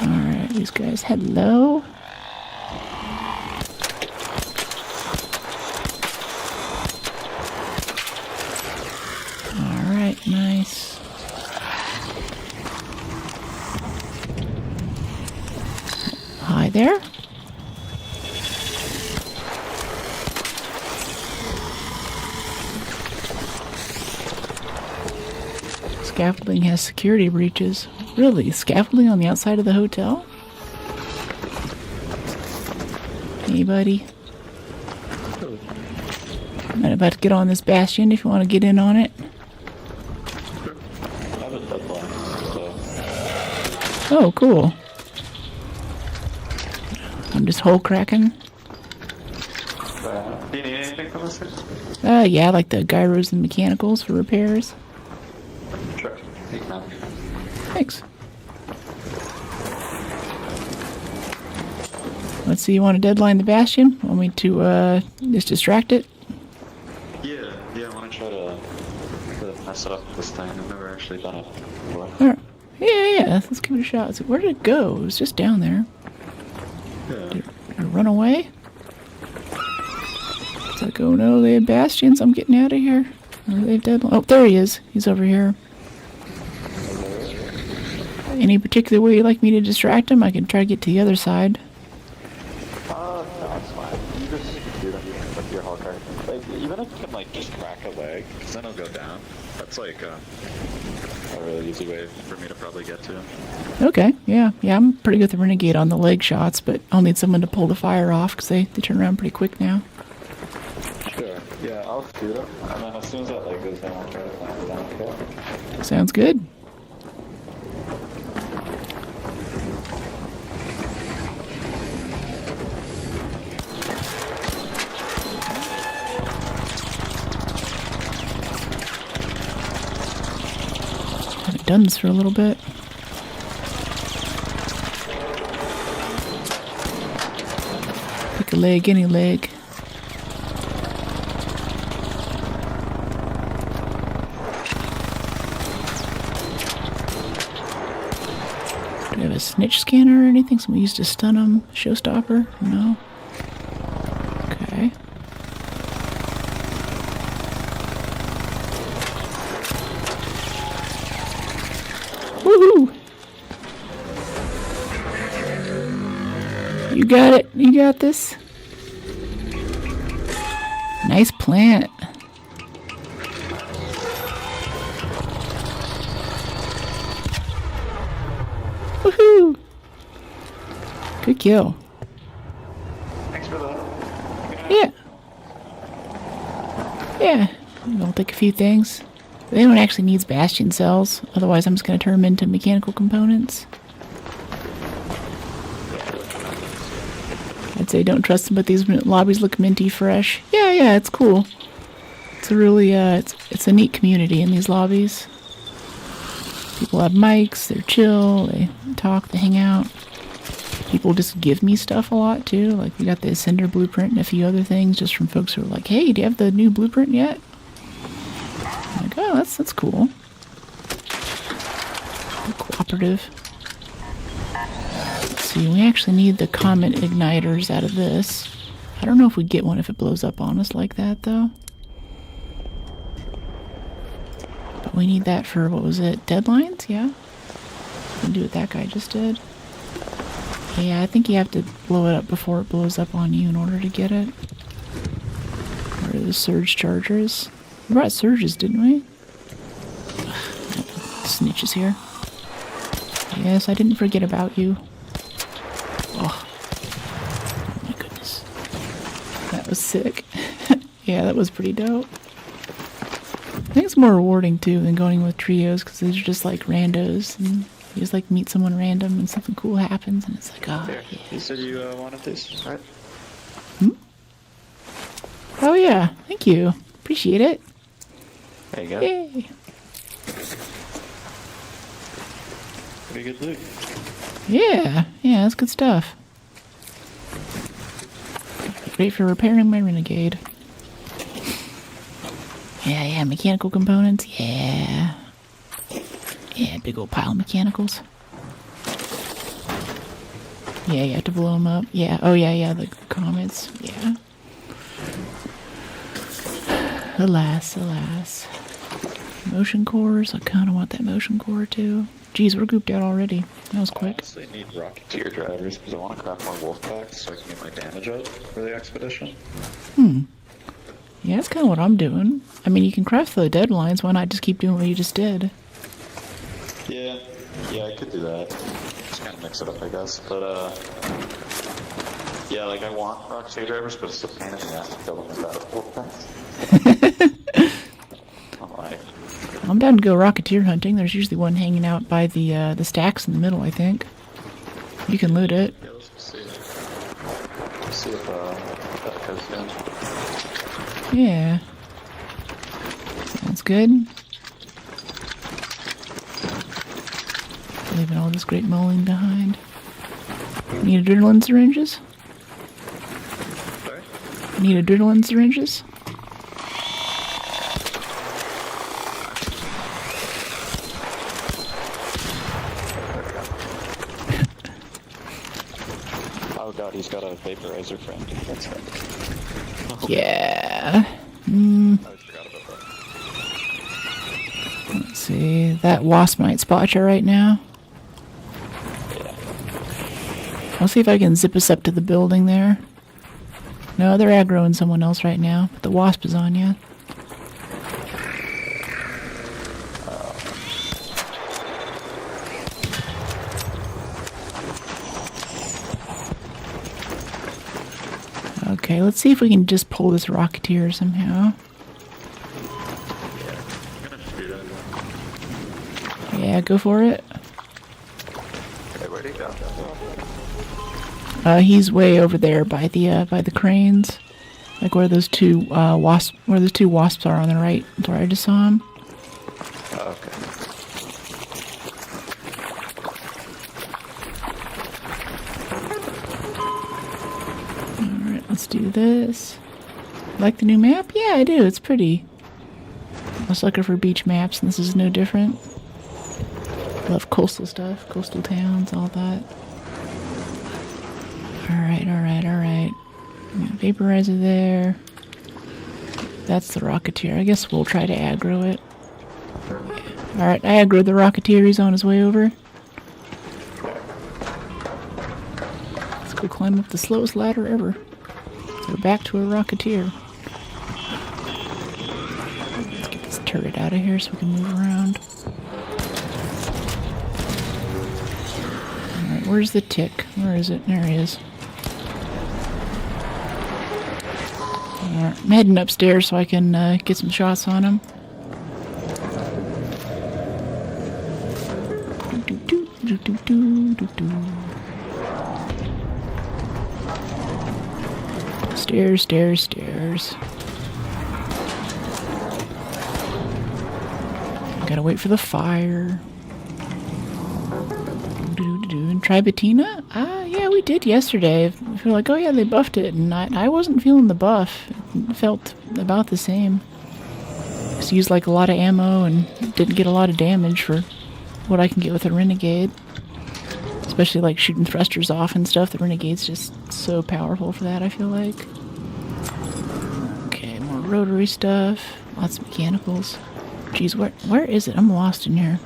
Alright, these guys. Hello. Alright, nice. Hi there. Scaffolding has security breaches. Really? Scaffolding on the outside of the hotel? Anybody? I'm about to get on this bastion if you want to get in on it. I have a deadline, so. Oh, cool. I'm just hole cracking. Do you need anything from this? Yeah, like the gyros and mechanicals for repairs. Sure. Thanks. Let's see, you want to deadline the bastion? Want me to just distract it? Yeah, I want to try to mess up this thing. I've never actually done it before. Alright. Yeah, let's give it a shot. So where did it go? It was just down there. Yeah. Did it run away? It's like, oh no, they have bastions. I'm getting out of here. Or they've deadline. Oh, there he is. He's over here. Any particular way you'd like me to distract him? I can try to get to the other side. No, it's fine. You just do that with your whole card. Like, even if you can, like, just crack a leg, because then it'll go down. That's like, a really easy way for me to probably get to. Okay, yeah. I'm pretty good with the Renegade on the leg shots, but I'll need someone to pull the fire off because they turn around pretty quick now. Sure. Yeah, I'll shoot him. And then as soon as that leg goes down, I'll try to climb it down. Okay. Sounds good. Haven't done this for a little bit. Pick a leg, any leg. Do we have a snitch scanner or anything? Somebody used to stun them? Showstopper? No. Okay. Woohoo! You got it. You got this. Nice plant. Woohoo! Good kill. Thanks for that. Yeah. Yeah. I'll take a few things. If anyone actually needs bastion cells, otherwise I'm just going to turn them into mechanical components. I'd say don't trust them, but these lobbies look minty fresh. Yeah, it's cool. It's a really, it's a neat community in these lobbies. People have mics, they're chill, they talk, they hang out. People just give me stuff a lot too. Like we got the Ascender blueprint and a few other things just from folks who are like, hey, do you have the new blueprint yet? I'm like, oh, that's cool. Cooperative. Let's see, we actually need the comet igniters out of this. I don't know if we get one if it blows up on us like that though. But we need that for, what was it, deadlines? Yeah. We can do what that guy just did. Yeah, I think you have to blow it up before it blows up on you in order to get it. Where are the surge chargers? We brought surges, didn't we? Snitches here. Yes, I didn't forget about you. Oh my goodness. That was sick. Yeah, that was pretty dope. I think it's more rewarding too than going with trios because these are just like randos and you just like meet someone random and something cool happens and it's like, oh, There. yeah. You said you wanted this, right? Oh yeah, thank you. Appreciate it. There you go. Yay. Pretty good loot. Yeah, that's good stuff. Great for repairing my Renegade. Yeah, mechanical components, yeah. Yeah, big old pile of mechanicals. Yeah, you have to blow them up. Yeah, oh yeah, the comets, yeah. Alas. Motion cores, I kind of want that motion core too. Geez, we're grouped out already. That was I quick. honestly need Rocketeer drivers because I want to craft more wolf packs so I can get my damage up for the expedition. Yeah, that's kind of what I'm doing. I mean, you can craft the deadlines. Why not just keep doing what you just did? Yeah, I could do that. Just kind of mix it up, I guess. But, yeah, like I want Rocketeer drivers, but it's a pain in the ass to kill them without wolf packs. I'm like, I'm down to go Rocketeer hunting. There's usually one hanging out by the stacks in the middle, I think. You can loot it. yeah, let's see. Let's see if that goes down. Yeah. Sounds good. Leaving all this great mulling behind. Need adrenaline syringes? Sorry? Need adrenaline syringes? Oh god, he's got a vaporizer friend. That's right. Yeah. I forgot about that. Let's see. That wasp might spot you right now. Yeah. I'll see if I can zip us up to the building there. No, they're aggroing someone else right now, but the wasp is on you. Okay, let's see if we can just pull this Rocketeer somehow. Yeah, go for it. Okay, where'd he go? He's way over there by the cranes, like where those two wasps are on the right. That's where I just saw him. Oh, okay. All right, let's do this. Like the new map? Yeah, I do. It's pretty. I was looking for beach maps, and this is no different. Love coastal stuff, coastal towns, all that. Alright. Vaporizer there. That's the Rocketeer. I guess we'll try to aggro it. Alright, I aggroed the Rocketeer. He's on his way over. Let's go climb up the slowest ladder ever. We're back to a Rocketeer. Let's get this turret out of here so we can move around. Alright, where's the tick? Where is it? There he is. Alright, I'm heading upstairs so I can get some shots on him. Stairs. Gotta wait for the fire. And Tributina? Yeah, we did yesterday. I feel like, oh yeah, they buffed it, and I wasn't feeling the buff. It felt about the same. Just used like a lot of ammo and didn't get a lot of damage for what I can get with a Renegade. Especially like shooting thrusters off and stuff. The Renegade's just so powerful for that, I feel like. Okay, more rotary stuff. Lots of mechanicals. Jeez, where is it? I'm lost in here.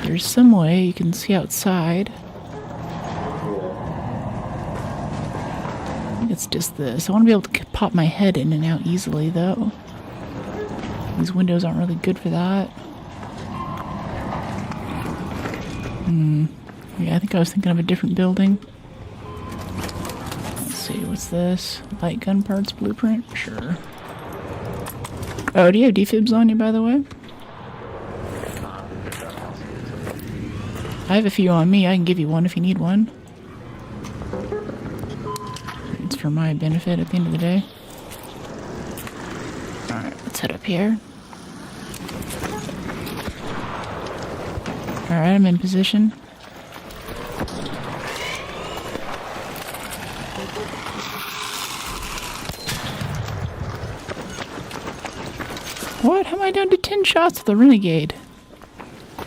There's some way you can see outside. I think it's just this. I want to be able to pop my head in and out easily, though. These windows aren't really good for that. Yeah, I think I was thinking of a different building. Let's see, what's this? Light gun parts blueprint? Sure. Oh, do you have defibs on you, by the way? I have a few on me. I can give you one if you need one. It's for my benefit at the end of the day. Alright, let's head up here. Alright, I'm in position. What? How am I down to 10 shots with the Renegade?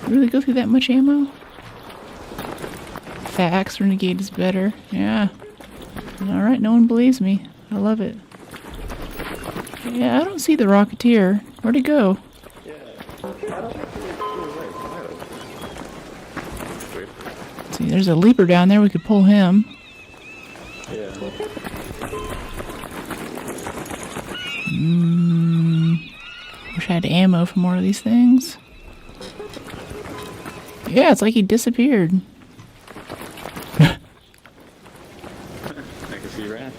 Really go through that much ammo? Facts, Renegade is better. Yeah. Alright, no one believes me. I love it. Yeah, I don't see the Rocketeer. Where'd he go? See, there's a leaper down there. We could pull him. Wish I had ammo for more of these things. Yeah, it's like he disappeared. I can see rat.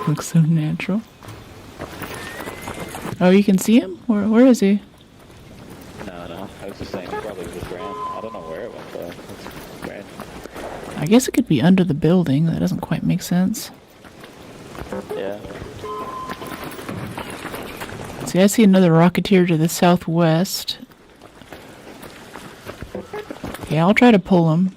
Looks so natural. Oh, you can see him? Where is he? No. I was just saying, he probably just ran. I don't know where it went, though. It's ran. I guess it could be under the building. That doesn't quite make sense. Yeah. See, I see another Rocketeer to the southwest. Yeah, I'll try to pull him.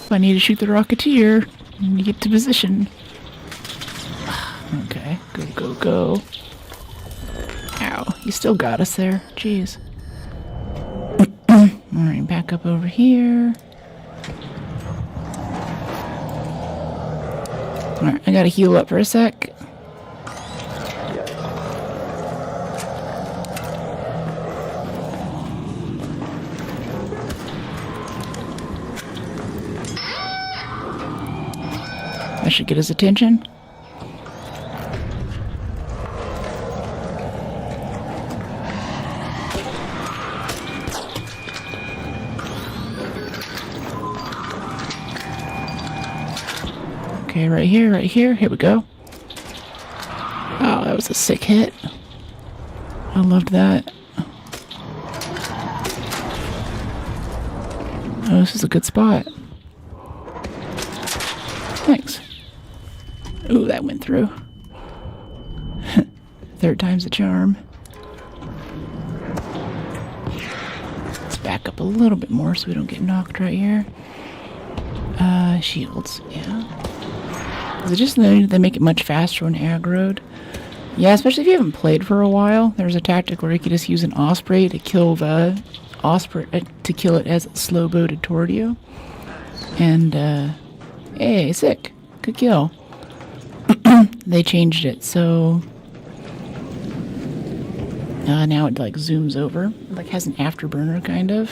I need to shoot the Rocketeer. I need to get to position. Okay, go. Ow, you still got us there. Jeez. Alright, back up over here. Alright, I gotta heal up for a sec. That should get his attention. Okay, right here, right here. Here we go. Oh, that was a sick hit. I loved that. Oh, this is a good spot. Thanks. Ooh, that went through. Third time's the charm. Let's back up a little bit more so we don't get knocked right here. Shields, yeah. Is it just they make it much faster when aggroed? Yeah, especially if you haven't played for a while. There's a tactic where you can just use an osprey to kill the osprey to kill it as it's slow-boated toward you. And hey, sick, good kill. They changed it so now it like zooms over, it, like has an afterburner kind of.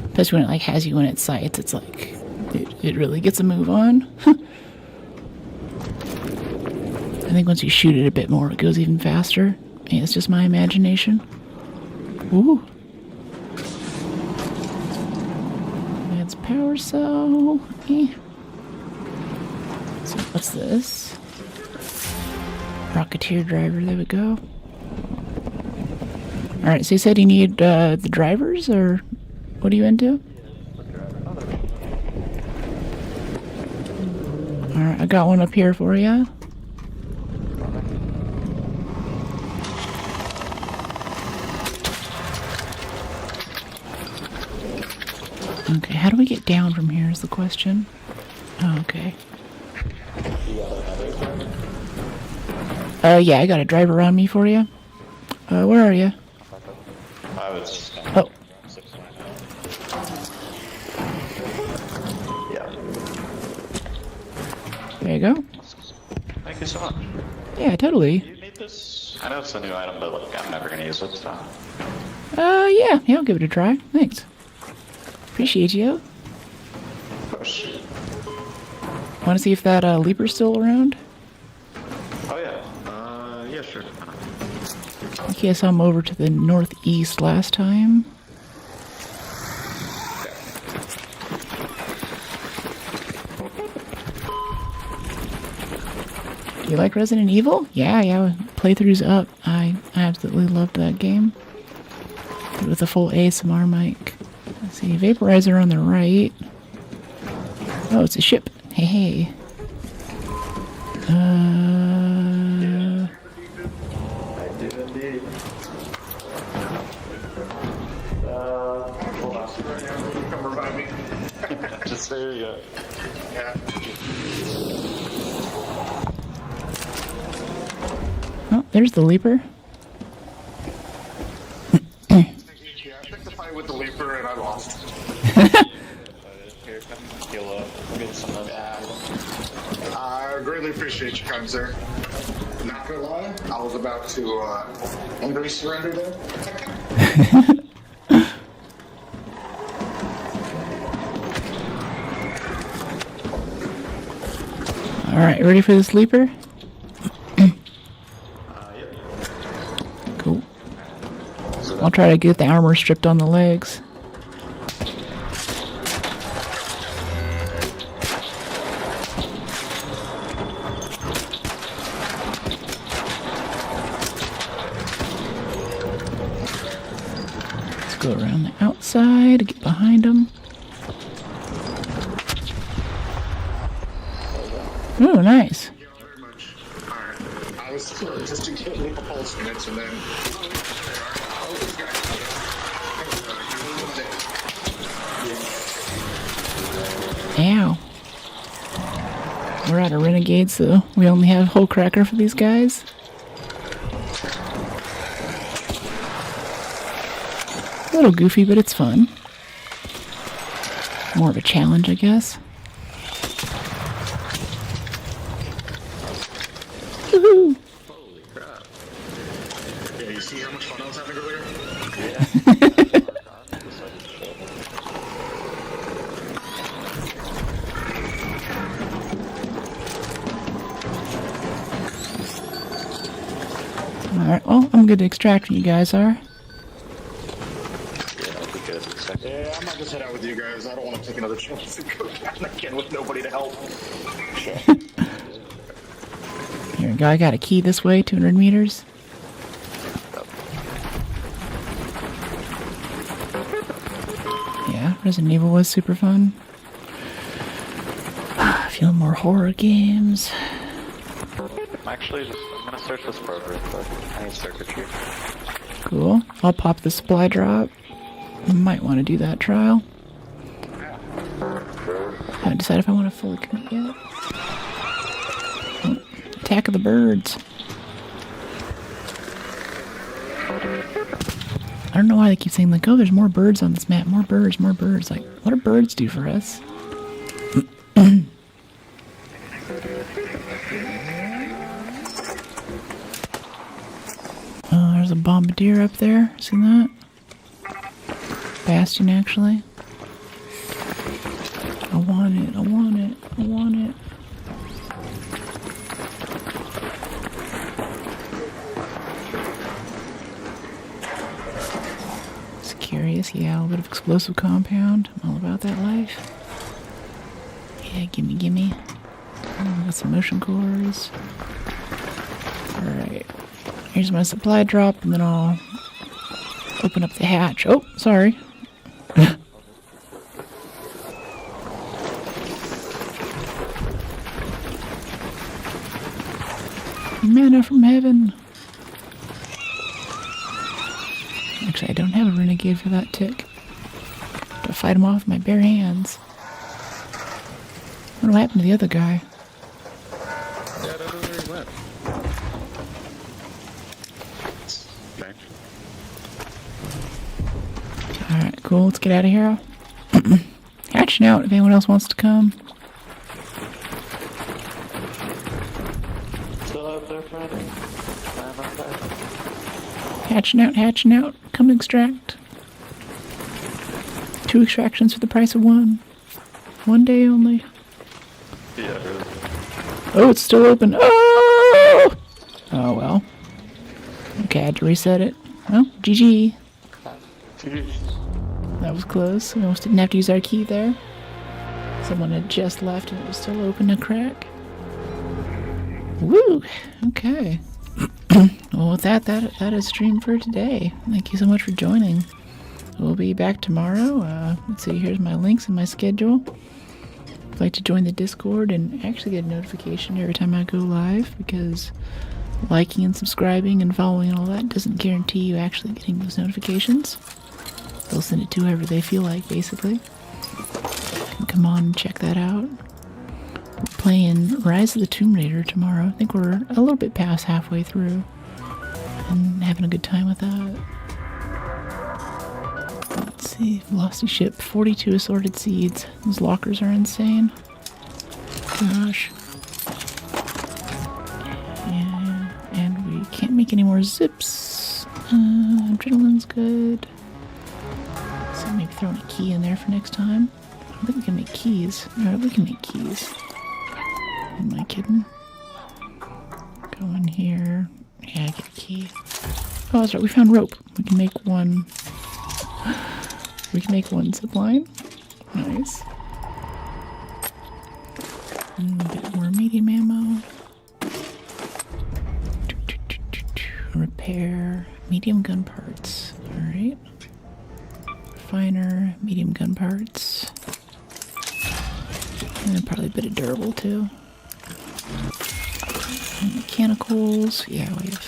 Especially when it like has you in its sights, it's like it really gets a move on. I think once you shoot it a bit more, it goes even faster. Maybe it's just my imagination. Ooh. That's power cell. Eh. So what's this? Rocketeer driver, there we go. Alright, so you said you need the drivers, or what are you into? Alright, I got one up here for you. Okay, how do we get down from here is the question. Oh, okay. Yeah, I got a driver on me for you. Where are you? Oh. There you go. Thank you so much. Yeah, totally. You need this? I know it's a new item, but like I'm never gonna use it, so. Yeah, I'll give it a try. Thanks. Appreciate you. Of course. Want to see if that leaper's still around? Oh yeah. Yeah, sure. Okay, I saw him over to the northeast last time. You like Resident Evil? Yeah, playthroughs up. I absolutely loved that game. With a full ASMR mic. Let's see, vaporizer on the right. Oh, it's a ship. Hey. I do indeed. Hold on. Come revive me. Just there you go. Yeah. Oh, there's the leaper. Yeah, I picked the fight with the leaper and I lost. Here, come heal up. We'll get some of that. I greatly appreciate you, kind sir. Not gonna lie, I was about to angry surrender there. Alright, ready for this leaper? Yep. Cool. I'll try to get the armor stripped on the legs. Let's go around the outside, get behind them. Oh, nice. Thank you all very much. Alright. I was just to get leap of pulse minutes and then. Oh, this guy. Ow. We're out of renegades, so we only have Hull Cracker for these guys. A little goofy, but it's fun. More of a challenge, I guess. Woohoo! Holy crap. Yeah, you see how much fun I was having earlier? Alright, well, I'm good to extract when you guys are. Yeah, I'm not gonna head out with you guys. I don't want to take another chance to go down again with nobody to help. There we go. I got a key this way, 200 meters. Yeah, Resident Evil was super fun. A few more horror games. Actually, I'm gonna search this for real quick. I need circuitry. Cool. I'll pop the supply drop. Might want to do that trial. Haven't decided if I want to fully commit yet. Oh, Attack of the birds. I don't know why they keep saying like, oh, there's more birds on this map. More birds, more birds. Like, what do birds do for us? Oh, there's a bombardier up there. See that? Bastion, actually. I want it, I want it, I want it. It's curious, yeah, a little bit of explosive compound. I'm all about that life. Yeah, gimme, gimme. Oh, got some motion cores. Alright. Here's my supply drop, and then I'll open up the hatch. Oh, sorry. Manna from heaven. Actually, I don't have a renegade for that tick. To fight him off with my bare hands. What happened to the other guy? Yeah, I don't know where he went. Okay. Alright, cool. Let's get out of here. Hatching out if anyone else wants to come. Still out there, friend? I'm outside. Hatching out, hatching out. Come extract. 2 extractions for the price of 1. 1 day only. Yeah, really. Oh, it's still open. Oh! Oh, well. Okay, I had to reset it. Well, GG. That was close. We almost didn't have to use our key there. Someone had just left and it was still open to crack. Woo! Okay. Well, with that is stream for today. Thank you so much for joining. We'll be back tomorrow. Let's see, here's my links and my schedule. If you'd like to join the Discord and actually get a notification every time I go live, because liking and subscribing and following and all that doesn't guarantee you actually getting those notifications. They'll send it to whoever they feel like, basically. And come on and check that out. We're playing Rise of the Tomb Raider tomorrow. I think we're a little bit past halfway through. And having a good time with that. Let's see. Velocity ship. 42 assorted seeds. Those lockers are insane. Gosh. Yeah, and we can't make any more zips. Adrenaline's good. So maybe throwing a key in there for next time. I think we can make keys. Alright, we can make keys. Am I kidding? Go in here. Yeah, get a key. Oh, that's right. We found rope. We can make one. We can make one zip line. Nice. And a bit more medium ammo. Repair medium gun parts. Alright. Refiner, medium gun parts. And then probably a bit of durable too. And mechanicals. Yeah, we have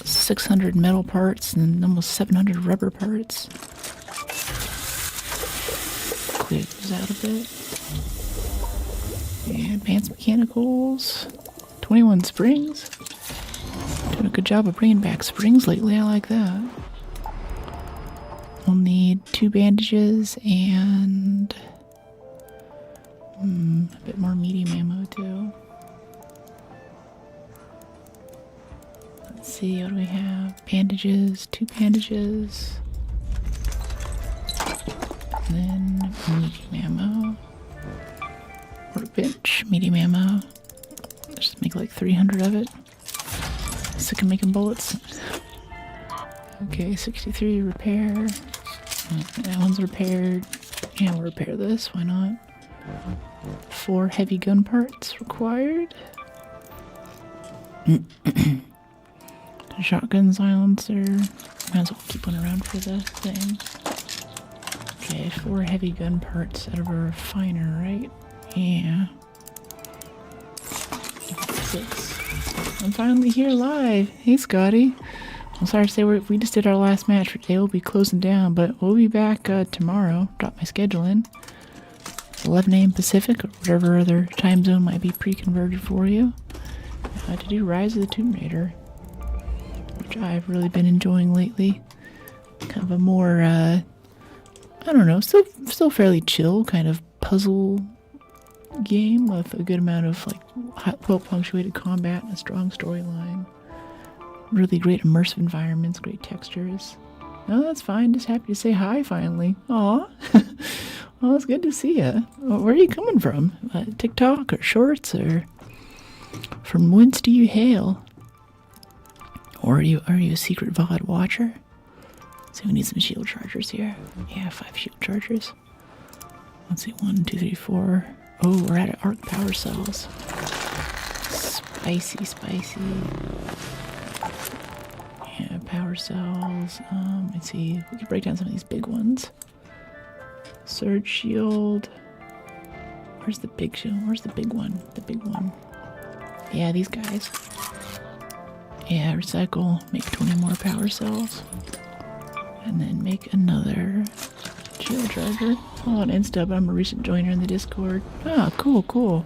600 metal parts and almost 700 rubber parts. Clear those out a bit. And advanced mechanicals. 21 springs. Doing a good job of bringing back springs lately. I like that. We'll need 2 bandages and a bit more medium ammo too. Let's see, what do we have? Bandages, 2 bandages. And then medium ammo. Workbench, medium ammo. Just make like 300 of it. Sick of making bullets. Okay, 63 repair. That one's repaired. Yeah, we'll repair this, why not? 4 heavy gun parts required. Shotgun silencer. Might as well keep one around for the thing. Okay, 4 heavy gun parts out of a refiner, right? Yeah. 6. I'm finally here live. Hey, Scotty. I'm sorry to say we just did our last match for today. We'll be closing down, but we'll be back tomorrow. Drop my schedule in. 11 a.m. Pacific, or whatever other time zone might be pre-converted for you. To do Rise of the Tomb Raider, which I've really been enjoying lately. Kind of a more, I don't know, still fairly chill kind of puzzle game with a good amount of like well-punctuated combat and a strong storyline. Really great immersive environments, great textures. No, that's fine. Just happy to say hi finally. Aw. Well, it's good to see you. Where are you coming from? TikTok or Shorts, or from whence do you hail? Or are you a secret VOD watcher? So we need some shield chargers here. Yeah, 5 shield chargers. Let's see, 1, 2, 3, 4. Oh, we're out of arc power cells. Spicy. Yeah, power cells. Let's see. We can break down some of these big ones. Surge shield. Where's the big shield? Where's the big one? The big one. Yeah, these guys. Yeah, recycle. Make 20 more power cells. And then make another shield charger. Hold on, Insta, but I'm a recent joiner in the Discord. Ah, cool.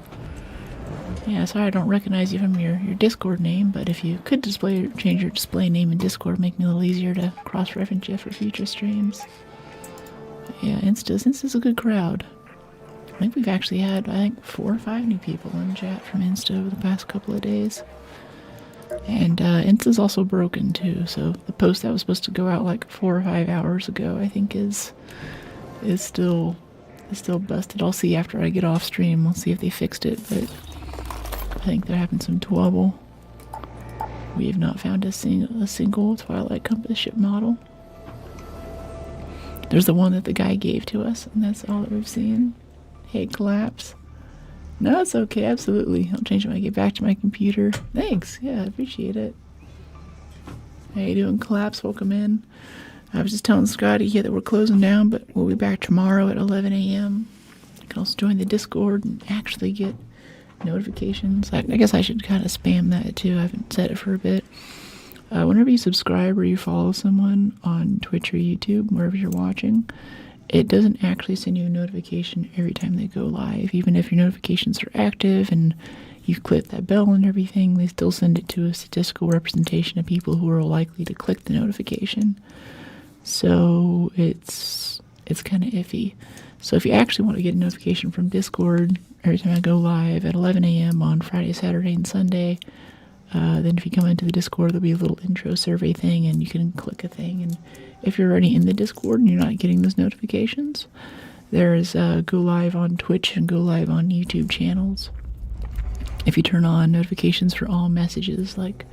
Yeah, sorry I don't recognize you from your Discord name, but if you could change your display name in Discord, make me a little easier to cross-reference you for future streams. Yeah, Insta's a good crowd. I think we've actually had, 4 or 5 new people in chat from Insta over the past couple of days. And Insta's also broken too, so the post that was supposed to go out like 4 or 5 hours ago, I think is still busted. I'll see after I get off stream. We'll see if they fixed it, but I think they're having some trouble. We have not found a single Twilight Compass ship model. There's the one that the guy gave to us, and that's all that we've seen. Hey, Collapse. No, it's okay, absolutely. I'll change it when I get back to my computer. Thanks, yeah, I appreciate it. How you doing, Collapse? Welcome in. I was just telling Scotty here that we're closing down, but we'll be back tomorrow at 11 a.m. You can also join the Discord and actually get notifications. I guess I should kind of spam that too. I haven't said it for a bit. Whenever you subscribe or you follow someone on Twitch or YouTube, wherever you're watching, it doesn't actually send you a notification every time they go live. Even if your notifications are active and you've clicked that bell and everything, they still send it to a statistical representation of people who are likely to click the notification. So it's kind of iffy. So if you actually want to get a notification from Discord every time I go live at 11 a.m. on Friday, Saturday, and Sunday, then if you come into the Discord, there'll be a little intro survey thing, and you can click a thing. And if you're already in the Discord and you're not getting those notifications, there's Go Live on Twitch and Go Live on YouTube channels. If you turn on notifications for all messages, like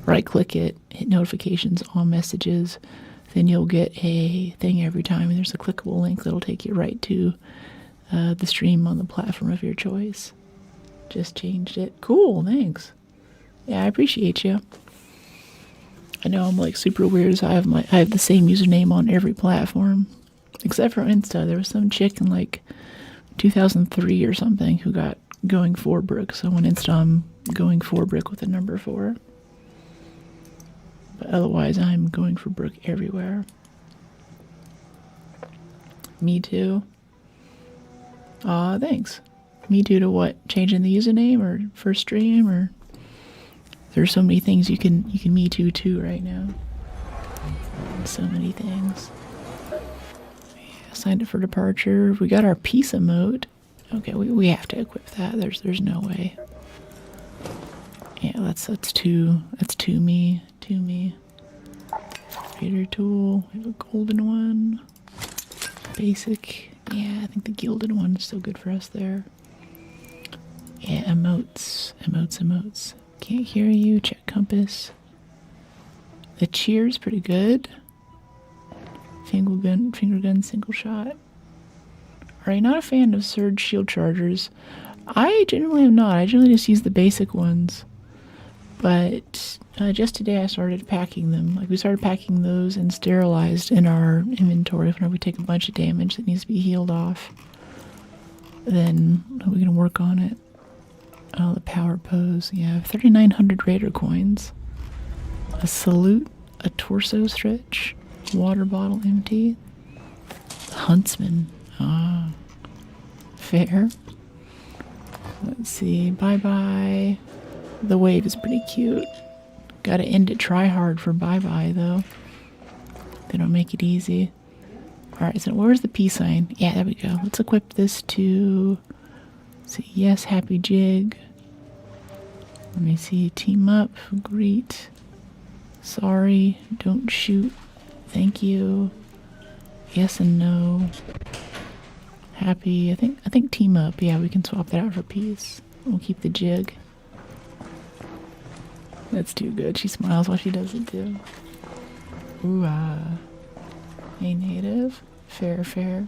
right-click it, hit notifications, all messages, then you'll get a thing every time, and there's a clickable link that'll take you right to the stream on the platform of your choice. Just changed it. Cool, thanks. Yeah, I appreciate you. I know I'm like super weird, so I have the same username on every platform, except for Insta. There was some chick in like 2003 or something who got Going For Brick, so on Insta I'm Going For Brick with a number 4. But otherwise I'm Going For Brick everywhere. Me too. Aw, thanks. Me too to what? Changing the username or first stream, or there's so many things you can me too right now. So many things. Yeah, signed up for departure. We got our peace emote. Okay, we have to equip that. There's no way. Yeah, that's too me. Too me. Trader tool. We have a golden one. Basic. Yeah, I think the gilded one is still good for us there. Yeah, emotes. Can't hear you. Check compass. The cheer's pretty good. Finger gun, single shot. Are you not a fan of surge shield chargers? I generally am not. I generally just use the basic ones. But just today I started packing them. Like we started packing those and sterilized in our inventory whenever we take a bunch of damage that needs to be healed off. Then we can work on it. Oh, the power pose. Yeah, 3,900 Raider coins. A salute, a torso stretch, water bottle empty. Huntsman. Ah, fair. Let's see. Bye bye. The wave is pretty cute. Gotta end it try hard for bye bye though. They don't make it easy. Alright, so where's the peace sign? Yeah, there we go. Let's equip this to say yes, happy jig. Let me see. Team up, greet. Sorry, don't shoot. Thank you. Yes and no. Happy. I think team up. Yeah, we can swap that out for peace. We'll keep the jig. That's too good. She smiles while she does it too. Ooh ah. Hey native. Fair, fair.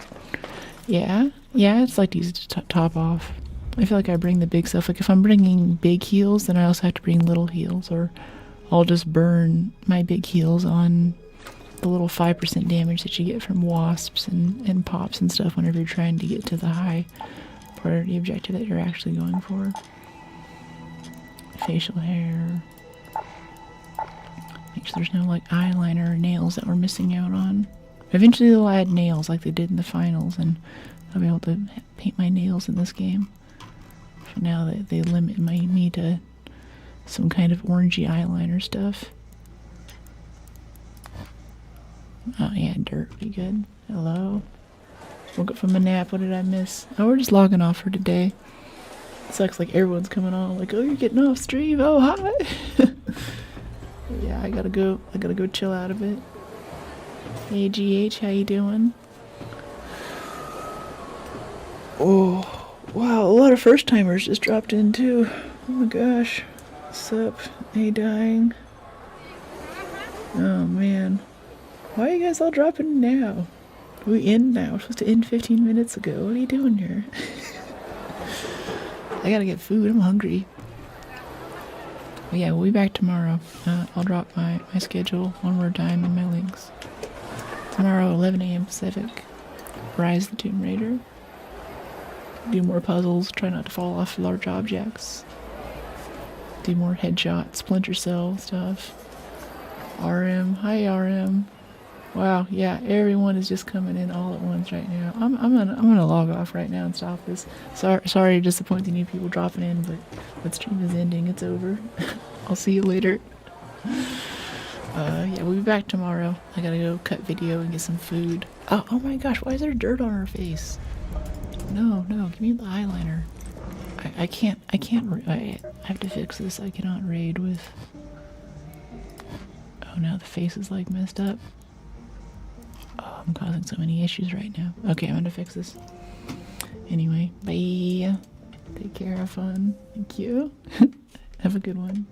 Yeah. Yeah, it's like these to top off. I feel like I bring the big stuff. Like if I'm bringing big heals, then I also have to bring little heals, or I'll just burn my big heals on the little 5% damage that you get from wasps and pops and stuff whenever you're trying to get to the high part of the objective that you're actually going for. Facial hair. Make sure there's no like eyeliner or nails that we're missing out on. Eventually they'll add nails like they did in the finals, and I'll be able to paint my nails in this game. For now they limit me to some kind of orangey eyeliner stuff. Oh yeah, dirt would be good. Hello. Woke up from a nap. What did I miss? Oh, we're just logging off for today. It sucks like everyone's coming on. Like, oh, you're getting off stream. Oh, hi. Yeah, I gotta go chill out a bit. Hey GH, how you doing? Oh, wow, a lot of first timers just dropped in too. Oh my gosh. What's up? Hey, dying. Oh man. Why are you guys all dropping in now? We end now. We're supposed to end 15 minutes ago. What are you doing here? I gotta get food. I'm hungry. But yeah, we'll be back tomorrow. I'll drop my schedule one more time in my links. Tomorrow, 11 a.m. Pacific. Rise the Tomb Raider. Do more puzzles. Try not to fall off large objects. Do more headshots, Splinter Cell stuff. RM. Hi, RM. Wow, yeah, everyone is just coming in all at once right now. I'm gonna log off right now and stop this. Sorry to disappoint the new people dropping in, but the stream is ending. It's over. I'll see you later. Yeah, we'll be back tomorrow. I gotta go cut video and get some food. Oh my gosh, why is there dirt on her face? No, give me the eyeliner. I have to fix this. I cannot raid with. Oh, now the face is like messed up. Oh, I'm causing so many issues right now. Okay, I'm gonna fix this. Anyway, bye. Take care, have fun. Thank you. Have a good one.